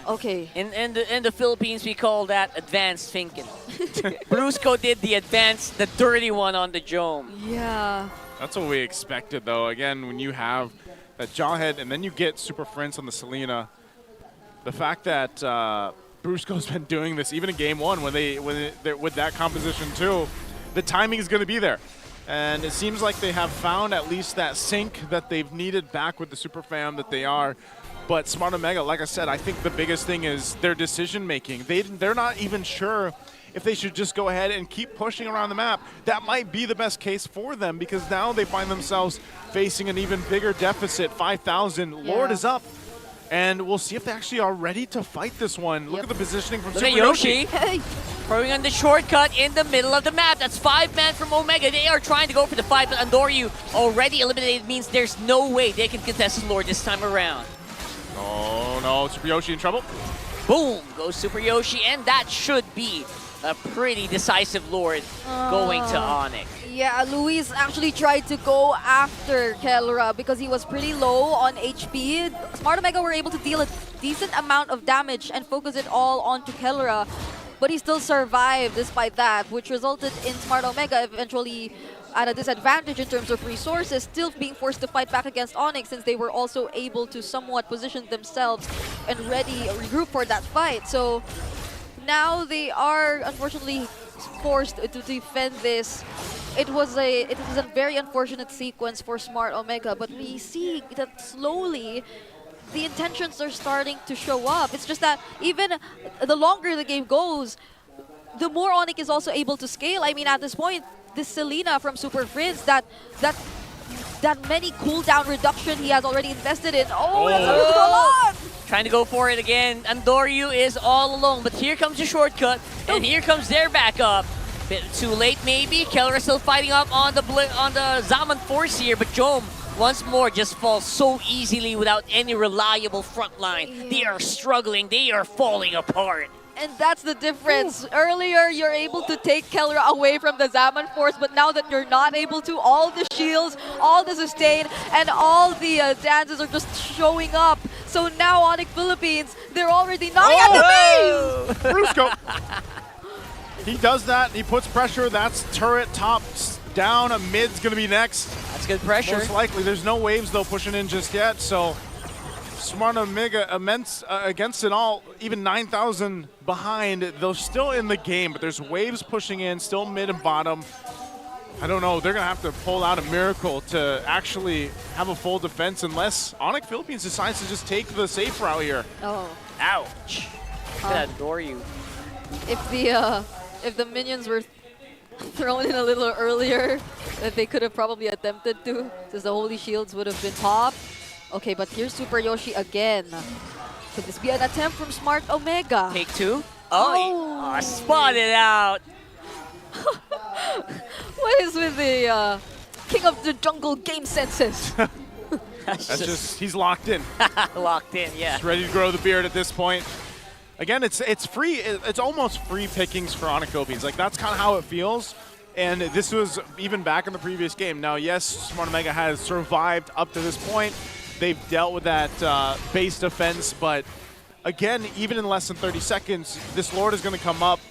Okay. In the Philippines, we call that advanced thinking. Brusco did the dirty one on the Jome. Yeah. That's what we expected, though. Again, when you have that Jawhead and then you get Super Friends on the Selena, the fact that Brusco's been doing this even in game one with that composition too, the timing is going to be there. And it seems like they have found at least that sync that they've needed back with the super fam that they are. But Smart Omega, like I said, I think the biggest thing is their decision making. They're not even sure if they should just go ahead and keep pushing around the map. That might be the best case for them because now they find themselves facing an even bigger deficit, 5,000. Lord is up. And we'll see if they actually are ready to fight this one. Look at the positioning from Look Super at Yoshi. Yoshi. Throwing on the shortcut in the middle of the map. That's 5-man from Omega. They are trying to go for the fight, but Andoryu already eliminated means there's no way they can contest Lord this time around. Oh no, Super Yoshi in trouble. Boom, goes Super Yoshi, and that should be a pretty decisive Lord going to Onic. Yeah, Luis actually tried to go after Kelra because he was pretty low on HP. Smart Omega were able to deal a decent amount of damage and focus it all onto Kelra, but he still survived despite that, which resulted in Smart Omega eventually at a disadvantage in terms of resources, still being forced to fight back against Onic since they were also able to somewhat position themselves and regroup for that fight. So now they are unfortunately forced to defend this. It was a very unfortunate sequence for Smart Omega, but we see that slowly the intentions are starting to show up. It's just that even the longer the game goes, the more Onic is also able to scale. I mean, at this point, this Selena from Super Friends, that many cooldown reduction he has already invested in. Oh, that's a little lot! Trying to go for it again. Andoryu is all alone, but here comes the shortcut, and here comes their backup. Bit too late, maybe. Keller still fighting up on the Zaman force here, but Jom once more just falls so easily without any reliable front line. Yeah. They are struggling. They are falling apart. And that's the difference. Earlier, you're able to take Keller away from the Zaman force, but now that you're not able to, all the shields, all the sustain, and all the dances are just showing up. So now Onic Philippines, they're already knocking at the base! Brusco. He does that, he puts pressure, that's turret tops down, a mid's gonna be next. That's good pressure. Most likely, there's no waves though pushing in just yet, so Smart Omega immense against it all, even 9,000 behind. They're still in the game, but there's waves pushing in, still mid and bottom. I don't know, they're gonna have to pull out a miracle to actually have a full defense unless Onic Philippines decides to just take the safe route here. Oh. Ouch. Look at that Doryu. If the minions were thrown in a little earlier, that they could have probably attempted to, since the Holy Shields would have been popped. Okay, but here's Super Yoshi again. Could this be an attempt from Smart Omega? Take two. Oh, spotted out. What is with the King of the Jungle game senses? That's just, he's locked in. Locked in, yeah. He's ready to grow the beard at this point. Again, it's free. It's almost free pickings for Onic Philippines. Like, that's kind of how it feels. And this was even back in the previous game. Now, yes, Smart Omega has survived up to this point. They've dealt with that base defense, but again, even in less than 30 seconds, this Lord is going to come up,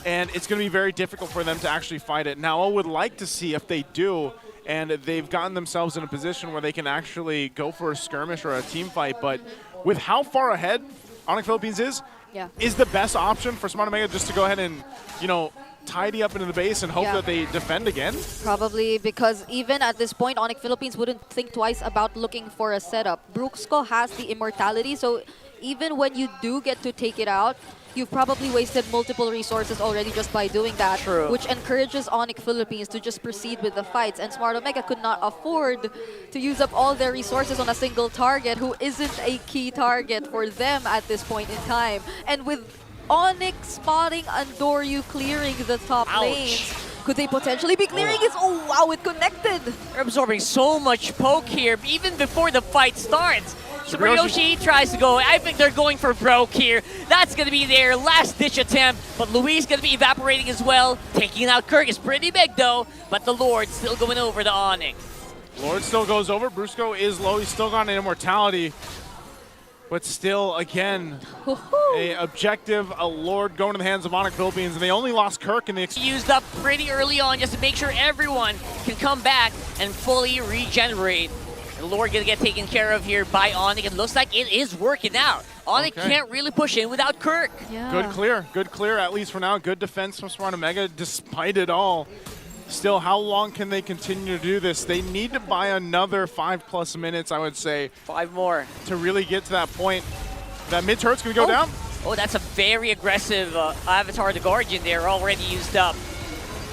and it's going to be very difficult for them to actually fight it. Now, I would like to see if they do, and they've gotten themselves in a position where they can actually go for a skirmish or a team fight, but with how far ahead Onic Philippines is the best option for Smart Omega just to go ahead and, you know, tidy up into the base and hope that they defend again? Probably, because even at this point, Onic Philippines wouldn't think twice about looking for a setup. Brusco has the immortality, so even when you do get to take it out, you've probably wasted multiple resources already just by doing that, which encourages Onic Philippines to just proceed with the fights. And Smart Omega could not afford to use up all their resources on a single target who isn't a key target for them at this point in time. And with Onic spotting Andoryu clearing the top lane, could they potentially be clearing it? Oh wow, it connected! They're absorbing so much poke here, even before the fight starts. Super Yoshi tries to go. I think they're going for broke here. That's going to be their last-ditch attempt, but Luis going to be evaporating as well. Taking out Kirk is pretty big, though, but the Lord still going over to Onic. Lord still goes over. Brusco is low. He's still got an immortality. But still, again, a objective, a Lord going to the hands of Onic Philippines, and they only lost Kirk in the used up pretty early on just to make sure everyone can come back and fully regenerate. Lord gonna get taken care of here by Onic. It looks like it is working out. Onic can't really push in without Kirk. Good clear, at least for now. Good defense from Smart Omega, despite it all. Still, how long can they continue to do this? They need to buy another 5+ minutes, I would say. 5 more. To really get to that point. That mid turret's gonna go down. Oh, that's a very aggressive Avatar the Guardian there, already used up.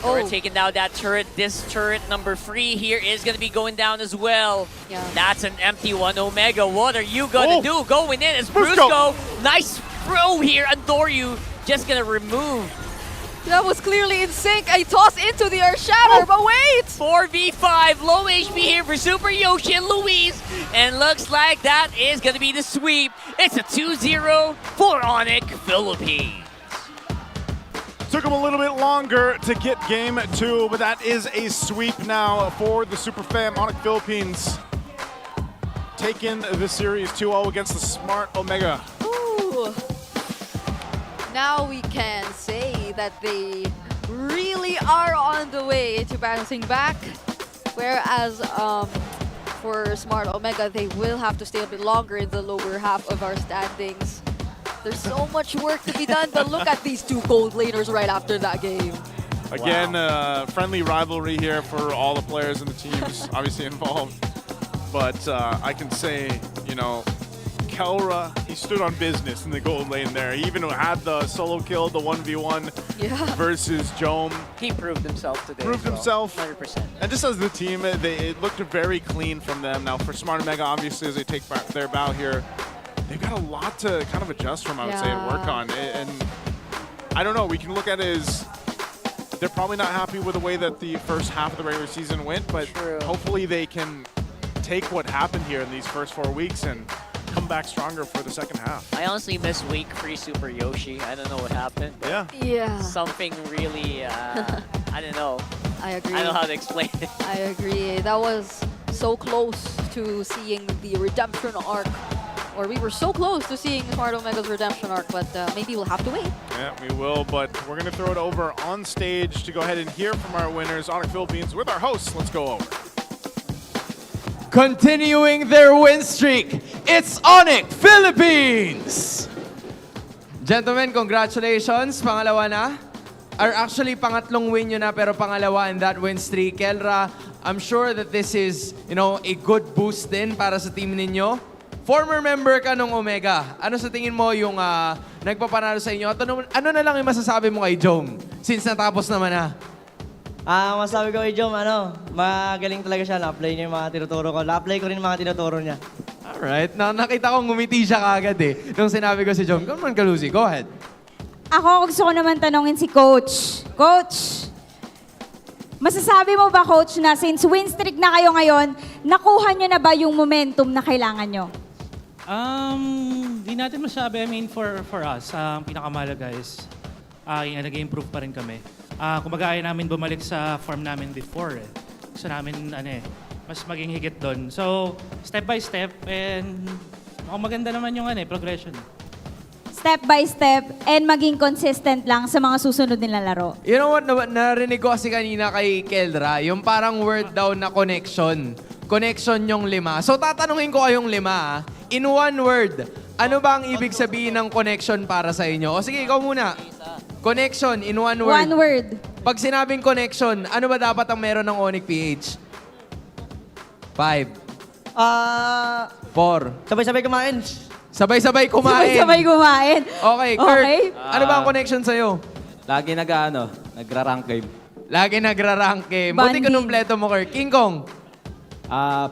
We're taking down that turret. This turret number 3 here is going to be going down as well. That's an empty one. Omega, what are you going to do? Going in as Brusco. Nice throw here. Andoryu just going to remove. That was clearly in sync. I tossed into the Earth Shatter, but wait! 4v5, low HP here for Super Yoshi and Luis. And looks like that is going to be the sweep. It's a 2-0 for Onic Philippines. Took them a little bit longer to get game 2, but that is a sweep now for the Super Fam. Onic Philippines taking the series 2-0 against the Smart Omega. Ooh. Now we can say that they really are on the way to bouncing back. Whereas for Smart Omega, they will have to stay a bit longer in the lower half of our standings. There's so much work to be done, but look at these two gold laners right after that game. Again, friendly rivalry here for all the players and the teams obviously involved. But I can say, you know, Kelra, he stood on business in the gold lane there. He even had the solo kill, the 1v1 versus Jome. He proved himself today. Proved himself. 100%. And just as the team, it looked very clean from them. Now for Smart Omega, obviously, as they take back their bow here, they've got a lot to kind of adjust from, I would say, and work on. And I don't know, we can look at it as they're probably not happy with the way that the first half of the regular season went, but hopefully they can take what happened here in these first 4 weeks and come back stronger for the second half. I honestly miss week 3 Super Yoshi. I don't know what happened. But Yeah. something really, I don't know. I agree. I don't know how to explain it. I agree. That was so close to seeing the redemption arc. Or we were so close to seeing Smart Omega's redemption arc, but maybe we'll have to wait. Yeah, we will, but we're going to throw it over on stage to go ahead and hear from our winners, Onic Philippines, with our hosts. Let's go over. Continuing their win streak, it's Onic Philippines! Gentlemen, congratulations. Pangalawa na. Or actually, pangatlong win nyo na, pero pangalawa in that win streak. Kelra, I'm sure that this is, you know, a good boost din para sa team ninyo. Former member ka ng Omega. Ano sa tingin mo yung nagpapanalo sa inyo? At ano na lang yung masasabi mo kay Jome? Since natapos naman na. Masabi ko kay Jome, magaling talaga siya. Na-apply niya yung mga tinuturo ko. Na-apply ko rin yung mga tinuturo niya. Alright. Nakita ko ngumiti siya kagad nung sinabi ko si Jome. Come on, Kalusi. Go ahead. Ako, gusto ko naman tanongin si Coach. Coach, masasabi mo ba, Coach, na since win streak na kayo ngayon, nakuha nyo na ba yung momentum na kailangan nyo? Di natin masabi. I mean, for us, pinakamahalaga is nag-improve pa rin kami. Kumbaga ayaw namin bumalik sa form namin before. Gusto namin mas maging higit doon. So, step by step, and maganda naman yung progression. Step by step and maging consistent lang sa mga susunod nilang laro. You know what, narinig ko kasi kanina kay Kelra, yung parang word daw na connection. Connection yung 5. So tatanungin ko kayong 5. In one word, ano ba ang ibig sabihin ng connection para sa inyo? O sige, ikaw muna. Connection in one word. One word. Pag sinabing connection, ano ba dapat ang meron ng Onic PH? 5. 4. Sabay-sabay kumain. Sabay-sabay kumain. Sabay-sabay kumain. Okay, Kirk. Ano ba ang connection sa'yo? Lagi nagra-rank game. Lagi nagra-rank game. Buti kunumpleto mo, Kirk. King Kong.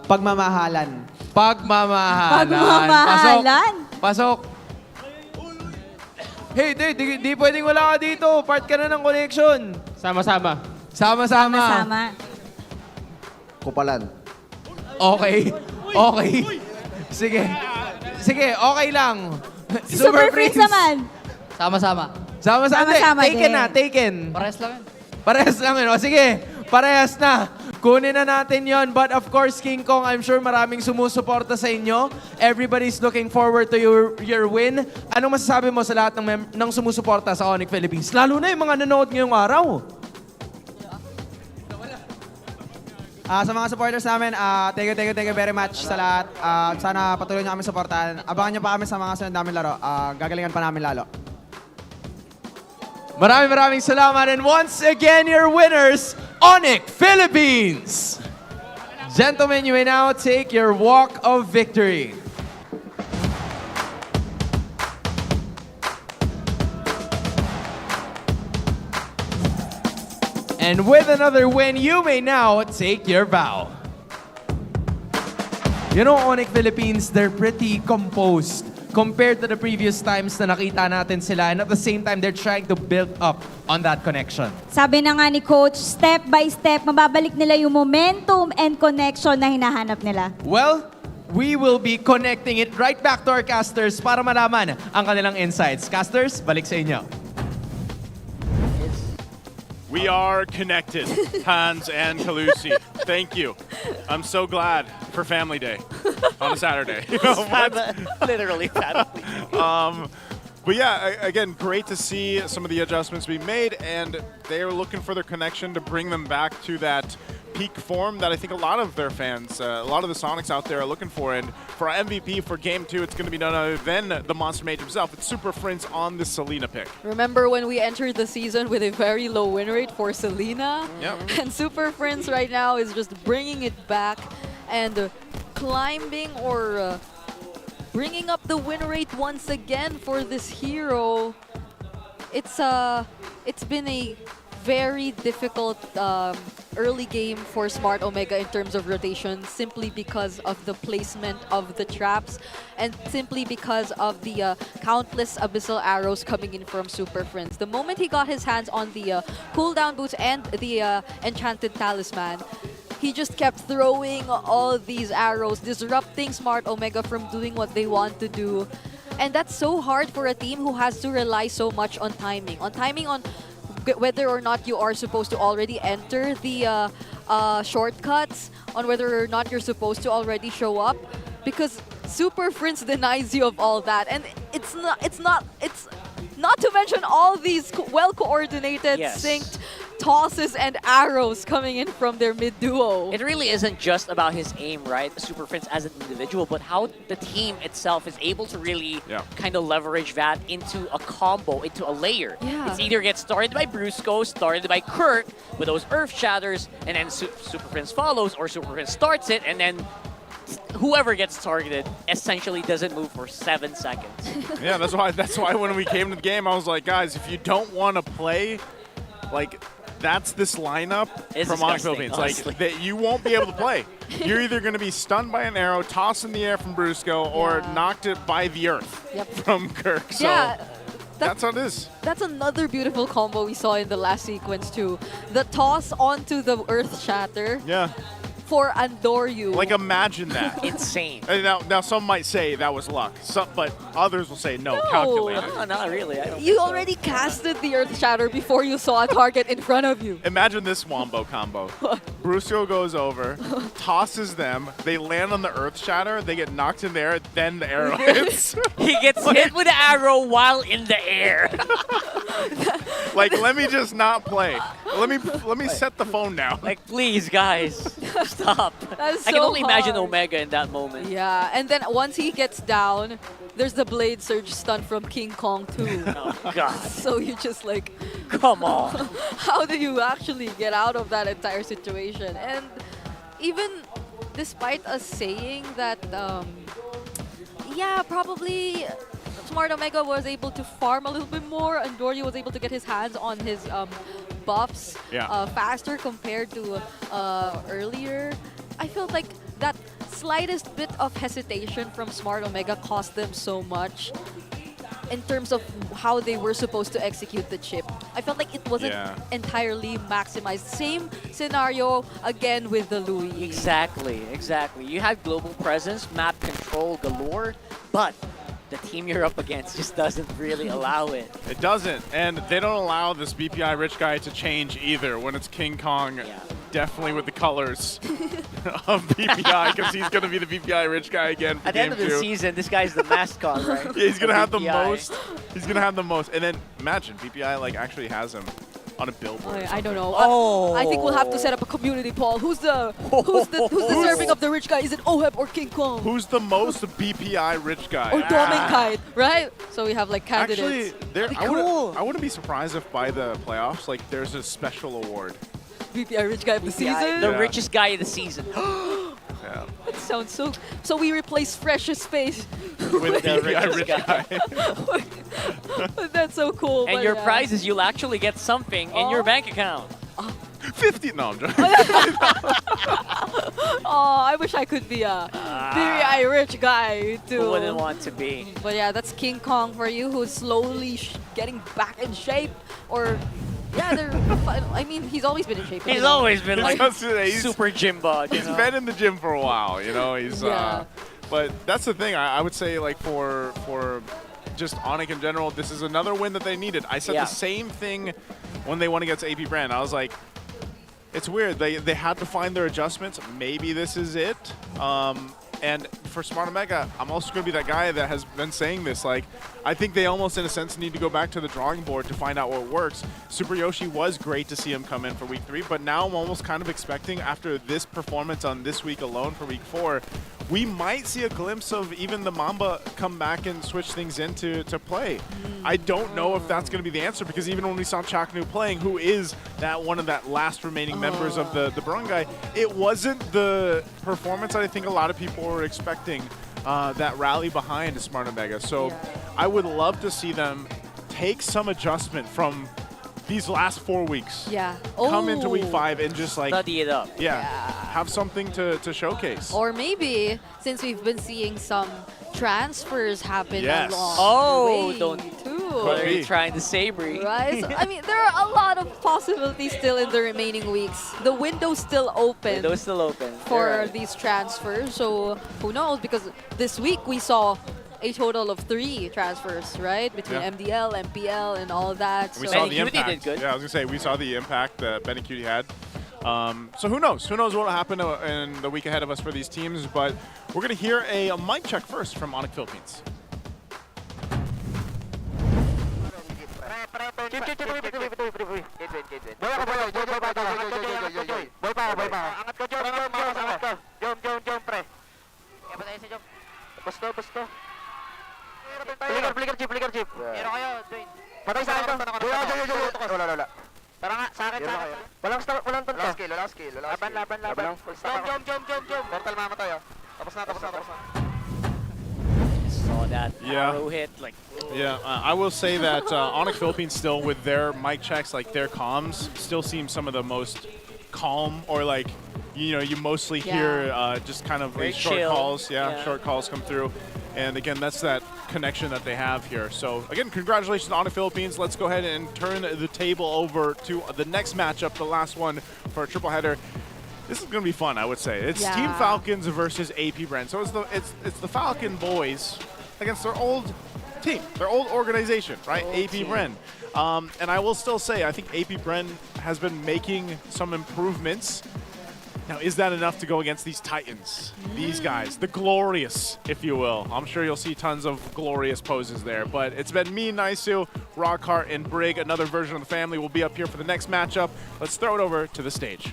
Pagmamahalan. Pagmamahalan. Pasok. Hey, di pwedeng wala ka dito. Part ka na ng connection. Sama-sama. Sama-sama. Kupalan. Okay. Sige, okay lang. Super Prince naman. Sama-sama. Sama-sama Taken din. na, taken. Parehas lang yun. O sige, parehas na. Kunin na natin yon. But of course, King Kong, I'm sure maraming sumusuporta sa inyo. Everybody's looking forward to your win. Anong masasabi mo sa lahat ng sumusuporta sa Onic Philippines? Lalo na yung mga nanonood ngayong araw. Sa mga supporters namin, thank you very much sa lahat. Sana patuloy nyo kami supportahan. Abangan nyo pa kami sa mga sunod namin laro. Gagalingan pa namin lalo. Maraming salamat. And once again, your winners, Onic Philippines. Gentlemen, you may now take your walk of victory. And with another win, you may now take your bow. You know, Onic Philippines, they're pretty composed compared to the previous times na nakita natin sila. And at the same time, they're trying to build up on that connection. Sabi na nga ni Coach, step by step, mababalik nila yung momentum and connection na hinahanap nila. Well, we will be connecting it right back to our casters para malaman ang kanilang insights. Casters, balik sa inyo. We are connected, Hans and Kalusi. Thank you. I'm so glad for Family Day on a Saturday. You know, Literally family. But yeah, again, great to see some of the adjustments we made, and they're looking for their connection to bring them back to that peak form that I think a lot of their fans, a lot of the Sonics out there are looking for. And for our MVP for Game 2, it's going to be none other than the Monster Mage himself. It's Super Prince on the Selena pick. Remember when we entered the season with a very low win rate for Selena? Yep. And Super Prince right now is just bringing it back and climbing or bringing up the win rate once again for this hero. It's been a very difficult early game for Smart Omega in terms of rotation, simply because of the placement of the traps and simply because of the countless abyssal arrows coming in from Super Prince. The moment he got his hands on the cooldown boots and the enchanted talisman, he just kept throwing all these arrows, disrupting Smart Omega from doing what they want to do. And that's so hard for a team who has to rely so much on timing. On whether or not you are supposed to already enter the shortcuts, on whether or not you're supposed to already show up, because Super Prince denies you of all that. And it's not to mention all these well-coordinated, synced tosses and arrows coming in from their mid duo. It really isn't just about his aim, right? Super Prince as an individual, but how the team itself is able to really kind of leverage that into a combo, into a layer. Yeah. It's either get started by Brusco, started by Kirk with those Earth Shatters, and then Super Prince follows, or Super Prince starts it, and then whoever gets targeted essentially doesn't move for 7 seconds. Yeah, that's why when we came to the game, I was like, guys, if you don't want to play, like, that's this lineup from Onic Philippines. Like, that you won't be able to play. You're either going to be stunned by an arrow, tossed in the air from Brusco, or knocked it by the earth from Kirk. So that's how it is. That's another beautiful combo we saw in the last sequence too. The toss onto the Earth Shatter. Yeah. For Andoryu. Like, imagine that. Insane. And now some might say that was luck, but others will say no, calculated. No, not really. I don't You already casted the Earth Shatter before you saw a target in front of you. Imagine this Wombo combo. Brusco goes over, tosses them, they land on the Earth Shatter, they get knocked in the air, then the arrow hits. He gets hit with the arrow while in the air. Like, let me just not play. Let me set the phone down. Like, please, guys, stop. That's I can so only imagine hard. Omega in that moment. Yeah, and then once he gets down, there's the Blade Surge stun from King Kong too. Oh, God. So you just like, come on. How do you actually get out of that entire situation? And even despite us saying that, yeah, probably Smart Omega was able to farm a little bit more, and Dory was able to get his hands on his buffs faster compared to earlier. I felt like that slightest bit of hesitation from Smart Omega cost them so much in terms of how they were supposed to execute the chip. I felt like it wasn't entirely maximized. Same scenario again with the Louis. Exactly. You had global presence, map control galore, but the team you're up against just doesn't really allow it. It doesn't, and they don't allow this BPI rich guy to change either when it's King Kong, definitely with the colors of BPI, because he's going to be the BPI rich guy again for At the end game of the 2. season, this guy's the mascot, right? Yeah, he's going to have the BPI. most. He's going to have the most. And then imagine, BPI like actually has him on a billboard. I don't know. Oh. I think we'll have to set up a community poll. Who's deserving of the rich guy? Is it Oheb or King Kong? Who's the most BPI rich guy? Or Domenkite, right? So we have like candidates. Actually, I wouldn't be surprised if by the playoffs, like there's a special award. BPI rich guy of the season. The richest guy of the season. Yeah. That sounds so. So we replace Fresh's face With the BPI richest rich guy. That's so cool. And but your yeah. prize is you'll actually get something in your bank account. 50. No, I'm joking. Oh, I wish I could be a BPI rich guy too. Who wouldn't want to be? But yeah, that's King Kong for you, who's slowly getting back in shape. Or, yeah, I mean, he's always been in shape. He's always been like He's- super gym bod. You He's know? been in the gym for a while, you know. He's Yeah. but that's the thing. I would say like for just Onic in general, this is another win that they needed. I said Yeah. the same thing when they won against AP Bren. I was like, it's weird. They had to find their adjustments. Maybe this is it. And for Smart Omega, I'm also going to be that guy that has been saying this. Like, I think they almost, in a sense, need to go back to the drawing board to find out what works. Super Yoshi was great to see him come in for week 3, but now I'm almost kind of expecting, after this performance on this week alone for week 4, we might see a glimpse of even the Mamba come back and switch things into play. I don't know if that's going to be the answer, because even when we saw Chaknu playing, who is that one of that last remaining members of the Brun guy, it wasn't the performance that I think a lot of people were expecting, that rally behind Smart Omega. So I would love to see them take some adjustment from these last 4 weeks. Yeah. Come into week Oh. 5 and just like Study it up. have something to showcase. Or maybe, since we've been seeing some transfers happen Yes. along Oh, the way don't- too. What are you trying to say, Bree? Right? So, I mean, there are a lot of possibilities still in the remaining weeks. The window's still open. Window's still open. For You're right. these transfers. So who knows? Because this week we saw a total of 3 transfers, right? Between Yeah. MDL, MPL, and all of that. We so saw the impact. Yeah, I was gonna say we saw the impact that Ben and Cutie had. So who knows? Who knows what will happen in the week ahead of us for these teams? But we're gonna hear a mic check first from Onic Philippines. Flicker jeep. Meron kayo, join. Patay sa akin to. Wala. Tara nga, sa akin. Walang tonto. Walang skill. Laban. Jump. Portal mamatay, oh. Tapos na. Saw that Yeah. arrow hit. Like, Yeah, I will say that Onic Philippines still, with their mic checks, like their comms, still seem some of the most calm, or like, you know, you mostly hear just kind of Very these short chill. calls. Yeah. Short calls come through. And again, that's that connection that they have here. So again, congratulations on the Philippines. Let's go ahead and turn the table over to the next matchup, the last one for a triple header. This is going to be fun, I would say. It's Team Falcons versus AP Bren. So it's the Falcon boys against their old team, their old organization, right? AP Bren. And I will still say, I think AP Bren has been making some improvements. Now, is that enough to go against these Titans? These guys, the glorious, if you will. I'm sure you'll see tons of glorious poses there. But it's been me, Naisu, Rockhart, and Brig. Another version of the family will be up here for the next matchup. Let's throw it over to the stage.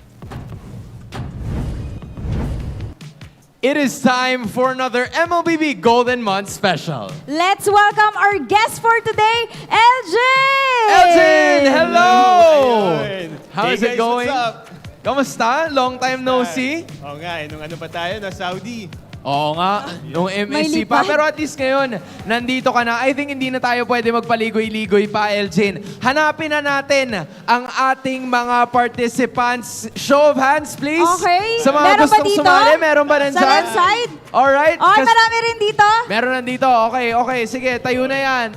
It is time for another MLBB Golden Month special. Let's welcome our guest for today, Elgin! Elgin, hello! Ayun. How Hey is it guys, going? what's up? Kamusta? Long time no see? Oo nga, nung ano pa tayo, na Saudi. Oo nga, nung MSC pa. lipad. Pero at least ngayon, nandito ka na. I think hindi na tayo pwede magpaligoy-ligoy pa, Elgin. Hanapin na natin ang ating mga participants. Show of hands, please. Okay. Sa mga Meron ba gustong dito? sumali, meron ba nandyan? Sa left side? Alright. Okay, marami rin dito. Meron nandito. Okay. Sige, tayo na yan.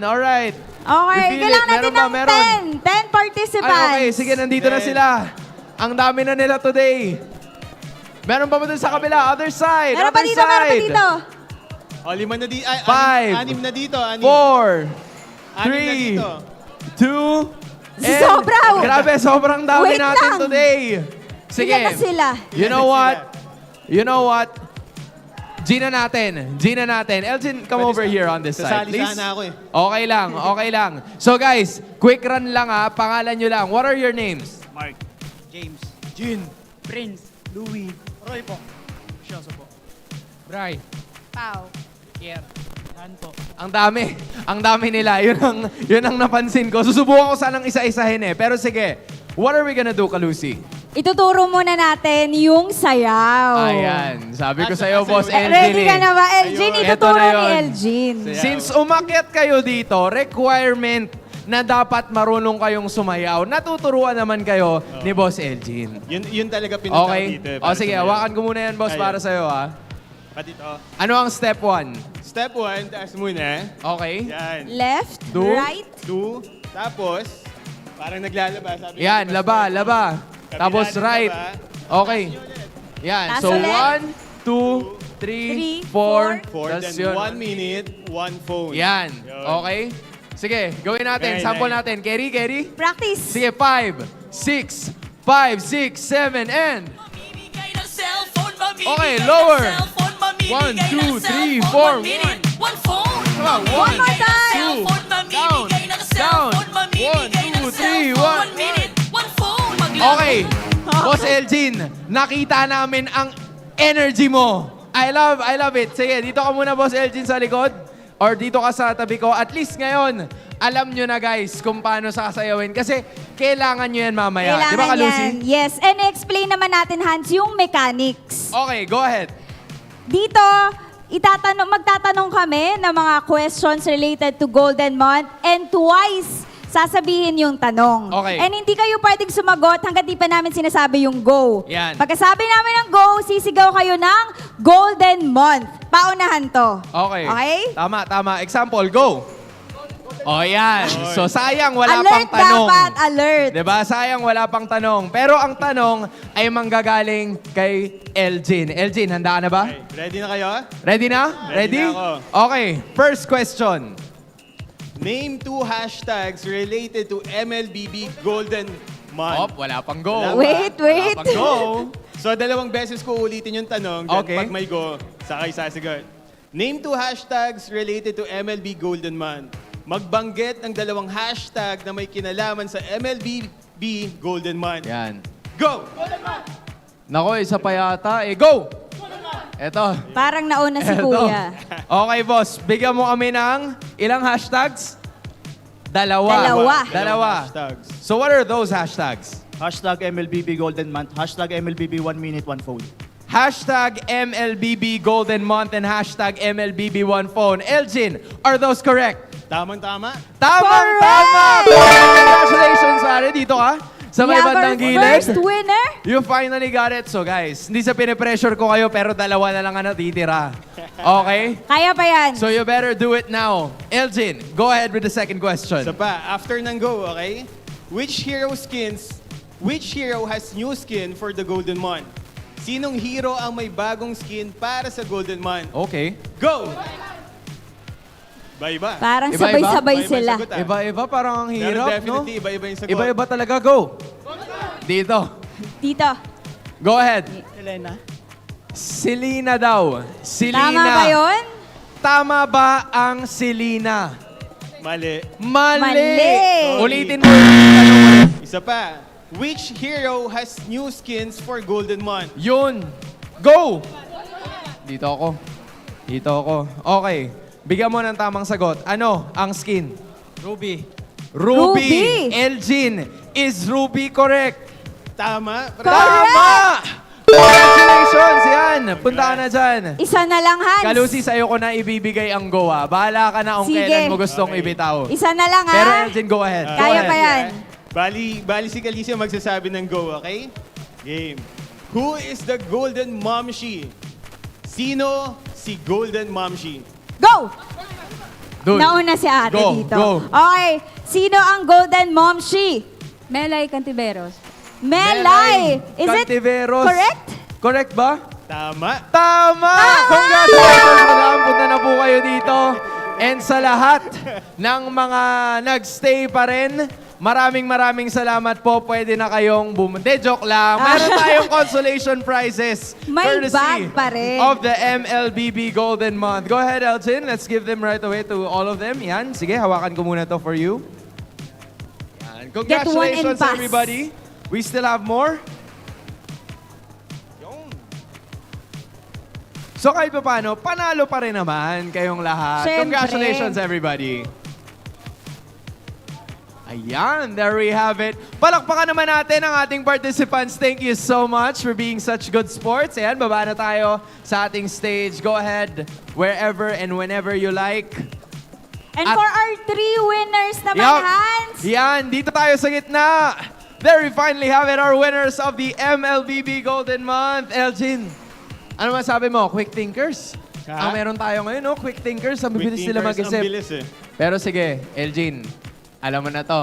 Alright. Okay, We feel kailangan it. natin Meron ng 10 participants. Ay, okay. Sige, nandito na sila. Ang dami na nila today. Meron pa ba dun sa kabila? Other side. Meron pa other dito, meron pa side. dito. O, 5 na dito. 5, 6 na dito. 4, 3, 2, and... Sobra. Grabe, sobrang dami Wait natin lang. today. Sige. Ilan na sila? You know what? Gina natin. Elgin, come over here on this side, Sasali please. sana ako eh. Okay lang. So guys, quick run lang ha. Pangalan nyo lang. What are your names? Mark, James, Jin. Prince, Louie, Roy po, Shoso po, Bray. Pau. Kier, Han po. Ang dami nila. Yun ang napansin ko. Susubukan ko sanang isa-isahin eh. Pero sige, what are we gonna do, Kalusi? Ituturo muna natin yung sayaw. Ayan. Sabi ko sa'yo, Boss Elgin. Ready ka na ba, Elgin? Ayun. Ituturo Eto na ni yun. Elgin. Since umakyat kayo dito, requirement na dapat marunong kayong sumayaw. Natuturuan naman kayo ni Boss Elgin. Yun talaga pinunta Okay? dito. O sige, hawakan ko muna yan, Boss, para sa'yo ha. Pati ito. Ano ang step 1? Step 1, taas muna. Okay. Yan. Left, Do. right. 2, tapos, parang naglalaba. Sabi Yan, ko, laba. Tapos Kabila ng right. laba. Okay. Yan. Taas So, ulit. 1, 2, 3, 4. 4, then 1 minute, 1 phone. Yan. Yun. Okay? Sige, gawin natin. Okay, Sample nice. natin. Kerry? Practice. Sige, 5, 6, 7, and... Okay, lower. 1, 2, 3, 4. Come on, 1, One more time. 2, down. 1, 2, 3, 1. Okay. Boss Elgin, nakita namin ang energy mo. I love it. Sige, dito ka muna, Boss Elgin, sa likod. Or dito ka sa tabi ko. At least ngayon, alam nyo na guys kung paano sasayawin. Kasi kailangan nyo yan mamaya. Di ba, Kalusi? yan. Yes. And explain naman natin, Hans, yung mechanics. Okay, go ahead. Dito, magtatanong kami ng mga questions related to Golden Month and twice sasabihin yung tanong. Okay. And hindi kayo pwedeng sumagot hanggang di pa namin sinasabi yung go. Yan. Pagkasabi namin ng go, sisigaw kayo ng Golden Month. Paunahan to. Okay. Okay? Tama. Example, go. O yan. So sayang wala Alert pang tanong. dapat, alert. Diba? Sayang wala pang tanong. Pero ang tanong ay manggagaling kay Elgin. Elgin, handa ka na ba? Ready na kayo? Ready na? Ready na ako. Okay. First question. Name 2 hashtags related to MLBB Golden Month. Wala pang go. Wait. Wala pang go. So, 2 beses ko ulitin yung tanong. Then Okay. pag may go, sakay sasagot. Name 2 hashtags related to MLB Golden Month. Magbanggit ng 2 hashtag na may kinalaman sa MLBB Golden Month. Yan. Go! Nako, isa pa yata. Go! Eto. Parang nauna si Eto. Kuya. Okay, boss. Bigyan mo kami ng ilang hashtags? Dalawa. Hashtags. So what are those hashtags? Hashtag MLBB Golden Month, hashtag MLBB 1 minute 1 phone. Hashtag MLBB Golden Month and hashtag MLBB One Phone. Elgin, are those correct? Tamang-tama. Tamang-tama! Congratulations, pare. Dito ka. Sa may We have bandang our gilid. first winner. You finally got it. So guys, hindi sa pinipressure ko kayo pero 2 na lang ang natitira. Okay? Kaya pa yan. So you better do it now. Elgin, go ahead with the second question. Isa pa, after ng go, okay? Which hero has new skin for the Golden Month? Sinong hero ang may bagong skin para sa Golden Month? Okay. Go! Iba-iba. Parang Iba-iba? sabay-sabay Iba-iba sila. sagot, ah. Iba-iba, parang ang Pero hirap, no? definitely, iba-iba yung sagot. Iba-iba talaga. Go! Dito. Dito. Go ahead. Elena. Selena daw. Selena. Tama ba yun? Tama ba ang Selena? Mali. Mali. Ulitin mo yung tanong ulit. Isa pa. Which hero has new skins for Golden Month? Yun. Go! Dito ako. Okay. Bigyan mo ng tamang sagot. Ano ang skin? Ruby. Ruby. Elgin. Is Ruby correct? Tama. Tama! Congratulations! Yan. Punta ka na dyan. Isa na lang, Hans. Kalusi, sa'yo ko na ibibigay ang go, ha? Bahala ka na kung Sige. kailan mo gustong ibitaw. Isa na lang, ha? Pero Elgin, go ahead. Go Kaya ahead. pa yan. Bali si Kalisya magsasabi ng go, okay? Game. Who is the Golden Momshi? Sino si Golden Momshi? Go! Dude. Nauna si ate Go, dito. go. Okay. Sino ang Golden Momshi? Melay Cantiveros. Melay. Is it Cantiveros. correct? Correct ba? Tama. Tama! Congratulations! Madam, punta na po kayo dito. And sa lahat ng mga nagstay pa rin, maraming salamat po. Pwede na kayong bumunde. Joke lang. Meron tayong consolation prizes. May courtesy bag pa rin. of the MLBB Golden Month. Go ahead, Elgin. Let's give them right away to all of them. Yan. Sige, hawakan ko muna to for you. Yan. Get one and Congratulations, pass. everybody. We still have more. So kahit pa paano, panalo pa rin naman kayong lahat. Siyempre. Congratulations, everybody. Ayan, there we have it. Palakpakan naman natin ang ating participants. Thank you so much for being such good sports. Ayan, baba na tayo sa ating stage. Go ahead, wherever and whenever you like. And for our 3 winners naman, Yup. Hans. Yan, dito tayo sa gitna. There we finally have it, our winners of the MLBB Golden Month. Elgin, ano masabi mo? Quick thinkers? Ha? Ang meron tayo ngayon, no? Quick thinkers. Ang Quick bibilis nila thinkers, mag-isip. ang bilis eh. Pero sige, Elgin, alam mo na to.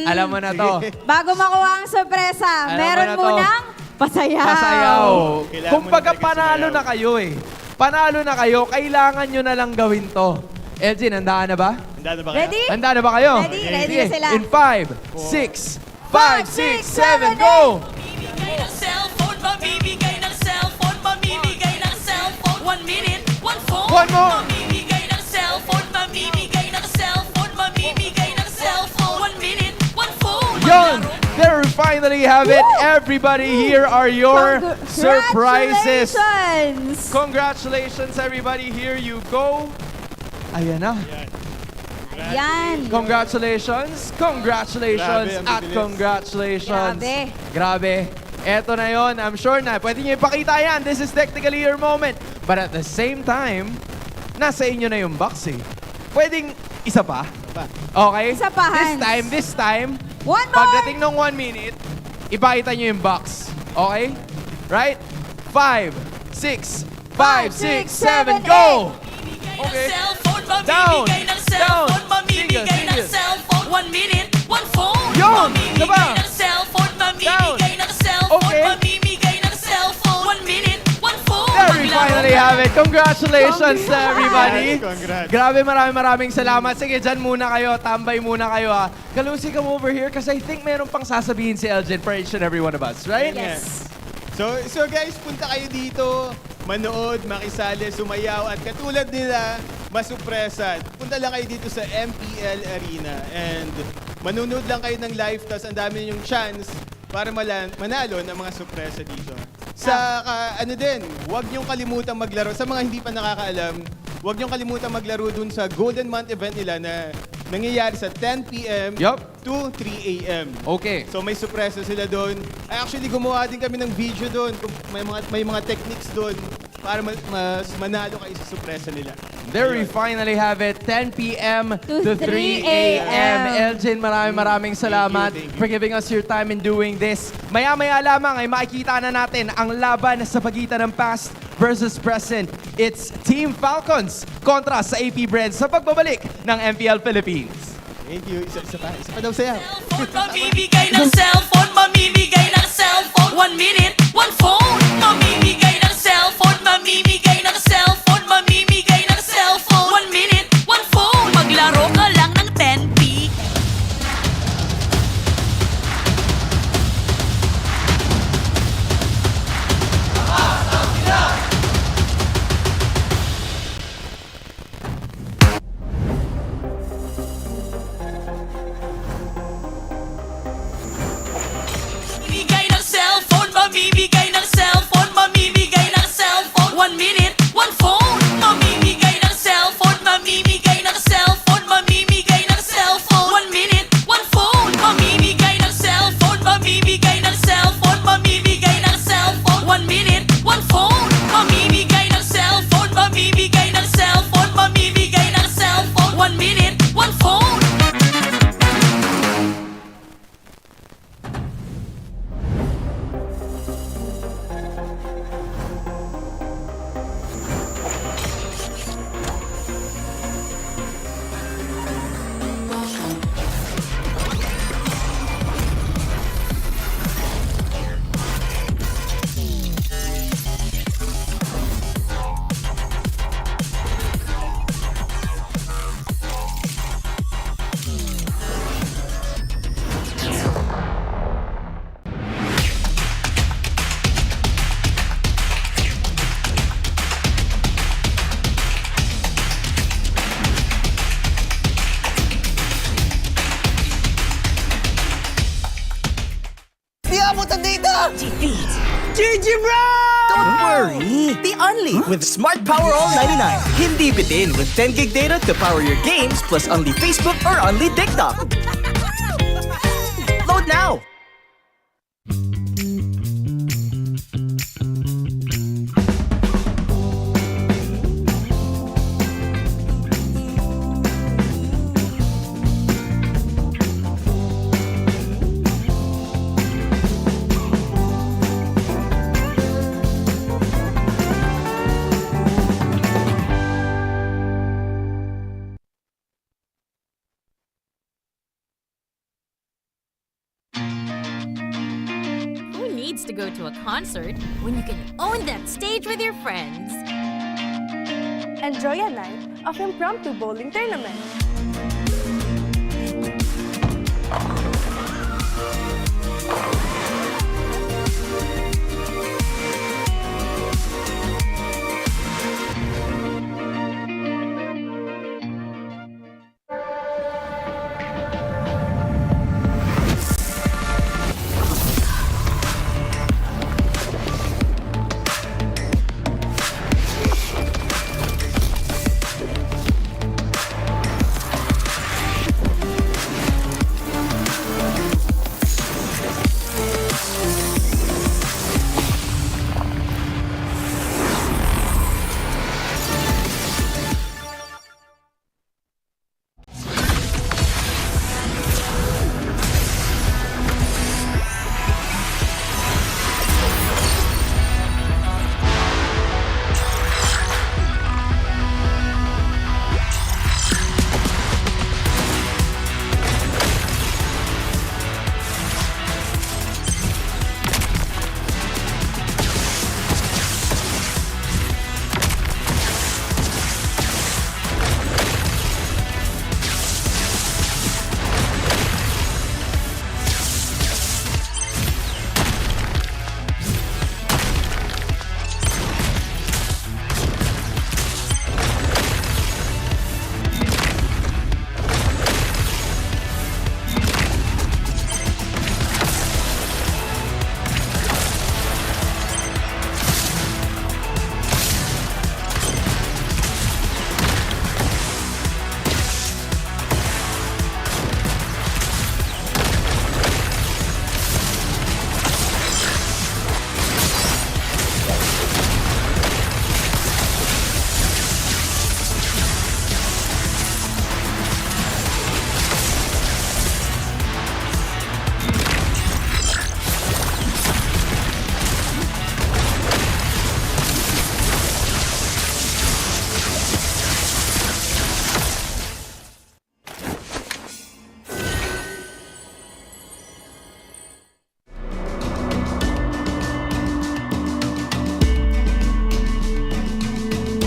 Alam mo na to. Bago makuha ang sorpresa, Alam meron mo na to. munang pasayaw. Pasayaw. Kailangan Kung mo baga na talaga panalo sumayaw. na kayo eh. Panalo na kayo, kailangan nyo na lang gawin to. Elgin, handaan na ba? Handa na ba kayo? Ready? Handa na ba kayo? Ready, ready Sige, na sila. In 5, 6, 5, 6, 7, go! Mamimigay ng cellphone, mamimigay ng cellphone, mamimigay ng cellphone. 1 minute, 1 phone. One more. Mamimigay ng cellphone, mamimigay ng cellphone, mamimigay ng cellphone. 1 minute, 1 phone. Yon! There we finally have it. Everybody, here are your surprises. Congratulations! Congratulations, everybody. Here you go. Ayan na. Yan. Congratulations, congratulations, Grabe, ang at bibilis. congratulations. Grabe. Grabe. Eto na yon. I'm sure na pwede niyo ipakita yan. This is technically your moment. But at the same time, nasa inyo na yung box eh. Pwedeng isa pa. Okay? Isa pa, Hans. This time, One more. pagdating ng 1 minute, ipakita niyo yung box. Okay? Right? 5, 6, 5, 6, 7, go! Okay. Cellphone, Down, mamimigay ng down. cellphone, mamimigay ng Single. cellphone. 1 minute, 1 phone. Yun, Mamimigay diba? ng cellphone, mamimigay ng cellphone, Okay. mamimigay ng cellphone. 1 minute, 1 phone. There we Maglaro finally ka. have it. Congratulations to everybody. Congrats. Grabe, maraming salamat. Sige, dyan muna kayo. Tambay muna kayo ha. Kalusi, come over here because I think meron pang sasabihin si Elgin for each and every one of us, right? Yes. So guys, punta kayo dito, manood, makisali, sumayaw, at katulad nila, masupresan. Punta lang kayo dito sa MPL Arena and manunood lang kayo ng live, tapos ang dami ninyong chance para manalo ng mga surpresa dito. Ano din, huwag niyong kalimutang maglaro. Sa mga hindi pa nakakaalam, huwag niyong kalimutang maglaro dun sa Golden Month event nila na nangyayari sa 10 p.m. to 3 a.m. Okay. So may surpresa sila doon. Actually, gumawa din kami ng video doon. May mga techniques doon para mas manalo kayo sa surpresa nila. There we finally have it, 10 p.m. to 3 3 a.m. a.m. Elgin, maraming salamat Thank you. for giving us your time in doing this. Maya-maya lamang ay makikita na natin ang laban sa pagitan ng past versus present. It's Team Falcons kontra sa AP Bren sa pagbabalik ng MPL Philippines. Thank you. Isa pa daw saya. Cellphone, mamimigay ng cellphone, mamimigay ng cellphone. 1 minute, 1 phone. Mamimigay ng cellphone, mamimigay ng cellphone, mamimigay ng cellphone. 1 minute, 1 phone. Maglaro ka lang ng 10p. Mamimigay ng cellphone, mamimigay ng cellphone, mamimigay Defeat. GG bro! Don't worry. The Only with Smart Power All 99. Hindi bitin with 10 gig data to power your games plus only Facebook or only TikTok. Load now. Who needs to go to a concert when you can own that stage with your friends? Enjoy a night of impromptu bowling tournament.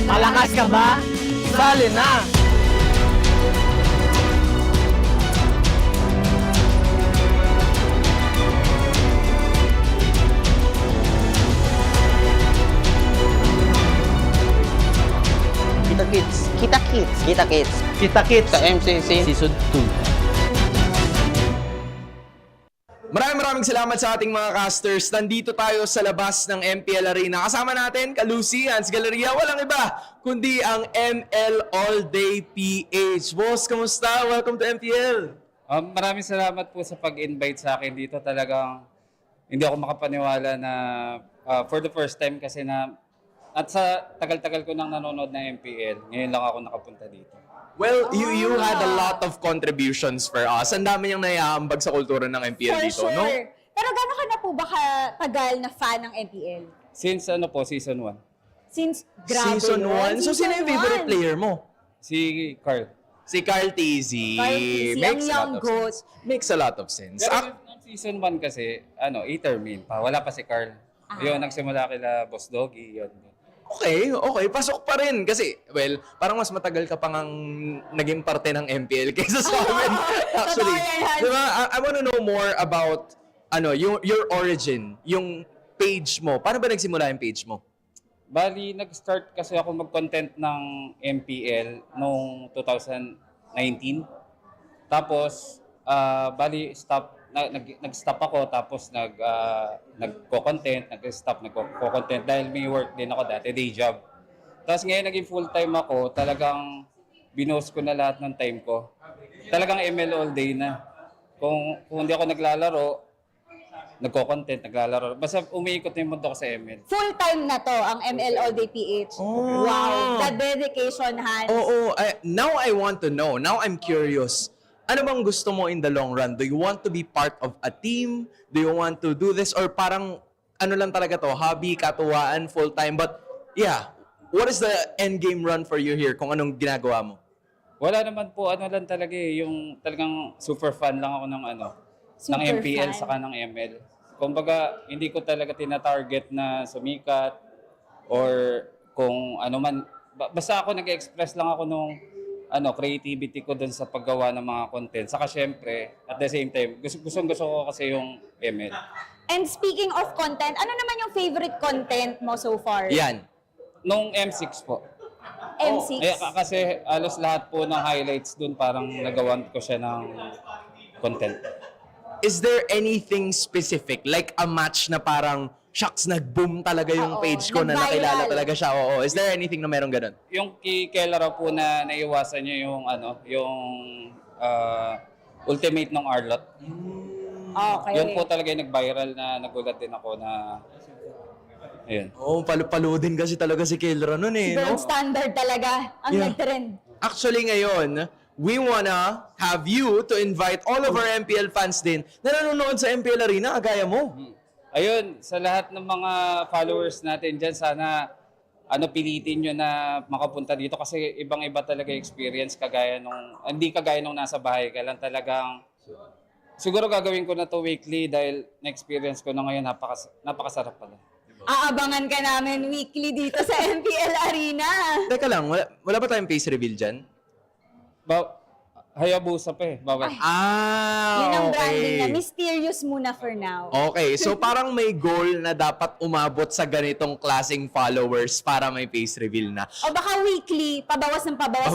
Malakas ka ba? Sali na! Kita Kids. Kita Kids. Kita Kids. Kita Kids. Sa MCC. Season 2. Maraming salamat sa ating mga casters. Nandito tayo sa labas ng MPL Arena. Kasama natin, Kalusi, Hans Galleria, walang iba, kundi ang ML All Day PH. Boss, kamusta? Welcome to MPL. Maraming salamat po sa pag-invite sa akin dito. Talagang hindi ako makapaniwala na for the first time kasi na at sa tagal-tagal ko nang nanonood ng MPL, ngayon lang ako nakapunta dito. Well, you had a lot of contributions for us. Ang dami niyang naiaambag sa kultura ng MPL dito, no? Pero gano'n ka na po ba katagal na fan ng MPL? Since season 1. Since grabe Season yun. 1? So, sino yung favorite player mo? Si Carl. Si Carl Tizzy. Carl Tizzy, ang young goat. Makes a lot of sense. Pero yung season 1 kasi, Etermin pa. Wala pa si Carl. Yun, nagsimula kila Boss Doggy. Yun. Okay. Pasok pa rin. Kasi, well, parang mas matagal ka pang naging parte ng MPL kaysa sa amin. Actually. Diba? I wanna know more about your origin, yung page mo. Paano ba nagsimula yung page mo? Bali, nag-start kasi ako mag-content ng MPL noong 2019. Tapos, bali, stop nag-stop ako tapos nagko-content, nag-stop, nagko-content dahil may work din ako dati, day job. Tapos ngayon naging full-time ako, talagang binost ko na lahat ng time ko. Talagang ML all day na. Kung hindi ako naglalaro, nagko-content, naglalaro. Basta umiikot na yung mundo ko sa ML. Full-time na to ang ML All Day PH. Wow, the dedication, Hans. Now I want to know. Now I'm curious. Ano bang gusto mo in the long run? Do you want to be part of a team? Do you want to do this? Or parang ano lang talaga to? Hobby, katuwaan, full-time? But yeah, what is the end game run for you here kung anong ginagawa mo? Wala naman po, ano lang talaga yung talagang super fan lang ako ng ng MPL saka ng ML. Kumbaga, hindi ko talaga tina-target na sumikat or kung ano man. Basta ako nag-express lang ako nung creativity ko dun sa paggawa ng mga content. Saka syempre, at the same time, gusto ko kasi yung ML. And speaking of content, ano naman yung favorite content mo so far? Yan. Nung M6 po. M6? Kasi alos lahat po ng highlights dun parang nagawan ko siya ng content. Is there anything specific? Like a match na parang, shucks, nag-boom talaga yung page ko na nakilala talaga siya. Oo. Is there anything na meron ganun? Yung kay Kelra po na naiwasan niya yung ultimate ng Arlot. Okay. Yun po talaga yung nag-viral na nagulat din ako na ayun. Palo din kasi talaga si Kelra nun eh. Gold standard talaga ang nag-trend. Actually ngayon, we wanna have you to invite all of our MPL fans din na nanonood sa MPL Arena, gaya mo. Ayun, sa lahat ng mga followers natin dyan, sana pilitin nyo na makapunta dito kasi ibang-iba talaga experience hindi kagaya nung nasa bahay ka lang talagang. Siguro gagawin ko na to weekly dahil na-experience ko na ngayon, napakasarap pala. Aabangan ka namin weekly dito sa MPL Arena. Teka lang, wala ba tayong face reveal dyan? Hayabusa pa eh, bawal. Yun ang branding okay. na. Mysterious muna for now. Okay, so parang may goal na dapat umabot sa ganitong klaseng followers para may face reveal na. O baka weekly, pabawas ng pabawas.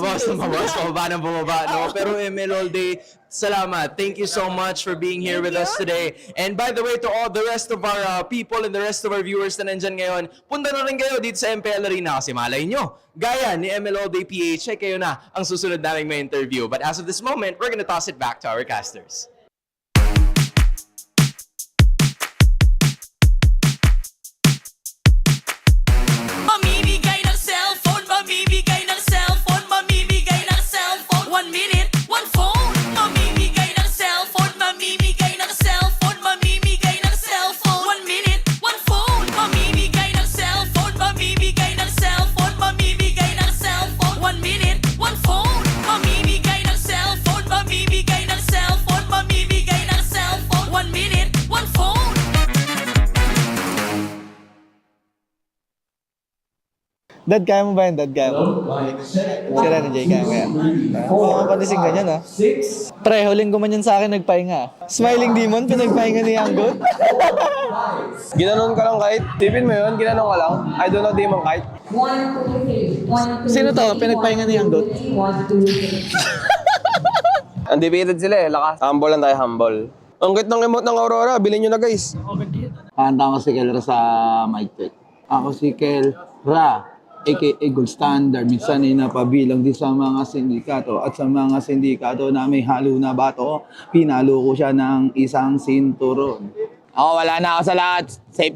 Pababa ng bumaba, no? Pero ML All Day, salamat. Thank you so much for being here with us today. And by the way, to all the rest of our people and the rest of our viewers na nandyan ngayon, punta na rin kayo dito sa MPL Arena kasi malay nyo, gaya ni ML All Day PH, ay kayo na ang susunod naming may interview. But as of this moment, we're gonna toss it back to our casters. Mamimigay ng cellphone, mamimigay ng cellphone, mamimigay ng cellphone. 1 minute, 1 phone. Mamimigay ng cellphone, mamimigay ng cellphone, mamimigay ng cellphone. 1 minute, 1 phone. Mamimigay ng cellphone, mamimigay ng cellphone, mamimigay ng cellphone. 1 minute, 1 phone. Mamimigay ng cellphone, mamimigay ng cellphone, mamimigay ng cellphone. 1 minute, 1 phone. Dad, kaya mo ba yan? Dad, kaya mo? Si Rene J, kaya mo yan? Oo, panising ganyan, ha? Pre, huling gumanyan sa akin, nagpahinga. Smiling Demon, pinagpahinga ni Anggot. Ginanon ka lang kahit. Tipin mo yun, ginanon ka lang. I don't know Demon kahit. Sino to? Pinagpahinga ni Anggot? Undefeated sila eh, lakas. Humble lang tayo, humble. Ang cute ng emote ng Aurora, bilhin nyo na guys. Kanta ko si Kelra sa mic check. Ako si Kelra, aka Gold Standard. Minsan ay napabilang din sa mga sindikato. At sa mga sindikato na may halo na bato, pinalo ko siya ng isang sinturon. Wala na ako sa lahat. Safe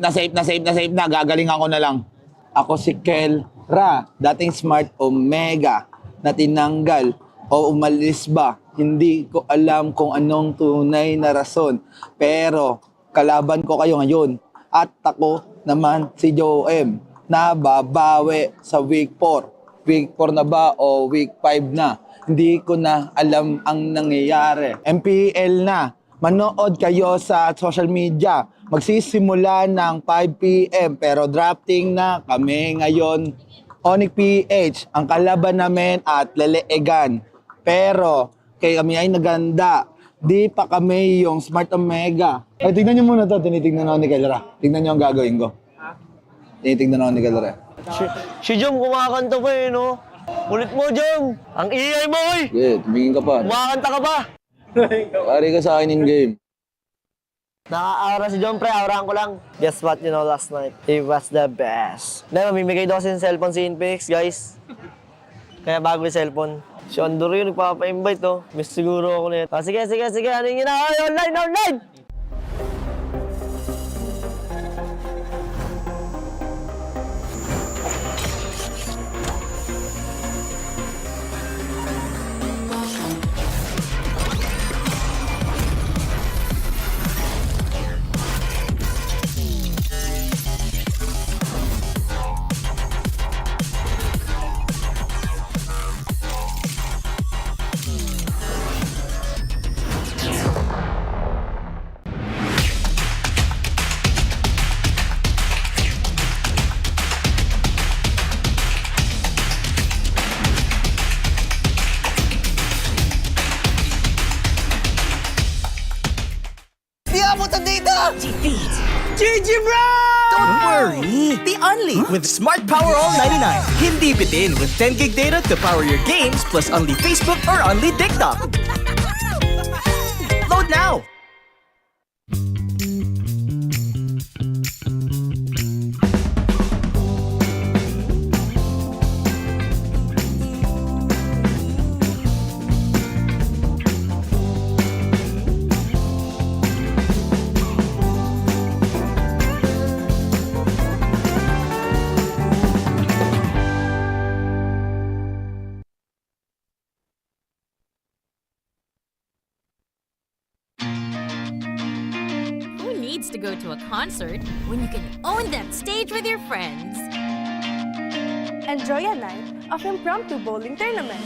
na. Gagaling ako na lang. Ako si Kelra, dating Smart Omega, na tinanggal o umalis ba. Hindi ko alam kung anong tunay na rason. Pero kalaban ko kayo ngayon. At ako naman si Joem, na babawi sa week 4. Week 4 na ba o week 5 na? Hindi ko na alam ang nangyayari. MPL na. Manood kayo sa social media. Magsisimula ng 5 p.m. pero drafting na kami ngayon. Onic PH, ang kalaban namin at leleegan. Pero kay kami ay naganda. Di pa kami yung Smart Omega. Ay, tignan nyo muna to. Tinitignan ako ni Kelra. Tignan nyo ang gagawin ko. Tinitignan ako ni Kelra. Si Jom kumakanta pa eh, no? Ulit mo, Jom! Ang ingay mo, oy! Okay, tumingin ka pa. Kumakanta ka pa! Pari ka sa akin in game. Naka-aura si John, pre. Aurahan ko lang. Guess what, last night? He was the best. Mamimigay daw kasi ng cellphone si Inpex, guys. Kaya bago yung cellphone. Si Andor yun, nagpapa-invite, oh. Miss siguro ako nito. Sige. Ano yung ginawa? Online! Di abutan dito! GG bro! Don't worry! The Only with Smart Power All 99. Hindi bitin with 10 gig data to power your games plus only Facebook or only TikTok. Load now! Who needs to go to a concert when you can own that stage with your friends? Enjoy a night of impromptu bowling tournament.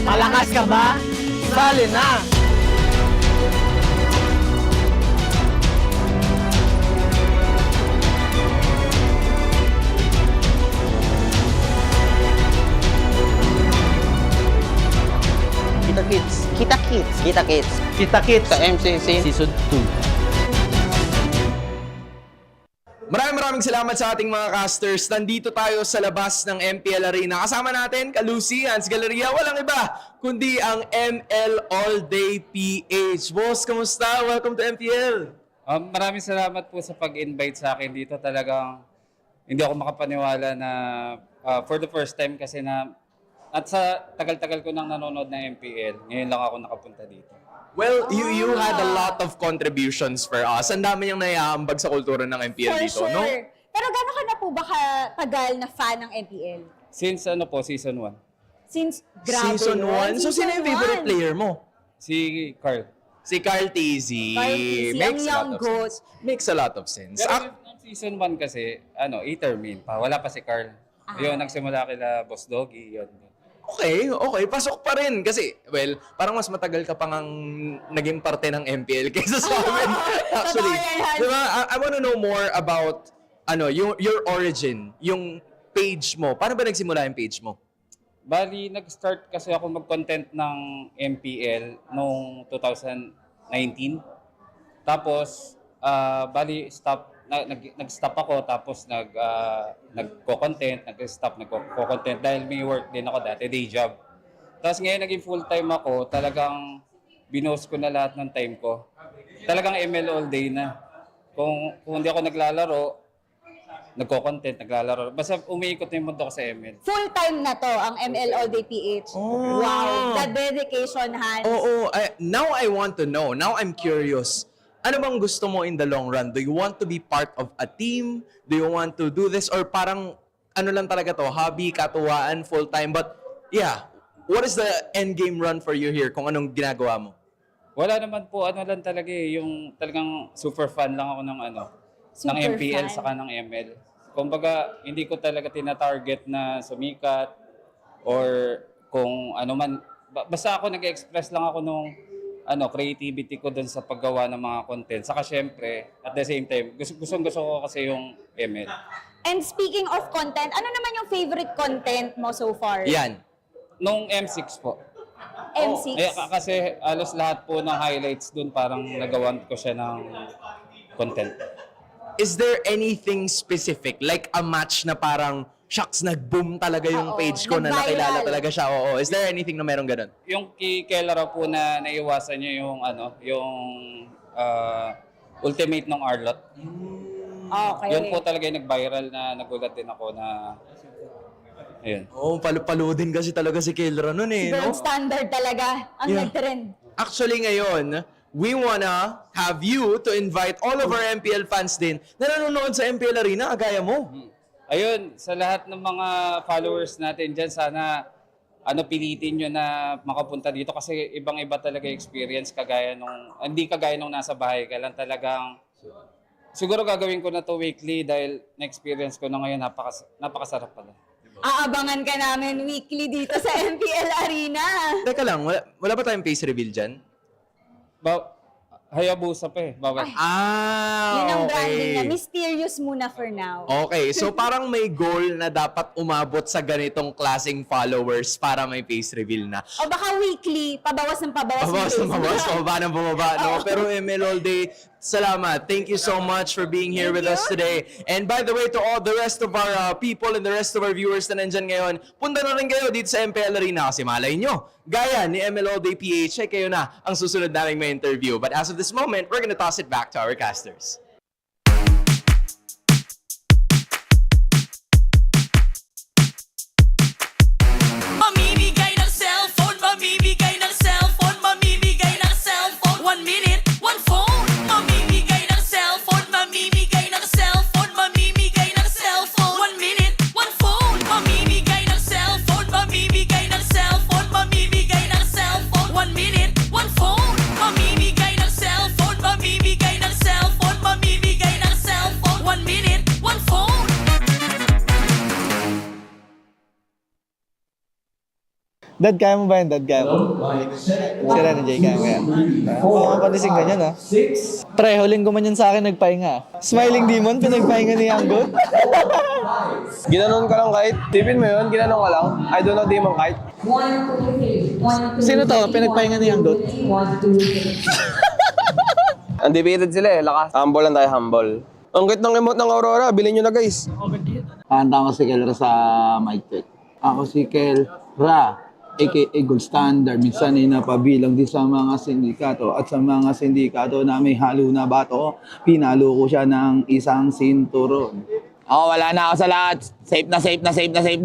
Malakas ka ba? Sali na! Kita Kits sa MCC Season 2. Maraming salamat sa ating mga casters. Nandito tayo sa labas ng MPL Arena. Kasama natin, Kalusi, Hans Galleria, walang iba, kundi ang ML All Day PH. Boss, kamusta? Welcome to MPL. Maraming salamat po sa pag-invite sa akin dito. Talagang hindi ako makapaniwala na for the first time kasi na at sa tagal-tagal ko nang nanonood ng MPL, ngayon lang ako nakapunta dito. Well, you had a lot of contributions for us. Ang dami niyang naiaambag sa kultura ng MPL For dito, sure. no? Pero gano'n ka na po ba katagal na fan ng MPL? Since season 1. Since grabe Season yun. 1? So, sino yung favorite player mo? Si Carl. Si Carl Tizzy. Carl Tizzy, Makes ang a lot young of goat. sense. Makes a lot of sense. Pero yung season 1 kasi, Etermin pa. Wala pa si Carl. Yun, nagsimula kila Boss Doggy. Yun. Okay, pasok pa rin. Kasi, well, parang mas matagal ka pang naging parte ng MPL kaysa sa amin. Actually, diba, I want to know more about your origin, yung page mo. Paano ba nagsimula yung page mo? Bali, nag-start kasi ako mag-content ng MPL noong 2019. Tapos, nag-stop ako tapos nagko-content, nagko-content dahil may work din ako dati, day job. Tapos ngayon naging full-time ako, talagang binost ko na lahat ng time ko. Talagang ML all day na. Kung hindi ako naglalaro, nagko-content, naglalaro. Basta umiikot na yung mundo ko sa ML. Full-time na to, ang ML All Day PH. Oh. Wow, the dedication, Hans. Oo. Now I want to know. Now I'm curious. Ano bang gusto mo in the long run? Do you want to be part of a team? Do you want to do this? Or parang, ano lang talaga to, hobby, katuwaan, full-time? But, yeah, what is the end game run for you here kung anong ginagawa mo? Wala naman po, lang talaga yung talagang super fan lang ako ng ng MPL saka ng ML. Kumbaga, hindi ko talaga tina-target na sumikat or kung ano man. Basta ako nag-express lang ako nung creativity ko dun sa paggawa ng mga content. Saka syempre, at the same time, gusto ko kasi yung ML. And speaking of content, ano naman yung favorite content mo so far? Yan. Nung M6 po. M6? Kasi alos lahat po ng highlights dun parang nagawan ko siya ng content. Is there anything specific? Like a match na parang, shucks, nag-boom talaga yung page ko na nakilala talaga siya. Oo. Is there anything na meron ganun? Yung kay Kelra po na naiwasan niya yung ultimate ng Arlot. Okay. Yun po talaga yung nag-viral na nagulat din ako na ayun. Palo din kasi talaga si Kelra nun eh. Gold No? standard talaga ang nag-trend. Actually ngayon, we wanna have you to invite all of our MPL fans din na nanonood sa MPL Arena, gaya mo. Ayun, sa lahat ng mga followers natin dyan, sana pilitin nyo na makapunta dito kasi ibang-iba talaga experience hindi kagaya nung nasa bahay ka lang talagang. Siguro gagawin ko na to weekly dahil na-experience ko na ngayon, napakasarap pala. Aabangan ka namin weekly dito sa MPL Arena. Teka lang, wala ba tayong face reveal dyan? Hayabusa pa eh. Bawal. Yun ang branding okay. na mysterious muna for now. Okay, so parang may goal na dapat umabot sa ganitong klaseng followers para may face reveal na. O baka weekly, pabawas ng pabawas. Pababa ng bumaba, no? Pero ML All Day, salamat. Thank you so much for being here with us today. And by the way, to all the rest of our people and the rest of our viewers na nandyan ngayon, punta na rin kayo dito sa MPL Arena kasi malay nyo, gaya ni ML All Day PH, kayo na ang susunod naming may interview. But as of this moment, we're gonna toss it back to our casters. Mamimigay ng cellphone, mamimigay ng cellphone, mamimigay ng cellphone. 1 minute, 1 phone. Mamimigay ng cellphone, mamimigay ng cellphone, mamimigay ng cellphone. 1 minute, 1 phone. Mamimigay ng cellphone, mamimigay ng cellphone, mamimigay ng cellphone. 1 minute, 1 phone. Mamimigay ng cellphone, mamimigay ng cellphone, mamimigay ng cellphone. 1 minute, 1 phone. Dad, kaya mo ba yan? Dad, kaya mo? Sira ni Jay, kaya mo yan? Oo, mapanising ganyan, ha? Pre, huling gumanyan sa akin, nagpahinga. Smiling Demon, pinagpahinga ni Anggot. Ginanon ka lang kahit. Tipin mo yun, ginanon ka lang. I don't know, Demon kahit. Sino to? Pinagpahinga ni Anggot? Undefeated sila eh, lakas. Humble lang tayo, humble. Ang cute ng emote ng Aurora, bilhin nyo na guys. Handa ko si Kelra sa mic check. Ako si Kelra, aka Gold Standard. Minsan ay napabilang din sa mga sindikato. At sa mga sindikato na may halo na bato, pinalo ko siya ng isang sinturon. Ako, wala na ako sa lahat. Safe na.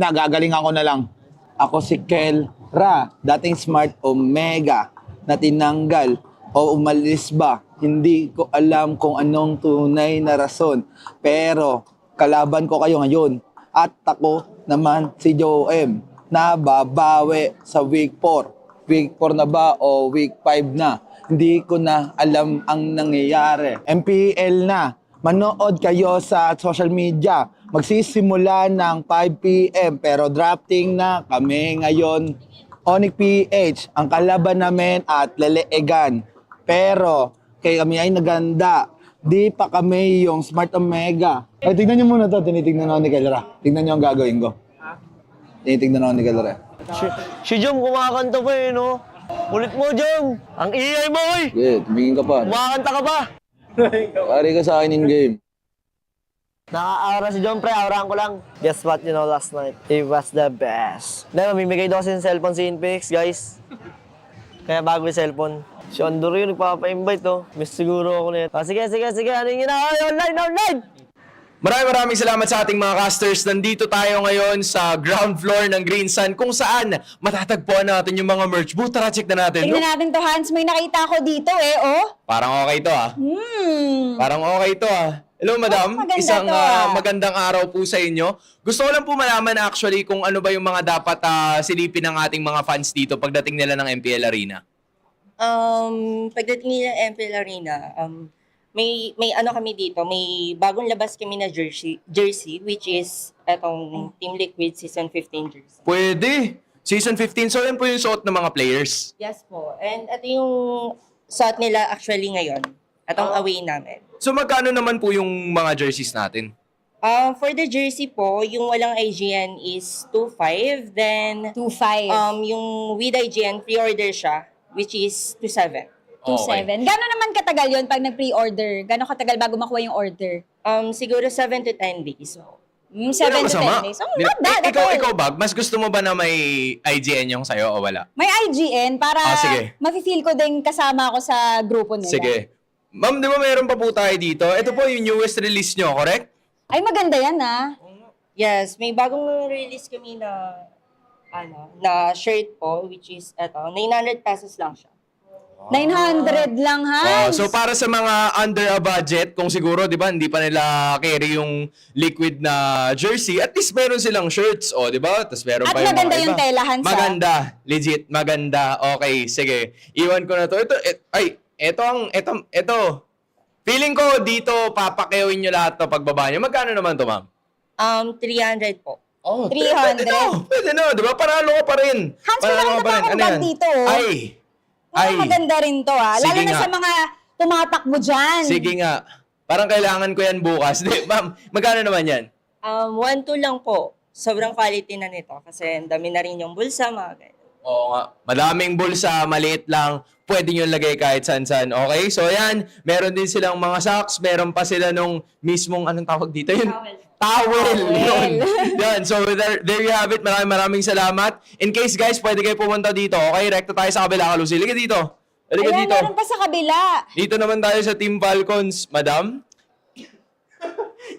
Gagaling ako na lang. Ako si Kel Ra, dating Smart Omega, na tinanggal o umalis ba? Hindi ko alam kung anong tunay na rason. Pero kalaban ko kayo ngayon. At ako naman si Joe M, na babawi sa week 4. Week 4 na ba o week 5 na? Hindi ko na alam ang nangyayari. MPL na. Manood kayo sa social media. Magsisimula ng 5 p.m. pero drafting na kami ngayon. Onic PH, ang kalaban namin at leleegan. Pero kay kami ay naganda. Di pa kami yung Smart Omega. Ay, tignan nyo muna to. Tinitignan ako ni Kelra. Tignan nyo ang gagawin ko. Tinitignan ako ni Kelra. Si Jom, kumakanta pa eh, no? Ulit mo, Jom! Ang ingay mo, oy! Yeah, tumingin ka pa. Kumakanta ka pa! Pari ka sa akin in game. Naka-aura si Jom, pre. Aurahan ko lang. Guess what, you know, last night? It was the best. Dahil mamimigay daw kasi ng cellphone si Inpex, guys. Kaya bago yung cellphone. Si Andor yun, nagpapa-invite, oh. Miss siguro ako nito. Sige. Ano yung online! Maraming salamat sa ating mga casters. Nandito tayo ngayon sa ground floor ng Green Sun kung saan matatagpuan natin yung mga merch booth. Tara, check na natin. Tingnan natin to, Hans. May nakita ako dito eh, oh. Parang okay to Parang okay to Hello, madam. maganda Isang to, magandang araw po sa inyo. Gusto ko lang po malaman actually kung ano ba yung mga dapat silipin ng ating mga fans dito pagdating nila ng MPL Arena. Pagdating nila MPL Arena, may ano kami dito, may bagong labas kami na jersey which is etong Team Liquid Season 15 jersey. Pwede. Season 15. So, yan po yung suot ng mga players. Yes po. And ito yung suot nila actually ngayon. Itong away namin. So, magkano naman po yung mga jerseys natin? For the jersey po, yung walang IGN is 2.5. Then, 2.5. Yung with IGN, pre-order siya, which is 2.7. 2.7. Gano'n naman katagal yon pag nag-pre-order? Gano'n katagal bago makuha yung order? Siguro 7 to 10 days. 7 to 10 days. Oh, not bad at all. Ikaw, Bag, mas gusto mo ba na may IGN yung sa'yo o wala? May IGN para sige. mafe-feel ko din kasama ako sa grupo nila. Sige. Ma'am, di ba mayroon pa po tayo dito? Ito po yung newest release nyo, correct? Ay, maganda yan Yes, may bagong release kami na na shirt po, which is 900 pesos lang siya. 900 lang, Hans. So para sa mga under a budget, kung siguro, di ba, hindi pa nila carry yung liquid na jersey, at least meron silang shirts, di ba? Tapos meron At pa yung maganda mga yung iba. tela, Hans. Maganda. Legit, maganda. Okay, sige. Iwan ko na to. Ito. Feeling ko dito, papakewin nyo lahat to pagbaba nyo. Magkano naman to, ma'am? 300 po. 300. Pwede no, di ba? Panalo ka pa rin. Hans, may nakita pa akong bag dito. Maganda rin to Lalo Sige na nga. sa mga tumatakbo dyan. Sige nga. Parang kailangan ko yan bukas. Di, ma'am, magkano naman yan? 1.2 lang po. Sobrang quality na nito kasi ang dami na rin yung bulsa, mga ganyan. Oo nga. Madaming bulsa, maliit lang. Pwede nyo lagay kahit saan-saan. Okay? So yan, meron din silang mga socks. Meron pa sila nung mismong, anong tawag dito? Yun? Towel. Yun. Yan. So there you have it. Maraming salamat. In case guys, pwede kayo pumunta dito. Okay? Rekta tayo sa kabila, Kalusi. Liga dito. Liga Ayan, dito. meron pa sa kabila. Dito naman tayo sa Team Falcons. Madam?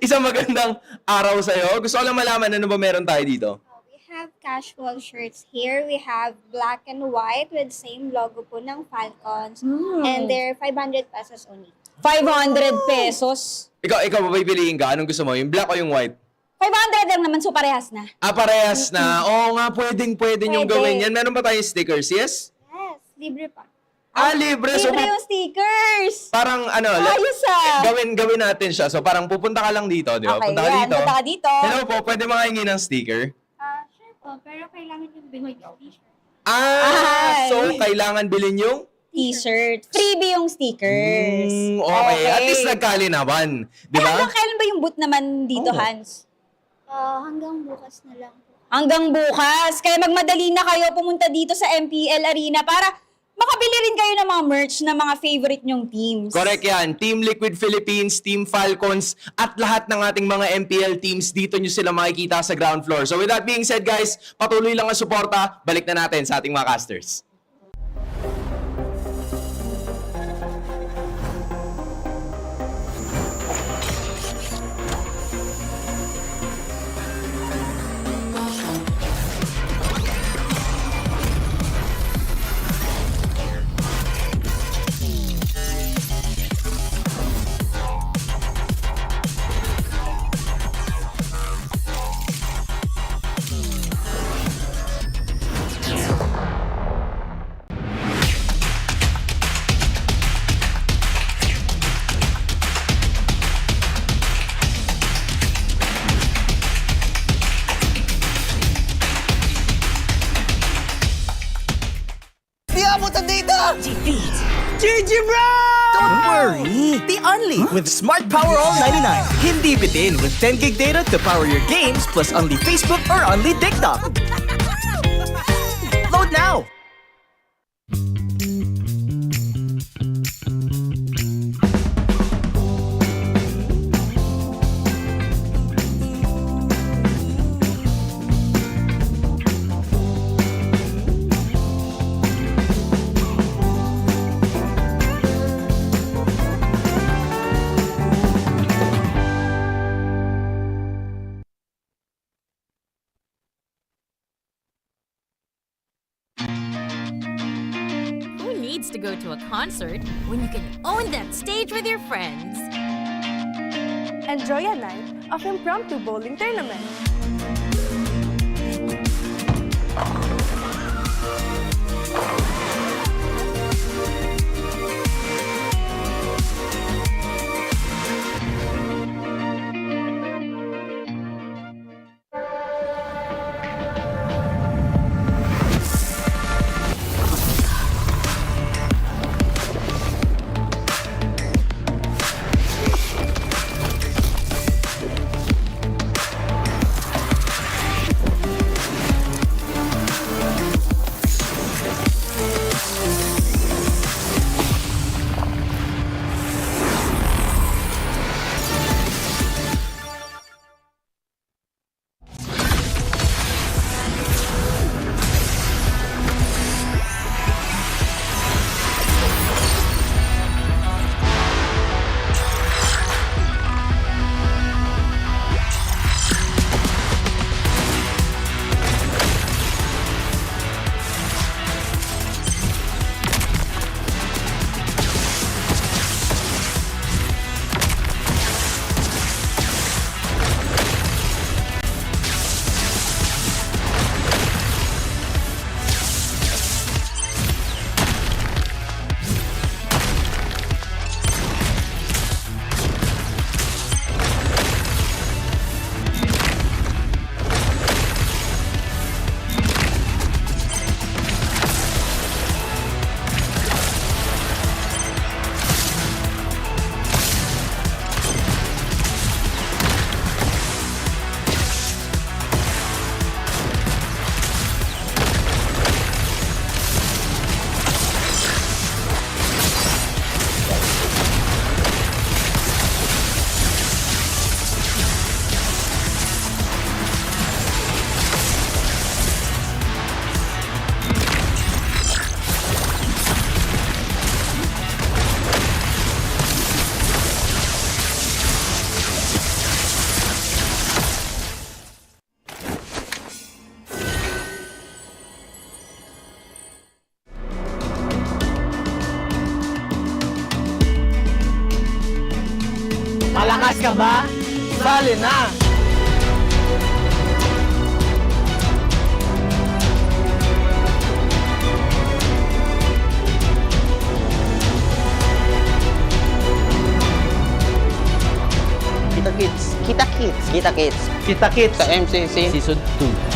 Isang magandang araw sa'yo. Gusto ko lang malaman ano ba meron tayo dito. We have casual shirts here. We have black and white with same logo po ng Falcons. And they're 500 pesos only. 500 pesos. Ikaw ba pipiliin ka? Anong gusto mo? Yung black o yung white? 500 lang naman, so parehas na. Parehas na. Oo nga, pwede yung gawin yan. Meron pa tayong stickers, yes? Yes, libre pa. Libre. So, Libre yung stickers. parang Ayos gawin natin siya. So parang pupunta ka lang dito, di ba? Okay, Punta ka yan. dito. Punta ka dito. Hello po, pwede makahingi ng sticker? Sure po, pero kailangan yung binoy t-shirt. So kailangan bilhin yung? T-shirt. Freebie yung stickers. Okay. At least nagkalinawan. Di ba? Kailan ba yung boot naman dito, Hans? Hanggang bukas na lang po. Hanggang bukas. Kaya magmadali na kayo pumunta dito sa MPL Arena para makabili rin kayo ng mga merch ng mga favorite nyong teams. Correct yan. Team Liquid Philippines, Team Falcons, at lahat ng ating mga MPL teams, dito nyo sila makikita sa ground floor. So with that being said guys, patuloy lang ang suporta. Balik na natin sa ating mga casters. defeat. GG bro! Don't worry. The Only with Smart Power All 99. Hindi bitin with 10 gig data to power your games plus Only Facebook or Only TikTok. Load now! Who needs to go to a concert when you can own that stage with your friends? Enjoy a night of impromptu bowling tournament. Malakas ka ba? Sali na! Kita Kids. Kita Kids. Kita Kids. Kita Kids. Sa MCC Season 2.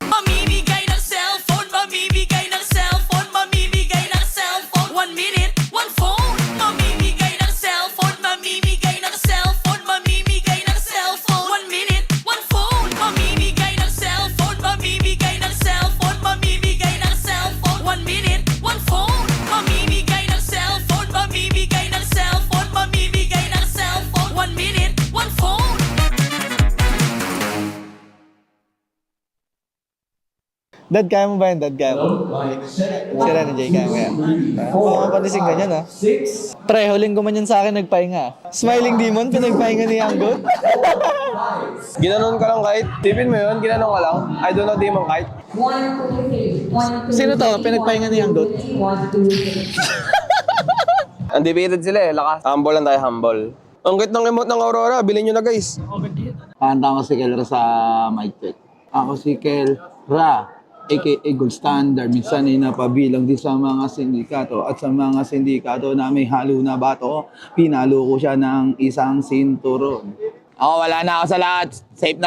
Mamimigay ng cellphone, mamimigay ng cellphone, mamimigay ng cellphone. 1 minute, 1 phone. Mamimigay ng cellphone, mamimigay ng cellphone, mamimigay ng cellphone. 1 minute, 1 phone. Mamimigay ng cellphone, mamimigay ng cellphone, mamimigay ng cellphone. 1 minute, 1 phone. Mamimigay ng cellphone, mamimigay ng cellphone, mamimigay ng cellphone. 1 minute, 1 phone. Dad, kaya mo ba yan? Dad, kaya mo? Sira ni Jay, kaya mo yan? Oo, panising ganyan, ha? Pre, huling gumanyan sa akin, nagpahinga. Smiling Demon, pinagpahinga ni Anggot. Ginanon ka lang kahit. Tipin mo yun, ginanon ka lang. I don't know Demon kahit. Sino to? Pinagpahinga ni Anggot? Undefeated sila eh, lakas. Humble lang tayo, humble. Ang cute ng emote ng Aurora, bilhin nyo na guys. Kanta ko si Kel Ra sa mic check. Ako si Kel Ra, aka Gold Standard. Minsan ay napabilang din sa mga sindikato. At sa mga sindikato na may halo na bato, pinalo ko siya ng isang sinturon. Ako, wala na ako sa lahat. Safe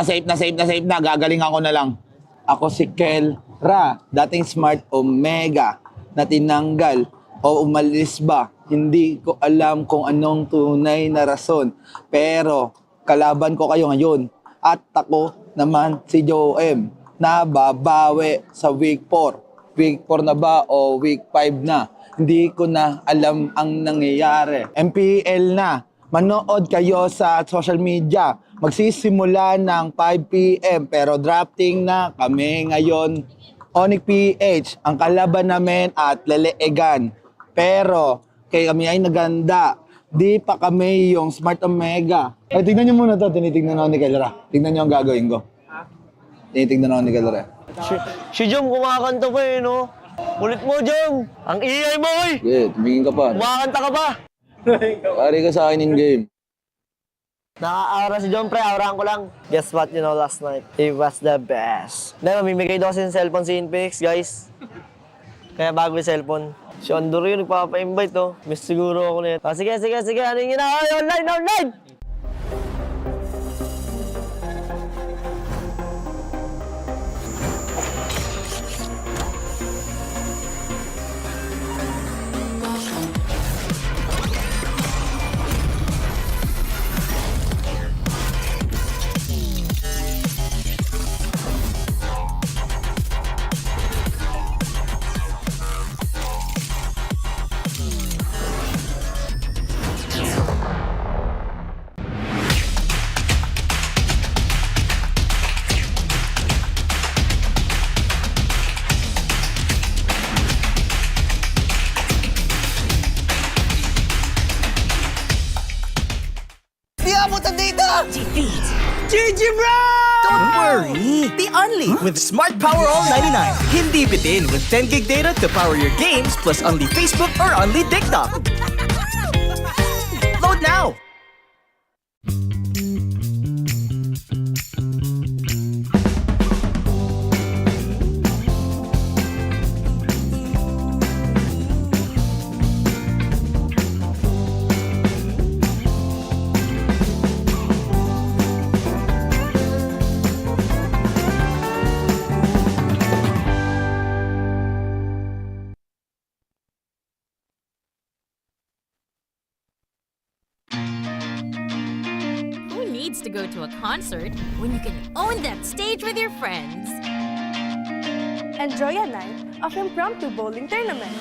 na. Gagaling ako na lang. Ako si Kel Ra, dating Smart Omega, na tinanggal o umalis ba? Hindi ko alam kung anong tunay na rason. Pero kalaban ko kayo ngayon. At ako naman si Joe M, na babawi sa week 4. Week 4 na ba o week 5 na? Hindi ko na alam ang nangyayari. MPL na. Manood kayo sa social media. Magsisimula ng 5 p.m. pero drafting na kami ngayon. Onic PH, ang kalaban namin at leleegan. Pero kay kami ay naganda. Di pa kami yung Smart Omega. Ay, tignan nyo muna to. Tinitignan ako ni Kalera. Tignan nyo ang gagawin ko. Tinitignan ako ni Kalera. Si Jom, kumakanta pa eh, no? Ulit mo, Jom! Ang iay mo, oy! Okay, tumingin ka pa. Kumakanta ka pa! Pari ka sa akin in-game. Naka-aura si Jom, pre. Aurahan ko lang. Guess what, last night? It was the best. Dahil mamimigay daw kasi ng cellphone si Inpix, guys. Kaya bago yung cellphone. Si Andor yun, nagpapa-invite, oh. Miss siguro ako nito. Ah, sige. Ano yung ginawa? Online! Di abutan dito! GG bro! Don't worry! The Only with Smart Power All 99. Hindi bitin with 10 gig data to power your games plus only Facebook or only TikTok. Load now! Who needs to go to a concert when you can own that stage with your friends? Enjoy a night of impromptu bowling tournament.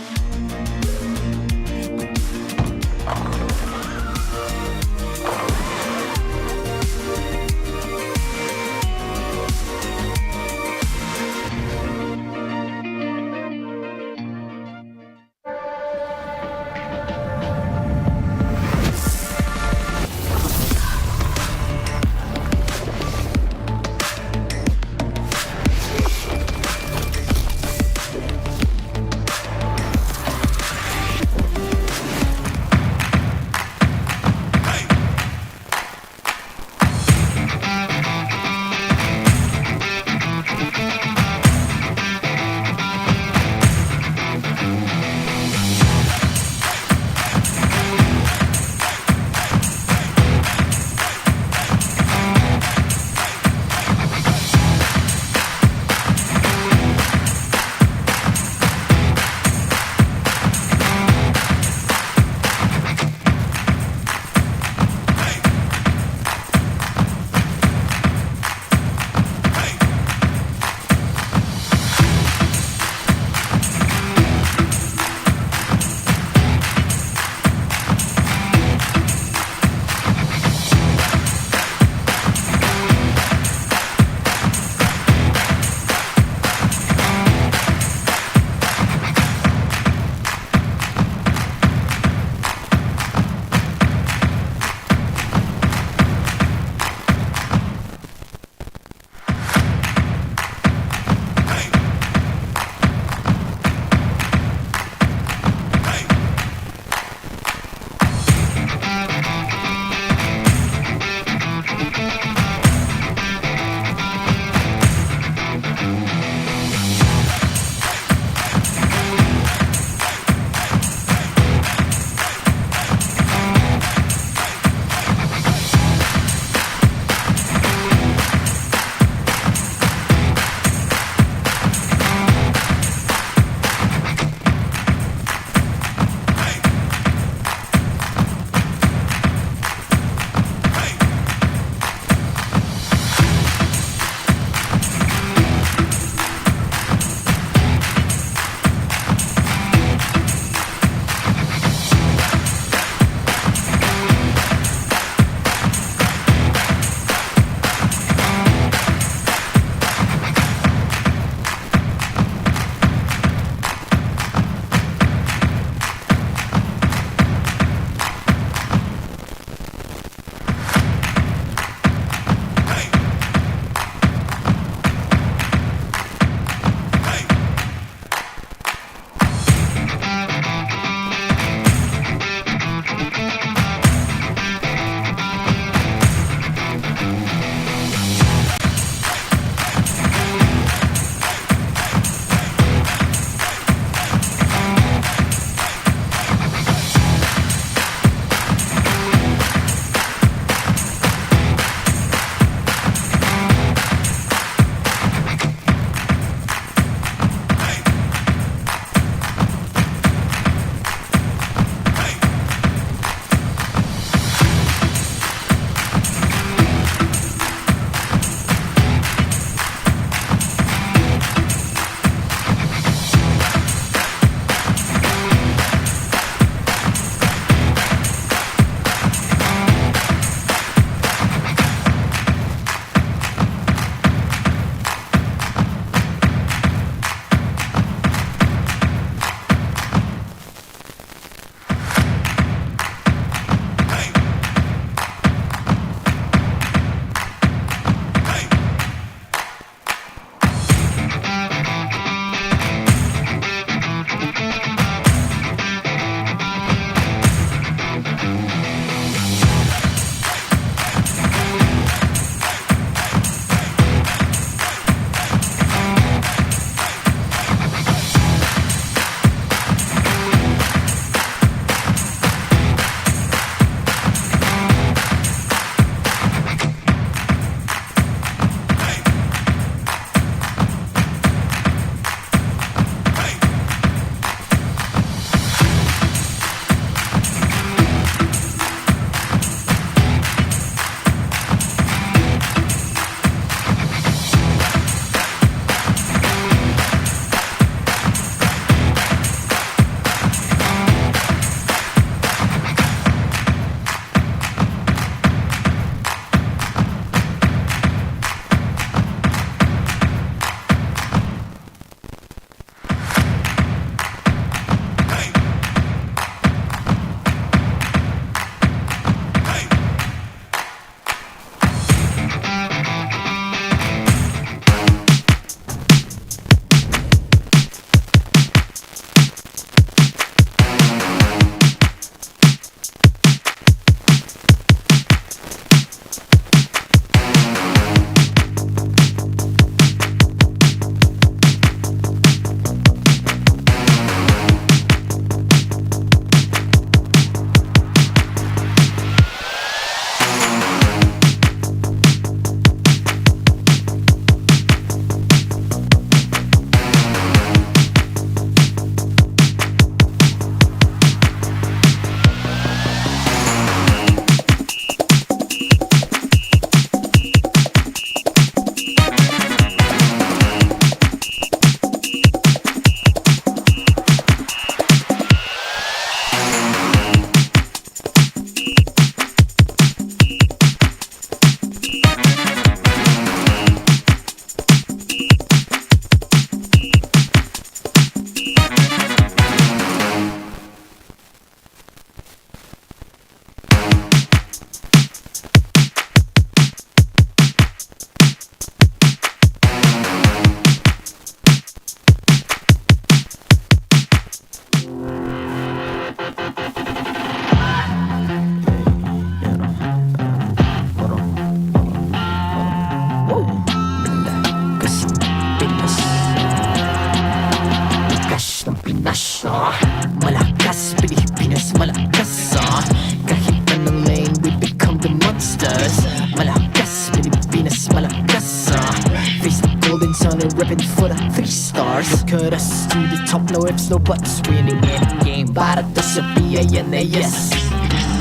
on it, ripping for the 3 stars. Look at us to the top, no ifs, no buts. Winning any game, para to sa PANAS.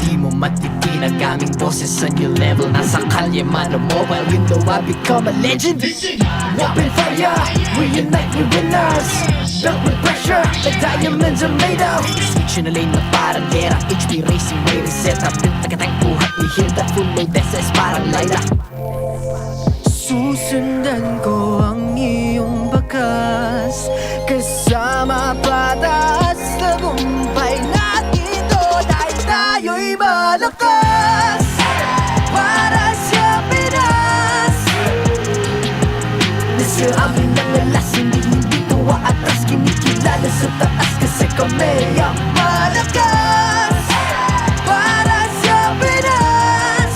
Di mo matitin ang aming boses sa new level. Nasa kalye man o mobile window, I become a legend. Weapon fire, we unite, we winners. Built with pressure, like diamonds are made of. Switch na lane na parang gera, HP racing, may reset up. Tagatang buhat, we hear that full load SS parang Layla. Susundan ko ang iyong bakas, kasama pataas, tagumpay natin to dahil tayo'y malakas. Para sa Pinas, nasa amin ang alas, hindi tuwa atras, kinikilala sa taas kasi kami ang malakas. Para sa Pinas,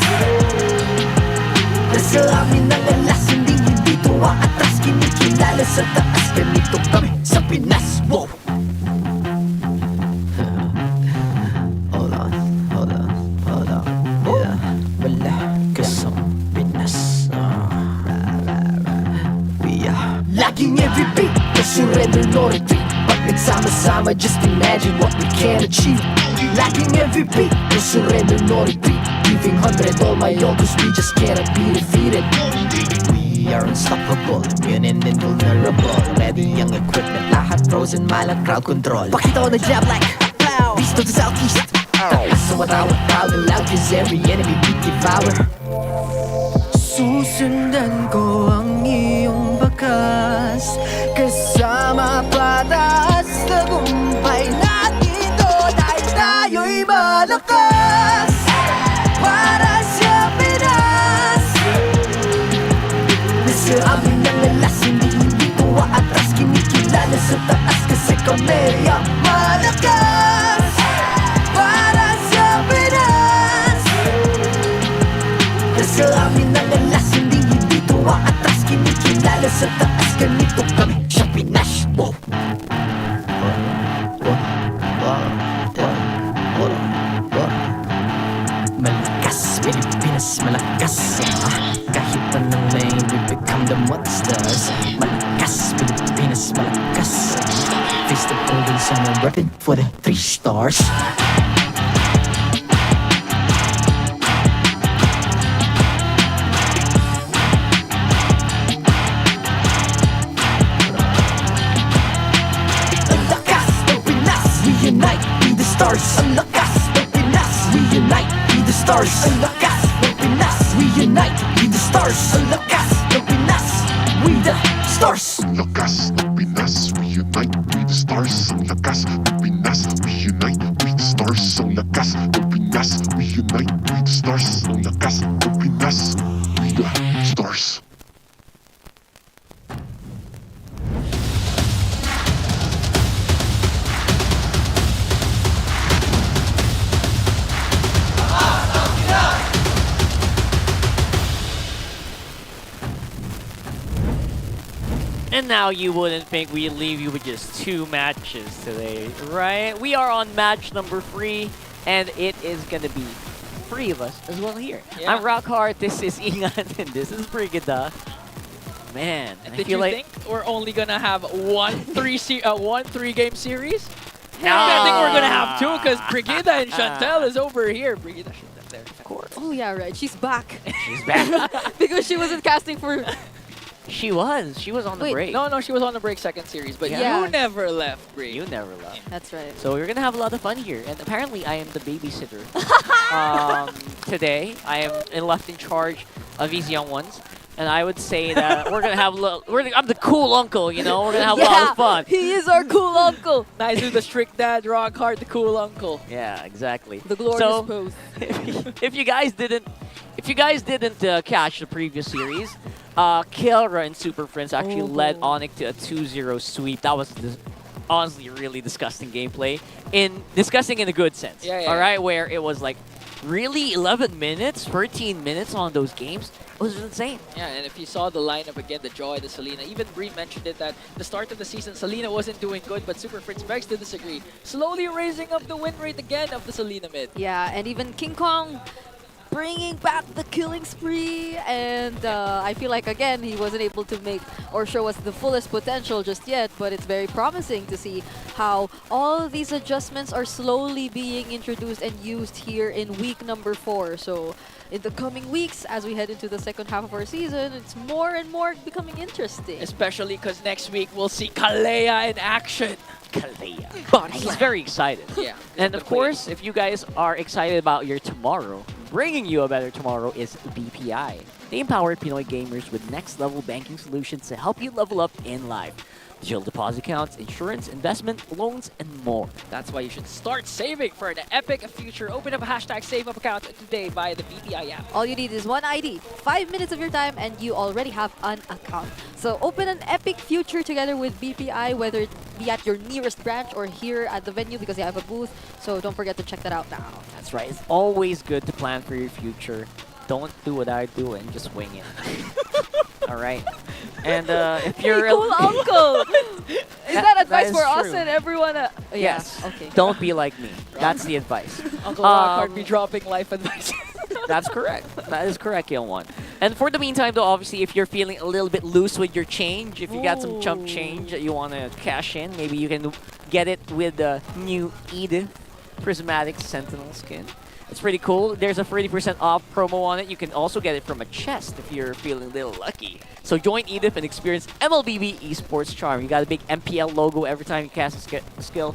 nasa amin ang alas, hindi tuwa atras, kinikilala sa taas, ganito kami sa Pinas. Wow! Hold on, yeah, malakas ang Pinas. We are laging every beat, no surrender, no retreat. Pag nagsama-sama, just imagine what we can achieve. Lacking every beat, no surrender, no retreat. Giving 100 all my all, cause we just cannot be defeated. We are unstoppable, immune and invulnerable. Ready ang equipment, lahat frozen, malang crowd control. Pakita ko na jab like pow, east to the southeast. So matawag proud and loud, cause every enemy we devour. Susundan ko ang iyong bakas, kasama pataas, tagumpay natin to dahil tayo'y malakas. Para sa Pinas, nasa amin ang alas, hindi tuwa atras, kinikilala sa taas kasi kami ang malakas. Para sa Pinas, nasa amin ang alas, hindi tuwa atras, kinikilala sa taas, ganito kami sa Pinas. Wow! Malakas, Pilipinas, malakas. Kahit anong lane, we become the monsters. Malakas, Pilipinas, malakas. Face the golden sun and repping for the 3 stars. Ang lakas ng Pinas, we unite, be the stars. Ang lakas ng Pinas, we unite, be the stars. Ang lakas ng Pinas, we unite, be the stars. Ang lakas ng Pinas, we the stars. Ang lakas ng Pinas, we unite, we the stars. Ang lakas ng Pinas, we unite, we the stars. Ang lakas ng Pinas, we unite, we the stars. Ang lakas ng Pinas, we the stars. And now you wouldn't think we'd leave you with just 2 matches today, right? We are on match number 3, and it is gonna be 3 of us as well here. Yeah. I'm Rockhart, this is Ingan, and this is Brigida. Man, I Did feel you like think we're only gonna have one 3-game series? No. I think we're gonna have 2 because Brigida and Chantel is over here. Brigida, Chantel there. Of course. Oh yeah, right. She's back. She's back. Because she wasn't casting for... She was on the Wait, break. No, she was on the break second series, but Yeah. you never left, Brig. You never left. That's right. So we're gonna have a lot of fun here, and apparently I am the babysitter. Today I am left in charge of these young ones, and I would say that we're gonna have I'm the cool uncle, you know. We're gonna have a lot of fun. He is our cool uncle. Nice with the strict dad, Rockhart, the cool uncle. Yeah, exactly. The glorious So, pose. if you guys didn't catch the previous series, Kelra and Super Friends actually led Onic to a 2-0 sweep. That was honestly really disgusting gameplay. Disgusting in a good sense. Yeah, all right, where it was like really 11 minutes, 13 minutes on those games. It was insane. Yeah, and if you saw the lineup again, the Joy, the Selena, even Bree mentioned it that the start of the season, Selena wasn't doing good, but Super Fritz begs to disagree. Slowly raising up the win rate again of the Selena mid. Yeah, and even King Kong bringing back the killing spree, and I feel like again he wasn't able to make or show us the fullest potential just yet, but it's very promising to see how all of these adjustments are slowly being introduced and used here in week number 4. So in the coming weeks, as we head into the second half of our season, it's more and more becoming interesting. Especially because next week we'll see Kalea in action. Kalea. He's very excited. Yeah. And of course, if you guys are excited about your tomorrow, bringing you a better tomorrow is BPI. They empower Pinoy gamers with next-level banking solutions to help you level up in life. Digital deposit accounts, insurance, investment, loans, and more. That's why you should start saving for the epic future. Open up a #SaveUp account today via the BPI app. All you need is one ID, 5 minutes of your time, and you already have an account. So open an epic future together with BPI, whether it be at your nearest branch or here at the venue because they have a booth. So don't forget to check that out now. That's right. It's always good to plan for your future. Don't do what I do and just wing it. All right. And if you're Hey, cool uncle. Is that advice is for us true. and everyone? Yes. Okay. Don't be like me. That's the advice. Uncle Lockhart be dropping life advice. That's correct. That is correct, Yon1. And for the meantime, though, obviously, if you're feeling a little bit loose with your change, if you got some chump change that you want to cash in, maybe you can get it with the new Edith Prismatic Sentinel skin. It's pretty cool. There's a 30% off promo on it. You can also get it from a chest if you're feeling a little lucky. So join Edith and experience MLBB Esports Charm. You got a big MPL logo every time you cast a skill.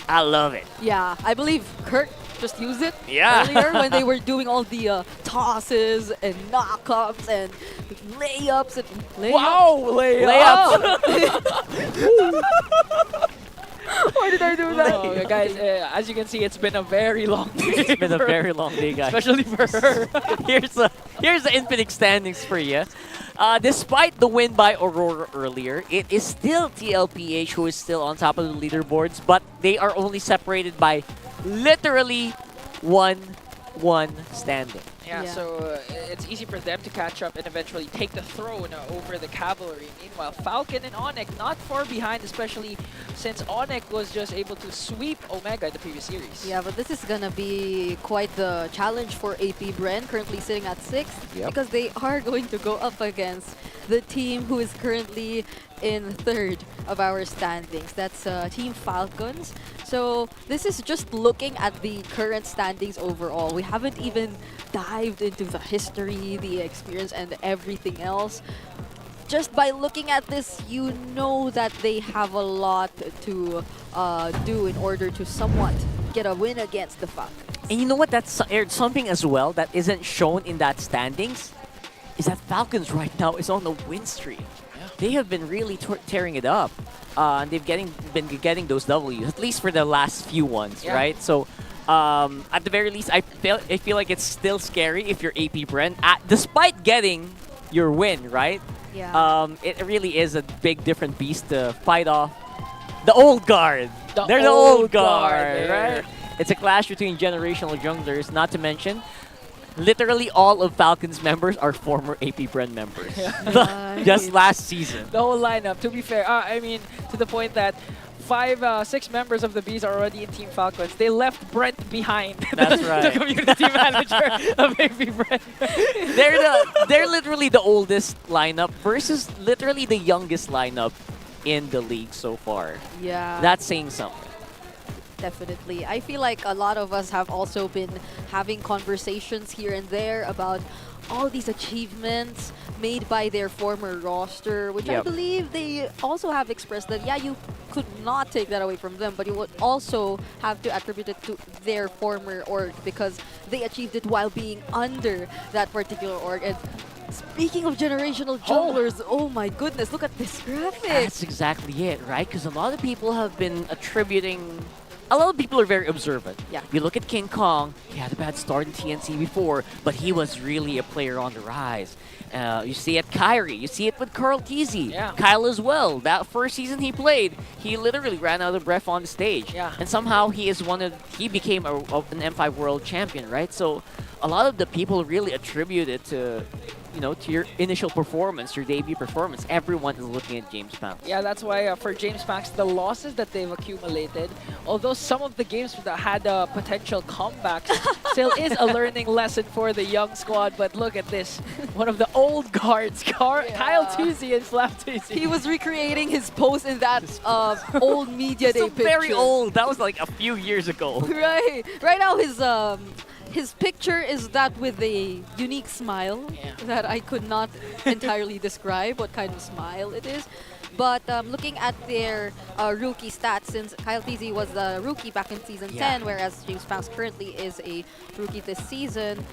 I love it. Yeah, I believe Kurt just used it Yeah. earlier when they were doing all the tosses and knockups and layups and layups. Wow, Why did I do that? Oh, guys, as you can see, it's been a very long day. It's been a very long day, guys. Especially for her. Here's the infinite standings for you. Despite the win by Aurora earlier, it is still TLPH who is still on top of the leaderboards, but they are only separated by literally one standing. Yeah, so it's easy for them to catch up and eventually take the throne over the Cavalry. Meanwhile, Falcon and Onic not far behind, especially since Onic was just able to sweep Omega in the previous series. Yeah, but this is gonna be quite the challenge for AP Bren, currently sitting at 6th, Yep. because they are going to go up against the team who is currently in 3rd of our standings. That's Team Falcons. So this is just looking at the current standings overall. We haven't even dived into the history, the experience, and everything else. Just by looking at this, you know that they have a lot to do in order to somewhat get a win against the Falcons. And you know what? That's something as well that isn't shown in that standings is that Falcons right now is on the win streak. They have been really tearing it up. And they've been getting those W's, at least for the last few ones, right? So at the very least, I feel like it's still scary if you're AP Bren, despite getting your win, right? Yeah. It really is a big different beast to fight off the old guard. They're the old old guard guard, right? It's a clash between generational junglers, not to mention literally all of Falcons members are former AP Bren members. Just last season. The whole lineup, to be fair, I mean, to the point that 6 members of the Bees are already in Team Falcons. They left Brent behind. That's right. The community manager of AP Brent. They're literally the oldest lineup versus literally the youngest lineup in the league so far. Yeah. That's saying something. Definitely. I feel like a lot of us have also been having conversations here and there about all these achievements made by their former roster, which I believe they also have expressed that, yeah, you could not take that away from them, but you would also have to attribute it to their former org because they achieved it while being under that particular org. And speaking of generational junglers, oh my goodness, look at this graphic. That's exactly it, right? Because a lot of people have been attributing... A lot of people are very observant. Yeah. You look at King Kong, he had a bad start in TNC before, but he was really a player on the rise. You see it Kyrie, you see it with Carl Teasy, Kyle as well. That first season he played, he literally ran out of breath on the stage. Yeah. And somehow he became an M5 world champion, right? So a lot of the people really attribute it to you know, to your initial performance, your debut performance, everyone is looking at James Panks. Yeah, that's why for James Panks, the losses that they've accumulated, although some of the games that had potential comebacks, still is a learning lesson for the young squad. But look at this. One of the old guards, Kyle Tuzi and Flap Tuzi. He was recreating his pose in that old media day So picture. very old. That was like a few years ago. Right. Right now his picture is that with a unique smile that I could not entirely describe what kind of smile it is. But looking at their rookie stats, since Kyle Teasy was the rookie back in Season 10, whereas James Panks currently is a rookie this season,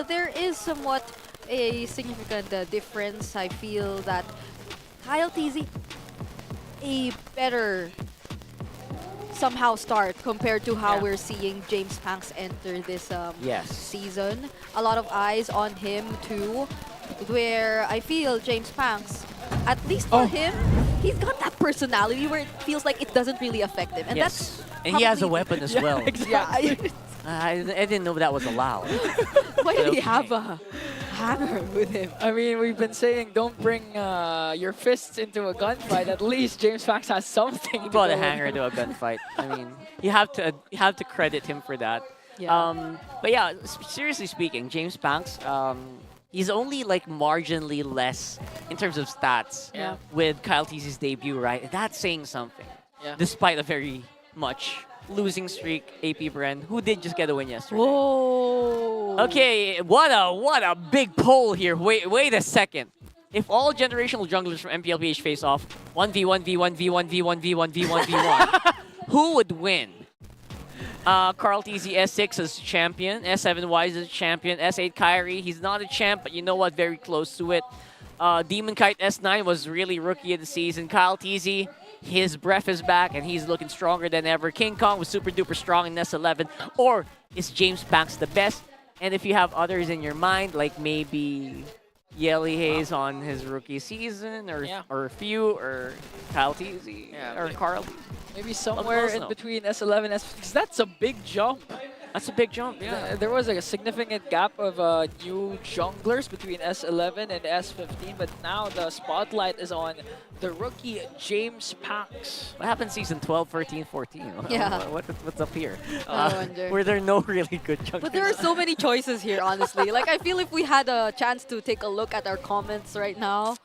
there is somewhat a significant difference. I feel that Kyle Teasy a better somehow start compared to how we're seeing James Panks enter this season. A lot of eyes on him too, where I feel James Panks, at least for him, he's got that personality where it feels like it doesn't really affect him. And that's and he has a weapon as well. Exactly. I didn't know that was allowed. Why did he have a hammer with him? I mean, we've been saying don't bring your fists into a gunfight. At least James Panks has something. He brought a hanger to a gunfight. I mean, you have to credit him for that. Yeah. But yeah, seriously speaking, James Panks, he's only like marginally less in terms of stats with Kyle Teasy's debut, right? That's saying something. Yeah. Despite a very much losing streak, AP Bren, who did just get a win yesterday. Whoa. Okay, what a big poll here. Wait a second. If all generational junglers from MPL PH face off, 1v1, v1, v1, v1, v1, v1, v1, who would win? Carl TZ S6 as champion, S7 Wise as champion, S8 Kyrie, he's not a champ, but you know what, very close to it. Demon Kite S9 was really rookie of the season. Kyle TZ, his breath is back and he's looking stronger than ever. King Kong was super duper strong in S11. Or is James Panks the best? And if you have others in your mind, like maybe Yelly Hayes on his rookie season, or a few, or Kyle TZ, or Carl. Maybe somewhere in between S11 and S15. That's a big jump. That's a big jump, yeah. There was like a significant gap of new junglers between S11 and S15, but now the spotlight is on the rookie James Panks. What happened season 12, 13, 14? Yeah. What's up here? I wonder. Were there no really good junglers? But there are so many choices here, honestly. Like, I feel if we had a chance to take a look at our comments right now,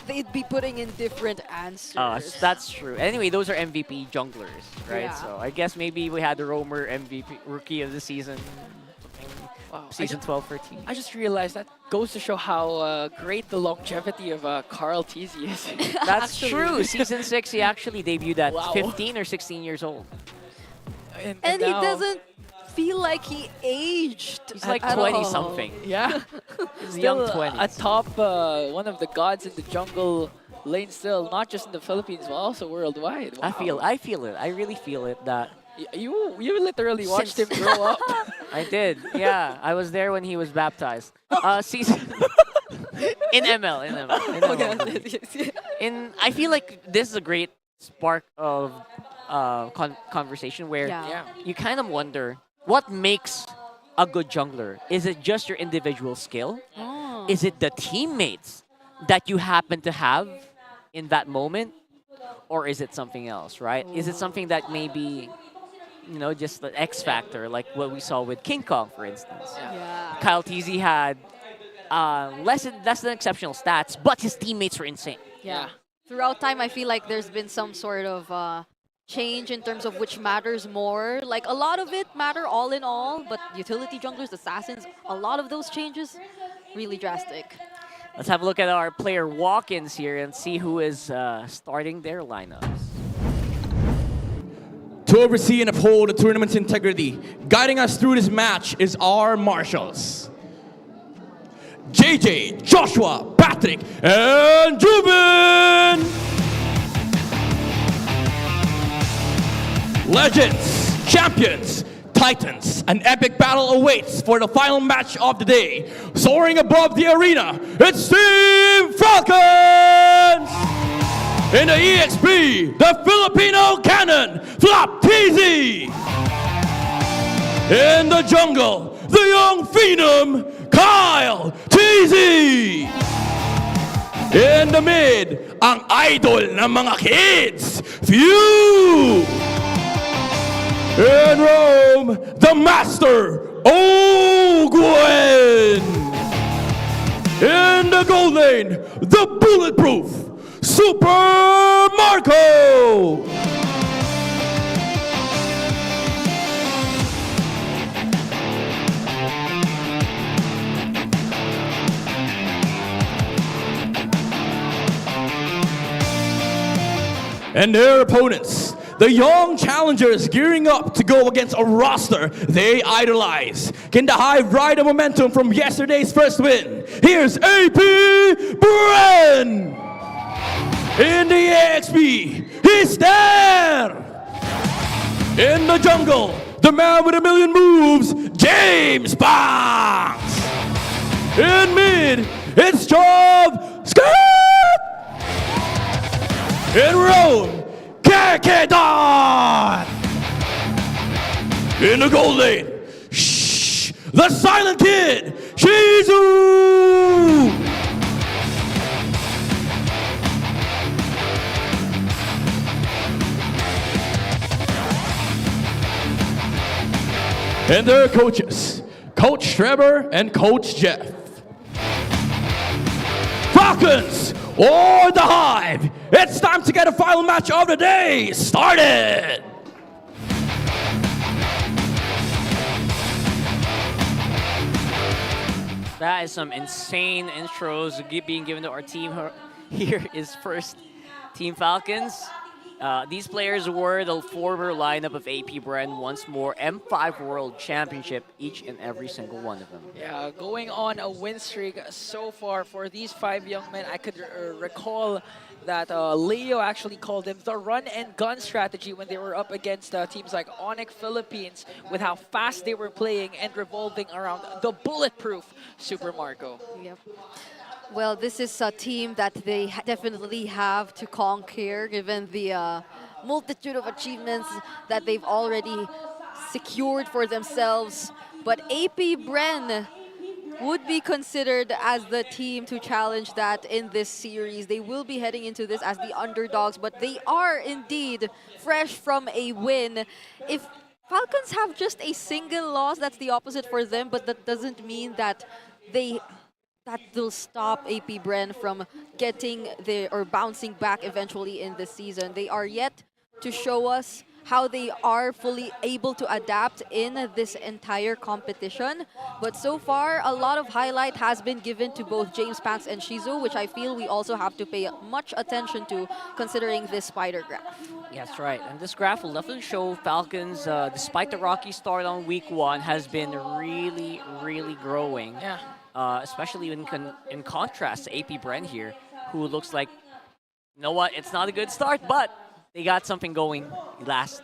they'd be putting in different answers. That's true. Anyway, those are MVP junglers, right? Yeah. So I guess maybe we had the Romer MVP Rookie of the Season, season 12, 13. I just realized that goes to show how great the longevity of Carl TZ is. That's true. Season 6, he actually debuted at 15 or 16 years old. And he doesn't feel like he aged. He's like 20-something. Yeah. He's young 20s. Atop one of the gods in the jungle lane still, not just in the Philippines, but also worldwide. Wow. I feel it. I really feel it that... You literally watched him grow up. I did. Yeah. I was there when he was baptized. Season... in ML. I feel like this is a great spark of conversation where you kind of wonder, what makes a good jungler? Is it just your individual skill? Is it the teammates that you happen to have in that moment? Or is it something else, right? Is it something that maybe, you know, just the X factor, like what we saw with King Kong, for instance? Kyle TZ had less than exceptional stats, but his teammates were insane. Yeah. Throughout time, I feel like there's been some sort of change in terms of which matters more. Like, a lot of it matter all in all, but utility junglers, assassins, a lot of those changes, really drastic. Let's have a look at our player walk-ins here and see who is starting their lineups. To oversee and uphold the tournament's integrity, guiding us through this match is our marshals. JJ, Joshua, Patrick, and Juben! Legends, champions, titans, an epic battle awaits for the final match of the day. Soaring above the arena, it's Team Falcons! In the EXP, the Filipino cannon, Flap TZ! In the jungle, the young phenom, Kyle TZ. In the mid, ang idol ng mga kids, Few. In Rome, the master, Ogwen. In the gold lane, the bulletproof, Super Marco. And their opponents, the young challengers gearing up to go against a roster they idolize. Can the Hive ride the momentum from yesterday's first win? Here's AP Bren! In the EXP, he's there! In the jungle, the man with a million moves, James Banks! In mid, it's Job Skirt! In Rome, Kekedon! In the gold lane, shh, the silent kid, Shizu! And their coaches, Coach Trevor and Coach Jeff. Falcons or the Hive, it's time to get a final match of the day started. That is some insane intros being given to our team. Here is first Team Falcons. These players were the former lineup of AP Bren, once more M5 World Championship, each and every single one of them. Yeah, going on a win streak so far for these 5 young men. I could recall that Leo actually called them the run and gun strategy when they were up against teams like Onic Philippines, with how fast they were playing and revolving around the bulletproof Super Marco. Yep. Well, this is a team that they definitely have to conquer, given the multitude of achievements that they've already secured for themselves. But AP Bren would be considered as the team to challenge that in this series. They will be heading into this as the underdogs, but they are indeed fresh from a win. If Falcons have just a single loss, that's the opposite for them, but that doesn't mean that that will stop AP Bren from getting or bouncing back eventually in this season. They are yet to show us how they are fully able to adapt in this entire competition. But so far, a lot of highlight has been given to both James Banks and Shizu, which I feel we also have to pay much attention to, considering this spider graph. Yeah, that's right. And this graph will definitely show Falcons, despite the rocky start on week 1, has been really, really growing. Yeah. Especially in contrast to AP Bren here, who looks like, you know what, it's not a good start, but they got something going last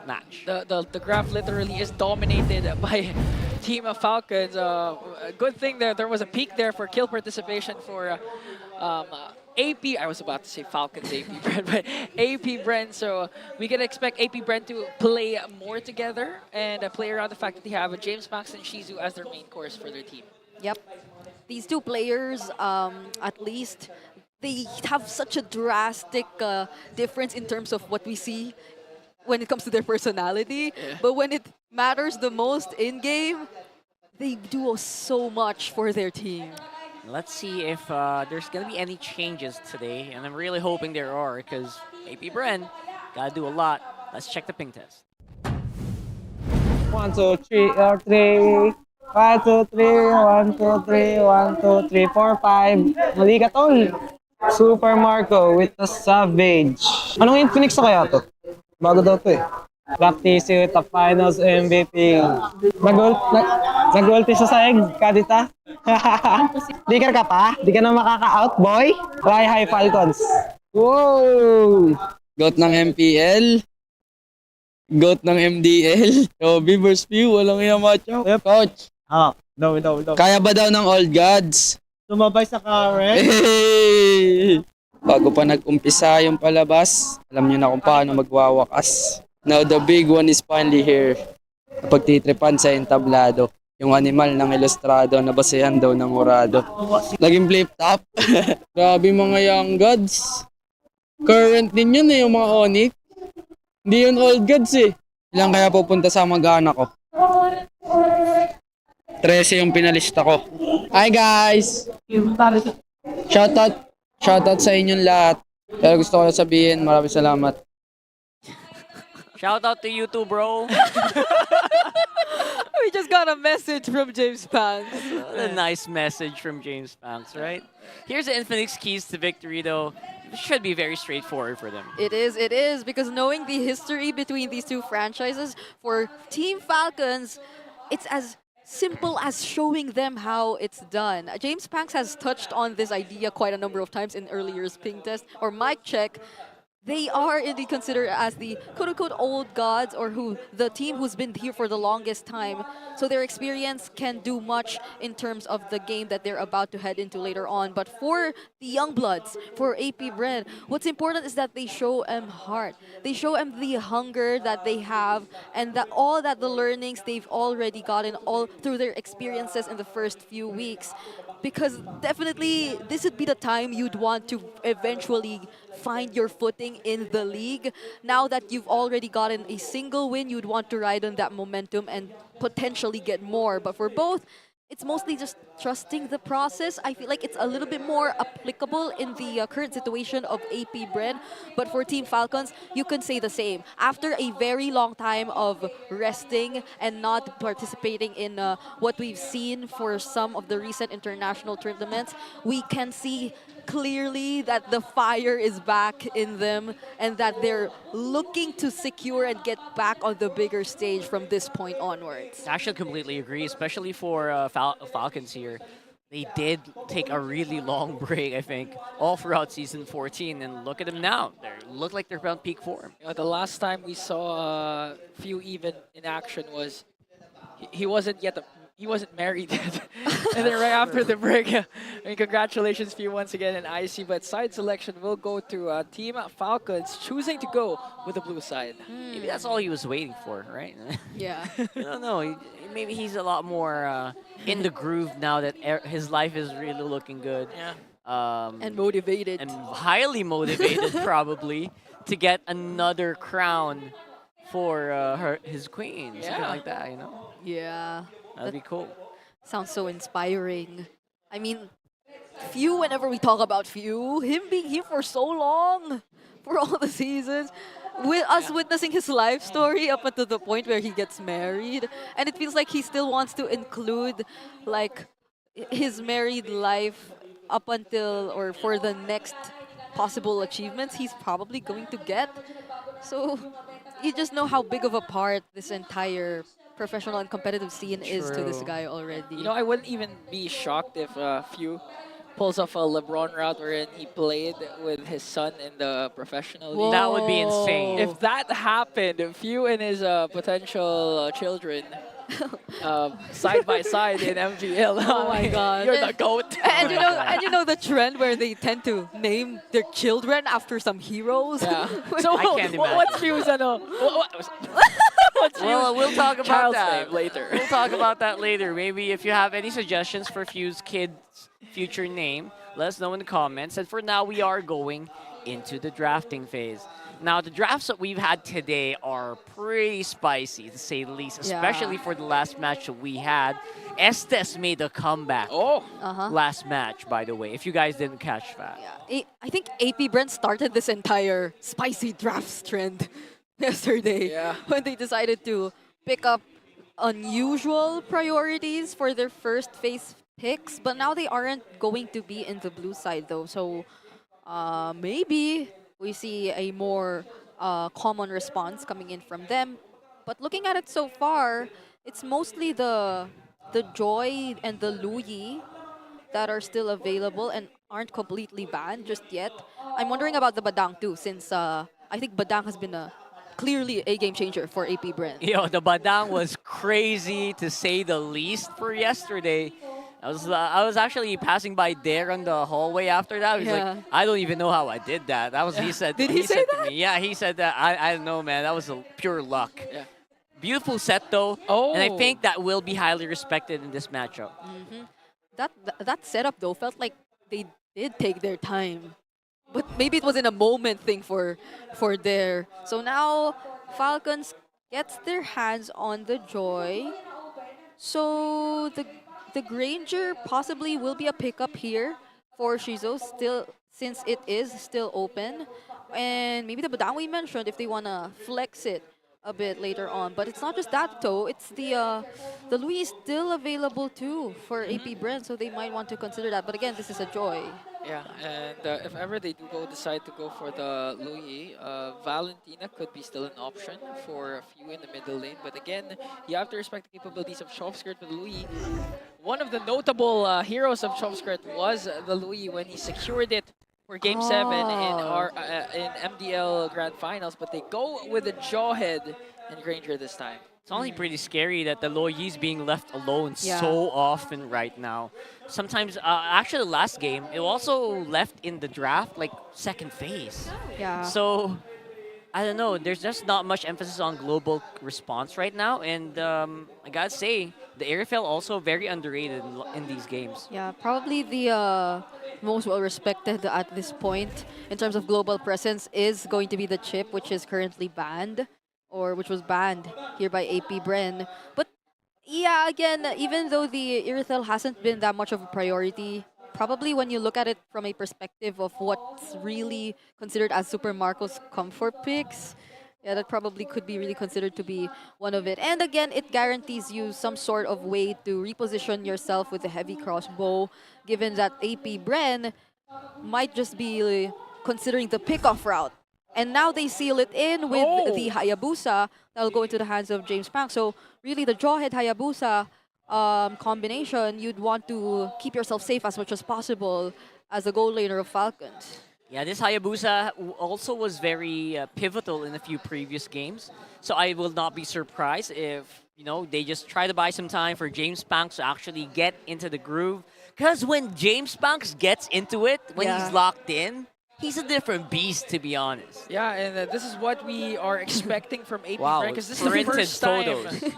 match. The graph literally is dominated by Team of Falcons. A good thing there was a peak there for kill participation for AP. I was about to say Falcons AP Bren, but AP Bren. So we can expect AP Bren to play more together and play around the fact that they have James Banks and Shizu as their main course for their team. Yep. These two players, at least, they have such a drastic difference in terms of what we see when it comes to their personality. Yeah. But when it matters the most in-game, they do so much for their team. Let's see if there's going to be any changes today, and I'm really hoping there are, because AP Bren got to do a lot. Let's check the ping test. 1, 2, 3, or 3. 1, 2, 3, 1, 2, 3, 1, 2, 3, 4, 5. Mali ka, tol. Super Marco with the Savage. Anong Infinix na kaya to? Bago daw to eh. Practice with the finals MVP. Nag-ulti sa saig, kadita. Di ka pa? Di ka na makaka-out, boy? Hi, Falcons. Whoa! Goat ng MPL. Goat ng MDL. So, Beavers View, walang iya macho. Yep. Coach, No. kaya ba daw ng Old Gods? Sumabay sa Karen. Hey! Bago pa nag-umpisa yung palabas, alam nyo na kung paano magwawakas. Now the big one is finally here. Pagtitripan sa entablado. Yung animal ng ilustrado na basehan daw ng Horado. Laging flip top. Grabe mga young gods. Current din yun yung mga Onic. Hindi yun old gods Ilang kaya pupunta sa mag-anak ko? 13 yung pinalista ko. Hi guys! Shoutout sa inyong lahat. Pero gusto ko lang sabihin, maraming salamat. Shout out to you too, bro. We just got a message from James Panks. A nice message from James Panks, right? Here's the Infinix keys to victory, though. It should be very straightforward for them. It is, because knowing the history between these two franchises, for Team Falcons, it's as simple as showing them how it's done. James Panks has touched on this idea quite a number of times in earlier ping test or mic check. They are indeed considered as the quote-unquote old gods, or the team who's been here for the longest time. So their experience can do much in terms of the game that they're about to head into later on. But for the young bloods, for AP Bren, what's important is that they show them heart. They show them the hunger that they have, and that all that the learnings they've already gotten all through their experiences in the first few weeks. Because definitely this would be the time you'd want to eventually find your footing in the league. Now that you've already gotten a single win, you'd want to ride on that momentum and potentially get more. But for both, it's mostly just trusting the process. I feel like it's a little bit more applicable in the current situation of AP Bren. But for Team Falcons, you can say the same. After a very long time of resting and not participating in what we've seen for some of the recent international tournaments, we can see clearly that the fire is back in them and that they're looking to secure and get back on the bigger stage from this point onwards. I actually completely agree, especially for Falcons here. They did take a really long break, I think, all throughout Season 14, and look at them now. They look like they're around peak form. The last time we saw few even in action was he wasn't married yet. And then right after the break, I mean, congratulations to you once again in IC, but side selection will go to Team Falcons, choosing to go with the blue side. Maybe that's all he was waiting for, right? Yeah. I don't know. Maybe he's a lot more in the groove now that his life is really looking good. Yeah. And motivated. And highly motivated, probably, to get another crown for his queen. Something like that, you know? Yeah. That'd be cool. Sounds so inspiring. I mean, Few, whenever we talk about Few, him being here for so long, for all the seasons, with us witnessing his life story up until the point where he gets married, and it feels like he still wants to include like his married life up until or for the next possible achievements he's probably going to get. So you just know how big of a part this entire professional and competitive scene is to this guy already. You know, I wouldn't even be shocked if Few pulls off a LeBron route wherein he played with his son in the professional league. That would be insane. If that happened, Few and his potential children side by side in MPL. Oh my god. You're the GOAT. And you know the trend where they tend to name their children after some heroes. Yeah. So I can't imagine. what's Few's Well, we'll talk about child's that name later. We'll talk about that later. Maybe if you have any suggestions for Few's kid's future name, let us know in the comments. And for now, we are going into the drafting phase. Now, the drafts that we've had today are pretty spicy, to say the least, especially for the last match that we had. Estes made a comeback last match, by the way, if you guys didn't catch that. Yeah. I think AP Brent started this entire spicy drafts trend yesterday when they decided to pick up unusual priorities for their first phase picks, but now they aren't going to be in the blue side though, so maybe we see a more common response coming in from them. But looking at it so far, it's mostly the Joy and the Luyi that are still available and aren't completely banned just yet. I'm wondering about the Badang too, since I think Badang has been clearly a game changer for AP Bren. Yo, the Badang was crazy to say the least for yesterday. I was actually passing by there on the hallway after that. He's like, I don't even know how I did that. That was he said. Did he say said to me, yeah, he said that. I don't know, man. That was pure luck. Yeah. Beautiful set though, and I think that will be highly respected in this matchup. That setup though felt like they did take their time, but maybe it was in a moment thing for their. So now Falcons gets their hands on the Joy. So the Granger possibly will be a pickup here for Shizo still, since it is still open, and maybe the Badang we mentioned if they wanna flex it a bit later on. But it's not just that though. It's the Louis is still available too for AP Bren, so they might want to consider that. But again, this is a Joy. Yeah, and if ever they do decide to go for the Louis, Valentina could be still an option for a few in the middle lane. But again, you have to respect the capabilities of Chopskirt with Louis. One of the notable heroes of Chopskirt was the Louis when he secured it for Game 7 in MDL Grand Finals. But they go with the Jawhead and Granger this time. It's only pretty scary that the Loyi is being left alone Yeah. so often right now. Sometimes, actually last game, it also left in the draft, like second phase. Yeah. So, I don't know, there's just not much emphasis on global response right now. And I gotta say, the Airfell also very underrated in these games. Yeah, probably the most well-respected at this point in terms of global presence is going to be the Chip, which is currently banned, or which was banned here by AP Bren. But yeah, again, even though the Irithel hasn't been that much of a priority, probably when you look at it from a perspective of what's really considered as Super Marco's comfort picks, yeah, that probably could be really considered to be one of it. And again, it guarantees you some sort of way to reposition yourself with a heavy crossbow, given that AP Bren might just be considering the pickoff route. And now they seal it in with the Hayabusa that will go into the hands of James Pang. So really the Jawhead Hayabusa combination, you'd want to keep yourself safe as much as possible as a goal laner of Falcons. Yeah, this Hayabusa also was very pivotal in a few previous games. So I will not be surprised if, you know, they just try to buy some time for James Panks to actually get into the groove. Because when James Panks gets into it, when he's locked in, he's a different beast, to be honest. Yeah, and this is what we are expecting from AP Wow, because this is the printed first time. photos.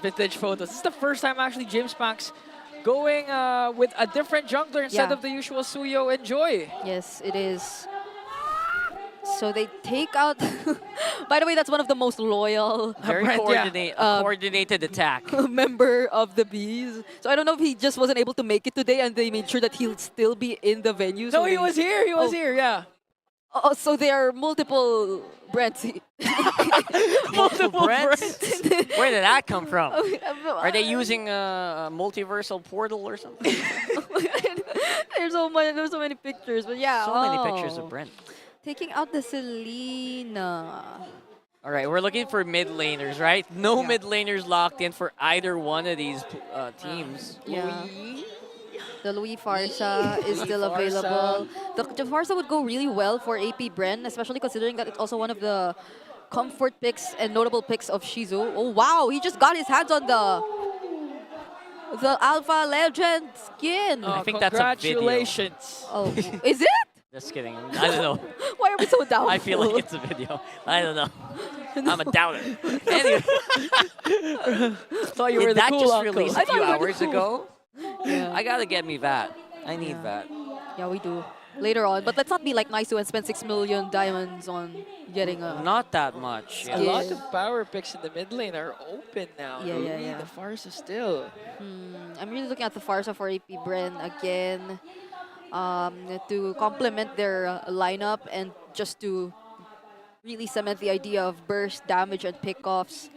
Vintage photos. This is the first time actually James Panks going with a different jungler instead of the usual Suyo and Joy. Yes, it is. So they take out... By the way, that's one of the most loyal... Very coordinated attack. member of the Bees. So I don't know if he just wasn't able to make it today and they made sure that he'll still be in the venue. No, he was here. He was here, yeah. Oh, so there are multiple Brents. Multiple Brents? Where did that come from? Are they using a multiversal portal or something? There's so many pictures, but yeah. So many pictures of Brent. Taking out the Selena. All right, we're looking for mid laners, right? No mid laners locked in for either one of these teams. Yeah. The Louis Farsa is still available. The Farsa would go really well for AP Bren, especially considering that it's also one of the comfort picks and notable picks of Shizu. Oh wow, he just got his hands on the Alpha Legend skin. I think that's a video. Congratulations. Oh, is it? Just kidding. I don't know. Why are we so doubtful? I feel like it's a video. I don't know. I'm a doubter. Anyway. Thought you were Did the that cool just uncle. release I a thought few you were the hours cool. ago? Yeah. I gotta get me that. I need that. Yeah, we do. Later on. But let's not be like nice and spend 6 million diamonds on getting a... Not that much. A lot of power picks in the mid lane are open now. Yeah, yeah, Louis, yeah. The Farsa still. I'm really looking at the Farsa for AP Bren again to complement their lineup and just to really cement the idea of burst, damage, and pickoffs.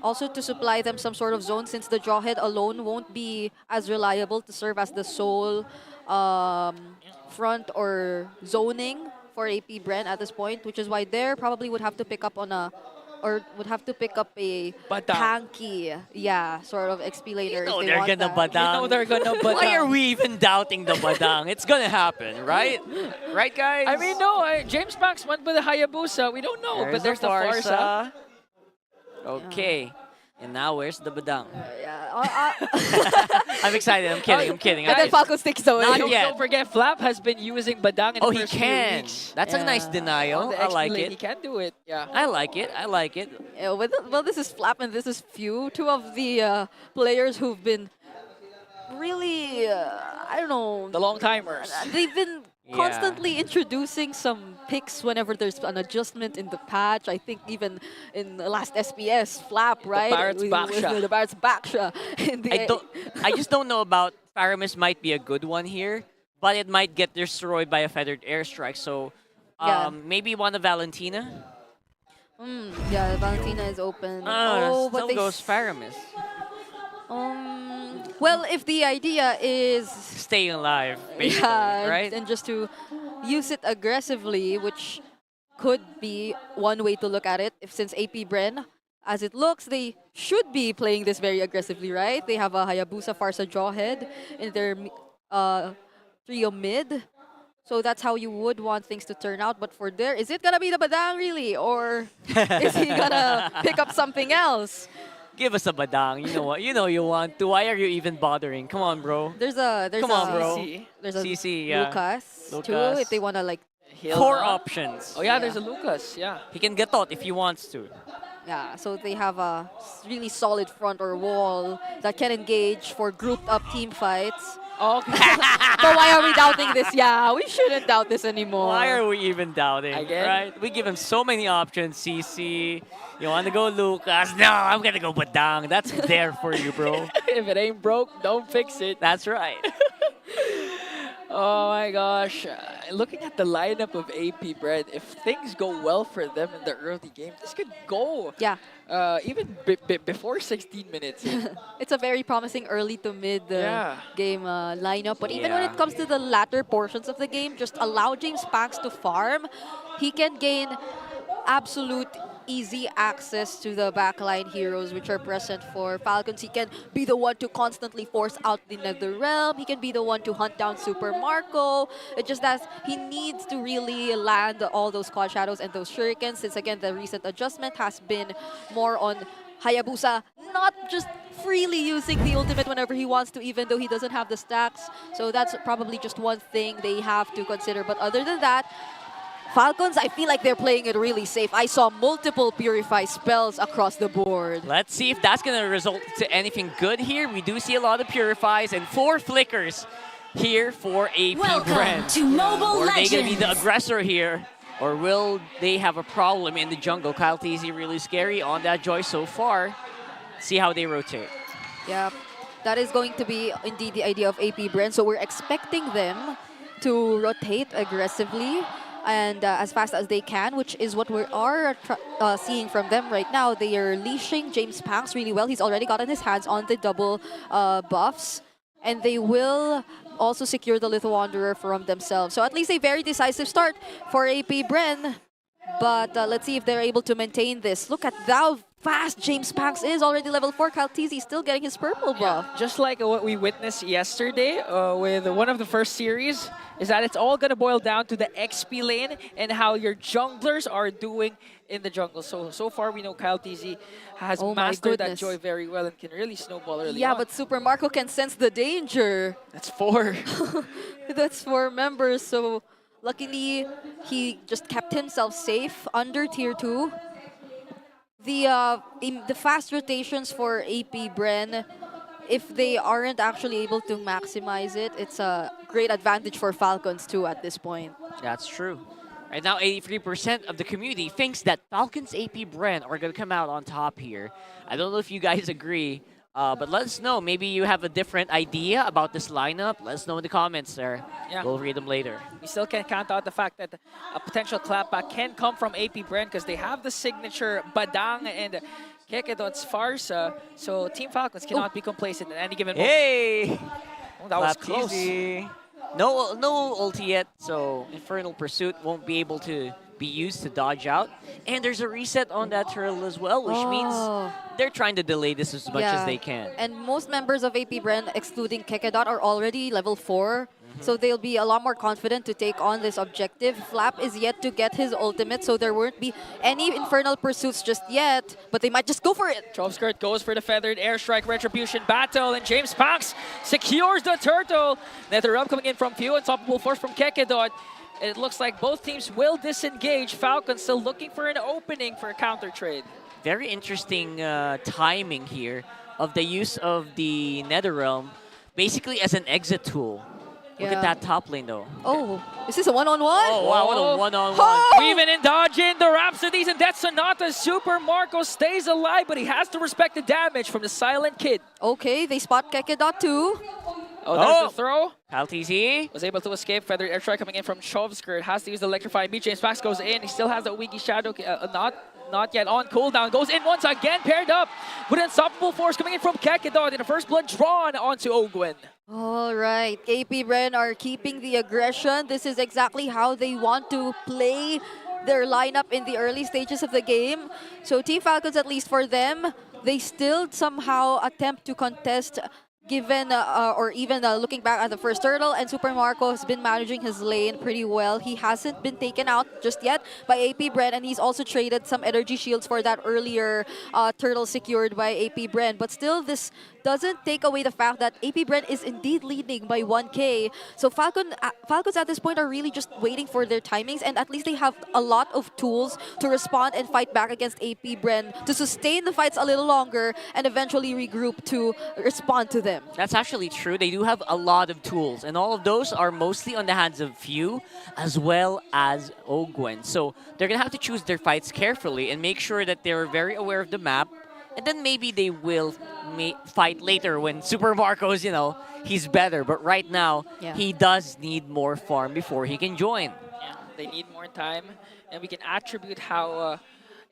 Also to supply them some sort of zone since the Jawhead alone won't be as reliable to serve as the sole front or zoning for AP Bren at this point, which is why they probably would have to pick up on a would have to pick up a tanky, sort of XP later. You know if they they're want gonna that. badang. You know they're gonna badang. Why are we even doubting the badang? It's gonna happen, right? Right, guys? I mean, no, James Banks went with the Hayabusa. We don't know, but there's the Farsa. Okay. And now where's the badang? Yeah. I'm excited. I'm kidding. I'm kidding. And then Falcons takes away. Not yet. Don't forget, Flap has been using Badang in Oh, the he first few can. weeks. That's a nice On denial. the I XP like lane, it. He can do it. Yeah. I like it. I like it. Yeah, well, this is Flap and this is Few. Two of the players who've been really, I don't know. The long timers. They've been constantly introducing some picks whenever there's an adjustment in the patch. I think even in the last SPS, Flap, right? Barrett's backsha. The Barrett's backsha. I just don't know about Faramis might be a good one here, but it might get destroyed by a feathered airstrike. So maybe one of Valentina. Yeah, Valentina is open. But still goes Faramis. Well, if the idea is Staying alive, basically, right? and just to use it aggressively, which could be one way to look at it. If since AP Bren, as it looks, they should be playing this very aggressively, right? They have a Hayabusa Farsa Jawhead in their trio mid. So that's how you would want things to turn out. But for there, is it gonna be the Badang really, or is he gonna pick up something else? Give us a badang. You know what? You know you want to. Why are you even bothering? Come on, bro. There's a Come on, bro. There's a CC, yeah. Lucas too, Lucas. if they wanna like Four options. Oh yeah, there's a Lucas. Yeah. He can get out if he wants to. Yeah, so they have a really solid front or wall that can engage for grouped up team fights. Okay. But why are we doubting this? Yeah, we shouldn't doubt this anymore. Why are we even doubting? Again? Right? We give him so many options. CC, you want to go Lucas? No, I'm gonna go Badang. That's there for you, bro. If it ain't broke, don't fix it. That's right. Oh my gosh. Looking at the lineup of AP Bren, if things go well for them in the early game, this could go. Yeah. Even before 16 minutes. It's a very promising early to mid game lineup. But even when Yeah. it comes to the latter portions of the game, just allow James Pax to farm. He can gain absolute easy access to the backline heroes which are present for Falcons. He can be the one to constantly force out the Nether Realm. He can be the one to hunt down Super Marco. It just that he needs to really land all those Quad Shadows and those Shurikens, since again the recent adjustment has been more on Hayabusa not just freely using the ultimate whenever he wants to, even though he doesn't have the stacks. So that's probably just one thing they have to consider. But other than that, Falcons, I feel like they're playing it really safe. I saw multiple Purify spells across the board. Let's see if that's going to result to anything good here. We do see a lot of Purifies and 4 Flickers here for AP Bren. to Mobile Or are they going to be the Legends. aggressor here? Or will they have a problem in the jungle? Kyle TZ really scary on that Joy so far. See how they rotate. Yeah, that is going to be indeed the idea of AP Bren. So we're expecting them to rotate aggressively and as fast as they can, which is what we are seeing from them right now. They are leashing James Pax really well. He's already gotten his hands on the double buffs, and they will also secure the Little Wanderer from themselves. So at least a very decisive start for AP Bren. But let's see if they're able to maintain this. Look at how fast James Pax is. Already level 4. Kyle TZ still getting his purple buff. Just like what we witnessed yesterday with one of the first series, is that it's all going to boil down to the XP lane and how your junglers are doing in the jungle. So far, we know Kyle TZ has Oh my mastered that goodness. Joy very well and can really snowball early Yeah, on. but Super Marco can sense the danger. That's 4. That's 4 members, so luckily he just kept himself safe under tier 2. The fast rotations for AP Bren, if they aren't actually able to maximize it, it's a great advantage for Falcons too at this point. That's true. Right now, 83% of the community thinks that Falcons AP Bren are going to come out on top here. I don't know if you guys agree, but let us know. Maybe you have a different idea about this lineup. Let us know in the comments, sir. Yeah. We'll read them later. We still can't count out the fact that a potential clapback can come from AP Bren because they have the signature Badang and Kekedot's Farsa. So Team Falcons cannot be complacent at any given moment. Hey! Oh, that was Clap close. easy. No ulti yet, so Infernal Pursuit won't be able to be used to dodge out. And there's a reset on that turtle as well, which means they're trying to delay this as much as they can. And most members of AP Bren, excluding Kekedot, are already level 4. So they'll be a lot more confident to take on this objective. Flap is yet to get his ultimate, so there won't be any Infernal Pursuits just yet, but they might just go for it. Skirt goes for the feathered airstrike retribution battle, and James Pax secures the turtle. NetherRealm coming in from Few, unstoppable force from Kekedot. And it looks like both teams will disengage. Falcons still looking for an opening for a counter trade. Very interesting timing here of the use of the NetherRealm basically as an exit tool. Look at that top lane though. Oh, is this a one-on-one? Oh, wow, what a one-on-one. Oh! Weaving and dodging the Rhapsodies and Death Sonata. Super Marco stays alive, but he has to respect the damage from the Silent Kid. Okay, they spot Kekedot too. Oh, there's the throw. TLTZ was able to escape. Feathered airstrike coming in from Skirt. Has to use the electrifying beat. James Pax goes in. He still has the Wiki Shadow. Not yet on cooldown. Goes in once again, paired up with unstoppable force coming in from Kekedot. And the first blood drawn onto Ogwen. All right, AP Bren are keeping the aggression. This is exactly how they want to play their lineup in the early stages of the game. So Team Falcons, at least for them, they still somehow attempt to contest given or even looking back at the first turtle, and Super Marco has been managing his lane pretty well. He hasn't been taken out just yet by AP Bren, and he's also traded some energy shields for that earlier turtle secured by AP Bren. But still, this doesn't take away the fact that AP Bren is indeed leading by 1K. So Falcons at this point are really just waiting for their timings, and at least they have a lot of tools to respond and fight back against AP Bren to sustain the fights a little longer and eventually regroup to respond to them. That's actually true. They do have a lot of tools, and all of those are mostly on the hands of Few as well as Ogwen. So they're going to have to choose their fights carefully and make sure that they're very aware of the map, and then maybe they will fight later when Super Marco's, he's better. But right now, he does need more farm before he can join. Yeah, they need more time, and we can attribute how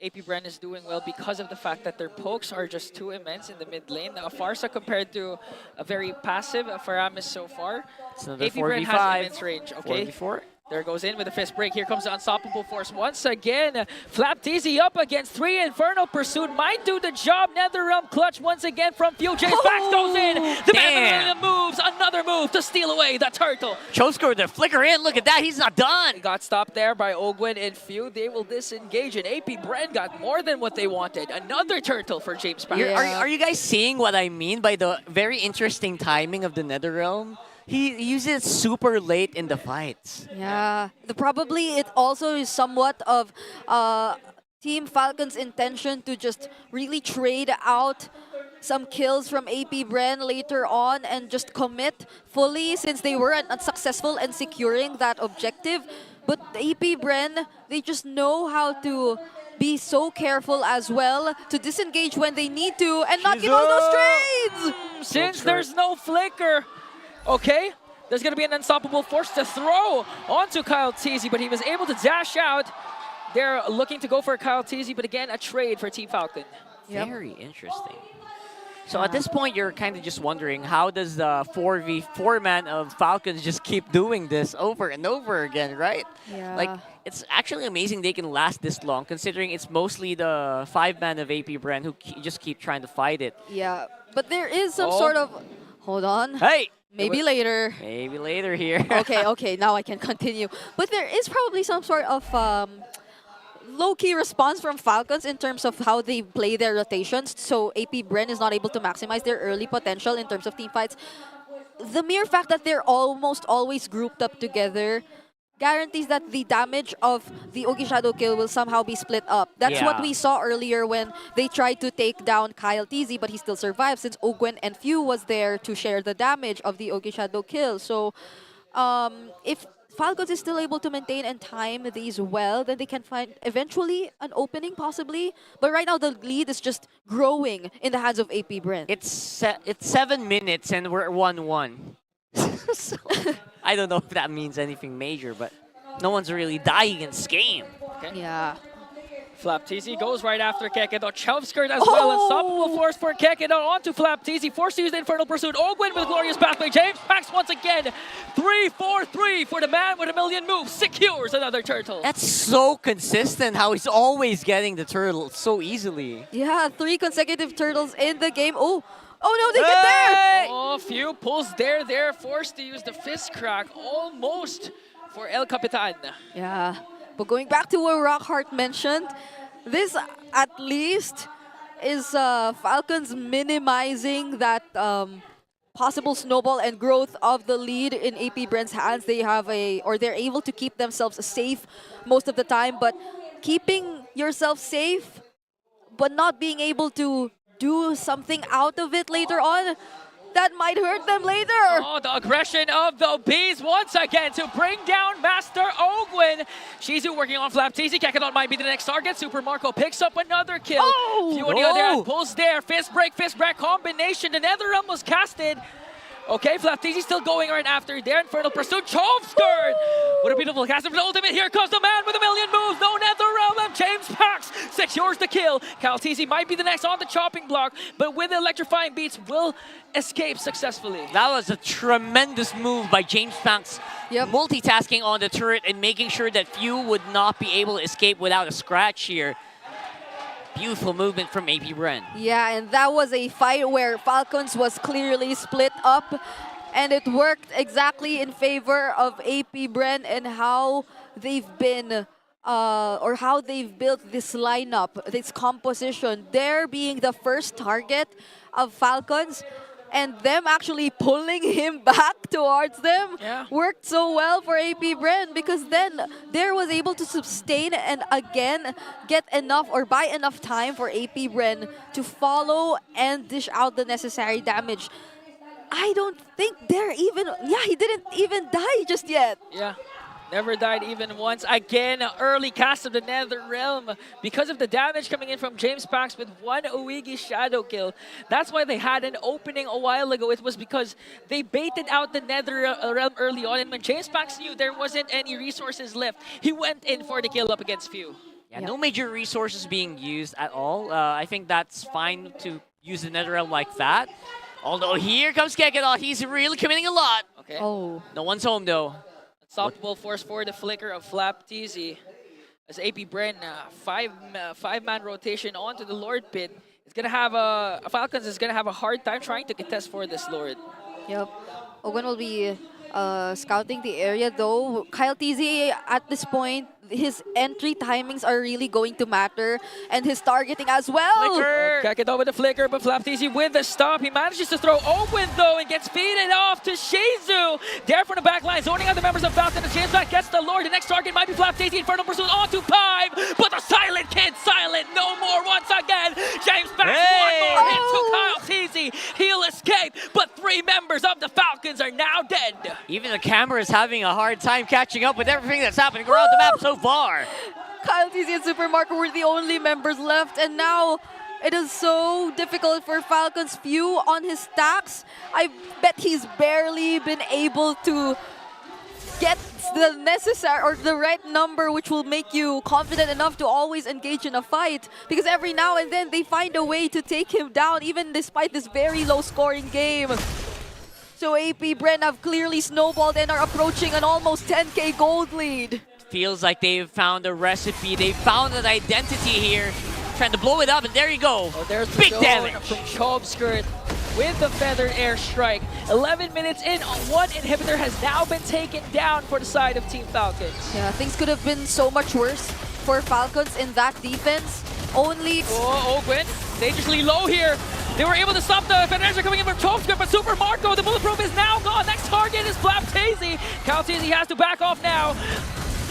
AP Bren is doing well because of the fact that their pokes are just too immense in the mid lane. Now, Farsa compared to a very passive Faramis so far. It's another AP Bren 4v5. has immense range. Okay, 4v4. There goes in with the fist break. Here comes the unstoppable force once again. Flap TZ up against 3 Infernal Pursuit. Might do the job. NetherRealm clutch once again from Few. James Pax goes in. The man moves. Another move to steal away the turtle. Chosko with the flicker in. Look at that. He's not done. He got stopped there by Ogwen and Few. They will disengage, and AP Bren got more than what they wanted. Another turtle for James Pax. Are you guys seeing what I mean by the very interesting timing of the NetherRealm? He uses it super late in the fights. Yeah, probably it also is somewhat of Team Falcon's intention to just really trade out some kills from AP Bren later on and just commit fully, since they were unsuccessful in securing that objective. But AP Bren, they just know how to be so careful as well to disengage when they need to and not give all those trades. Since there's no flicker, okay, there's going to be an unstoppable force to throw onto Kyle TZ, but he was able to dash out. They're looking to go for Kyle TZ, but again, a trade for Team Falcon. Very interesting. So at this point, you're kind of just wondering, how does the 4v4 man of Falcons just keep doing this over and over again, right? Yeah. Like, it's actually amazing they can last this long, considering it's mostly the 5-man of AP Bren who just keep trying to fight it. Yeah, but there is some sort of... Hold on. Hey! Maybe later. Maybe later here. Okay, now I can continue. But there is probably some sort of low-key response from Falcons in terms of how they play their rotations. So AP Bren is not able to maximize their early potential in terms of team fights. The mere fact that they're almost always grouped up together guarantees that the damage of the Ogi Shadow kill will somehow be split up. That's what we saw earlier when they tried to take down Kyle TZ, but he still survived since Ogwen and Few was there to share the damage of the Ogi Shadow kill. So if Falcons is still able to maintain and time these well, then they can find eventually an opening possibly. But right now the lead is just growing in the hands of AP Bren. It's 7 minutes and we're 1-1. So, I don't know if that means anything major, but no one's really dying in this game. Okay. Yeah. Flap TZ goes right after Kekedot. Skirt as well. Unstoppable force for Kekedot onto Flap TZ. Forced to use the Infernal Pursuit. Ogwen with glorious pathway. James Pax once again. 3-4-3 for the man with a million moves. Secures another turtle. That's so consistent how he's always getting the turtle so easily. Yeah, 3 consecutive turtles in the game. Oh, Oh no, they get there! Oh, few pulls there, forced to use the fist crack almost for El Capitan. Yeah, but going back to what Rockhart mentioned, this at least is Falcons minimizing that possible snowball and growth of the lead in AP Bren's hands. They have they're able to keep themselves safe most of the time, but keeping yourself safe but not being able to do something out of it later on, that might hurt them later. Oh, the aggression of the Bees once again to bring down Master Ogwin. Shizu working on Flapteasy. Kakadon might be the next target. Super Marco picks up another kill. Few on the other hand pulls there. Fist break combination. The Netherrealm was casted. Okay, Flapteasy still going right after there. Infernal Pursuit, Chovskirt! What a beautiful cast of the ultimate. Here comes the man with a million moves. No Netherrealm, and James Pax secures the kill. Kalteasy might be the next on the chopping block, but with the electrifying beats will escape successfully. That was a tremendous move by James Pax. Multitasking on the turret and making sure that Few would not be able to escape without a scratch here. Beautiful movement from AP Bren. Yeah, and that was a fight where Falcons was clearly split up, and it worked exactly in favor of AP Bren and how they've been, or how they've built this lineup, this composition. They're being the first target of Falcons, and them actually pulling him back towards them worked so well for AP Bren, because then there was able to sustain and again get enough or buy enough time for AP Bren to follow and dish out the necessary damage. I don't think they're even, he didn't even die just yet. Yeah. Never died even once. Again, early cast of the Netherrealm because of the damage coming in from James Pax with one Uigi shadow kill. That's why they had an opening a while ago. It was because they baited out the Netherrealm early on, and when James Pax knew there wasn't any resources left, he went in for the kill up against Few. Yeah, no major resources being used at all. I think that's fine to use the Netherrealm like that. Although here comes Kekadon, he's really committing a lot. Okay. Oh. No one's home though. Unstoppable force for the flicker of Flapteasy. As AP Bren, five-man rotation onto the Lord pit. It's gonna have Falcons is gonna have a hard time trying to contest for this Lord. Yep. Owen will be scouting the area though. Kalteasy at this point, his entry timings are really going to matter, and his targeting as well. Flicker! Kakadon with the flicker, but Flapteasy with the stop. He manages to throw Owen though and gets feeded off to Shizu. There from the back line, zoning out the members of Falcon. As James Pax gets the Lord. The next target might be Flapteasy. Infernal Pursuit onto Pive, but the silent kid silent. No more once again. James Pax, one more hit to Kalteasy. He'll escape, but three members of the Falcons are now dead. Even the camera is having a hard time catching up with everything that's happening around the map so far. Kalteasy and Super Marco were the only members left, and now it is so difficult for Falcons. Few on his stacks. I bet he's barely been able to get the necessary or the right number which will make you confident enough to always engage in a fight, because every now and then they find a way to take him down even despite this very low scoring game. So AP Bren have clearly snowballed and are approaching an almost 10k gold lead. Feels like they've found a recipe. They've found an identity here. Trying to blow it up, and there you go. Oh, there's big the damage from Chovskirt with the feathered airstrike. 11 minutes in, one inhibitor has now been taken down for the side of Team Falcons. Yeah, things could have been so much worse for Falcons in that defense. Only... Oh, Ogwin, dangerously low here. They were able to stop the feathered airstrike coming in from Chovskirt, but Super Marco, the bulletproof is now gone. Next target is Flapteasy. Kalteasy has to back off now.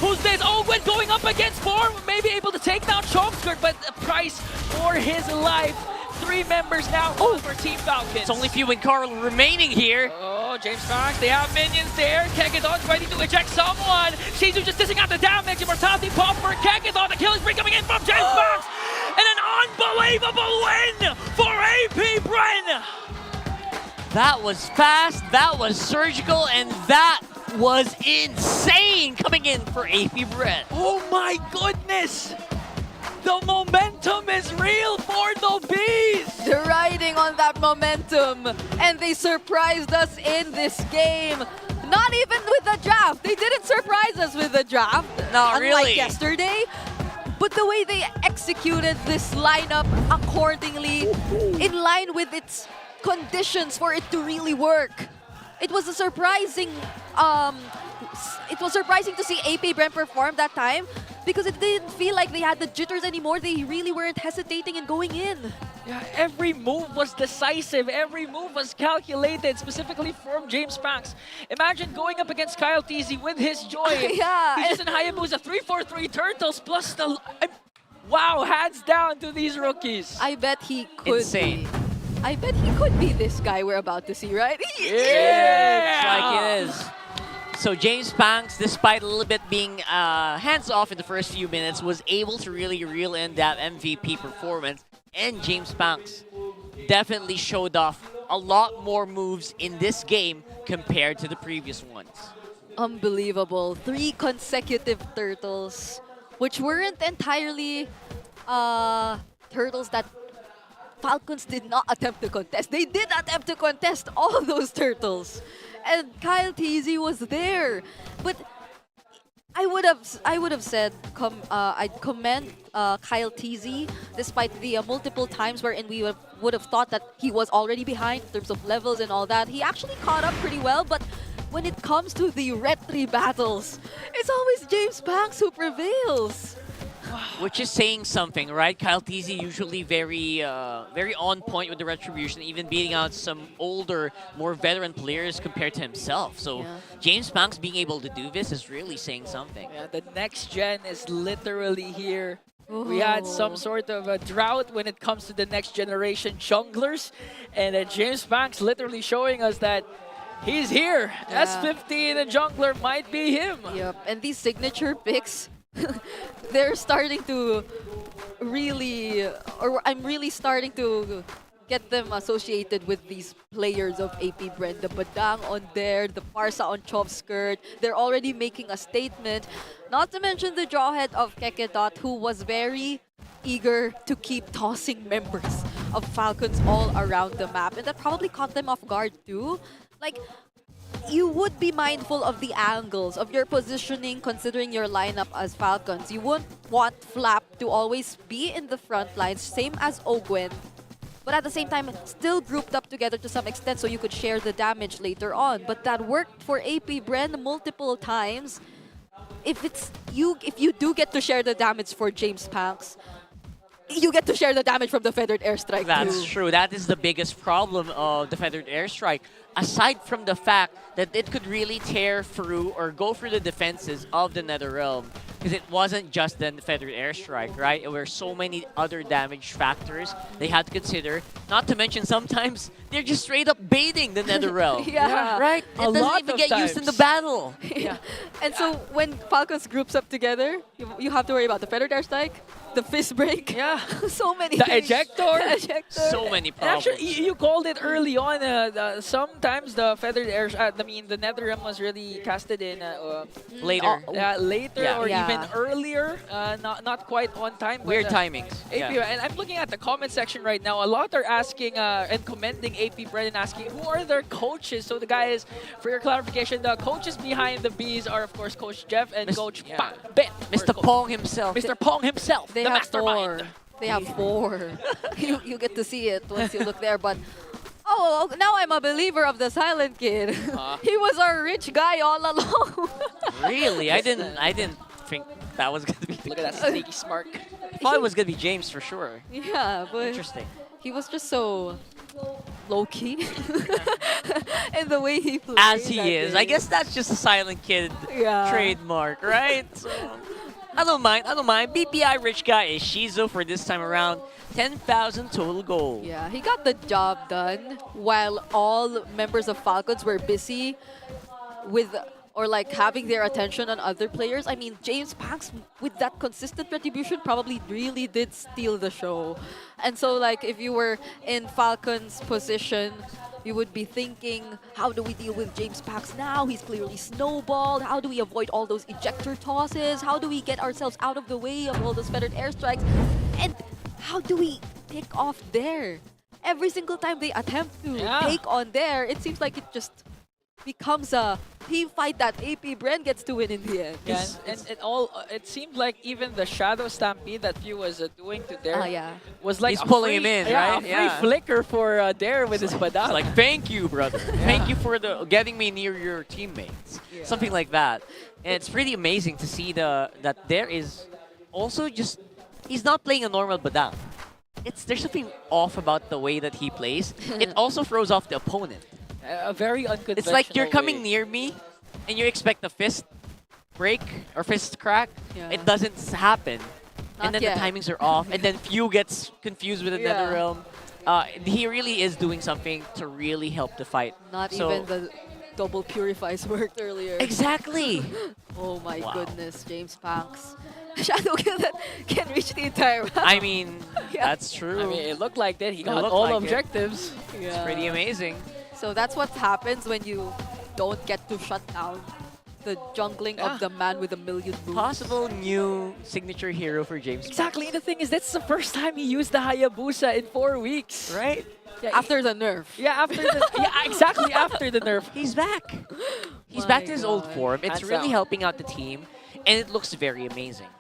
Who's this? Ogwin going up against four, maybe able to take down Chovskirt, but the price for his life. Three members now for Team Falcons. It's only Few and Carl remaining here. Oh, James Pax, they have minions there. Kekadon's ready to eject someone. Shizu just dishing out the damage. Immortality pop for Kekadon. The killing spree coming in from James Pax. And an unbelievable win for AP Bren. That was fast, that was surgical, and that was insane coming in for AP Bren. Oh my goodness! The momentum is real for the Bees! They're riding on that momentum, and they surprised us in this game. Not even with the draft. They didn't surprise us with the draft. Not unlike really. Yesterday. But the way they executed this lineup accordingly, in line with its conditions for it to really work. It was a surprising to see AP Bren perform that time because it didn't feel like they had the jitters anymore. They really weren't hesitating and going in. Yeah, every move was decisive. Every move was calculated, specifically from James Panks. Imagine going up against Kyle TZ with his joy. Yeah. He's just in Hayabusa 3-4-3 turtles plus the... wow, hands down to these rookies. I bet he could Insane. be. I bet he could be this guy we're about to see, right? Yeah! It's like it is. So James Panks, despite a little bit being hands-off in the first few minutes, was able to really reel in that MVP performance. And James Panks definitely showed off a lot more moves in this game compared to the previous ones. Unbelievable. 3 consecutive turtles, which weren't entirely turtles that Falcons did not attempt to contest. They did attempt to contest all those turtles. And Kyle TZ was there. But I would have said I'd commend Kyle TZ despite the multiple times wherein we would have thought that he was already behind in terms of levels and all that. He actually caught up pretty well, but when it comes to the retry battles, it's always James Panks who prevails. Which is saying something, right? Kyle TZ usually very on point with the retribution, even beating out some older, more veteran players compared to himself. So James Panks being able to do this is really saying something. Yeah, the next gen is literally here. We had some sort of a drought when it comes to the next generation junglers, and James Panks literally showing us that he's here. S15, a jungler, might be him. Yep, and these signature picks, they're starting to really, or I'm really starting to get them associated with these players of AP Bren. The Badang on there, the Parsa on Chov Skirt. They're already making a statement. Not to mention the jawhead of Kekedot, who was very eager to keep tossing members of Falcons all around the map. And that probably caught them off guard too. Like, you would be mindful of the angles of your positioning considering your lineup as Falcons. You wouldn't want Flap to always be in the front lines, same as Ogwen. But at the same time, still grouped up together to some extent so you could share the damage later on. But that worked for AP Bren multiple times. If you do get to share the damage for James Panks, you get to share the damage from the Feathered Airstrike That's too. true. That is the biggest problem of the Feathered Airstrike. Aside from the fact that it could really tear through or go through the defenses of the NetherRealm. Because it wasn't just the Feathered Airstrike, right? There were so many other damage factors they had to consider. Not to mention sometimes they're just straight up baiting the NetherRealm. Yeah. Right? It A doesn't lot even of get used in the times. battle. Yeah. And so when Falcons groups up together, you have to worry about the Feathered Airstrike, the fist break. Yeah. So many The things. ejector. The ejector. So many And problems. actually, you called it early on. Sometimes the Feathered Air, the NetherRealm was really casted in Later. later Yeah. or Yeah. even earlier. Not quite on time. but, Weird timings. AP, and I'm looking at the comment section right now. A lot are asking and commending AP Bren and asking who are their coaches. So the guys, for your clarification, the coaches behind the Bees are of course Coach Jeff and Coach Ben. Mr. Pong himself. Mr. Pong himself, They the have mastermind. 4. They have 4. you get to see it once you look there, but oh, now I'm a believer of the Silent Kid. He was our rich guy all along. Really? I didn't think that was gonna be. Look at that sneaky smirk. I thought it was gonna be James for sure. Yeah, but Interesting. he was just so low-key in the way he played. As he that is. day. I guess that's just a Silent Kid Yeah. trademark, right? So, I don't mind. BPI rich guy is Shizo for this time around. 10,000 total gold. Yeah, he got the job done while all members of Falcons were busy with or like having their attention on other players. I mean, James Panks with that consistent retribution probably really did steal the show. And so like if you were in Falcons position, you would be thinking, how do we deal with James Panks now? He's clearly snowballed. How do we avoid all those ejector tosses? How do we get ourselves out of the way of all those feathered airstrikes? And how do we pick off there? Every single time they attempt to take on there, it seems like it just becomes a team fight that AP Bren gets to win in the end. Yeah, and it seemed like even the shadow stampede that Pew was doing to Dare yeah. was like He's a pulling free- him in, yeah, right? a free Yeah. flicker for Dare with his badang. It's like, thank you, brother. Thank you for getting me near your teammates. Something like that. And it's pretty amazing to see that there is also just, he's not playing a normal badang. There's something off about the way that he plays. It also throws off the opponent. A very unconventional It's like you're coming way. near me and you expect a fist break or fist crack. Yeah. It doesn't happen. Not And then yet. the timings are off. And then Few gets confused with another realm. He really is doing something to really help the fight. Not So- even the double purifies worked earlier. Exactly. Oh my Wow. goodness, James Panks. Shadow kill that can reach the entire map. I mean, that's true. I mean, it looked like that. He It got looked all like it. objectives. It's pretty amazing. So that's what happens when you don't get to shut down the jungling of the man with a million moves. Possible new signature hero for James. Exactly. And the thing is, that's the first time he used the Hayabusa in 4 weeks. Right? Yeah, After the nerf. Yeah, after the exactly after the nerf. He's back. He's My back to his old God. form. It's Hands really down. helping out the team, and it looks very amazing.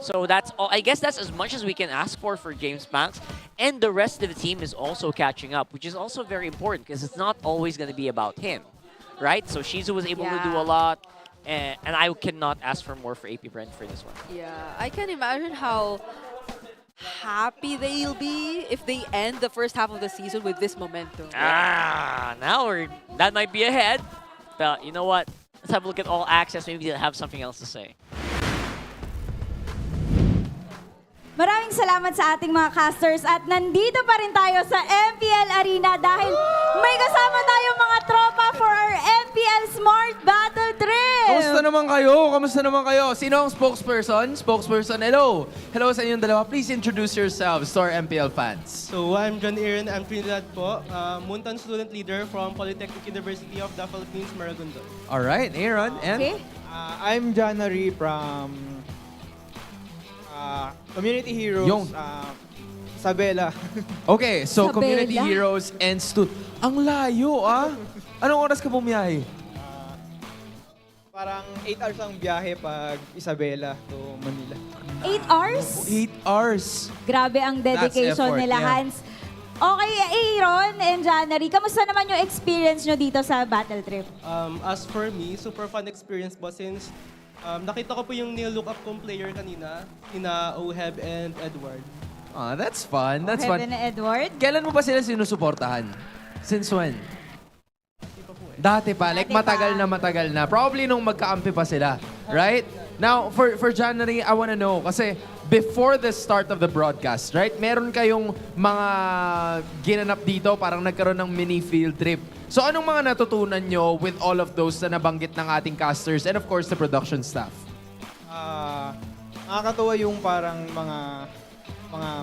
So that's all. I guess that's as much as we can ask for James Banks, and the rest of the team is also catching up, which is also very important because it's not always going to be about him, right? So Shizu was able to do a lot, and I cannot ask for more for AP Bren for this one. Yeah, I can imagine how happy they'll be if they end the first half of the season with this momentum. Now that might be ahead, but you know what? Let's have a look at all access. Maybe they'll have something else to say. Maraming salamat sa ating mga casters at nandito pa rin tayo sa MPL Arena dahil may kasama tayong mga tropa for our MPL Smart Battle Trip! Kamusta naman kayo? Kamusta naman kayo? Sino ang spokesperson? Spokesperson, hello! Hello sa inyong dalawa. Please introduce yourselves to our MPL fans. So I'm John Aaron, I'm Trinidad po, Muntan student leader from Polytechnic University of the Philippines, Maragondon. Alright, Aaron, and? Okay. I'm Janary from Community Heroes, Yung. Isabela. Okay, so Isabela. community heroes and Ang layo Anong oras ka bumiyahe? Parang 8 hours ang biyahe pag Isabela to Manila. 8 hours? 8 hours. Grabe ang dedication effort, nila, yeah. Hans. Okay, Aaron and January, kamusta naman yung experience nyo dito sa Battle Trip? As for me, super fun experience po since nakita ko po yung nilook up kong player kanina, ina Oheb and Edward. Ah, that's fun. That's fun. Heaven and Edward? Kailan mo ba sila sinusuportahan? Since when? Dati pa. Like matagal na. Probably nung magkaampi pa sila. Right? Now, for January, I wanna know. Kasi before the start of the broadcast, right? Meron kayong mga ginanap dito. Parang nagkaroon ng mini field trip. So anong mga natutunan nyo with all of those na nabanggit ng ating casters and of course the production staff? Nakakatuwa yung parang mga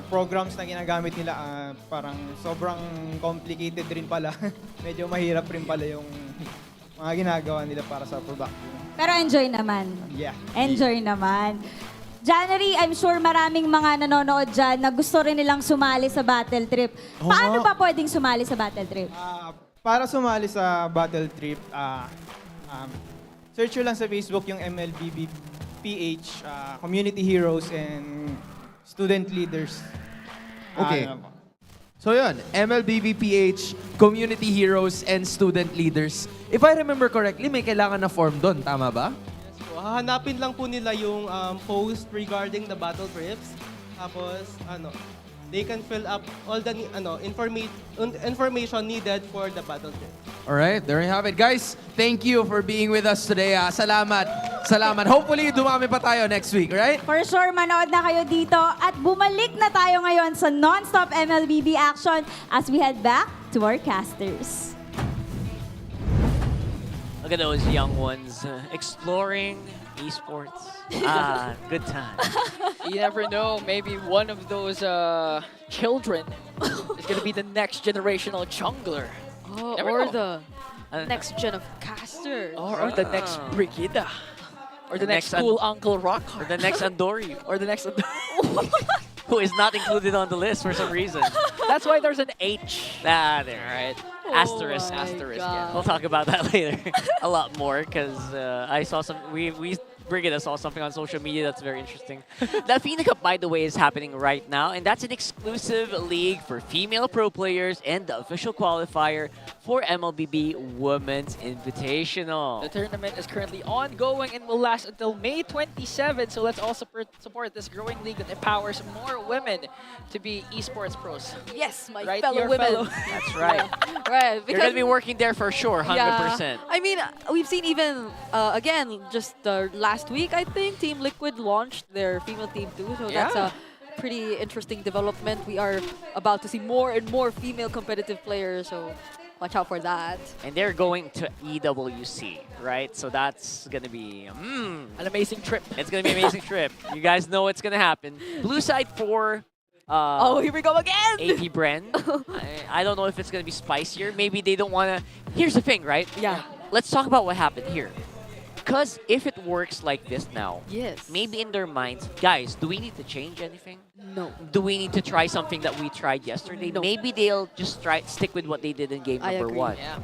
programs na ginagamit nila, parang sobrang complicated rin pala. Medyo mahirap rin pala yung mga ginagawa nila para sa production. Pero enjoy naman. Yeah. Enjoy naman. January, I'm sure maraming mga nanonood dyan na gusto rin nilang sumali sa Battle Trip. Paano ba pwedeng sumali sa Battle Trip? Para sumali sa Battle Trip, search nyo lang sa Facebook yung MLBB PH, Community Heroes and Student Leaders. Okay. So yun, MLBB PH, Community Heroes, and Student Leaders. If I remember correctly, may kailangan na form doon. Tama ba? So, hahanapin lang po nila yung post regarding the battle trips. Tapos, they can fill up all the information needed for the battle trip. Alright, there you have it. Guys, thank you for being with us today. Salamat. Salamat. Hopefully, dumami pa tayo next week, right? For sure, manood na kayo dito at bumalik na tayo ngayon sa non-stop MLBB action as we head back to our casters. Look at those young ones exploring esports. Good time. You never know. Maybe one of those children is going to be the next generational jungler. Oh, Never or know. the next gen of casters. Or the next Brigida. Or the next cool Uncle Rock. Or the next Andori. Or the next Who is not included on the list for some reason. That's why there's an H. There. Right. Asterisk. Asterisk, God. yeah. We'll talk about that later a lot more because I saw some. We Brigida saw something on social media that's very interesting. The FINA Cup, by the way, is happening right now, and that's an exclusive league for female pro players and the official qualifier for MLBB Women's Invitational. The tournament is currently ongoing and will last until May 27. So let's all support this growing league that empowers more women to be esports pros. Yes, my Right, fellow your women. fellow. That's right. Right. You're gonna be working there for sure, 100%. Yeah. I mean, we've seen even, again, just last week, I think, Team Liquid launched their female team too. So that's Yeah. a pretty interesting development. We are about to see more and more female competitive players. So watch out for that. And they're going to EWC, right? So that's gonna be An amazing trip. it's gonna be an amazing trip. You guys know what's gonna happen. Blue side for Oh, here we go again! AP Bren. I don't know if it's gonna be spicier. Maybe they don't wanna. Here's the thing, right? Yeah. Let's talk about what happened here. Because if it works like this now, Yes. maybe in their minds, guys, do we need to change anything? No. Do we need to try something that we tried yesterday? No. Maybe they'll just stick with what they did in game I number agree. one. Yeah.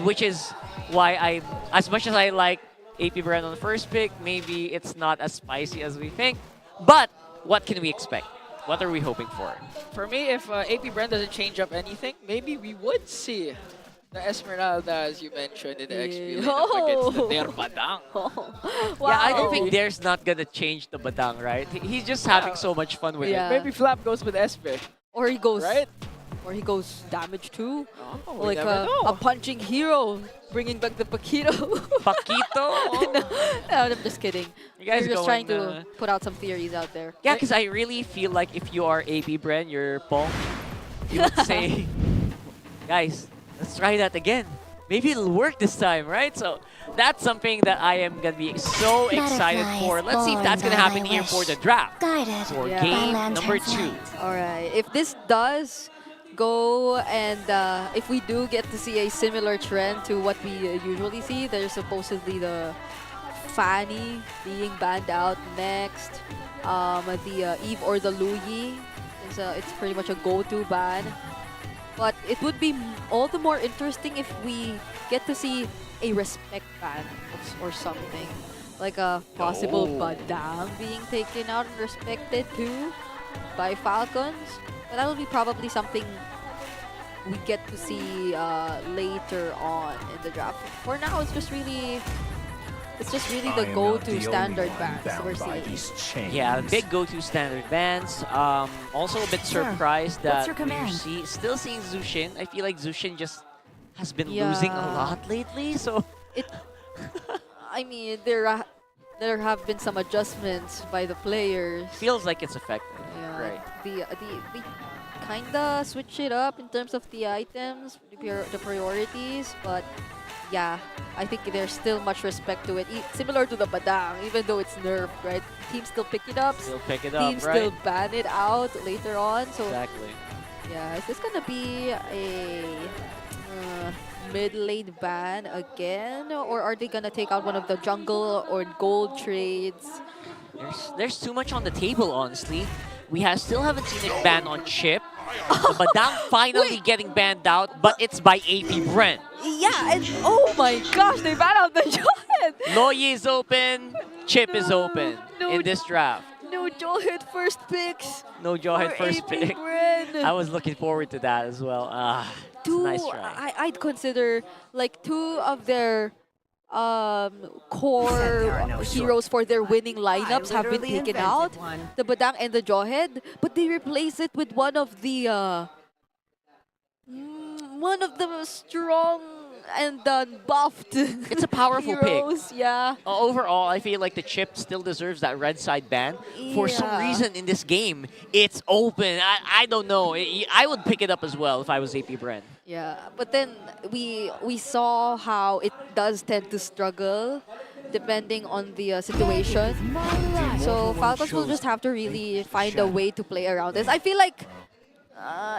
Which is why as much as I like AP Bren on the first pick, maybe it's not as spicy as we think. But what can we expect? What are we hoping for? For me, if AP Bren doesn't change up anything, maybe we would see the Esmeralda, as you mentioned, in the XP lineup against the Badang. Wow. Yeah, I don't think Dare's not gonna change the Badang, right? He's just having so much fun with Yeah. it. Maybe Flap goes with Espe. Or he goes, Right? Or he goes damage too. Oh, we Like never know. a punching hero, bringing back the Paquito. Paquito? No, I'm just kidding. You guys We're just trying going, to put out some theories out there. Yeah, because I really feel like if you are AP Bren, you're Pong, you would say, guys, let's try that again. Maybe it'll work this time, right? So that's something that I am going to be so excited for. Let's see if that's going to happen here for the draft. For Yeah. game number 2. All right. If this does go and if we do get to see a similar trend to what we usually see, there's supposedly the Fanny being banned out next. The Eve or the Luyi. It's pretty much a go-to ban. But it would be all the more interesting if we get to see a respect ban or something. Like a possible Badang being taken out and respected too by Falcons. But that will be probably something we get to see later on in the draft. For now, it's just really the go-to standard bans we're seeing. Yeah, big go-to standard bans. Also a bit surprised that we're still seeing Zushin. I feel like Zushin just has been losing a lot lately. So I mean, there have been some adjustments by the players. feels like it's effective. Yeah, Right. the kinda switch it up in terms of the items, the priorities, but yeah, I think there's still much respect to it. Similar to the Badang, even though it's nerfed, right? Teams still pick it up. Still pick it up, Teams right? still ban it out later on. So Exactly. yeah, is this gonna be a mid lane ban again, or are they gonna take out one of the jungle or gold trades? There's too much on the table, honestly. We still haven't seen it ban on Chip. The Badang finally getting banned out, but it's by AP Bren. Yeah, and oh my gosh, they ban out the Johet! Loyi is open, Chip is open in this draft. No Johet first picks. No Johet for first AP pick. Bren. I was looking forward to that as well. It's a nice try. I'd consider like two of their core heroes for their winning lineups have been taken out. The Badang and the Jawhead, but they replace it with one of the strong and buffed. It's a powerful heroes. pick. Yeah. Overall, I feel like the Chip still deserves that red side ban. For some Yeah. reason in this game, it's open. I don't know. I would pick it up as well if I was AP Bren. Yeah, but then we saw how it does tend to struggle depending on the situation. So Falcons will just have to really find a way to play around this. I feel like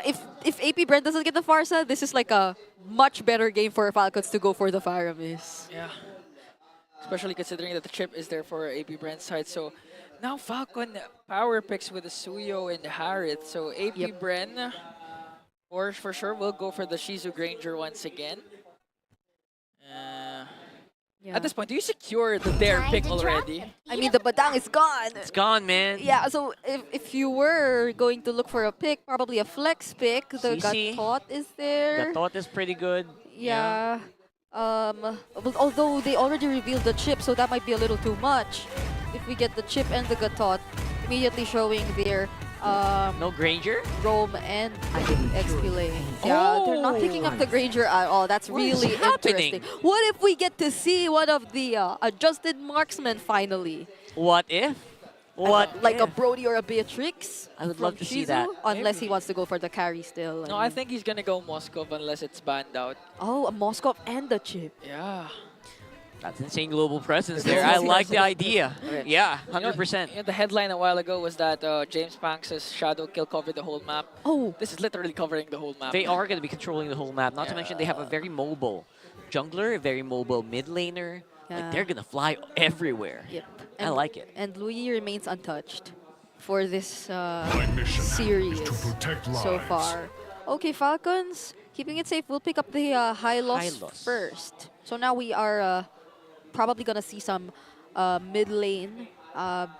if AP Bren doesn't get the Farsa, this is like a much better game for Falcons to go for the Faramis. Yeah. Especially considering that the chip is there for AP Brent's side. So now Falcon power picks with the Suyo and Harith. So AP Bren Or for sure, we'll go for the Shizu Granger once again. Uh, At this point, do you secure the dare pick already? I mean, the Badang is gone. It's gone, man. Yeah, so if you were going to look for a pick, probably a flex pick, the CC. Gatot is there. Gatot is pretty good. Yeah. But although they already revealed the chip, so that might be a little too much. If we get the chip and the Gatot, immediately showing their No Granger? Roam and XP lanes. Yeah, they're not picking up the Granger at all. That's What is really happening? interesting. What if we get to see one of the adjusted marksmen finally? What if? What Like a if? Brody or a Beatrix? I would from love to see Shizu? that. Unless he wants to go for the carry still. No, I think he's gonna go Moskov unless it's banned out. Oh, a Moskov and the chip. Yeah. That's insane global presence The there. I global like the presence. idea. Okay. Yeah, You know, 100%. the headline a while ago was that James Banks' shadow kill covered the whole map. Oh. This is literally covering the whole map. They are going to be controlling the whole map. Not to mention they have a very mobile jungler, a very mobile mid laner. Like Yeah. they're going to fly everywhere. Yep. I like it. And Louis remains untouched for this series so far. Okay, Falcons, keeping it safe. We'll pick up the high loss first. So now we are probably going to see some mid lane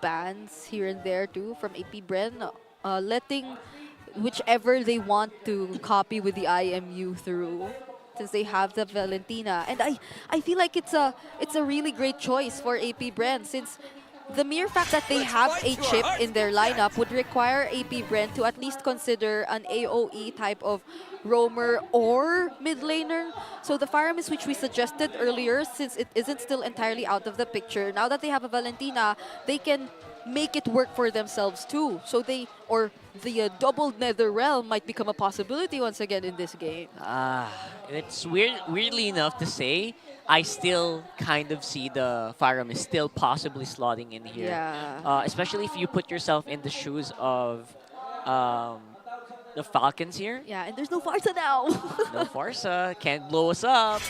bans here and there too from AP Bren, letting whichever they want to copy with the IMU through, since they have the Valentina. And I feel like it's a really great choice for AP Bren, since the mere fact that they have a chip in their lineup would require AP Bren to at least consider an AOE type of roamer or mid laner. So the Fire Mist, which we suggested earlier, since it isn't still entirely out of the picture, now that they have a Valentina, they can make it work for themselves too. So the double Nether Realm might become a possibility once again in this game. It's weirdly enough to say, I still kind of see the Fire Mist still possibly slotting in here. Yeah. Especially if you put yourself in the shoes of the Falcons here. Yeah, and there's no Farsa now. No Farsa, can't blow us up.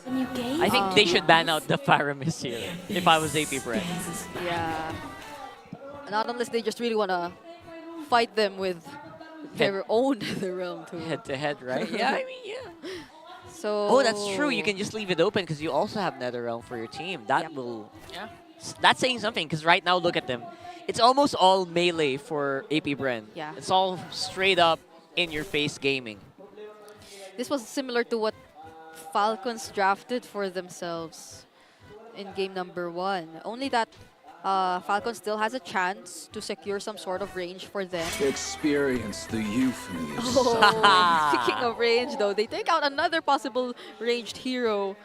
I think Um, they should ban out the Fire Mist here, if I was AP Bren. Yeah. Not unless they just really want to fight them with their own Nether Realm too. Head to head, right? Yeah, I mean, yeah. So. Oh, that's true. You can just leave it open because you also have NetherRealm for your team. That will... Yeah. That's saying something because right now, look at them. It's almost all melee for AP Bren. Yeah. It's all straight up in-your-face gaming. This was similar to what Falcons drafted for themselves in game number 1. Only that Falcons still has a chance to secure some sort of range for them. Experience the euphony of Oh, speaking of range though, they take out another possible ranged hero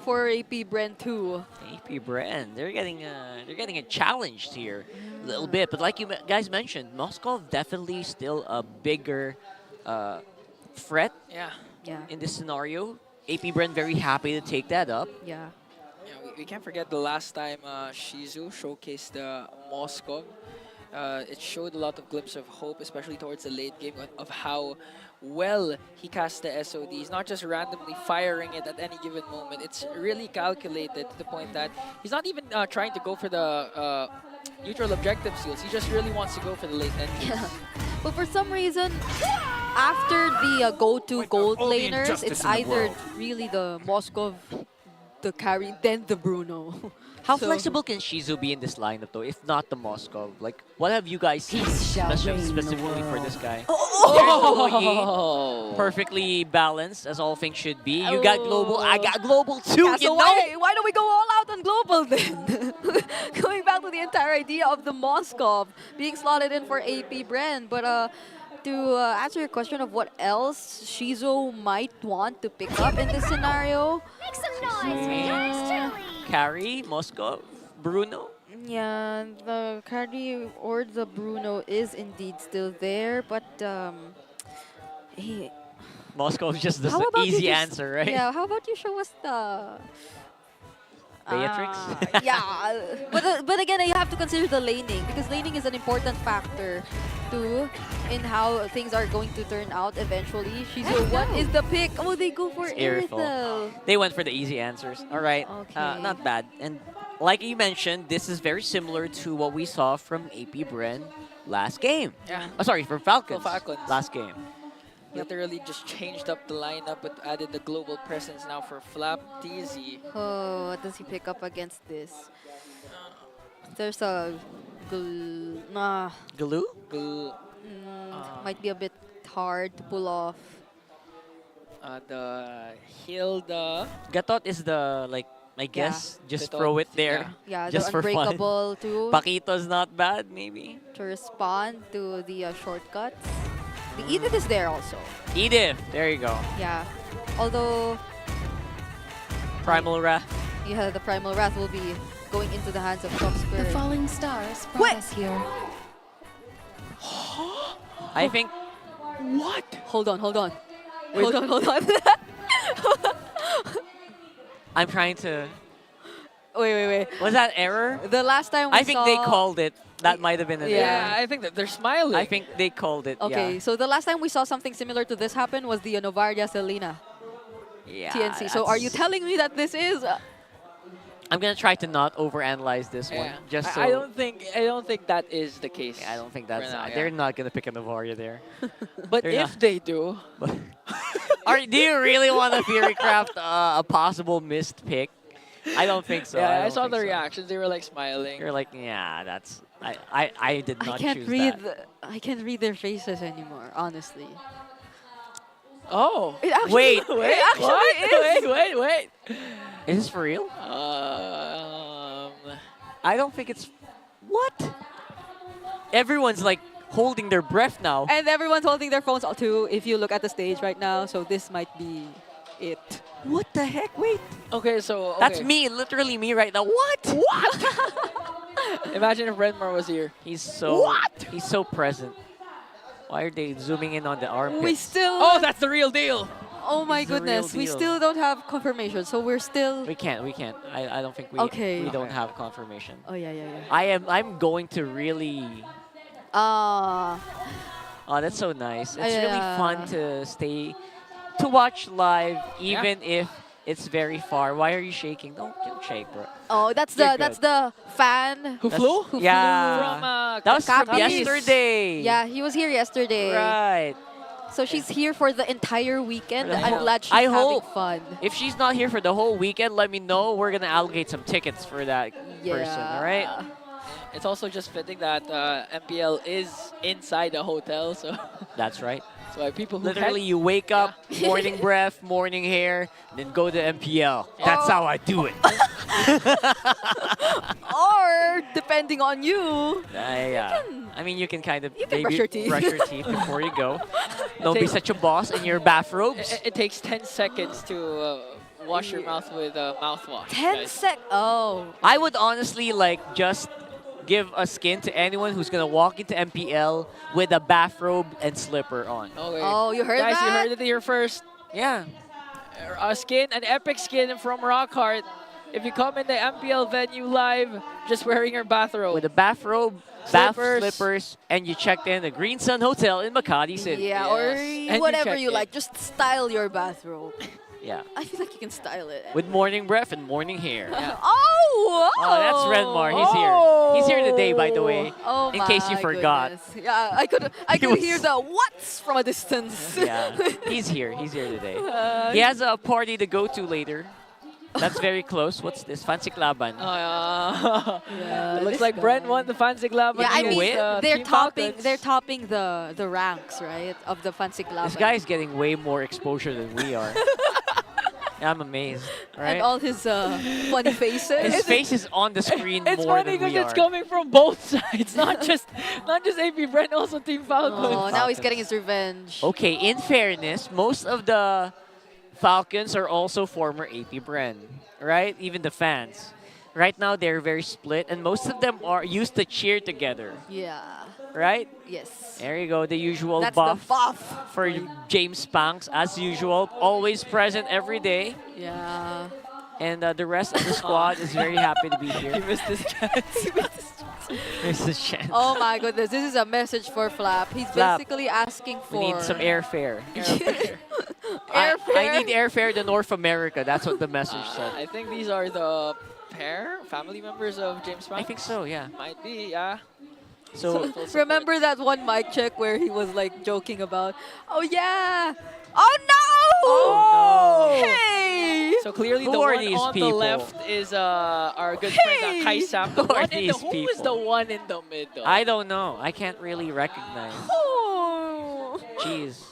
for AP Bren too. AP Bren, they're getting a challenge here a little bit, but like you guys mentioned, Moskov definitely still a bigger threat. Yeah. In this scenario, AP Bren very happy to take that up. Yeah. Yeah, we can't forget the last time Shizu showcased Moskov. It showed a lot of glimpse of hope, especially towards the late game, of how well he cast the SOD. He's not just randomly firing it at any given moment. It's really calculated to the point that he's not even trying to go for the neutral objective seals. He just really wants to go for the late entries. Yeah. But for some reason, after the go-to gold laners, it's either really the Moskov, the carry, then the Bruno. How So- flexible can Shizu be in this lineup though, if not the Moskov? Like, what have you guys seen specifically for this guy? Oh! Perfectly balanced, as all things should be. You got global, I got global too, Yeah, you so know? why don't we go all out on global then? Going back to the entire idea of the Moskov being slotted in for AP Bren, but to answer your question of what else Shizu might want to pick up in this scenario. Make some noise for yours truly. Carry, Moskov, Bruno. Yeah, the carry or the Bruno is indeed still there, but he, Moskov is just the how about you easy just- answer, right? Yeah, how about you show us the Beatrix? yeah, but again, you have to consider the laning, because laning is an important factor too in how things are going to turn out eventually. Shizu, what is the pick? Oh, they go for Irithel. Irithel. They went for the easy answers. All right, Okay. not bad. And like you mentioned, this is very similar to what we saw from AP Bren last game. Yeah. Oh, sorry, from Falcons. Falcons. Last game. Literally just changed up the lineup, but added the global presence now for Flap DZ. Oh, what does he pick up against this? There's a Glue? might be a bit hard to pull off. The Hilda. Gatot is the, like, I guess, just Gatot, throw it there. Yeah, just they're for fun. unbreakable too. Paquito's not bad, maybe. To respond to the shortcuts. The Edith is there also. Edith, there you go. Yeah. Although, Primal Wrath. yeah, the Primal Wrath will be going into the hands of Top Spirit. The falling stars brought us here. I think. What? Hold on. Hold on. I'm trying to. Wait. Was that error? The last time we I think saw... they called it. That might have been an Yeah, error. I think that they're smiling. I think they called it. Okay, Yeah. so the last time we saw something similar to this happen was the Novardia Selena Yeah, TNC. So are you that's- telling me that this is... I'm gonna try to not overanalyze this one. Yeah. Just so. I don't think that is the case. I don't think that's. for now, They're not gonna pick a Navaria there. But they're if not. they do, Do you really want to Furycraft a possible missed pick? I don't think so. yeah, I don't saw think the so. reactions. They were like smiling. You're like, yeah, that's. I did not I can't choose read that. I can't read their faces anymore, honestly. Oh, It actually, Wait. it actually is. Wait. Is this for real? I don't think it's. What? Everyone's like holding their breath now. And everyone's holding their phones too, if you look at the stage right now. So this might be it. What the heck? Wait. Okay, so That's me, literally me right now. What? Imagine if Renmar was here. He's so. He's so present. Why are they zooming in on the armpits? We still... Oh, that's the real deal. Oh my It's the real goodness, we deal. still don't have confirmation. So we're still... We can't. I don't think we. Okay. We don't have confirmation. Oh yeah. I'm going to really. Ah. Oh, that's so nice. It's Yeah. really fun to watch live, even if it's very far. Why are you shaking? Don't shake, bro. Oh, that's You're the fan Who That's- flew? Yeah. From That was from Capiz. yesterday. Yeah, he was here yesterday. Right. So she's here for the entire weekend. For the I'm whole- glad she's I having hope. fun. If she's not here for the whole weekend, let me know. We're gonna allocate some tickets for that person. All right. It's also just fitting that MPL is inside the hotel, so That's right. so people who Literally, can't- you wake up, morning breath, morning hair, then go to MPL. That's how I do it. Or depending on you. Yeah. I mean, you can kind of can maybe brush your teeth. brush your teeth before you go. Don't be such a boss in your bathrobes. It takes 10 seconds to wash your mouth with mouthwash. 10 guys. sec. Oh. I would honestly like just give a skin to anyone who's gonna walk into MPL with a bathrobe and slipper on. Okay. Oh, you heard Guys, that? you heard it here first. Yeah. A skin, an epic skin from Rockhart. If you come in the MPL venue live, just wearing your bathrobe. With a bathrobe, bath Slippers. slippers, and you checked in the Green Sun Hotel in Makati City. Yeah, And or you whatever check you it. like. Just style your bathrobe. Yeah. I feel like you can style it. With morning breath and morning hair. Oh! Oh, that's Renmar. He's here. He's here today, by the way. Oh in case you my forgot. goodness. Yeah, I could was- hear the what's from a distance. Yeah, he's here. He's here today. He has a party to go to later. That's very close. What's this? Fancy Klaban. It looks like Bren won the Fancy Club. Yeah, I mean they're Team topping Falcons. the ranks, right, of the fancy club. This guy is getting way more exposure than we are. I'm amazed. Right? And all his funny faces. His face is on the screen It's more funny than we because it's are. coming from both sides, not just AP Bren, also Team Falcons. Oh, now he's getting his revenge. Okay, in fairness, most of the Falcons are also former AP Bren, right? Even the fans. Right now, they're very split, and most of them are used to cheer together, Yeah. right? Yes. There you go, the usual That's buff, the buff. for James Spanks, as usual, always present every day. Yeah. And the rest of the squad is very happy to be here. He missed his chance. Missed his chance. Oh my goodness, this is a message for Flap. He's Flap, basically asking for... We need some airfare. airfare. I need airfare to North America. That's what the message said. I think these are the family members of James Spank. I think so, yeah. Might be, yeah. So Remember that one mic check where he was like joking about, oh yeah, oh no! Oh, no. Hey! So clearly Who the are one these on people? the left is our good friend Kai Sam. The Who are one in the, these who is the people? one in the middle? I don't know. I can't really recognize. Oh. Jeez.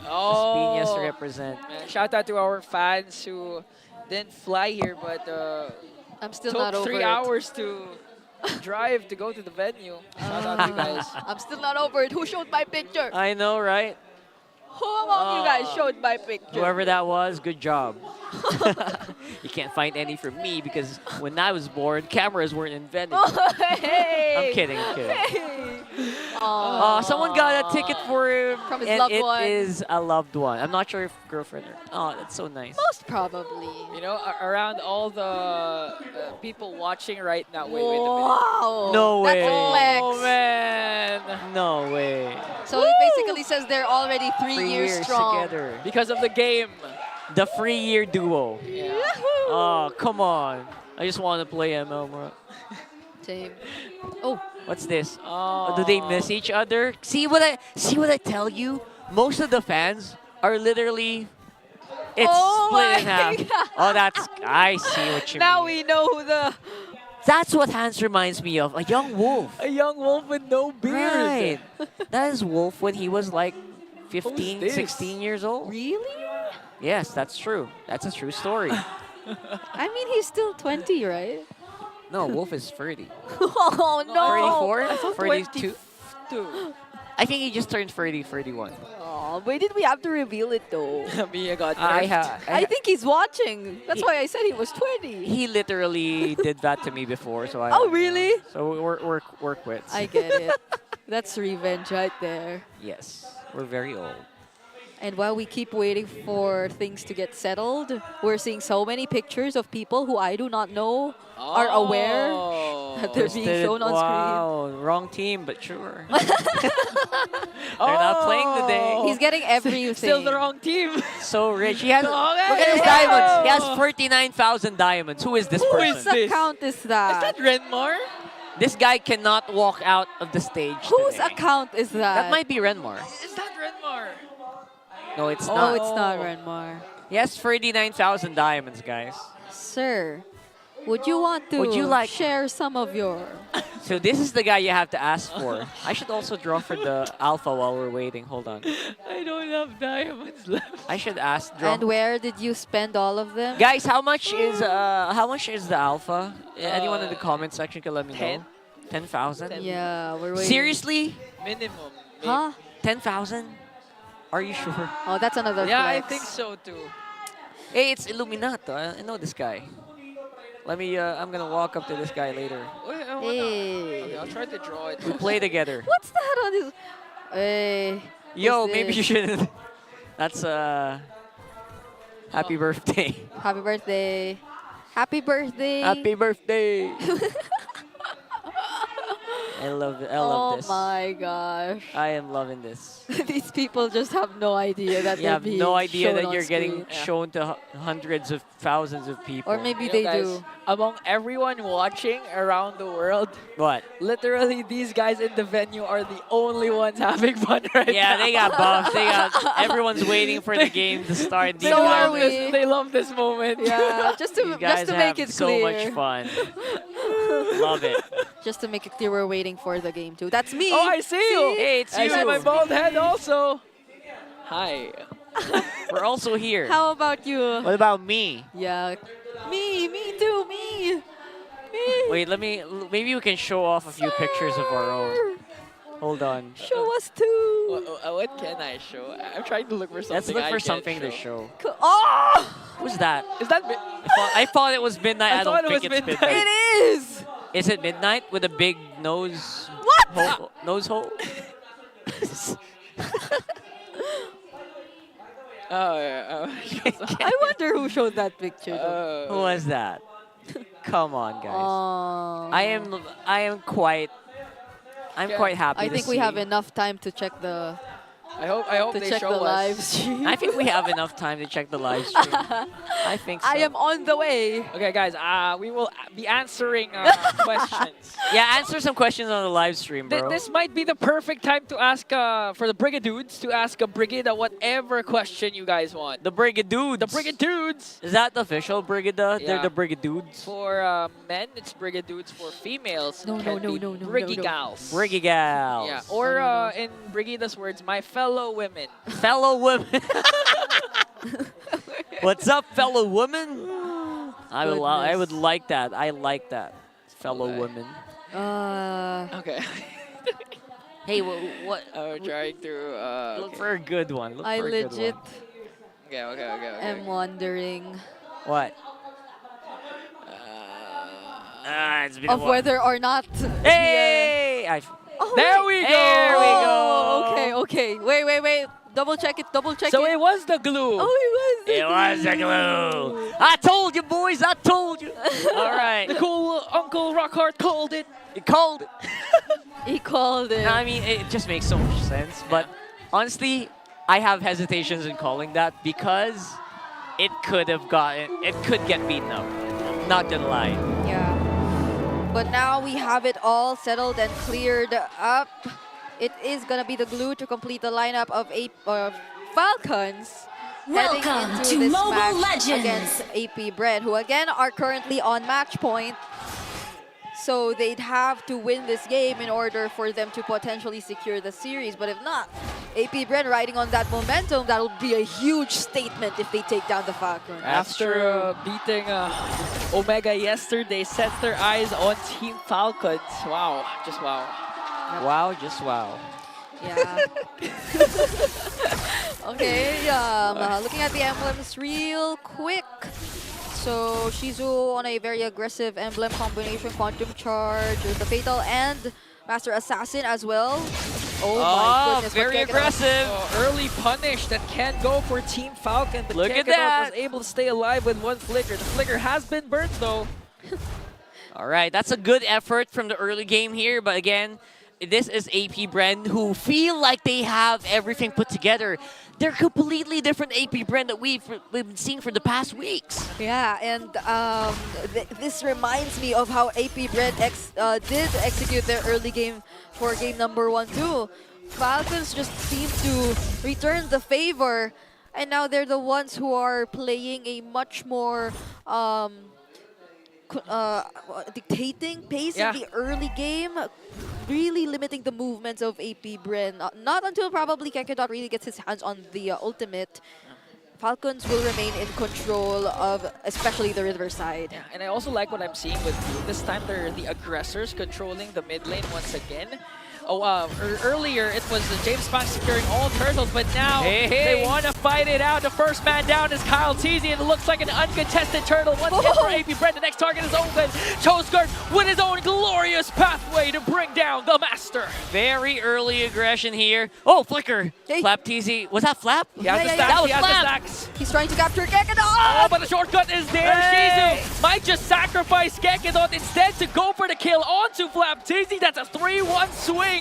Oh, Piñas represent. man, shout out to our fans who didn't fly here, but I'm still took not over 3 it. hours to drive to go to the venue. Shout out to you guys. I'm still not over it. Who showed my picture? I know, right? Who among you guys showed my picture? Whoever that was, good job. You can't find any from me because when I was born, cameras weren't invented. Hey! I'm kidding. Hey! Someone got a ticket for him, From his and loved it one. is a loved one. I'm not sure if girlfriend or. Oh, that's so nice. Most probably. You know, around all the people watching right now. Wait a minute. Wow! No way. That's a flex. Oh man! No way. So it basically says they're already 3 3 years years strong. together. Because of the game. The 3-year duo. Yeah. Oh, come on. I just want to play ML more. Same. Oh, What's this? Oh. Do they miss each other? See what I tell you? Most of the fans are literally it's Oh split in my half. God. Oh, that's I see what you now mean. we know who the That's what Hans reminds me of. A young wolf. A young wolf with no beard. Right. That is Wolf when he was like 15, this? 16 years old. really? Yes, that's true. That's a true story. I mean, he's still 20, right? No, Wolf is 30. Oh no! 34? 32? 22. I think he just turned 30, 31. Oh, why did we have to reveal it though? Mia got I think he's watching. That's why I said he was 20. He literally did that to me before, so I. Oh, really? So we're quits. I get it. That's revenge right there. Yes, we're very old. And while we keep waiting for things to get settled, we're seeing so many pictures of people who I do not know are aware that they're being shown on Wow, wrong team, but sure. They're not playing today. screen. He's getting everything. Still the wrong team. So rich. He has. Okay. Look at his diamonds. He has 49,000 diamonds. Who is this person? Whose account is that? Is that Renmar? This guy cannot walk out of the stage. Whose today. account is that? That might be Renmar. Is that Renmar? No, it's No, not. it's not Renmar. He has 39,000 diamonds, guys. Sir, would you want to Would you like- share some of your... So this is the guy you have to ask for. I should also draw for the alpha while we're waiting. Hold on. I don't have diamonds left. I should ask. Draw. And where did you spend all of them? Guys, how much is the alpha? Anyone in the comment section can let me know. 10,000. Yeah, we're waiting. Seriously? Minimum. Huh? 10,000? Are you sure? Oh, that's another Yeah, I flex. think so too. Hey, it's Illuminato. I know this guy. Let me. I'm gonna walk up to this guy later. Wait, Hey. Okay, I'll try to draw it. We play together. What's that on his... Hey. Yo, who's maybe this? you should. That's happy birthday. Happy birthday. Happy birthday. Happy birthday. I love this. Oh my gosh. I am loving this. These people just have no idea that You they're have being no idea shown that on you're getting screen. shown to hundreds of thousands of people. Or maybe You know, they guys, do. Among everyone watching around the world, What? literally these guys in the venue are the only ones having fun right now. Yeah, they got buffed. They got. Everyone's waiting for the game to start. These They So guys are love we. this. They love this moment. Yeah, just These to guys make have it so clear. much fun. Love it. Just to make it clear, we're waiting for the game too. That's me. Oh, I see you. Hey, it's I you. see my bald head also. Hi. We're also here. How about you? What about me? Yeah. Me too, me. Wait, maybe we can show off a few pictures of our own. Hold on. Show us too. What can I show? I'm trying to look for something. Let's look I for can something to show. Oh! Who's that? Is that? I thought it was midnight. I, thought don't it think was it's midnight. midnight. It is. Is it midnight with a big nose? What? Hole, nose hole? Oh yeah. I wonder who showed that picture. though. Who was that? Come on, guys. Oh. I am quite. I'm quite happy. I to think we see. have enough time to check the I hope to they check show the us. live stream. I think we have enough time to check the live stream. I think so. I am on the way. Okay, guys. We will be answering questions. Yeah, answer some questions on the live stream, bro. This might be the perfect time to ask for the Brigadudes to ask a Brigida whatever question you guys want. The Brigadudes. The Brigadudes. Is that the official Brigida? Yeah. They're the Brigadudes. For men, it's Brigadudes. For females, No, can be Brigigals. Brigigals. Yeah. Or in Brigida's words, my fellow women. Fellow women. What's up, fellow women? I would like that. I like that. Fellow women. Okay. Hey, what? We're trying to Look for a good one. Look I for a good legit one. Okay. am wondering What? It's been a of while. whether or not. Hey! There we go. There we go. Okay. Wait. Double check it. So it was the glue. Oh, It was the glue. I told you, boys. I told you. All right. The cool Uncle Rockhart called it. He called it. He called it. No, I mean, it just makes so much sense. But honestly, I have hesitations in calling that because it could get beaten up. Not gonna lie. Yeah. But now we have it all settled and cleared up. It is gonna be the glue to complete the lineup of Falcons. Welcome heading into to this Mobile match Legends. against AP Bren, who again are currently on match point. So they'd have to win this game in order for them to potentially secure the series. But if not, AP Bren riding on that momentum, that would be a huge statement if they take down the Falcons. After beating Omega yesterday, sets their eyes on Team Falcons. Wow, just wow. Wow, just wow. Yeah. Okay, looking at the emblems real quick. So Shizu on a very aggressive emblem combination, Quantum Charge with the Fatal and Master Assassin as well. Oh my goodness. Very aggressive. Early punish that can go for Team Falcon. But Look at Gekidot that. was able to stay alive with one flicker. The flicker has been burnt though. All right, that's a good effort from the early game here. But again, this is AP Bren who feel like they have everything put together. They're completely different AP Bren that we've been seeing for the past weeks. Yeah, and this reminds me of how AP Bren did execute their early game for game number 1 too. Falcons just seem to return the favor, and now they're the ones who are playing a much more dictating pace in the early game, really limiting the movements of AP Bren. Not until probably Gekidot really gets his hands on the ultimate. Falcons will remain in control of especially the river side. Yeah, and I also like what I'm seeing with Blue. This time they're the aggressors controlling the mid lane once again. Earlier it was James Spank securing all turtles, but now they want to fight it out. The first man down is Kyle Teasy, and it looks like an uncontested turtle. Once again for AP Bren, the next target is open. Choskirt with his own glorious pathway to bring down the master. Very early aggression here. Oh, Flicker. Flap Teasy. Was that Flap? He has the stacks, That was he has the Flap. stacks. He's trying to capture Gekidot! Oh, but the shortcut is there. Shizu might just sacrifice Gekidot instead to go for the kill onto Flap Teasy. That's a 3-1 swing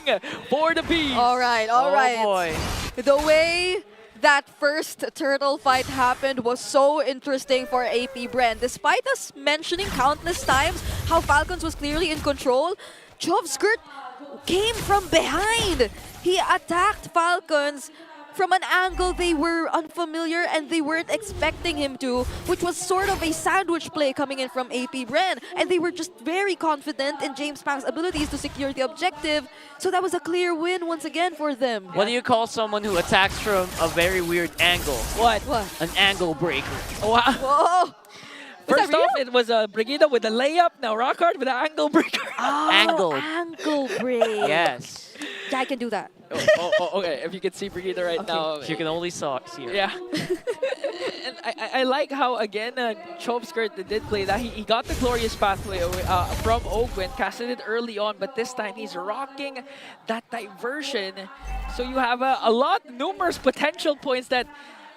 for the Bees. All right. Boy. The way that first turtle fight happened was so interesting for AP Bren. Despite us mentioning countless times how Falcons was clearly in control, Choskirt came from behind. He attacked Falcons from an angle they were unfamiliar and they weren't expecting him to, which was sort of a sandwich play coming in from AP Bren. And they were just very confident in James Spank's abilities to secure the objective. So that was a clear win once again for them. What do you call someone who attacks from a very weird angle? What? An angle breaker. Wow. Whoa! First off, it was Brigida with a layup. Now Rockhart with an angle breaker. Oh, angle break. Yes. Yeah, I can do that. Okay. If you can see Brigida right now. You can only see her. Yeah. And I like how, again, Choskirt did play that. He got the glorious pathway from Ogwen, casted it early on, but this time he's rocking that diversion. So you have numerous potential points that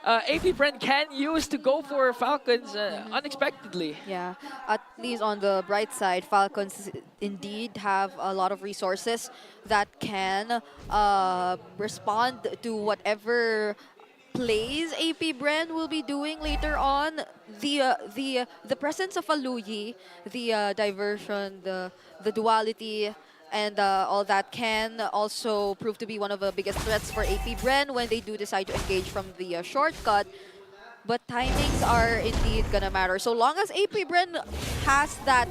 AP Bren can use to go for Falcons unexpectedly. Yeah, at least on the bright side, Falcons indeed have a lot of resources that can respond to whatever plays AP Bren will be doing later on. The presence of a Luyi, the diversion, the duality, and all that can also prove to be one of the biggest threats for AP Bren when they do decide to engage from the shortcut. But timings are indeed gonna matter. So long as AP Bren has that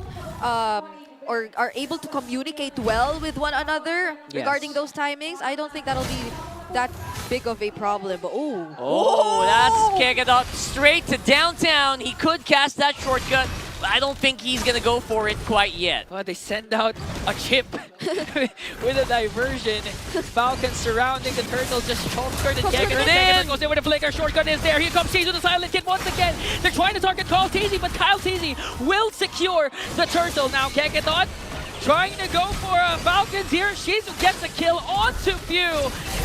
or are able to communicate well with one another regarding those timings, I don't think that'll be that big of a problem. But That's Kekedot straight to downtown. He could cast that shortcut, but I don't think he's gonna go for it quite yet. Well, they send out a chip with a diversion. Falcons surrounding the turtle, just short-skirted. Kekedot goes in with a flicker. Shortcut is there. Here comes Shizu, the silent kid once again. They're trying to target Kyle Teasy, but Kyle Teasy will secure the turtle. Now Kekedot trying to go for Falcons here. Shizu gets a kill onto Few.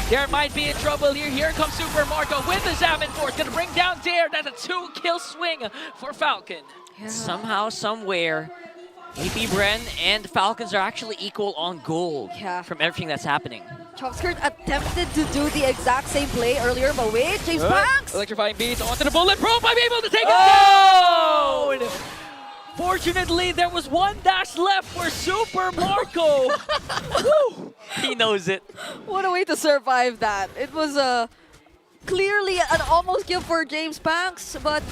There might be in trouble here. Here comes Super Marco with the Salmon Force. Gonna bring down Dare. That's a 2-kill swing for Falcon. Somehow, somewhere, AP Bren and Falcons are actually equal on gold from everything that's happening. Chopskirt attempted to do the exact same play earlier, but wait, James Banks! Electrifying beats onto the bulletproof. I'm able to take it down! Fortunately, there was one dash left for Super Marco. He knows it. What a way to survive that. It was clearly an almost kill for James Banks, but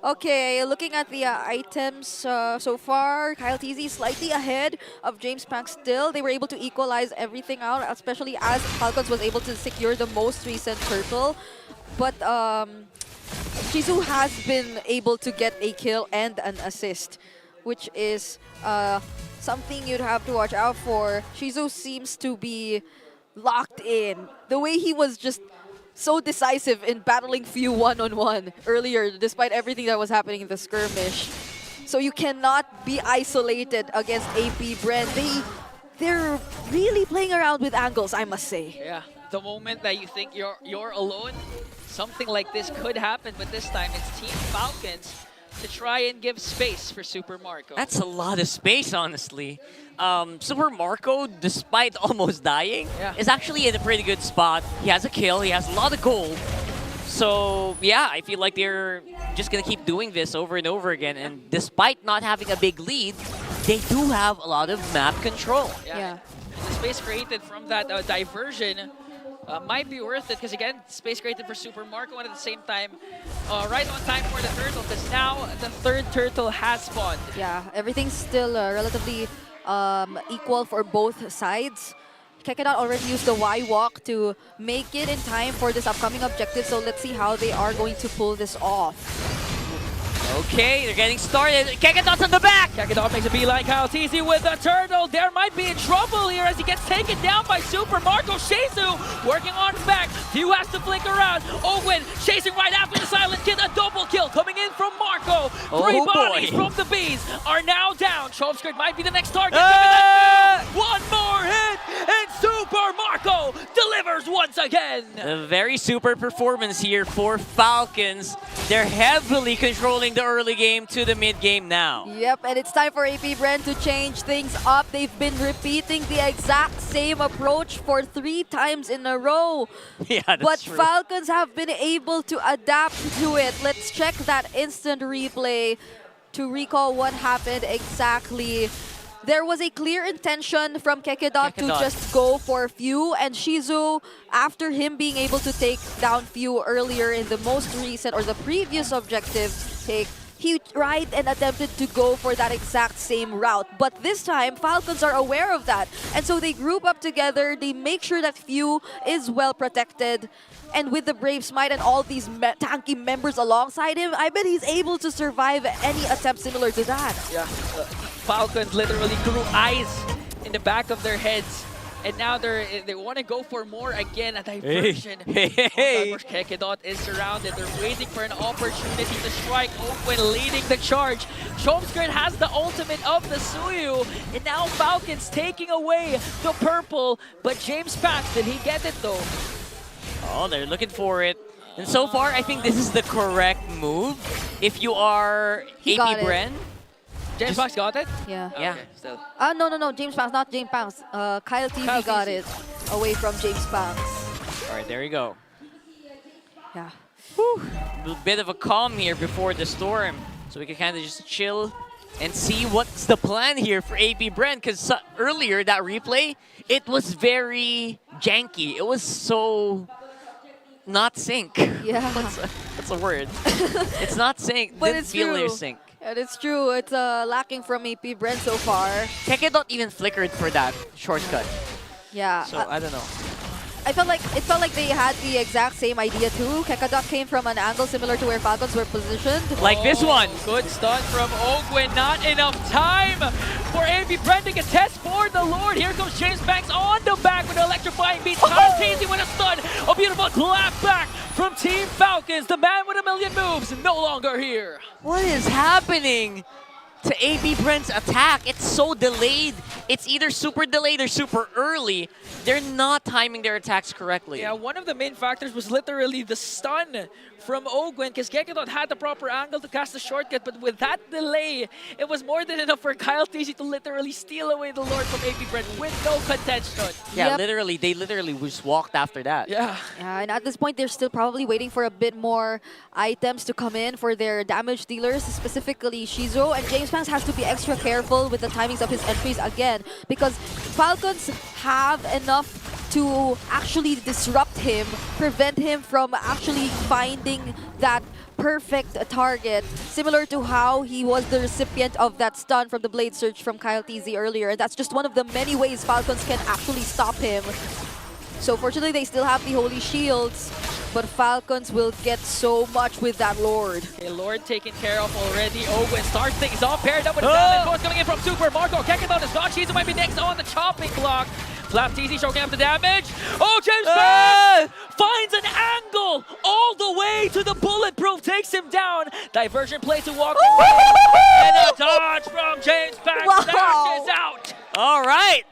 okay, looking at the items so far, Kyle TZ slightly ahead of James Banks still. They were able to equalize everything out, especially as Falcons was able to secure the most recent turtle. But Shizu has been able to get a kill and an assist, which is something you'd have to watch out for. Shizu seems to be locked in. The way he was just so decisive in battling Few one-on-one earlier, despite everything that was happening in the skirmish. So you cannot be isolated against AP Bren. They're really playing around with angles, I must say. Yeah, the moment that you think you're alone, something like this could happen, but this time it's Team Falcons to try and give space for Super Marco. That's a lot of space, honestly. Super Marco, despite almost dying, is actually in a pretty good spot. He has a kill, he has a lot of gold. So yeah, I feel like they're just gonna keep doing this over and over again. And despite not having a big lead, they do have a lot of map control. Yeah. The space created from that diversion might be worth it, because again, space created for Super Marco, and at the same time, right on time for the turtle, because now the third turtle has spawned. Yeah, everything's still relatively equal for both sides. Kekedot already used the Y walk to make it in time for this upcoming objective, so let's see how they are going to pull this off. Okay, they're getting started. Kekedot's on the back! Kekedot makes a beeline. Kyle TZ with the turtle. There might be in trouble here as he gets taken down by Super Marco. Shizu working on his back. Few has to flick around. Owen chasing right after the silent kid. A double kill coming in from Marco. Three bodies from the Bees are now down. Chopskirt might be the next target. One more hit, and Super Marco delivers once again. A very super performance here for Falcons. They're heavily controlling the early game to the mid game now. Yep, and it's time for AP Bren to change things up. They've been repeating the exact same approach for 3 times in a row. Yeah, that's but true. Falcons have been able to adapt to it. Let's check that instant replay to recall what happened exactly. There was a clear intention from Kekedot to just go for Few, and Shizu, after him being able to take down Few earlier in the most recent or the previous objective take, he tried and attempted to go for that exact same route. But this time, Falcons are aware of that, and so they group up together, they make sure that Few is well protected. And with the Brave Smite and all these tanky members alongside him, I bet he's able to survive any attempt similar to that. Yeah, Falcons literally grew eyes in the back of their heads. And now they want to go for more again, a diversion. Kekedot is surrounded. They're waiting for an opportunity to strike. Owen leading the charge. Chomskirt has the ultimate of the Suyu. And now Falcons taking away the purple. But James Pax, did he get it though? Oh, they're looking for it. And so far, I think this is the correct move. If you are He AP got it. Bren, James Fox got it? Yeah. yeah. Okay, still. No. James Pangs, not James Pangs. Kyle TZ got it away from James Pangs. All right, there you go. Yeah. A bit of a calm here before the storm, so we can kind of just chill and see what's the plan here for AP Bren. Because earlier, that replay, it was very janky. It was so not sync. Yeah. That's a word. It's not sync. But Didn't it's feel true. your sync. And it's true. It's lacking from AP Bren so far. Kekedot even flickered for that shortcut. Yeah. So I don't know. It felt like they had the exact same idea too. Kekadot came from an angle similar to where Falcons were positioned. Like this one. Good stun from Ogwin. Not enough time for AP Bren to contest for the Lord. Here comes James Banks on the back with an electrifying beat. Tazy with a stun. A beautiful clap back from Team Falcons. The man with a million moves no longer here. What is happening to AP Bren's attack? It's so delayed. It's either super delayed or super early. They're not timing their attacks correctly. Yeah, one of the main factors was literally the stun from Ogwin, because Kekedot had the proper angle to cast the shortcut, but with that delay, it was more than enough for Kyle TC to literally steal away the Lord from AP Bren with no contention. Yeah, literally, they literally just walked after that. Yeah. Yeah, and at this point, they're still probably waiting for a bit more items to come in for their damage dealers, specifically Shizo. And James Pangs has to be extra careful with the timings of his entries again, because Falcons have enough to actually disrupt him, prevent him from actually finding that perfect target, similar to how he was the recipient of that stun from the Blade Surge from Kyle TZ earlier. And that's just one of the many ways Falcons can actually stop him. So fortunately, they still have the Holy Shields, but Falcons will get so much with that Lord. Okay, Lord taken care of already. Ogwin starts things off, paired up with damage. Both coming in from Super. Marco Kekedot is gone. Shizu might be next on the chopping block. Flap TC choking up the damage. Oh, James Banks finds an angle all the way to the bulletproof, takes him down. Diversion play to walk away. And a dodge from James Banks dashes out. All right.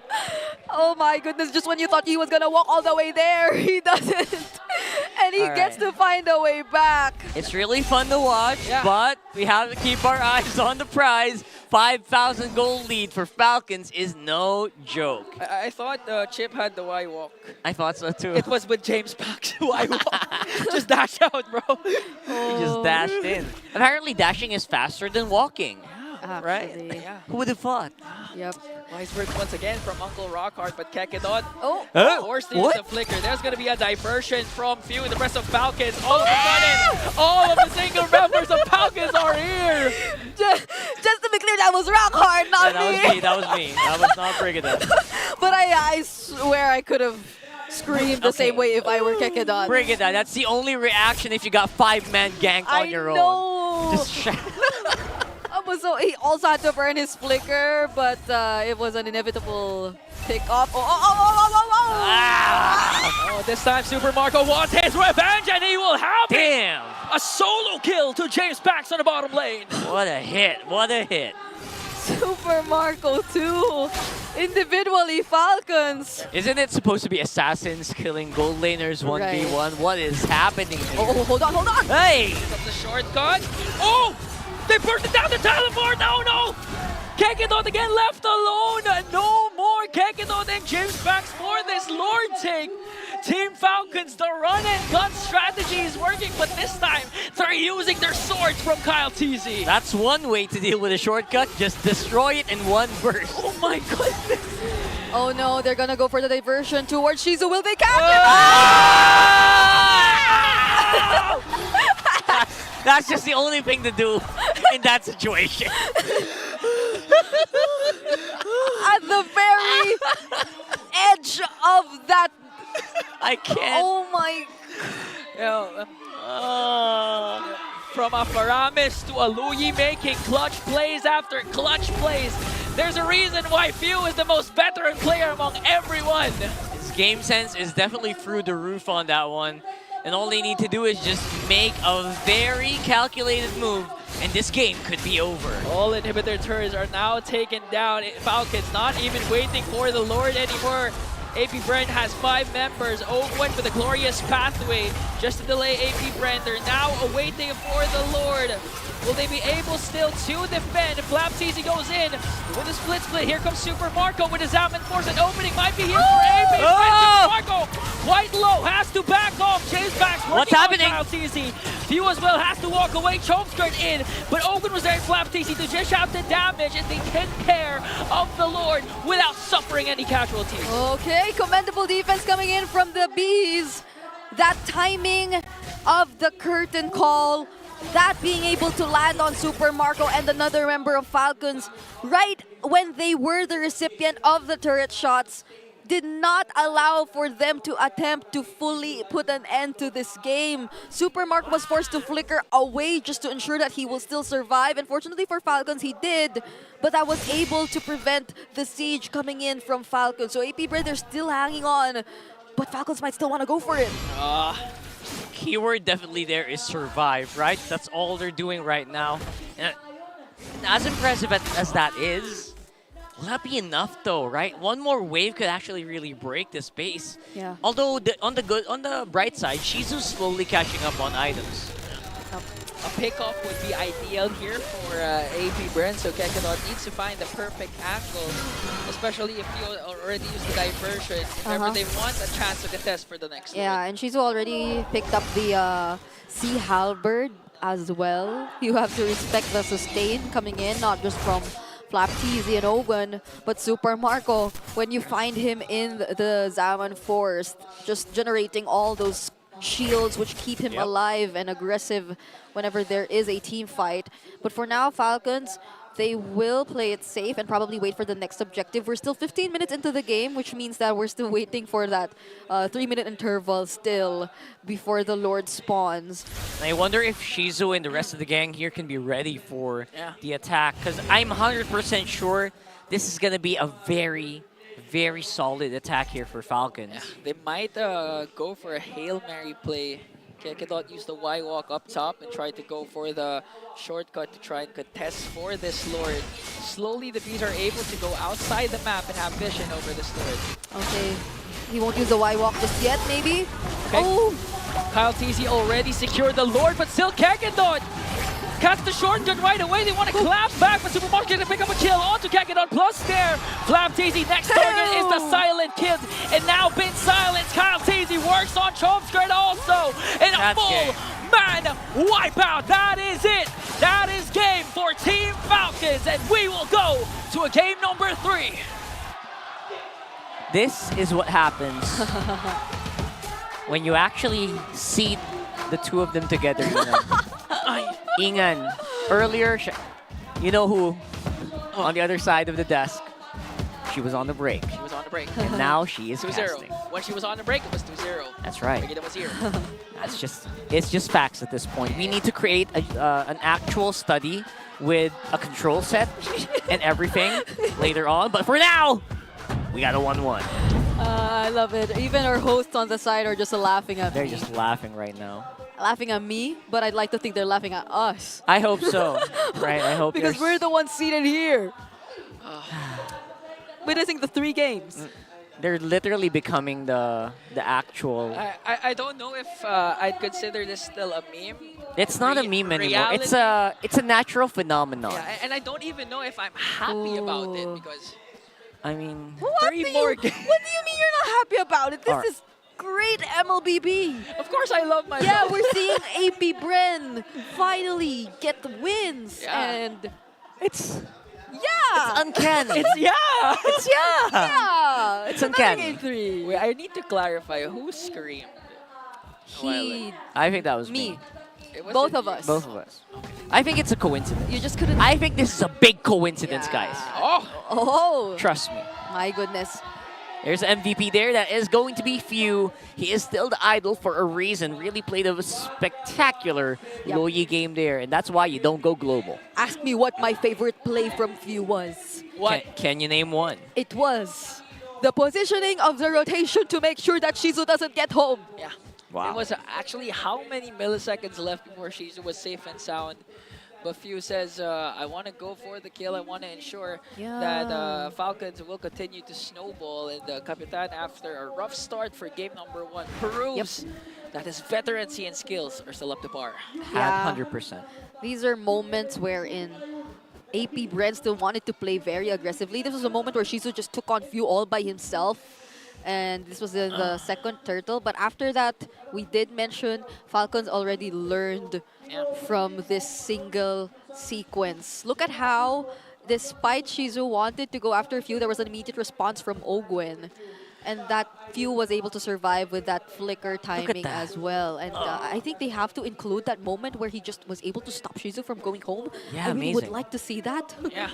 Oh my goodness, just when you thought he was gonna walk all the way there, he doesn't. And he All gets right. to find a way back. It's really fun to watch, but we have to keep our eyes on the prize. 5,000 goal lead for Falcons is no joke. I thought Chip had the Y walk. I thought so too. It was with James Banks. Y walk. Just dash out, bro. He just dashed in. Apparently dashing is faster than walking. Right? Yeah. Who would have thought? Yep. Wise words once again from Uncle Rockhard, but Kekedot Oh. forced to use the flicker. There's going to be a diversion from Few in the rest of Falcons. All of a sudden, all of the single members of Falcons are here. Just to be clear, that was Rockhard, not me. That was me. That was not Brigadon. But I swear I could have screamed the same way if I were Kekedon. Brigadon, that's the only reaction if you got 5-man ganked on your own. know. Just So he also had to burn his flicker, but it was an inevitable pick up. Oh, this time Super Marco wants his revenge, and he will have Damn. a solo kill to James Banks on the bottom lane. What a hit. What a hit. Super Marco 2. Individually, Falcons. Isn't it supposed to be assassins killing gold laners 1v1? What is happening here? Oh, hold on, hold on. Hey! Of the shortcut. Oh! They burst it down the teleport! No, no! Kekedot again left alone! No more Kekedot and James Banks for this Lord take! Team Falcons, the run and gun strategy is working, but this time they're using their swords from Kyle TZ. That's one way to deal with a shortcut. Just destroy it in one burst. Oh my goodness! Oh no, they're gonna go for the diversion towards Shizu. Will they catch him? That's just the only thing to do in that situation. At the very edge of that. I can't. Oh my. From a Faramis to a Luyi making clutch plays after clutch plays. There's a reason why Few is the most veteran player among everyone. His game sense is definitely through the roof on that one. And all they need to do is just make a very calculated move, and this game could be over. All inhibitor turrets are now taken down. Falcons not even waiting for the Lord anymore. AP Bren has 5 members. Oak went with a glorious pathway just to delay AP Bren. They're now awaiting for the Lord. Will they be able still to defend? Flap TZ goes in with a split. Here comes Super Marco with his Zaman Force. An opening might be here for AP Bren. Super Marco quite low, has to back off. Chase backs working. What's happening? Flap TZ. Few as well has to walk away. Choke skirt in, but Ogun was there in Flap TZ to dish out the damage and they take care of the Lord without suffering any casualties. Okay, commendable defense coming in from the Bees. That timing of the curtain call, that being able to land on Super Marco and another member of Falcons right when they were the recipient of the turret shots, did not allow for them to attempt to fully put an end to this game. Super Marco was forced to flicker away just to ensure that he will still survive. Unfortunately for Falcons, he did, but that was able to prevent the siege coming in from Falcons. So AP Bren, they're still hanging on, but Falcons might still want to go for it. Keyword definitely there is survive, right? That's all they're doing right now. And as impressive as that is, will that be enough though, right? One more wave could actually really break this pace. Yeah. Although on the bright side, Shizu's slowly catching up on items. A pickoff would be ideal here for AP Bren, so Kekenot needs to find the perfect angle, especially if you already used the diversion. If ever they want a chance to contest for the next Yeah, one. and she's already picked up the Sea Halberd as well. You have to respect the sustain coming in, not just from Flap TZ and Ogun, but Super Marco, when you find him in the Zaman Forest, just generating all those shields which keep him alive and aggressive whenever there is a team fight. But for now, Falcons, they will play it safe and probably wait for the next objective. We're still 15 minutes into the game, which means that we're still waiting for that 3-minute interval still before the Lord spawns. I wonder if Shizu and the rest of the gang here can be ready for the attack, because I'm 100% sure this is going to be a very, very solid attack here for Falcons. Yeah, they might go for a Hail Mary play. Kekenot use the Y walk up top and try to go for the shortcut to try and contest for this Lord. Slowly, the Bees are able to go outside the map and have vision over this Lord. Okay, he won't use the Y walk just yet, maybe? Okay. Oh! Kyle TZ already secured the Lord, but still Kekenot catch the shortcut right away. They want to clap back, but Super Marco to pick up a kill onto Kekenot. Plus there, Flap TZ next target is the Silent Kid, and now been silenced. Kyle TZ works on Chomskred also, and a full man wipeout. That is it. That is game for Team Falcons, and we will go to a game number 3. This is what happens when you actually see the two of them together. Ingan, earlier, you know who, on the other side of the desk, she was on the break. She was on the break. And now she is 2-0. casting. When she was on the break, it was 2-0. That's right. It was here. It's just facts at this point. We need to create an actual study with a control set and everything later on. But for now, we got a 1-1. I love it. Even our hosts on the side are just laughing at me. They're just laughing right now. Laughing at me, but I'd like to think they're laughing at us. I hope so. Right? I hope because we're the ones seated here. Witnessing the 3 games. They're literally becoming the actual. I don't know if I'd consider this still a meme. It's not a meme anymore. It's a natural phenomenon. Yeah, and I don't even know if I'm happy about it because. I mean, What do you mean you're not happy about it? This is great MLBB. Of course I love my Yeah, we're seeing AP Bren finally get the wins. And it's It's uncanny. It's Yeah, It's uncanny. Game 3. Wait, I need to clarify who screamed. I think that was me. Both of us. I think it's a coincidence. You just couldn't. I think this is a big coincidence, guys. Oh. Trust me. My goodness. There's an MVP there. That is going to be Few. He is still the idol for a reason. Really played a spectacular Loyi game there, and that's why you don't go global. Ask me what my favorite play from Few was. What? Can you name one? It was the positioning of the rotation to make sure that Shizu doesn't get home. Yeah. Wow. It was actually how many milliseconds left before Shizu was safe and sound. But Few says, I want to go for the kill. I want to ensure Yeah. that Falcons will continue to snowball. And the Capitan, after a rough start for game number 1, proves that his veterancy and skills are still up to par. Yeah. 100%. These are moments wherein AP Bren still wanted to play very aggressively. This was a moment where Shizu just took on Few all by himself. And this was in the second turtle. But after that, we did mention Falcons already learned from this single sequence. Look at how, despite Shizu wanted to go after Few, there was an immediate response from Ogwen. And that Few was able to survive with that flicker timing that. as well. And I think they have to include that moment where he just was able to stop Shizu from going home. Yeah, I really would amazing. like to see that. Yeah.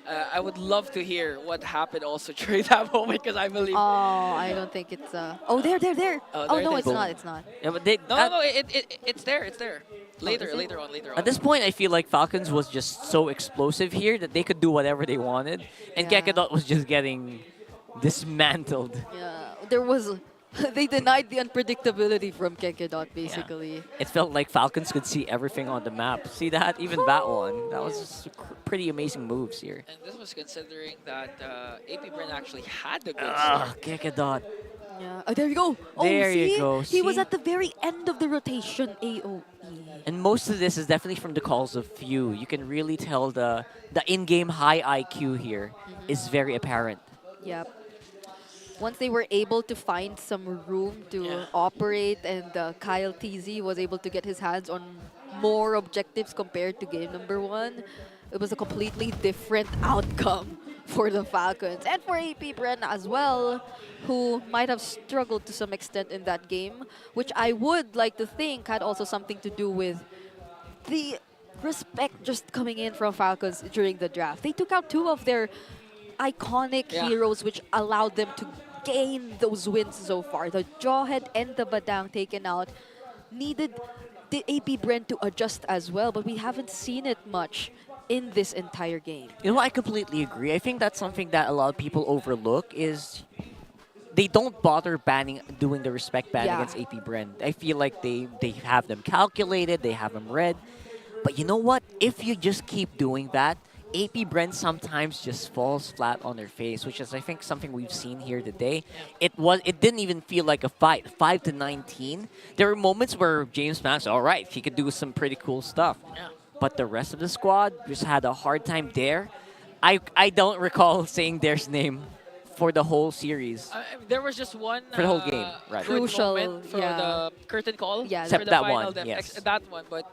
I would love to hear what happened also during that moment, because I believe... Oh, I don't think it's... Oh, there. Oh, no, it's not. It's not. Yeah, but they, No, it's there. It's there. Later on. At this point, I feel like Falcons was just so explosive here that they could do whatever they wanted. And Kekedot was just getting dismantled. Yeah, there was... They denied the unpredictability from Kekedot, basically. It felt like Falcons could see everything on the map. See that? Even that one. That was just pretty amazing moves here. And this was considering that AP Bren actually had the good Ah, start. Kekedot. Yeah. Oh, there you go. Oh, There you see? go. He was See? at the very end of the rotation, AOE. And most of this is definitely from the calls of Few. You can really tell the in-game high IQ here is very apparent. Yep. Once they were able to find some room to operate, and Kyle TZ was able to get his hands on more objectives compared to game number 1, it was a completely different outcome for the Falcons and for AP Bren as well, who might have struggled to some extent in that game, which I would like to think had also something to do with the respect just coming in from Falcons during the draft. They took out 2 of their iconic heroes, which allowed them to gain those wins so far. The Jawhead and the Badang taken out needed the AP Bren to adjust as well, but we haven't seen it much in this entire game. You know, I completely agree. I think that's something that a lot of people overlook is they don't bother doing the respect ban against AP Bren. I feel like they have them calculated, they have them read. But you know what? If you just keep doing that, AP Bren sometimes just falls flat on their face, which is, I think, something we've seen here today. It didn't even feel like a fight. 5-19. There were moments where James Max, all right, he could do some pretty cool stuff. Yeah. But the rest of the squad just had a hard time there. I don't recall saying Dare's name for the whole series. There was just one For the whole game, right. good Crucial, moment for the curtain call. Yeah, Except for the that final one, def- yes. That one, but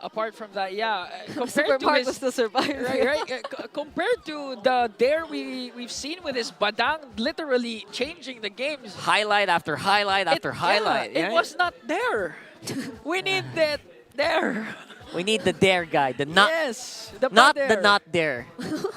apart from that, Super compared to Mark his was the survivor. right, compared to the Dare we've seen with his Badang literally changing the games. Highlight after highlight after highlight. It was not there. We need that there. We need the Dare guy, the not, Yes, the not Badare. the not Dare.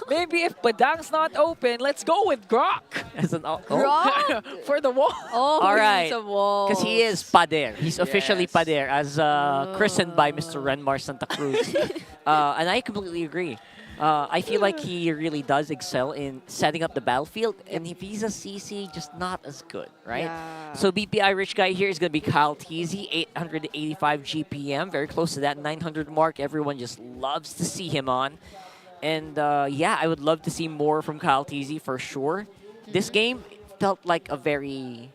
Maybe if Badang's not open, let's go with Grok. As an, Grok? For the wall. Oh, all he right. needs some walls. Because he is Pader. He's officially Yes. Pader, as christened by Mr. Renmar Santa Cruz. And I completely agree. I feel like he really does excel in setting up the battlefield, and if he's a CC, just not as good, right? Yeah. So BPI Rich Guy here is going to be Kyle Teasy, 885 GPM, very close to that 900 mark. Everyone just loves to see him on. And yeah, I would love to see more from Kyle Teasy for sure. This game felt like a very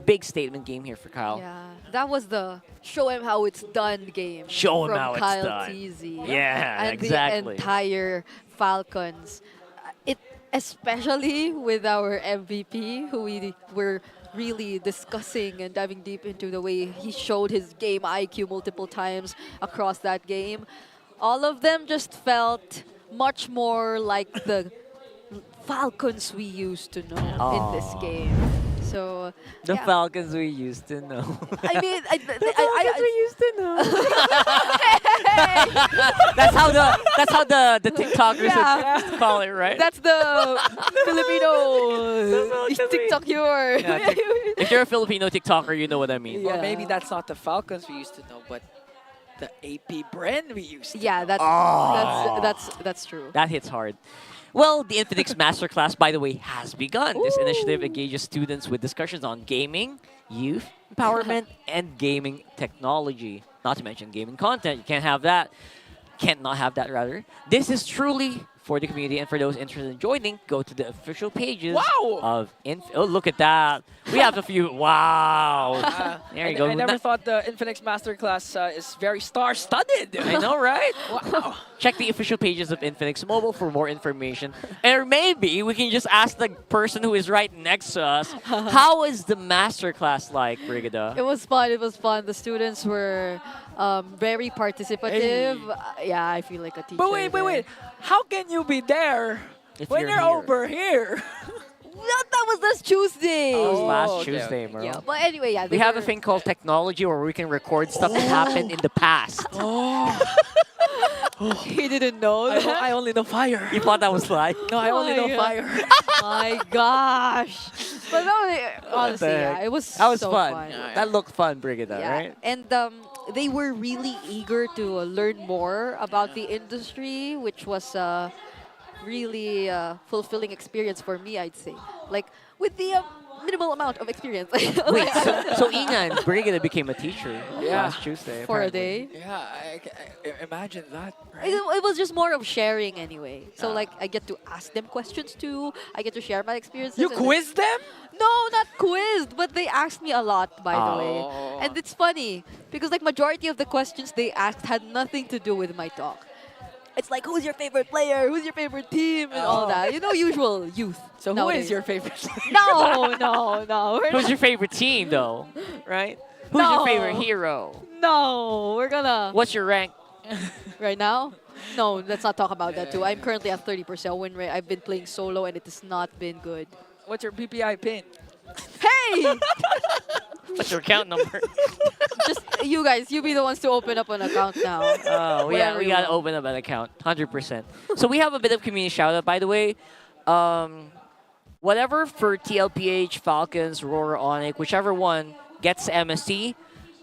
big statement game here for Kyle. Yeah, that was the show him how it's done game. Show him from how it's Kyle done. TZ. Yeah, and exactly. the entire Falcons. It especially with our MVP, who we were really discussing and diving deep into the way he showed his game IQ multiple times across that game. All of them just felt much more like the Falcons we used to know in this game. So The yeah. Falcons we used to know. I mean, I used to know. that's how the TikTokers Yeah. would call it, right? That's the Filipino TikTok humor. Yeah, if you're a Filipino TikToker, you know what I mean. Or maybe that's not the Falcons we used to know, but the AP Bren we used to Yeah, know. that's true. That hits hard. Well, the Infinix Masterclass, by the way, has begun. This initiative engages students with discussions on gaming, youth empowerment, and gaming technology. Not to mention gaming content. You can't have that. can't not have that rather. This is truly for the community, and for those interested in joining, go to the official pages of Oh, look at that. We have a few. Wow. There you go. I never thought the Infinix Masterclass is very star-studded. I know, right? Wow. Check the official pages of Infinix Mobile for more information. Or maybe we can just ask the person who is right next to us, how is the masterclass like, Brigida? It was fun. It was fun. The students were very participative. Yeah, I feel like a teacher. But wait. How can you be there If when you're you're here. over here? That was last Tuesday. That was last okay, Tuesday, bro. Yeah, but anyway, yeah. We have a thing called technology where we can record stuff that happened in the past. He didn't know. I only know fire. You thought that was like? No, I only know my fire. My gosh. But no, honestly, yeah, it was That was so fun. That looked fun, Brigida, Yeah, right? and they were really eager to learn more about the industry, which was a really fulfilling experience for me, I'd say. Like, with the minimal amount of experience. Wait, so Inan, Brigida became a teacher last Tuesday. For a apparently. day. Yeah, I imagine that. Right? It was just more of sharing anyway. So like I get to ask them questions too. I get to share my experiences. You and quizzed them? No, not quizzed, but they asked me a lot, by the way. Oh. And it's funny because like majority of the questions they asked had nothing to do with my talk. It's like, who's your favorite player? Who's your favorite team? And all that. You know, usual youth. So who nowadays. is your favorite? No. We're Who's not- your favorite team, though? Right? Who's your favorite hero? No, we're gonna... What's your rank? Right now? No, let's not talk about that too. I'm currently at 30% win rate. I've been playing solo and it has not been good. What's your PPI pin? Hey! What's your account number? Just you guys, you be the ones to open up an account now. Oh, yeah, Whatever we you got to want. open up an account, 100%. So we have a bit of community shout-out, by the way. Whatever for TLPH, Falcons, RORA, Onic, whichever one gets MSC,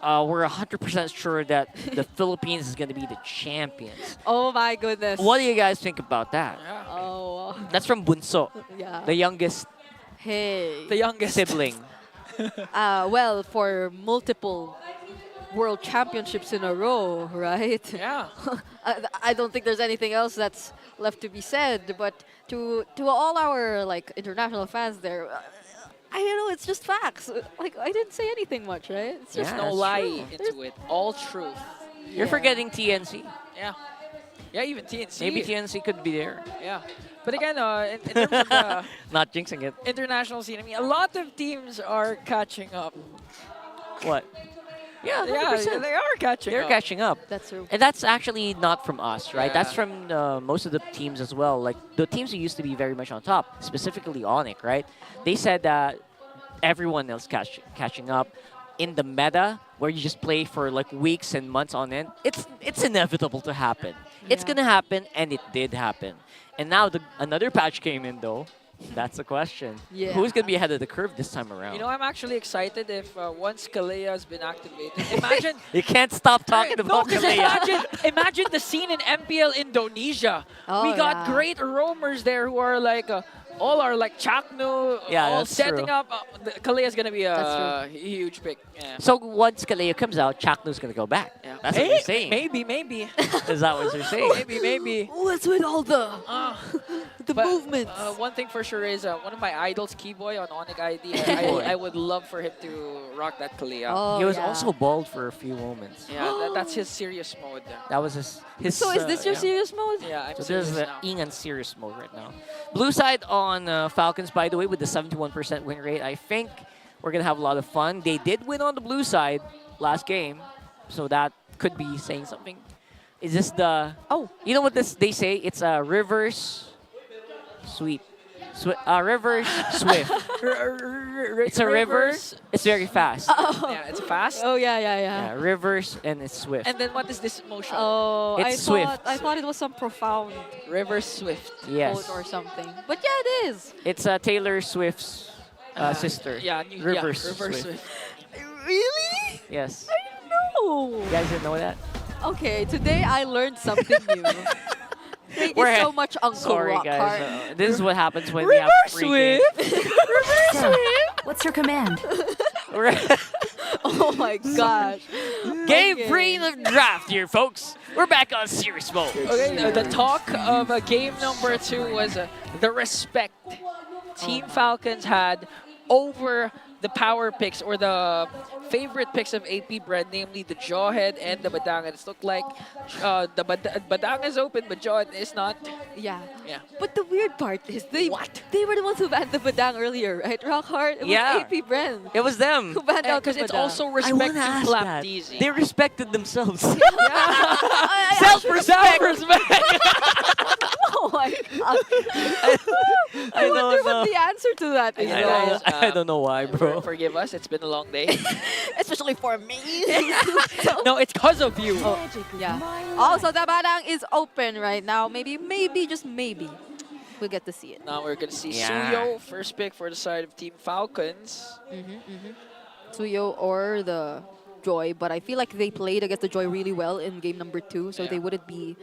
we're 100% sure that the Philippines is going to be the champions. Oh my goodness. What do you guys think about that? Oh. That's from Bunso, Yeah. the youngest Hey. The youngest sibling. Well, for multiple world championships in a row, right? Yeah. I don't think there's anything else that's left to be said. But to all our like international fans there, I don't know. It's just facts. Like I didn't say anything much, right? It's There's just no that's lie true. into it. All truth. You're forgetting TNC. Yeah. Yeah, even TNC. Maybe TNC could be there. Yeah. But again, in terms of the Not jinxing it. international scene, I mean, a lot of teams are catching up. What? Yeah, Yeah, 100%. they are catching They're up. catching up. That's true. And that's actually not from us, right? Yeah. That's from most of the teams as well. Like the teams who used to be very much on top, specifically Onic, right? They said that everyone else catching up in the meta where you just play for like weeks and months on end. It's inevitable to happen. It's Yeah. gonna happen, and it did happen. And now another patch came in though. That's the question. Yeah. Who's gonna be ahead of the curve this time around? You know, I'm actually excited if once Kalea has been activated. Imagine. You can't stop talking No, about 'cause Kalea. imagine the scene in MPL Indonesia. Oh, We got yeah. great roamers there who are like, all are like Chaknu, Yeah, all that's setting true. up. Kalea is going to be That's a huge pick. Yeah. So once Kalea comes out, Chaknu's gonna go back. Yeah. That's what you're saying. Maybe. Is that what you're saying? maybe. What's with all the But, movements? one thing for sure is one of my idols, Keyboy on Onic ID. Keyboy. I would love for him to rock that Kalea. Oh, He was yeah. also bald for a few moments. Yeah, that's his serious mode. That was his So is this your yeah. serious mode? Yeah, I'm So serious this is the now. Ingan serious mode right now. Blue side on Falcons, by the way, with the 71% win rate. I think we're going to have a lot of fun. They did win on the blue side last game, so that could be saying something. Is this the... Oh. You know what they say? It's a reverse sweep. Reverse swift. It's a reverse. It's very fast. Yeah, it's fast. Oh yeah. Yeah, reverse and it's swift. And then what is this motion? Oh, It's Swift. I thought it was some profound Reverse Swift. Yes. quote or something. But yeah, it is. It's Taylor Swift's sister. Yeah, Reverse, Reverse Swift. Swift. Really? Yes. No. You guys didn't know that? Okay, today I learned something new. Thank you so much, Uncle Sorry, Rockhart. guys. This is what happens when we have free games. What's your command? Oh my gosh. Game Okay. free the draft here, folks. We're back on serious mode. Okay, the talk of game number 2 was the respect Team Falcons had over the power picks or the favorite picks of AP Bren, namely the Jawhead and the Badangan. It looked like the Badang is open, but Jawhead is not. Yeah. Yeah. But the weird part is they were the ones who banned the Badang earlier, right? Rockhard? It was AP Bren. It was them. Who banned out the Because it's Badang. also I respect wanna to ask Flap that. Deezy. They respected themselves. Self-respect. Oh my god. I wonder don't know. what the answer to that is. I don't know why, bro. Forgive us, it's been a long day. Especially for me. No, it's because of you. Yeah. Also, the Badang is open right now. Maybe, just maybe, we'll get to see it. Now we're gonna see Yeah. Suyo, first pick for the side of Team Falcons. Suyo or the Joy, but I feel like they played against the Joy really well in game number 2, so they wouldn't be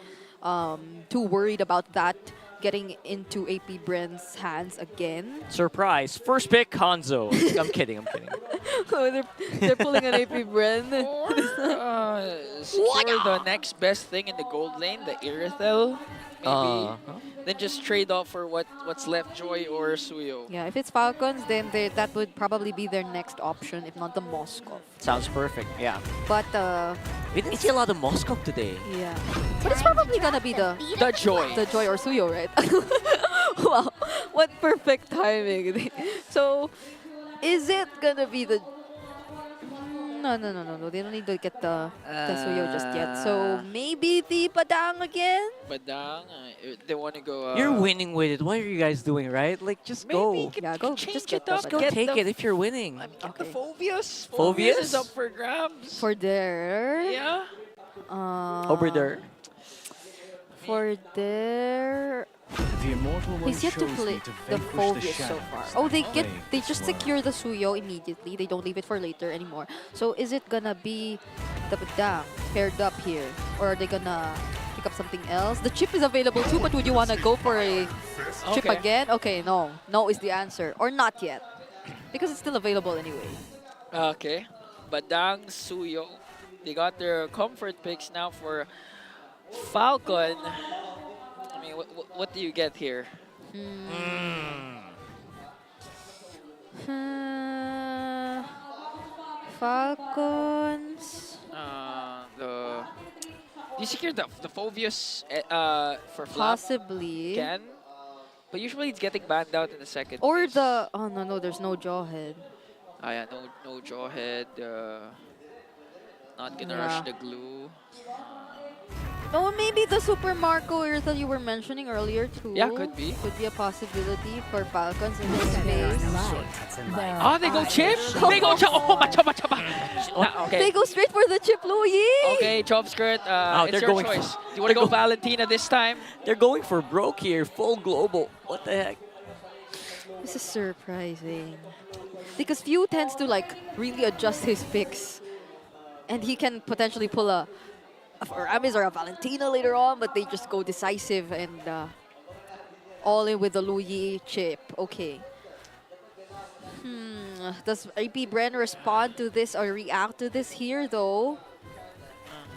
too worried about that getting into AP Bren's hands again. Surprise. First pick, Hanzo. I'm kidding. Oh, they're pulling an AP Bren. Secure the next best thing in the gold lane, the Irithel. Maybe. Then just trade off for what's left, Joy or Suyo. Yeah, if it's Falcons, then that would probably be their next option, if not the Moscow. Sounds perfect, yeah. But We didn't see a lot of Moscow today. yeah, but it's probably gonna be the Joy. the Joy or Suyo, right? Wow, what perfect timing! So, is it gonna be the? No. They don't need to get the Suyo just yet. So maybe the Padang again. Badang, they want to go. You're winning with it. What are you guys doing, right? Like, just go. Yeah, go. Just get it up. Just go Get take the- it if you're winning. Get the Phobius. Phobius? is up for grabs. For their Yeah. Over there. For their The immortal one he's yet to chose play me to the vanquish Phobius so shadows. far. Oh, they I just secure the Suyo immediately. They don't leave it for later anymore. So is it gonna be the Badang paired up here, or are they gonna pick up something else? The chip is available too, but would you wanna go for a chip Okay. again? Okay, no is the answer, or not yet, because it's still available anyway. Okay. Badang, Suyo. They got their comfort picks now for Falcon. I mean, what do you get here? Falcons. Do you secure the Phobius for Flap? Possibly. Can. But usually it's getting banned out in the second. Or phase. the no, there's no Jawhead. Ah, yeah, no Jawhead. Not gonna Yeah. rush the glue. Oh, maybe the Super Marco Earth that you were mentioning earlier too. Yeah, could be. Could be a possibility for Falcons in this phase. Oh, they go chip? They go chip! Oh, chapa. Okay. They go straight for the chip, Louis. Okay, chop skirt. It's they're your going choice. Do you want to go Valentina this time? They're going for broke here, full global. What the heck? This is surprising. Because Few tends to like really adjust his picks. And he can potentially pull a Aramis or a Valentina later on, but they just go decisive and all in with the Louis chip. Okay. Does AP Bren respond to this or react to this here though?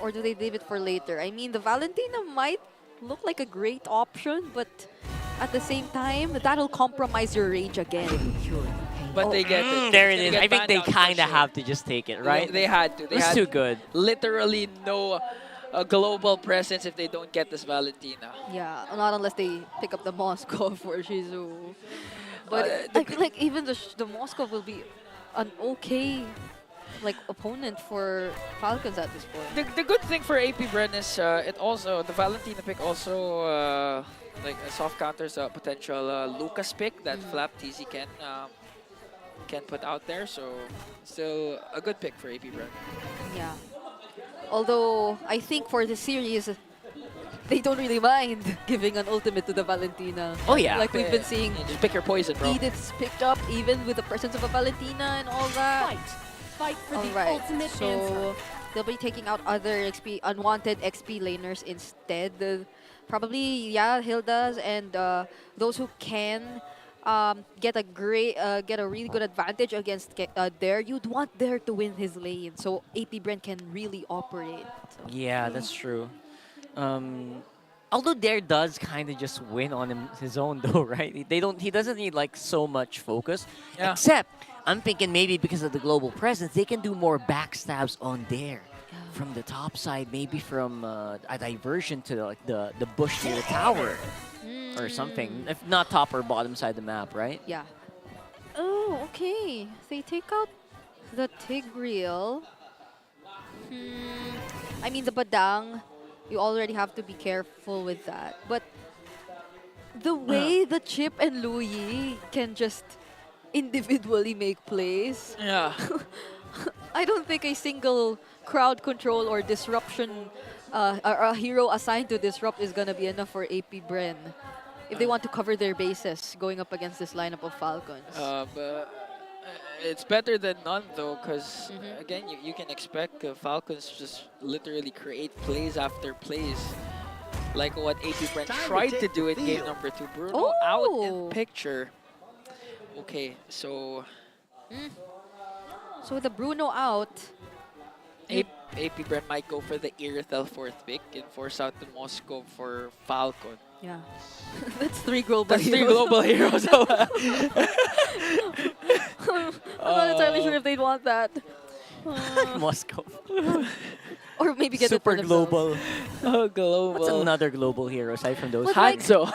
Or do they leave it for later? I mean, the Valentina might look like a great option, but at the same time, that'll compromise your range again. But they get it. There it They is. get I think banned they out for kind of sure. have to just take it, right? They had to. They It's had too good. Literally no global presence if they don't get this Valentina. Yeah, not unless they pick up the Moscow for Shizu. But I feel like even the Moscow will be an okay opponent for Falcons at this point. The good thing for AP Bren is the Valentina pick also soft counters a potential Lucas pick that Flap TZ can put out there. So still a good pick for AP Bren. Yeah. Although I think for the series, they don't really mind giving an ultimate to the Valentina. Oh, yeah. Like we've been seeing. Yeah, just pick your poison, bro. Edith's picked up even with the presence of a Valentina and all that. Fight for the Alright, ultimate so answer. they'll be taking out other unwanted XP laners instead. Probably, yeah, Hilda's and those who can get a really good advantage against there. You'd want there to win his lane, so AP Bren can really operate. So. Yeah, that's true. Although Dare does kind of just win on his own though, right? He doesn't need like so much focus. Yeah. Except I'm thinking maybe because of the global presence, they can do more backstabs on Dare. From the top side, maybe from a diversion to like the bush near the tower or something. If not top or bottom side of the map, right? Yeah. Oh, okay. They take out the Tigreal. I mean, the Badang, you already have to be careful with that. But the way the Chip and Louis can just individually make plays, Yeah. I don't think a single crowd control or disruption, or a hero assigned to disrupt is gonna be enough for AP Bren if they want to cover their bases going up against this lineup of Falcons. But it's better than none though, because again, you can expect the Falcons to just literally create plays after plays, like what AP Brent tried to do in game number 2. Bruno out in picture. Okay, so So with the Bruno out, AP Brent might go for the Irithel 4th pick and force out the Moscow for Falcon. yeah, that's 3 global That's 3 heroes. global heroes. I'm not entirely sure if they'd want that. Moscow. Or maybe get Super it for themselves. global. Oh, global. What's another global hero aside from those? But like- Hanzo.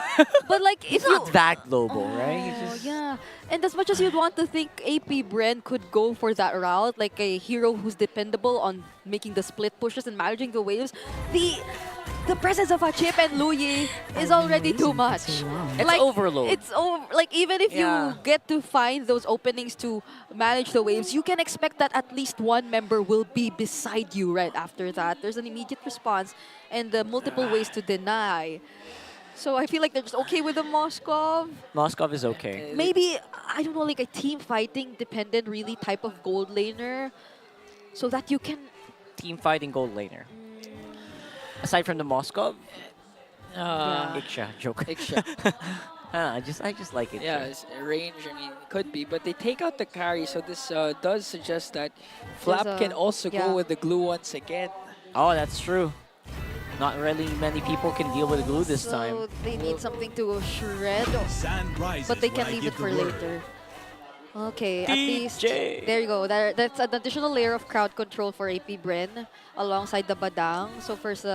But like, if He's not that global, right? He's Oh, just yeah. And as much as you'd want to think AP Bren could go for that route, like a hero who's dependable on making the split pushes and managing the waves, the presence of a Chip and Louis is already too much. It's overload. It's like even if Yeah. you get to find those openings to manage the waves, you can expect that at least one member will be beside you right after that. There's an immediate response and multiple ways to deny. So I feel like they're just okay with the Moskov. Moskov is okay. Maybe, I don't know, like a team fighting dependent really type of gold laner so that you can... Team fighting gold laner. Aside from the Moskov, Iksha, joke. Iksha. I just like it. Yeah, it's range, I mean, could be, but they take out the carry, so this does suggest that Flap can also go with the glue once again. Oh, that's true. Not really many people can deal with glue this time. So they need something to shred, but they can leave it for later. Okay, at least there you go. That's an additional layer of crowd control for AP Bren alongside the Badang. So first,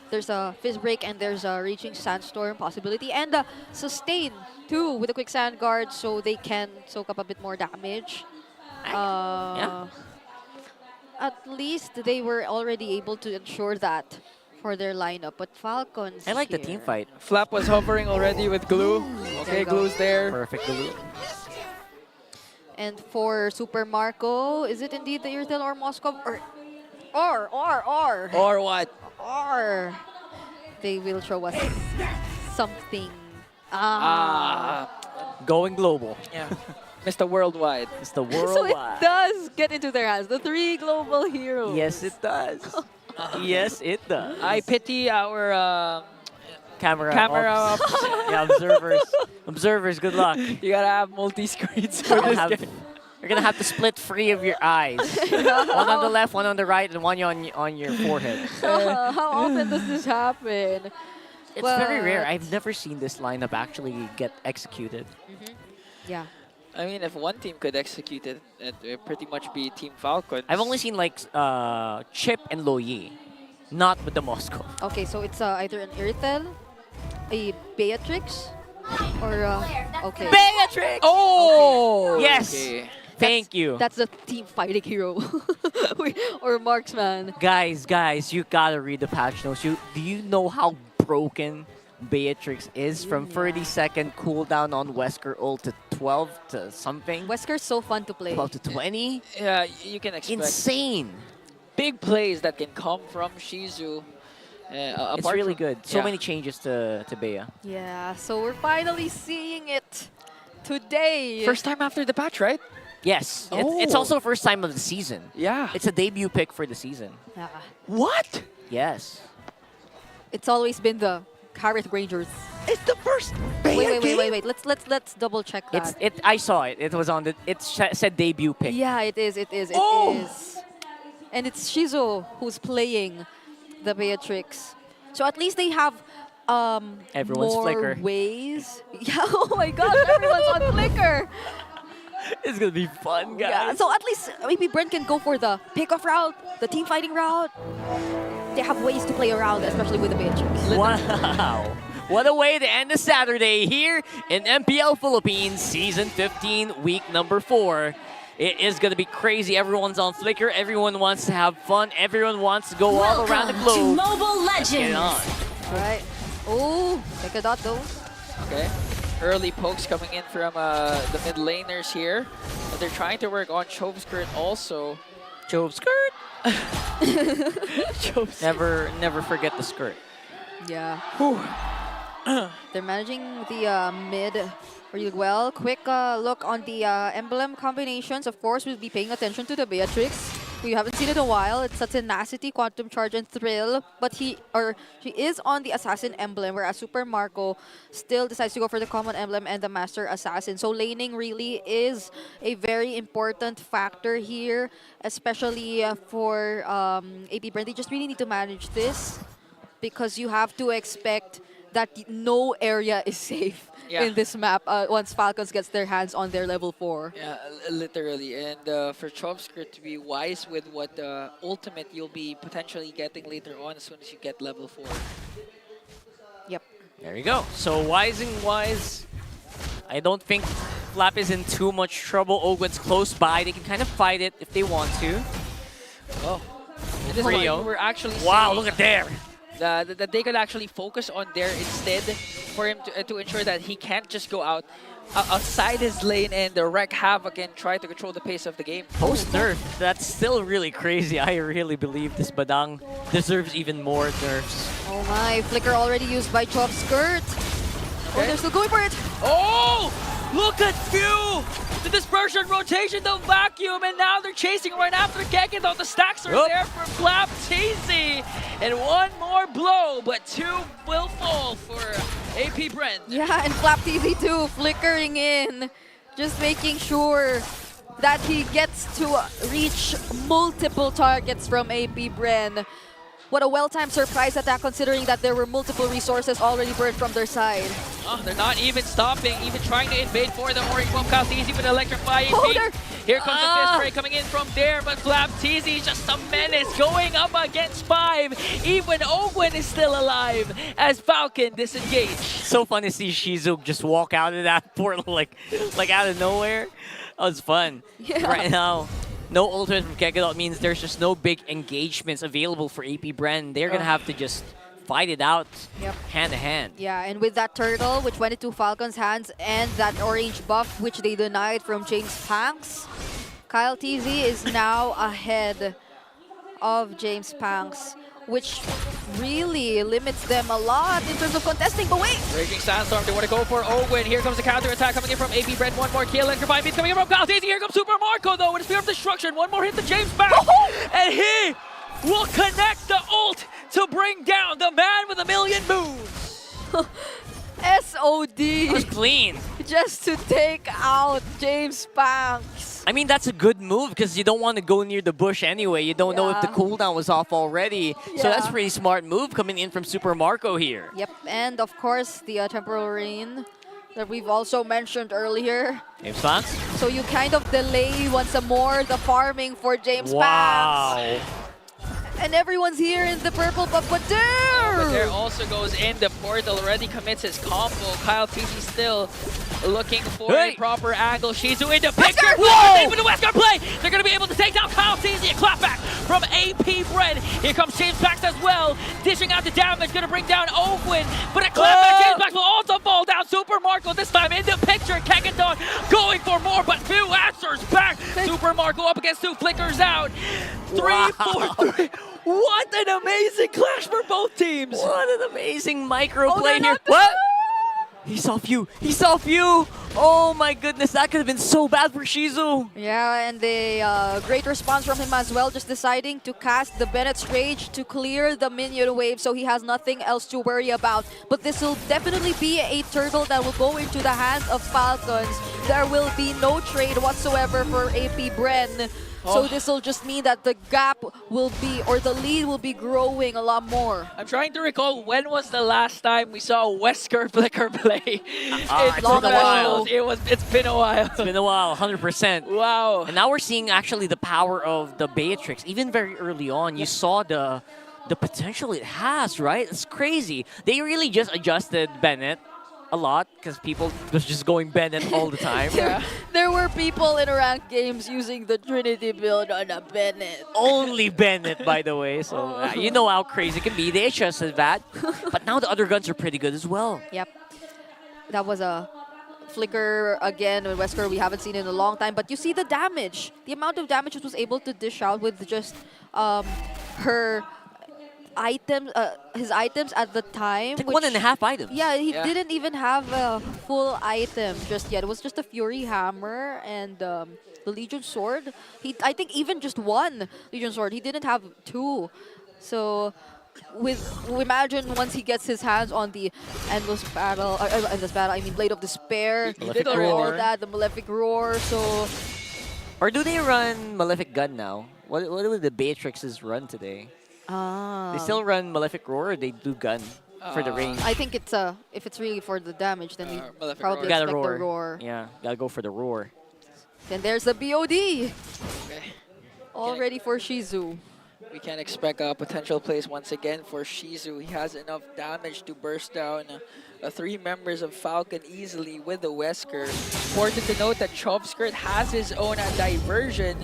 there's a Fizz Break and there's a Reaching Sandstorm possibility and a Sustain too with a quick Sand Guard, so they can soak up a bit more damage. At least they were already able to ensure that for their lineup, but Falcons I like the team fight. Flap was hovering already with glue. Okay, glue's there. Perfect glue. And for Super Marco, is it indeed the Irtel or Moskov or Or what? or they will show us something. Going global. Yeah. Mr. Worldwide. Mr. So Worldwide. it does get into their hands. The 3 global heroes. Yes, it does. Yes, it does. I pity our Camera ops. Yeah, observers. Observers, good luck. You gotta have multi-screens for this game. You're gonna have to split 3 of your eyes. One on the left, one on the right, and one on your forehead. How often does this happen? It's very rare. I've never seen this lineup actually get executed. Yeah. I mean, if one team could execute it, it would pretty much be Team Falcons. I've only seen like Chip and Loyi, not with the Moscow. Okay, so it's either an Irtel, a Beatrix, or okay. Beatrix! Oh! Okay. Yes! Okay. Thank you. That's the team fighting hero. Or marksman. Guys, you gotta read the patch notes. Do you know how broken Beatrix is from 30-second cooldown on Wesker ult to 12 to something? Wesker's so fun to play. 12 to 20? Yeah, you can expect Insane. big plays that can come from Shizu. It's really good. So many changes to Bea. Yeah, so we're finally seeing it today. First time after the patch, right? Yes. Oh. It's also first time of the season. Yeah. It's a debut pick for the season. Yeah. What? Yes. It's always been the Carrot Rangers. It's the first Wait. Let's double check that. I saw it. It was on the. It said debut pick. Yeah, it is. It is. And it's Shizu who's playing the Beatrix. So at least they have Everyone's more Flicker. ways. Yeah, oh my gosh, everyone's on Flicker. It's gonna be fun, guys. Yeah, so at least maybe Brent can go for the pick-off route, the team fighting route. They have ways to play around, especially with the Beatrix. Wow. What a way to end the Saturday here in MPL Philippines Season 15, week number 4. It is going to be crazy. Everyone's on Flicker. Everyone wants to have fun. Everyone wants to go all around the globe. to Mobile Let's get it on. All right. Oh, take a dot though. Okay. Early pokes coming in from the mid laners here. And they're trying to work on Chove Skirt also. Chove Skirt? Never forget the skirt. Yeah. They're managing the mid really well. Quick look on the emblem combinations. Of course, we'll be paying attention to the Beatrix. We haven't seen it in a while. It's a Tenacity, Quantum Charge, and Thrill. But she is on the Assassin emblem, whereas Super Marco still decides to go for the Common emblem and the Master Assassin. So laning really is a very important factor here, especially for AP Bren. They just really need to manage this because you have to expect that no area is safe in this map once Falcons gets their hands on their level 4. Yeah, literally. And for Chomsker to be wise with what ultimate you'll be potentially getting later on as soon as you get level 4. Yep. There you go. So wise, I don't think Flap is in too much trouble. Ogwen's close by. They can kind of fight it if they want to. Oh. This is what we're actually wow, saying. look at there. That they could actually focus on there instead for him to ensure that he can't just go outside his lane and wreak havoc and try to control the pace of the game. Post-nerf, that's still really crazy. I really believe this Badang deserves even more nerfs. Oh my, Flicker already used by Chop Skirt. Oh, they're still going for it. Oh! Look at you! The dispersion, rotation, the vacuum, and now they're chasing right after Gekito. The stacks are there for Flap TZ. And one more blow, but 2 will fall for AP Bren. Yeah, and Flap TV too, flickering in. Just making sure that he gets to reach multiple targets from AP Bren. What a well-timed surprise attack considering that there were multiple resources already burned from their side. Oh, they're not even stopping, even trying to invade for the Orange Bomb. Easy with electrifying feet. Here comes the fist spray coming in from there, but Flap TZ is just a menace going up against 5. Even Ogwen is still alive as Falcon disengaged. So fun to see Shizu just walk out of that portal like out of nowhere. That was fun. Yeah. Right now, no ultimate from Gekidot means there's just no big engagements available for AP Bren. They're gonna have to just fight it out hand to hand. Yeah, and with that turtle, which went into Falcon's hands, and that orange buff, which they denied from James Panks, Kyle TZ is now ahead of James Panks, which really limits them a lot in terms of contesting. But wait! Raging Sandstorm, they want to go for Ogwen. Here comes the counter attack coming in from AP Bren. One more kill. Electrifying beats coming in from Kyle TZ. Here comes Super Marco though with a Spear of Destruction. One more hit to James Panks. And he will connect the ult to bring down the man with a million moves. SOD. That was clean. Just to take out James Panks. I mean, that's a good move because you don't want to go near the bush anyway. You don't know if the cooldown was off already. So that's a pretty smart move coming in from Super Marco here. Yep, and of course, the Temporal Rain that we've also mentioned earlier. James Panks? So you kind of delay once more the farming for James Panks. And everyone's here in the purple Papader! But there also goes in the portal, already commits his combo. Kyle TZ still looking for a proper angle. Shizu in the picture. Whoa! With the Westguard play, they're going to be able to take down Kyle TZ. A clapback from AP Bren. Here comes James Panks as well, dishing out the damage, going to bring down Ogwen. But a clapback, James Panks will also fall down. Super Marco this time in the picture. Kegaton going for more, but few answers back. Super Marco up against 2, flickers out. 3, 4, 3. What an amazing clash for both teams! What an amazing micro play here. What? He saw few. He saw few. Oh my goodness, that could have been so bad for Shizu. Yeah, and a great response from him as well, just deciding to cast the Bennett's Rage to clear the minion wave so he has nothing else to worry about. But this will definitely be a turtle that will go into the hands of Falcons. There will be no trade whatsoever for AP Bren. So this will just mean that the gap will be, or the lead will be growing a lot more. I'm trying to recall when was the last time we saw a Wesker Flicker play. It's been a while. It's been a while. It's been a while, 100%. Wow. And now we're seeing actually the power of the Beatrix. Even very early on, you saw the potential it has, right? It's crazy. They really just adjusted Bennett a lot because people was just going Bennett all the time. There were people in ranked games using the Trinity build on a Bennett. Only Bennett, by the way. So you know how crazy it can be. They adjusted that. But now the other guns are pretty good as well. Yep. That was a flicker again with Wesker we haven't seen in a long time. But you see the damage. The amount of damage it was able to dish out with just her items, his items at the time. Like 1.5 items. Yeah, he didn't even have a full item just yet. It was just a Fury Hammer and the Legion Sword. I think even just one Legion Sword. He didn't have two. So imagine once he gets his hands on the Endless Battle, I mean Blade of Despair, Malefic all Roar. that, the Malefic Roar. So, or do they run Malefic Gun now? What would the Beatrixes run today? They still run Malefic Roar, or they do gun for the range? I think it's if it's really for the damage, then we probably Gotta expect the roar. roar. Yeah, gotta go for the roar. Then there's the BOD. All ready for Shizu. We can expect a potential place once again for Shizu. He has enough damage to burst down 3 members of Falcon easily with the Wesker. Important to note that Chovskirt has his own diversion.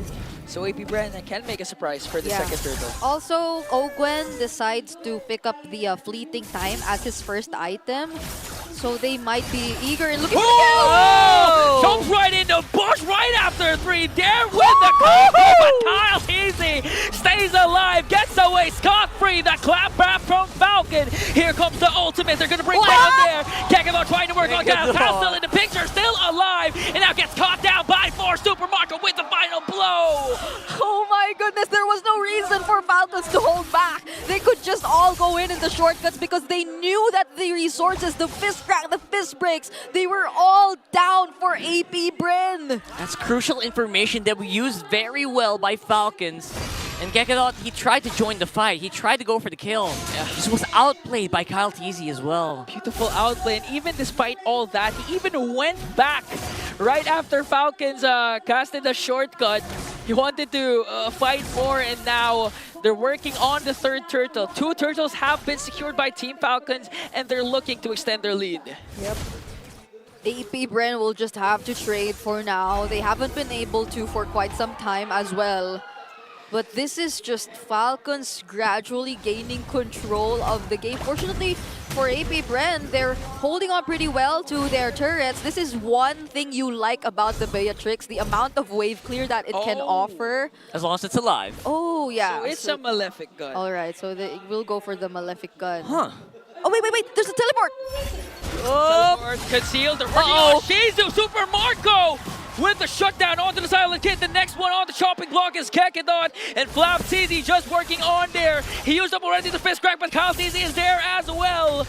So AP Bren can make a surprise for the second turtle. Also, Ogwen decides to pick up the Fleeting Time as his first item. So they might be eager and looking for the kill! Jumps right into Bush right after 3. There with the combo, but Kyle Easy stays alive, gets away scot-free. That clap back from Falcon. Here comes the ultimate. They're going to bring down there. Kekimo trying to work on Kyle. Kyle still in the picture, still alive. And now gets caught down by 4. Super Marco with the final blow. Oh my goodness, there was no reason for Falcons to hold back. They could just all go in the shortcuts because they knew that the resources, the fist crack, the fist breaks, they were all down for AP Bren. That's crucial information that we used very well by Falcons. And Gekadot, he tried to join the fight. He tried to go for the kill. This was outplayed by Kyle Teasy as well. Beautiful outplay, and even despite all that, he even went back right after Falcons casted a shortcut. He wanted to fight more, and now they're working on the third turtle. 2 turtles have been secured by Team Falcons, and they're looking to extend their lead. Yep. AP Bren will just have to trade for now. They haven't been able to for quite some time as well. But this is just Falcons gradually gaining control of the game. Fortunately for AP Bren, they're holding on pretty well to their turrets. This is one thing you like about the Beatrix, the amount of wave clear that it can offer. As long as it's alive. Oh, yeah. So it's a Malefic Gun. All right, so they will go for the Malefic Gun. Huh. Oh, wait, there's a teleport! Teleport concealed. They're working on Shizu. Super Marco with the shutdown onto the Silent Kid. The next one on the chopping block is Kekadot. And Flap CZ just working on there. He used up already the fist crack, but Kyle CZ is there as well.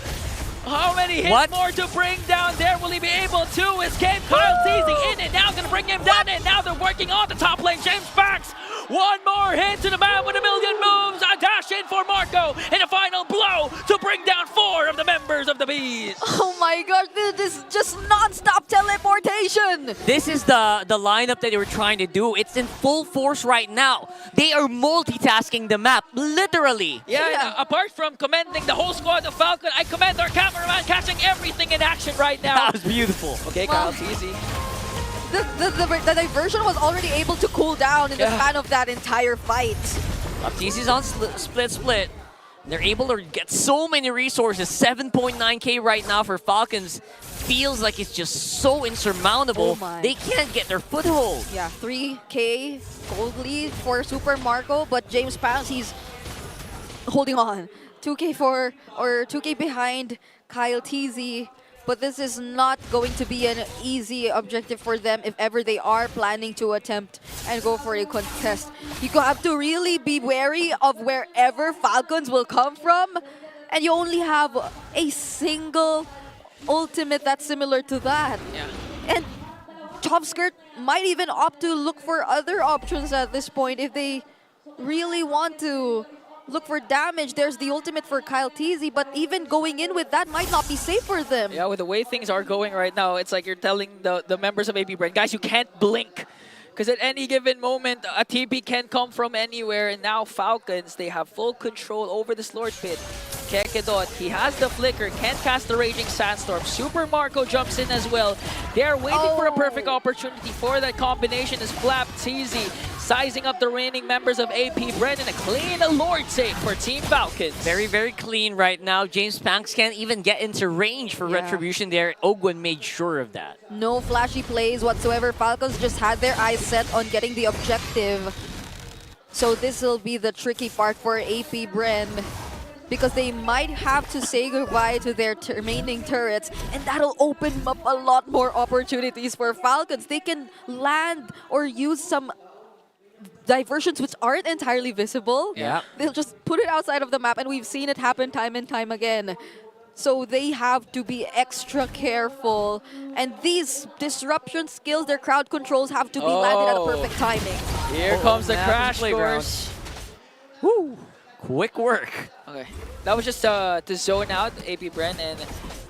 How many hits more to bring down there? Will he be able to escape? Kyle CZ in it now, gonna bring him down, and now they're working on the top lane. James Fax, one more hit to the man with a million moves. A dash in for Marco, and a final blow to bring down 4 of the members of the Bees. Oh my gosh, this is just non-stop teleportation. This is the lineup that they were trying to do. It's in full force right now. They are multitasking the map, literally. Yeah. Apart from commending the whole squad of Falcon, I commend our cameraman catching everything in action right now. That was beautiful. Okay, Well, Kyle's easy. The diversion was already able to cool down in the span of that entire fight. Teasy's on split. They're able to get so many resources. 7.9k right now for Falcons. Feels like it's just so insurmountable. They can't get their foothold. Yeah, 3k gold lead for Super Marco, but James Pans, he's holding on. 2k behind Kyle Teasy. But this is not going to be an easy objective for them if ever they are planning to attempt and go for a contest. You have to really be wary of wherever Falcons will come from. And you only have a single ultimate that's similar to that. Yeah. And Chopskirt might even opt to look for other options at this point if they really want to look for damage. There's the ultimate for Kyle Teasy, but even going in with that might not be safe for them. Yeah, with the way things are going right now, it's like you're telling the members of AP Bren, guys, you can't blink. Because at any given moment, a TP can come from anywhere. And now Falcons, they have full control over this Lord Pit. Kekedot, he has the flicker, can't cast the Raging Sandstorm. Super Marco jumps in as well. They're waiting for a perfect opportunity for that combination as Flap Teasy sizing up the reigning members of AP Bren and a clean Lord save for Team Falcons. Very, very clean right now. James Panks can't even get into range for Retribution there. Ogwen made sure of that. No flashy plays whatsoever. Falcons just had their eyes set on getting the objective. So this will be the tricky part for AP Bren, because they might have to say goodbye to their remaining turrets, and that'll open up a lot more opportunities for Falcons. They can land or use some diversions which aren't entirely visible. Yeah. They'll just put it outside of the map, and we've seen it happen time and time again. So they have to be extra careful. And these disruption skills, their crowd controls have to be landed at a perfect timing. Here comes the crash course. Woo! Quick work. Okay, that was just to zone out AP Bren and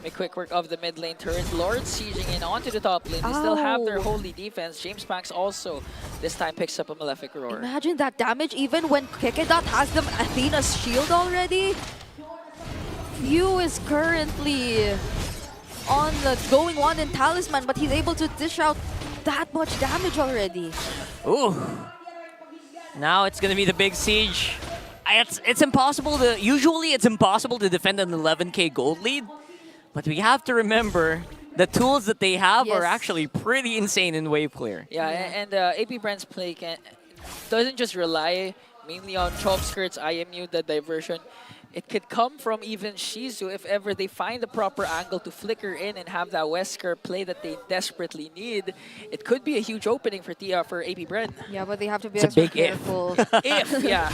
make quick work of the mid lane turret. Lord sieging in onto the top lane. They still have their holy defense. James Panks also this time picks up a Malefic Roar. Imagine that damage even when Kekedot has them Athena's shield already. Yu is currently on the going one in Talisman, but he's able to dish out that much damage already. Ooh. Now it's going to be the big siege. It's impossible to, usually it's impossible to defend an 11k gold lead, but we have to remember the tools that they have are actually pretty insane in wave clear. Yeah, and AP Bren's play doesn't just rely mainly on Chopskirt's IMU, the diversion. It could come from even Shizu if ever they find the proper angle to flicker in and have that Wesker play that they desperately need. It could be a huge opening for AP Bren. Yeah, but they have to be It's a extra big if. careful. If, yeah.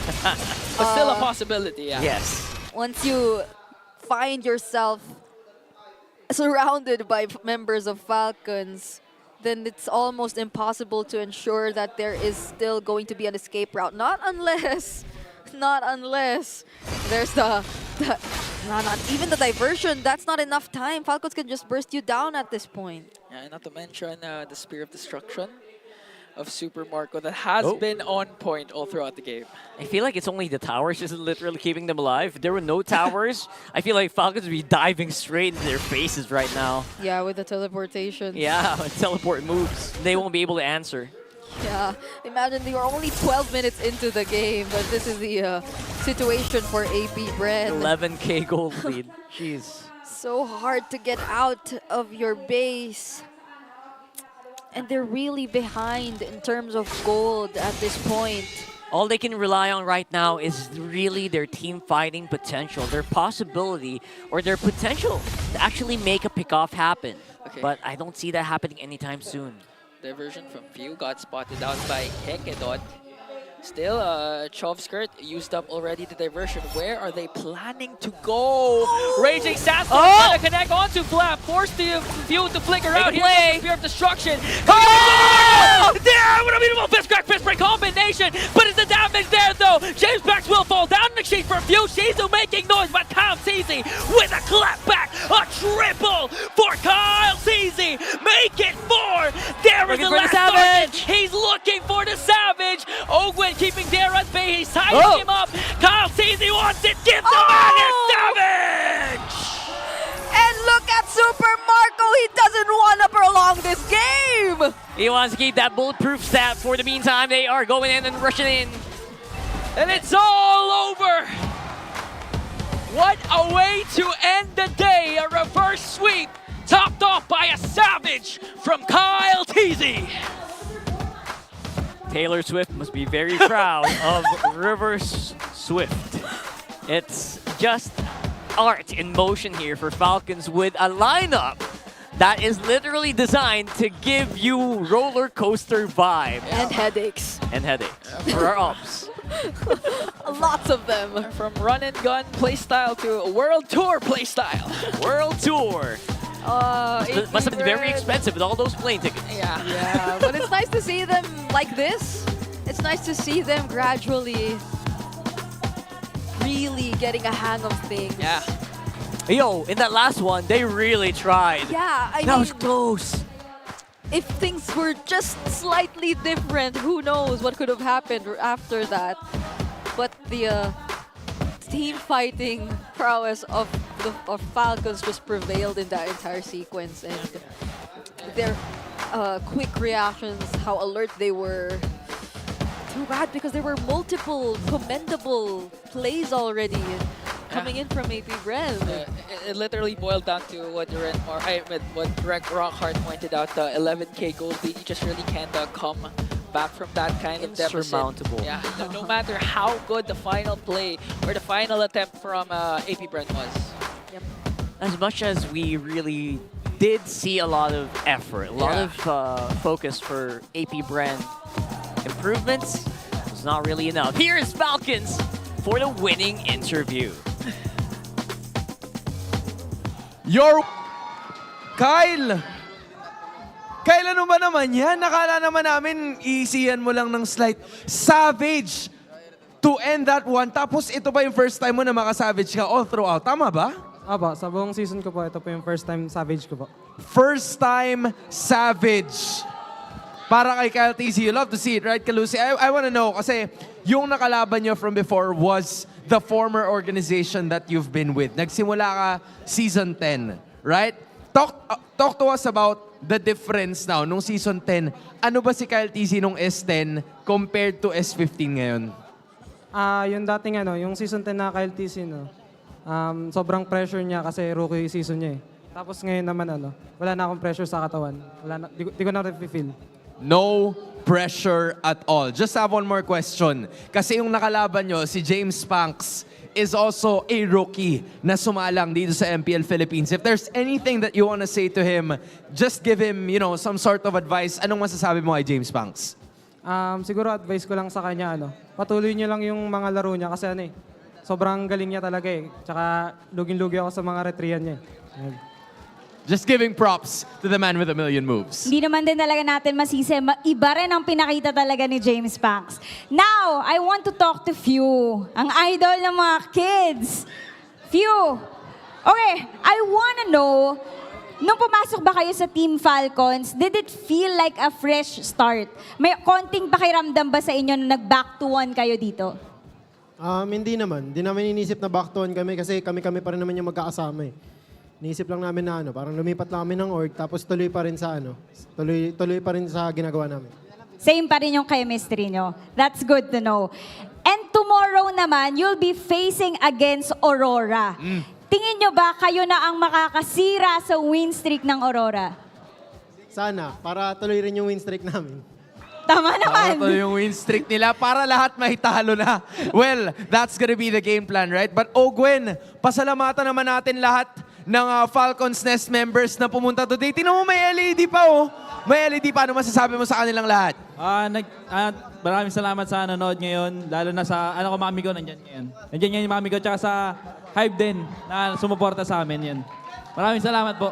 But still a possibility, yeah. Yes. Once you find yourself surrounded by members of Falcons, then it's almost impossible to ensure that there is still going to be an escape route. Not unless there's not even the diversion. That's not enough time. Falcons can just burst you down at this point. Yeah, not to mention the Spear of Destruction of Super Marco that has been on point all throughout the game. I feel like it's only the towers just literally keeping them alive. If there were no towers, I feel like Falcons would be diving straight into their faces right now. Yeah, with the teleportation. Yeah, with teleport moves, they won't be able to answer. Yeah, imagine they were only 12 minutes into the game, but this is the situation for AP Bren. 11k gold lead. Jeez. So hard to get out of your base. And they're really behind in terms of gold at this point. All they can rely on right now is really their team fighting potential, their possibility, or their potential to actually make a pickoff happen. Okay. But I don't see that happening anytime soon. Diversion from View got spotted out by Kekedot. Still, Chovskirt used up already the diversion. Where are they planning to go? Raging Sandstorm trying to connect onto Flap. Forced the View to flicker out. Here's the Spear of Destruction. There! What a beautiful fist break combination. But is the damage there though? James Panks will fall down in exchange for View. Shizu making noise, but Kyle Teasy with a clapback. A triple for Kyle Teasy. Make it 4. There is the last target. He's looking for the Savage. Ogwen keeping there at bay. He's tying him up. Kyle Teasy wants it. Give the man his Savage. And look at Super Marco. He doesn't want to prolong this game. He wants to keep that bulletproof stat for the meantime. They are going in and rushing in. And it's all over. What a way to end the day. A reverse sweep topped off by a Savage from Kyle Teasy. Taylor Swift must be very proud of Reverse Swift. It's just art in motion here for Falcons with a lineup that is literally designed to give you roller coaster vibe. And headaches. And headaches. For our ops. Lots of them. From run and gun playstyle to a world tour playstyle. World tour. Must have been very expensive with all those plane tickets. Yeah, but it's nice to see them like this. It's nice to see them gradually really getting a hang of things. Yeah. Yo, in that last one, they really tried. Yeah, I that mean, was close. if things were just slightly different, who knows what could have happened after that. But the team fighting prowess of Falcons just prevailed in that entire sequence, and their quick reactions, how alert they were. Too bad because there were multiple commendable plays already coming in from AP Bren. It literally boiled down to what Greg Rockhart pointed out, the 11K gold lead. You just really can't come back from that kind of deficit. Insurmountable. Yeah, no matter how good the final play or the final attempt from AP Bren was. Yep. As much as we really did see a lot of effort, a lot of focus for AP Bren, improvements was not really enough. Here is Falcons for the winning interview. Kyle! Kyle, ano ba naman yan? Nakala naman namin, iisiyan mo lang ng slight. Savage to end that one. Tapos ito ba yung first time mo na maka-savage ka all throughout? Tama ba? Aba, sa buong season ko po, ito po yung first time savage ko po. First time savage. Para kay Kyle TZ, you love to see it, right, Kalusi? I want to know, kasi yung nakalaban nyo from before was the former organization that you've been with. Nagsimula ka season 10, right? Talk to us about the difference now. Nung season 10, ano ba si Kyle TZ nung S10 compared to S15 ngayon? Yung dating yung season 10 na Kyle TC, sobrang pressure niya kasi rookie season niya eh. Tapos ngayon naman wala na akong pressure sa katawan. Di ko na feel. No pressure at all. Just have one more question. Kasi yung nakalaban nyo, si James Panks, is also a rookie na sumalang dito sa MPL Philippines. If there's anything that you want to say to him, just give him, some sort of advice. Anong masasabi mo kay James Panks? Siguro advice ko lang sa kanya, patuloy niyo lang yung mga laro niya kasi sobrang galing niya talaga eh. Tsaka lugin-lugi ako sa mga retrian niya eh. Just giving props to the man with a million moves. Hindi naman din talaga natin masisi. Iba rin ang pinakita talaga ni James Panks. Now, I want to talk to Few, ang idol ng mga kids. Few, okay, I wanna know, nung pumasok ba kayo sa Team Falcons, did it feel like a fresh start? May konting pakiramdam ba sa inyo na nag-back to one kayo dito? Hindi naman. Hindi namin inisip na back to one kami kasi kami-kami pa rin naman yung magkakasama eh. Niisip lang namin na parang lumipat lang kami ng org tapos tuloy pa rin sa tuloy pa rin sa ginagawa namin. Same pa rin yung chemistry nyo. That's good to know. And tomorrow naman, you'll be facing against Aurora. Tingin nyo ba kayo na ang makakasira sa win streak ng Aurora? Sana, para tuloy rin yung win streak namin. Tama naman. Para tuloy yung win streak nila para lahat mahitalo na. Well, that's gonna be the game plan, right? But Gwen, pasalamatan naman natin lahat ng Falcons Nest members na pumunta today. Tingnan mo, may LED pa May LED pa. Ano masasabi mo sa kanilang lahat? Maraming salamat sa nanonood ngayon. Lalo na sa, mami ko nandyan ngayon. Nandyan ngayon yung mami ko. Tsaka sa Hive din na sumuporta sa amin yan. Maraming salamat po.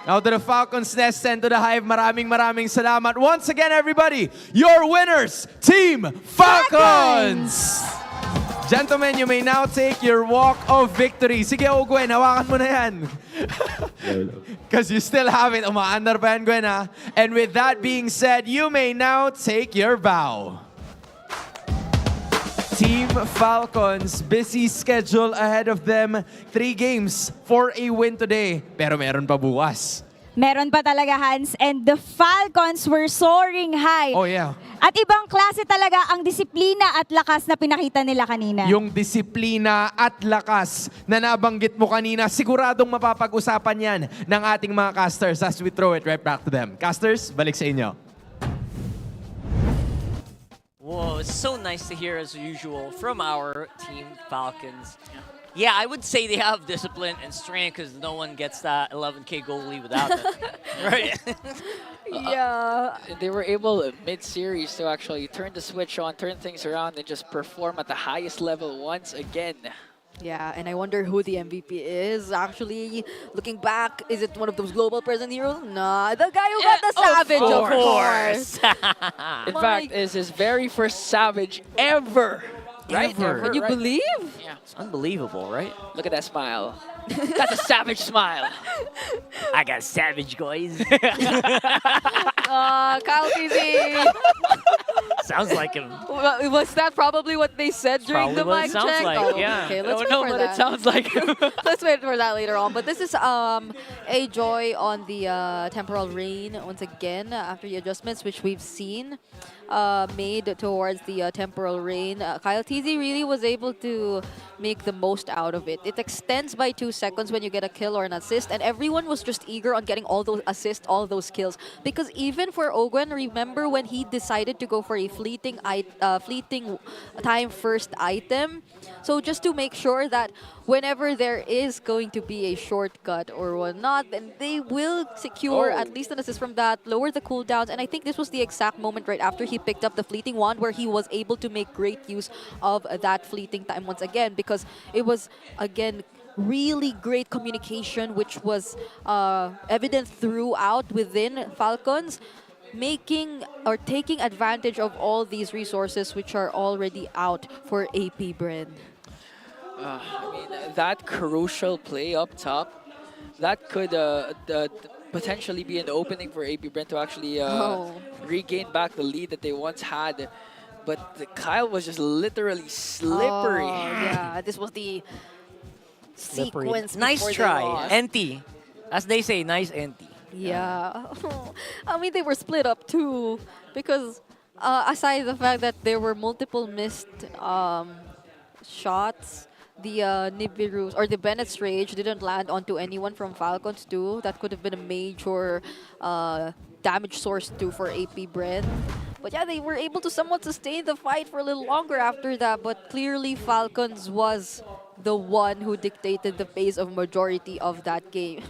Now to the Falcons Nest and to the Hive, maraming salamat. Once again, everybody, your winners, Team Falcons! Gentlemen, you may now take your walk of victory. Sige, Gwen, hawakan mo na yan. Because you still have it. Umaandar pa yan, Gwen, ha? And with that being said, you may now take your bow. Team Falcons, busy schedule ahead of them. 3 games for a win today. Pero meron pa bukas. Meron pa talaga, Hans. And the Falcons were soaring high. Oh, yeah. At ibang klase talaga ang disiplina at lakas na pinakita nila kanina. Yung disiplina at lakas na nabanggit mo kanina, siguradong mapapag-usapan yan ng ating mga casters as we throw it right back to them. Casters, balik sa inyo. Whoa, it's so nice to hear as usual from our Team Falcons. Yeah, I would say they have discipline and strength because no one gets that 11K goal lead without them. Right? Yeah. They were able mid-series to actually turn the switch on, turn things around, and just perform at the highest level once again. Yeah, and I wonder who the MVP is. Actually, looking back, is it one of those global present heroes? Nah, the guy who got the Savage, of course. In fact, is his very first Savage ever. Right? Ever. Can you right? believe? Yeah. It's unbelievable, right? Look at that smile. That's a Savage smile. I got Savage, guys. Kyle TZ. Sounds like him. Was that probably what they said during the Probably what it mic sounds check? like, Oh, yeah. Okay, I let's don't wait know, for but that. it sounds like him. Let's wait for that later on. But this is a joy on the temporal rain once again after the adjustments which we've seen made towards the temporal rain. Kyle TZ really was able to make the most out of it. It extends by 2 seconds when you get a kill or an assist, and everyone was just eager on getting all those assists, all those kills. Because even for Ogwen, remember when he decided to go for a fleeting time first item? So just to make sure that whenever there is going to be a shortcut or whatnot, then they will secure at least an assist from that, lower the cooldowns. And I think this was the exact moment right after he picked up the fleeting wand where he was able to make great use of that fleeting time once again, because it was, again, really great communication which was evident throughout within Falcons, making or taking advantage of all these resources which are already out for AP Bren. I mean, that crucial play up top, that could potentially be an opening for AP Bren to actually regain back the lead that they once had. But Kyle was just literally slippery. Oh, yeah, this was the sequence. Nice before they try. lost. NT. As they say, nice NT. Yeah. I mean, they were split up too, because aside the fact that there were multiple missed shots, the Nibiru's or the Bennett's Rage didn't land onto anyone from Falcons too. That could have been a major damage source too for AP Bren. But yeah, they were able to somewhat sustain the fight for a little longer after that, but clearly Falcons was the one who dictated the pace of majority of that game.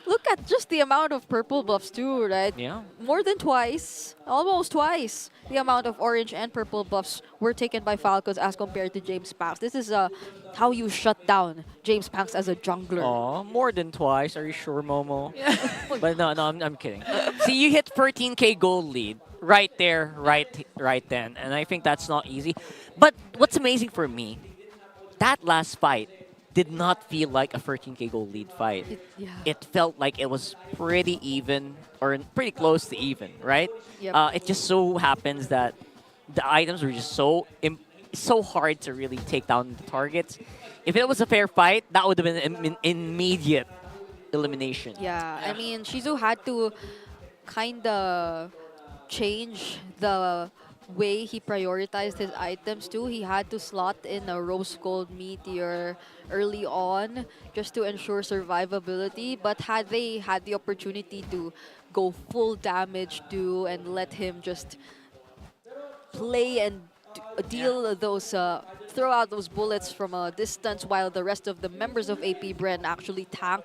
Look at just the amount of purple buffs too, right? Yeah. More than twice, almost twice, the amount of orange and purple buffs were taken by Falcons as compared to James Panks. This is how you shut down James Panks as a jungler. Aw, more than twice. Are you sure, Momo? But no, I'm kidding. See, you hit 13K gold lead right there, right then. And I think that's not easy. But what's amazing for me, that last fight did not feel like a 13K gold lead fight. It felt like it was pretty even, or pretty close to even, right? Yep. It just so happens that the items were just so hard to really take down the targets. If it was a fair fight, that would have been an immediate elimination. Yeah, I mean, Shizu had to kind of change the way he prioritized his items too. He had to slot in a Rose Gold Meteor early on just to ensure survivability. But had they had the opportunity to go full damage too and let him just play and deal those, throw out those bullets from a distance while the rest of the members of AP Bren actually tank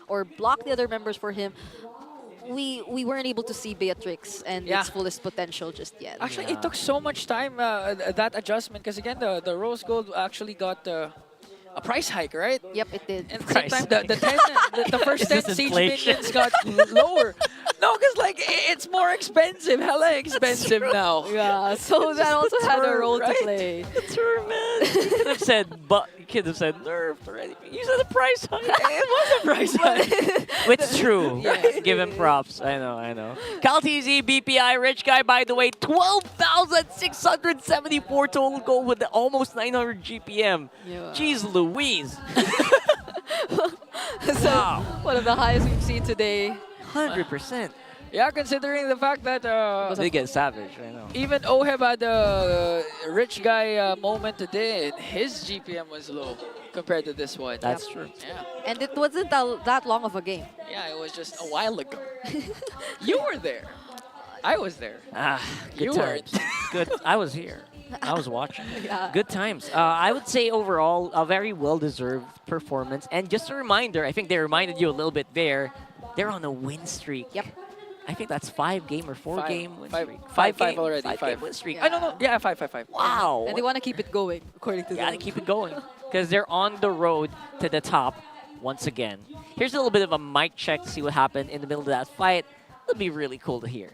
or block the other members for him, we weren't able to see Beatrix and its fullest potential just yet. Actually, it took so much time, that adjustment, because again, the Rose Gold actually got a price hike, right? Yep, it did. And at the same time, the first 10 siege minions got lower. No, because like it's more expensive, hella expensive now. Yeah, so that also had a role to play. It's her, man. You could have said nerfed or anything. You said a price hike. It was a price hike. It's true. Give him props. I know. Cal TZ, BPI, rich guy, by the way, 12,674 total gold with almost 900 GPM. Yeah. Jeez Louise. So, one of the highest we've seen today. 100%. Yeah, considering the fact that They get savage, I know. even Oheb had a rich guy moment today, and his GPM was low compared to this one. That's true. Yeah. And it wasn't that long of a game. Yeah, it was just a while ago. You were there. I was there. Good You times. Good. I was here. I was watching. Yeah. Good times. I would say overall, a very well-deserved performance. And just a reminder, I think they reminded you a little bit there, they're on a win streak. Yep. I think that's 5-game or 4-game win streak. Five Game- already. 5-game win streak. I don't know. Yeah, five. Wow. And they want to keep it going, according to Gotta them. keep it going because they're on the road to the top once again. Here's a little bit of a mic check to see what happened in the middle of that fight. It'll be really cool to hear.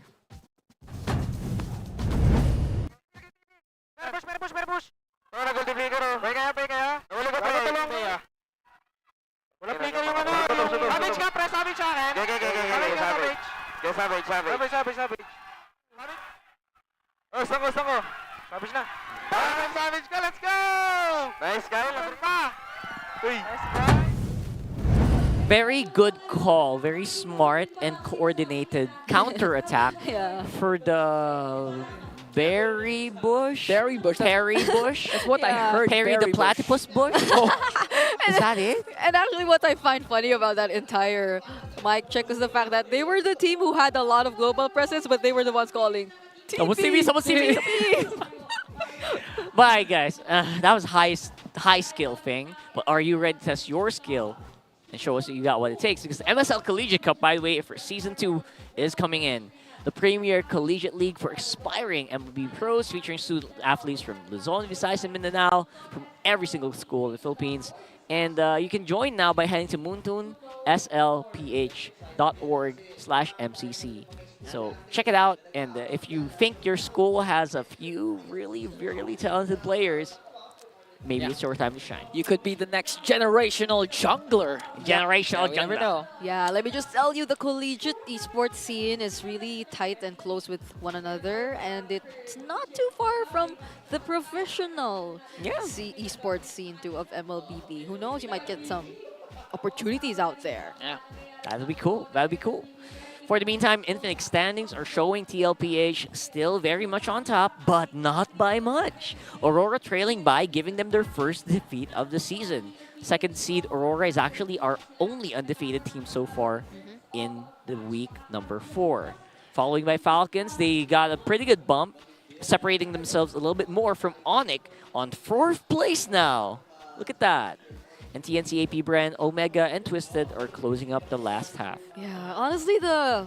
Very good call, very smart and coordinated counter attack Yeah. for the Berry Bush. Berry Bush. Perry Bush. That's what I Yeah. heard. Perry the Berry Bush. Platypus Bush. Is that it? And actually, what I find funny about that entire mic check is the fact that they were the team who had a lot of global presence, but they were the ones calling. Someone see me, someone see me. Bye, guys. That was high skill thing. But are you ready to test your skill and show us that you got what it takes? Because the MSL Collegiate Cup, by the way, for Season 2 is coming in. The premier collegiate league for aspiring MLBB pros featuring student athletes from Luzon, Visayas, and Mindanao from every single school in the Philippines. And you can join now by heading to moontoonslph.org/MCC. So check it out, and if you think your school has a few really, really talented players, maybe it's your time to shine. You could be the next generational jungler. Generational You never jungler. know. Yeah, let me just tell you, the collegiate esports scene is really tight and close with one another, and it's not too far from the professional esports scene too of MLBB. Who knows, you might get some opportunities out there. Yeah. That'd be cool. That'd be cool. For the meantime, Infinite standings are showing TLPH still very much on top, but not by much. Aurora trailing by, giving them their first defeat of the season. Second seed Aurora is actually our only undefeated team so far in the week number 4. Following by Falcons, they got a pretty good bump, separating themselves a little bit more from Onic on 4th place now. Look at that. And TNC AP Bren, Omega, and Twisted are closing up the last half. Yeah, honestly, the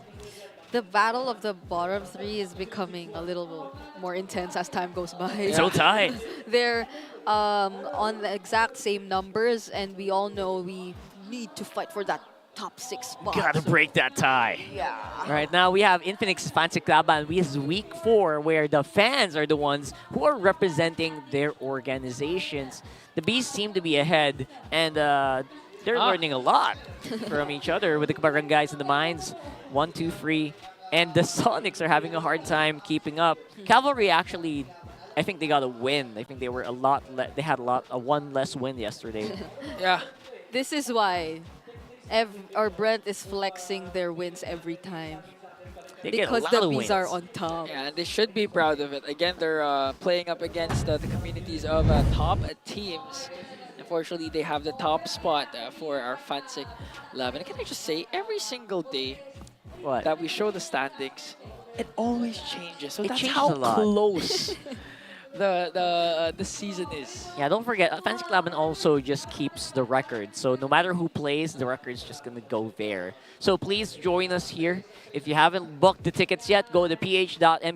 battle of the bottom 3 is becoming a little more intense as time goes by. So tight. They're on the exact same numbers, and we all know we need to fight for that top 6 spot. Gotta break that tie. Yeah. All right, now we have Infinix Fancy Laban. We is week 4, where the fans are the ones who are representing their organizations. The Bees seem to be ahead, and they're learning a lot from each other with the Barangays and the Mines. 1, 2, 3. And the Sonics are having a hard time keeping up. Cavalry actually, I think they got a win. I think they were they had one less win yesterday. Yeah. This is why Brent is flexing their wins every time. They get a Because lot the of Bees wins. are on top. Yeah, and they should be proud of it. Again, they're playing up against the communities of top teams. Unfortunately, they have the top spot for our Fansik 11. Can I just say, every single day that we show the standings, it always changes. So It that's changes how a lot. close the season is. Yeah, don't forget, Fancy Laban also just keeps the record. So no matter who plays, the record's just going to go there. So please join us here. If you haven't booked the tickets yet, go to ph-mpl.com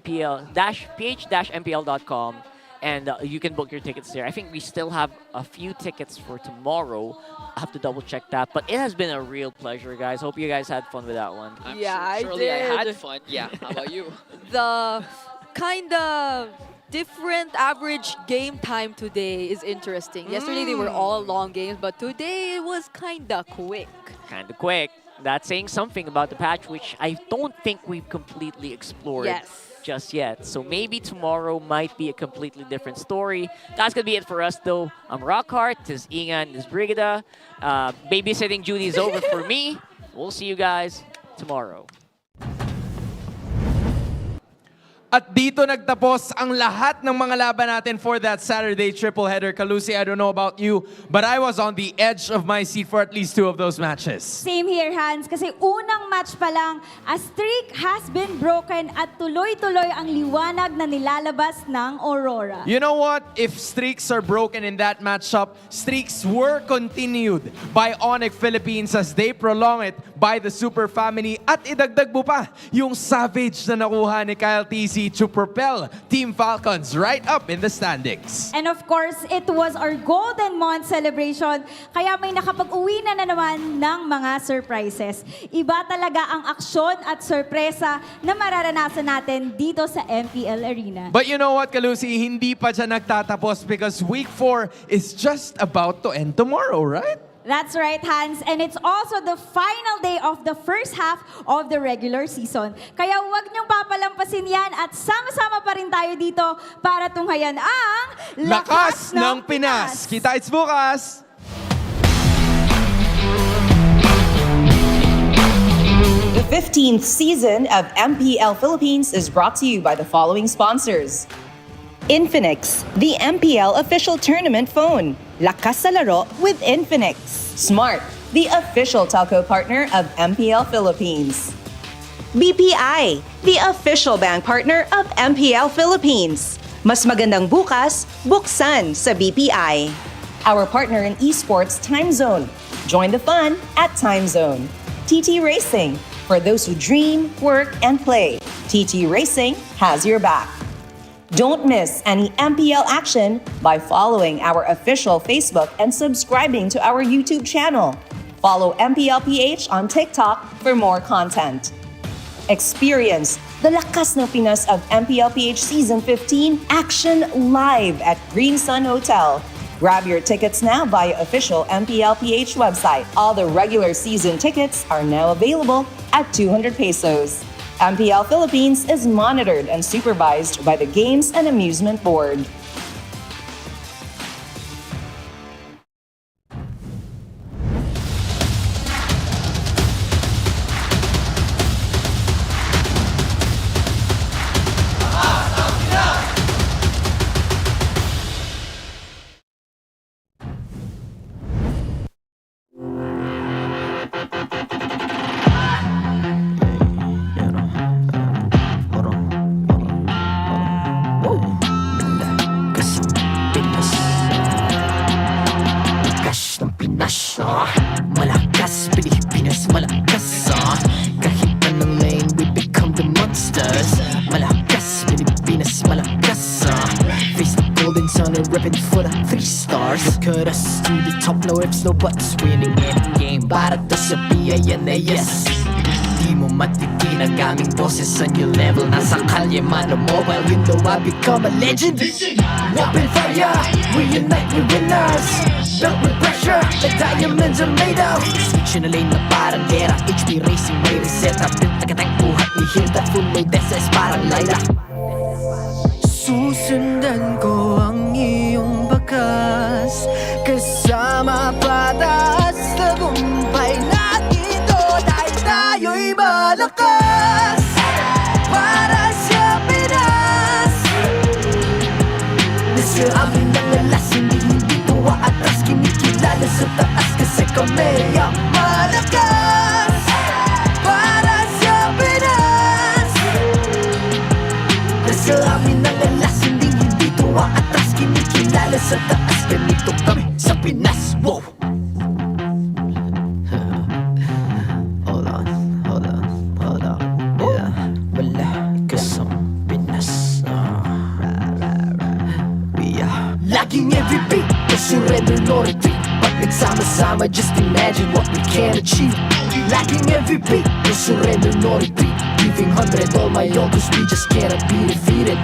and you can book your tickets there. I think we still have a few tickets for tomorrow. I have to double check that. But it has been a real pleasure, guys. Hope you guys had fun with that one. Surely I had fun. Yeah, how about you? The kind of different average game time today is interesting. Yesterday they were all long games, but today it was kind of quick. Kind of quick. That's saying something about the patch, which I don't think we've completely explored just yet. So maybe tomorrow might be a completely different story. That's going to be it for us, though. I'm Rockhart. This is Ingan. This is Brigida. Babysitting duty is over for me. We'll see you guys tomorrow. At dito nagtapos ang lahat ng mga laban natin for that Saturday triple header. Kalusi, I don't know about you, but I was on the edge of my seat for at least 2 of those matches. Same here, Hans. Kasi unang match pa lang, a streak has been broken at tuloy-tuloy ang liwanag na nilalabas ng Aurora. You know what? If streaks are broken in that matchup, streaks were continued by Onic Philippines as they prolong it by the Super Family. At idagdag mo pa yung savage na nakuha ni Kyle TC to propel Team Falcons right up in the standings. And of course, it was our Golden Month celebration, kaya may nakapag-uwi na naman ng mga surprises. Iba talaga ang aksyon at sorpresa na mararanasan natin dito sa MPL Arena. But you know what, Kalusi? Hindi pa dyan nagtatapos because Week 4 is just about to end tomorrow, right? That's right, Hans. And it's also the final day of the first half of the regular season. Kaya huwag niyong papalampasin yan at sama-sama pa rin tayo dito para tunghayan ang Lakas ng Pinas! Kita-its bukas! The 15th season of MPL Philippines is brought to you by the following sponsors. Infinix, the MPL official tournament phone. Lakas sa laro with Infinix. Smart, the official telco partner of MPL Philippines. BPI, the official bank partner of MPL Philippines. Mas magandang bukas, buksan sa BPI. Our partner in esports, Time Zone. Join the fun at Time Zone. TT Racing, for those who dream, work, and play. TT Racing has your back. Don't miss any MPL action by following our official Facebook and subscribing to our YouTube channel. Follow MPL PH on TikTok for more content. Experience the Lakas ng Pinas of MPL PH Season 15 action live at Green Sun Hotel. Grab your tickets now via official MPL PH website. All the regular season tickets are now available at 200 pesos. MPL Philippines is monitored and supervised by the Games and Amusement Board. Malakas, Pilipinas, malakas kahit anong lane, we become the monsters. Malakas, Pilipinas, malakas face the golden sun and ribbon for the 3 stars. Look at us to the top, no ifs, no buts. Winning any game, para to sa PINAS. Di mo matitin ang aming boses sa new level. Nasa kalye man o mobile, you know I become a legend. Open fire, we unite, we winners. Built with pressure, like diamonds are made of. Switch in a lane na parang gera. HP Racing may reset up. Built agad ang buhat ni Hilda. Full load SS parang Lyra. Susundan ko ang iyong bakas. Kasama pataas. Tagumpay natin ito. Dahil tayo'y malakas. Para sa Pinas. Nasa amin ang alas. Hindi tuwa atras. Kinikilala sa taas. Kasi kami ang malakas. Para sa Pinas. Nasa amin ang alas. Hindi tuwa atras. Kinikilala sa taas. Ganito kami sa Pinas. Wow! Hold on. Yeah, wala kasang Pinas. We are laging MVP. No surrender, no retreat. Pag nagsama-sama, just imagine what we can achieve. Laging MVP. No surrender, no retreat. Giving 100 all my all, cause we just cannot be defeated.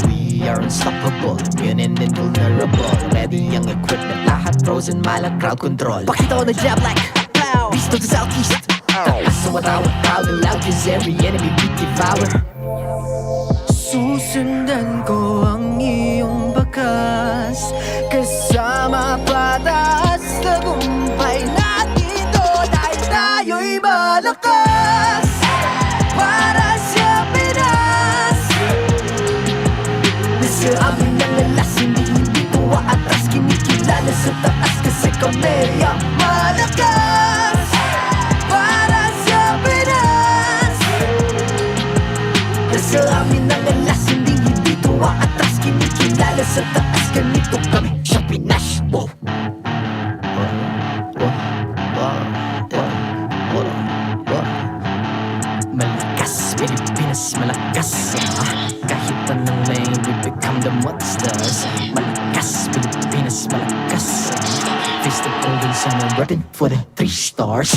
We are unstoppable, immune and invulnerable. Ready ang equipment, lahat frozen, malang crowd control. Pakita ko na jab like pow. East to the southeast. Taas sa watawat, proud and loud, cause every enemy we devour. Susundan ko ang iyong bakas. Kasama pataas. Tagumpay natin ito. Dahil tayo'y malakas. Para sa Pinas. malakas, Pilipinas malakas. Face the golden sun and reppin' for the 3 stars.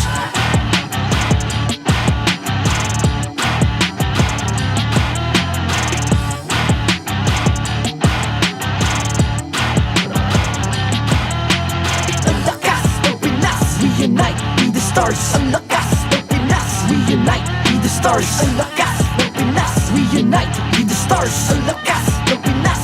Ang lakas ng Pinas, we unite, be the stars. Ang lakas ng Pinas, we unite, be the stars. Ang lakas ng Pinas, we unite, be the stars. Ang lakas ng Pinas,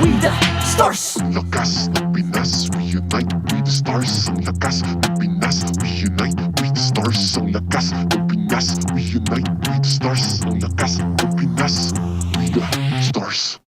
we the stars. Ang lakas ng Pinas, we unite, we the stars. Ang lakas ng Pinas, we unite, we the stars. Ang lakas ng Pinas, we unite, we the stars. Ang lakas ng Pinas, we the stars.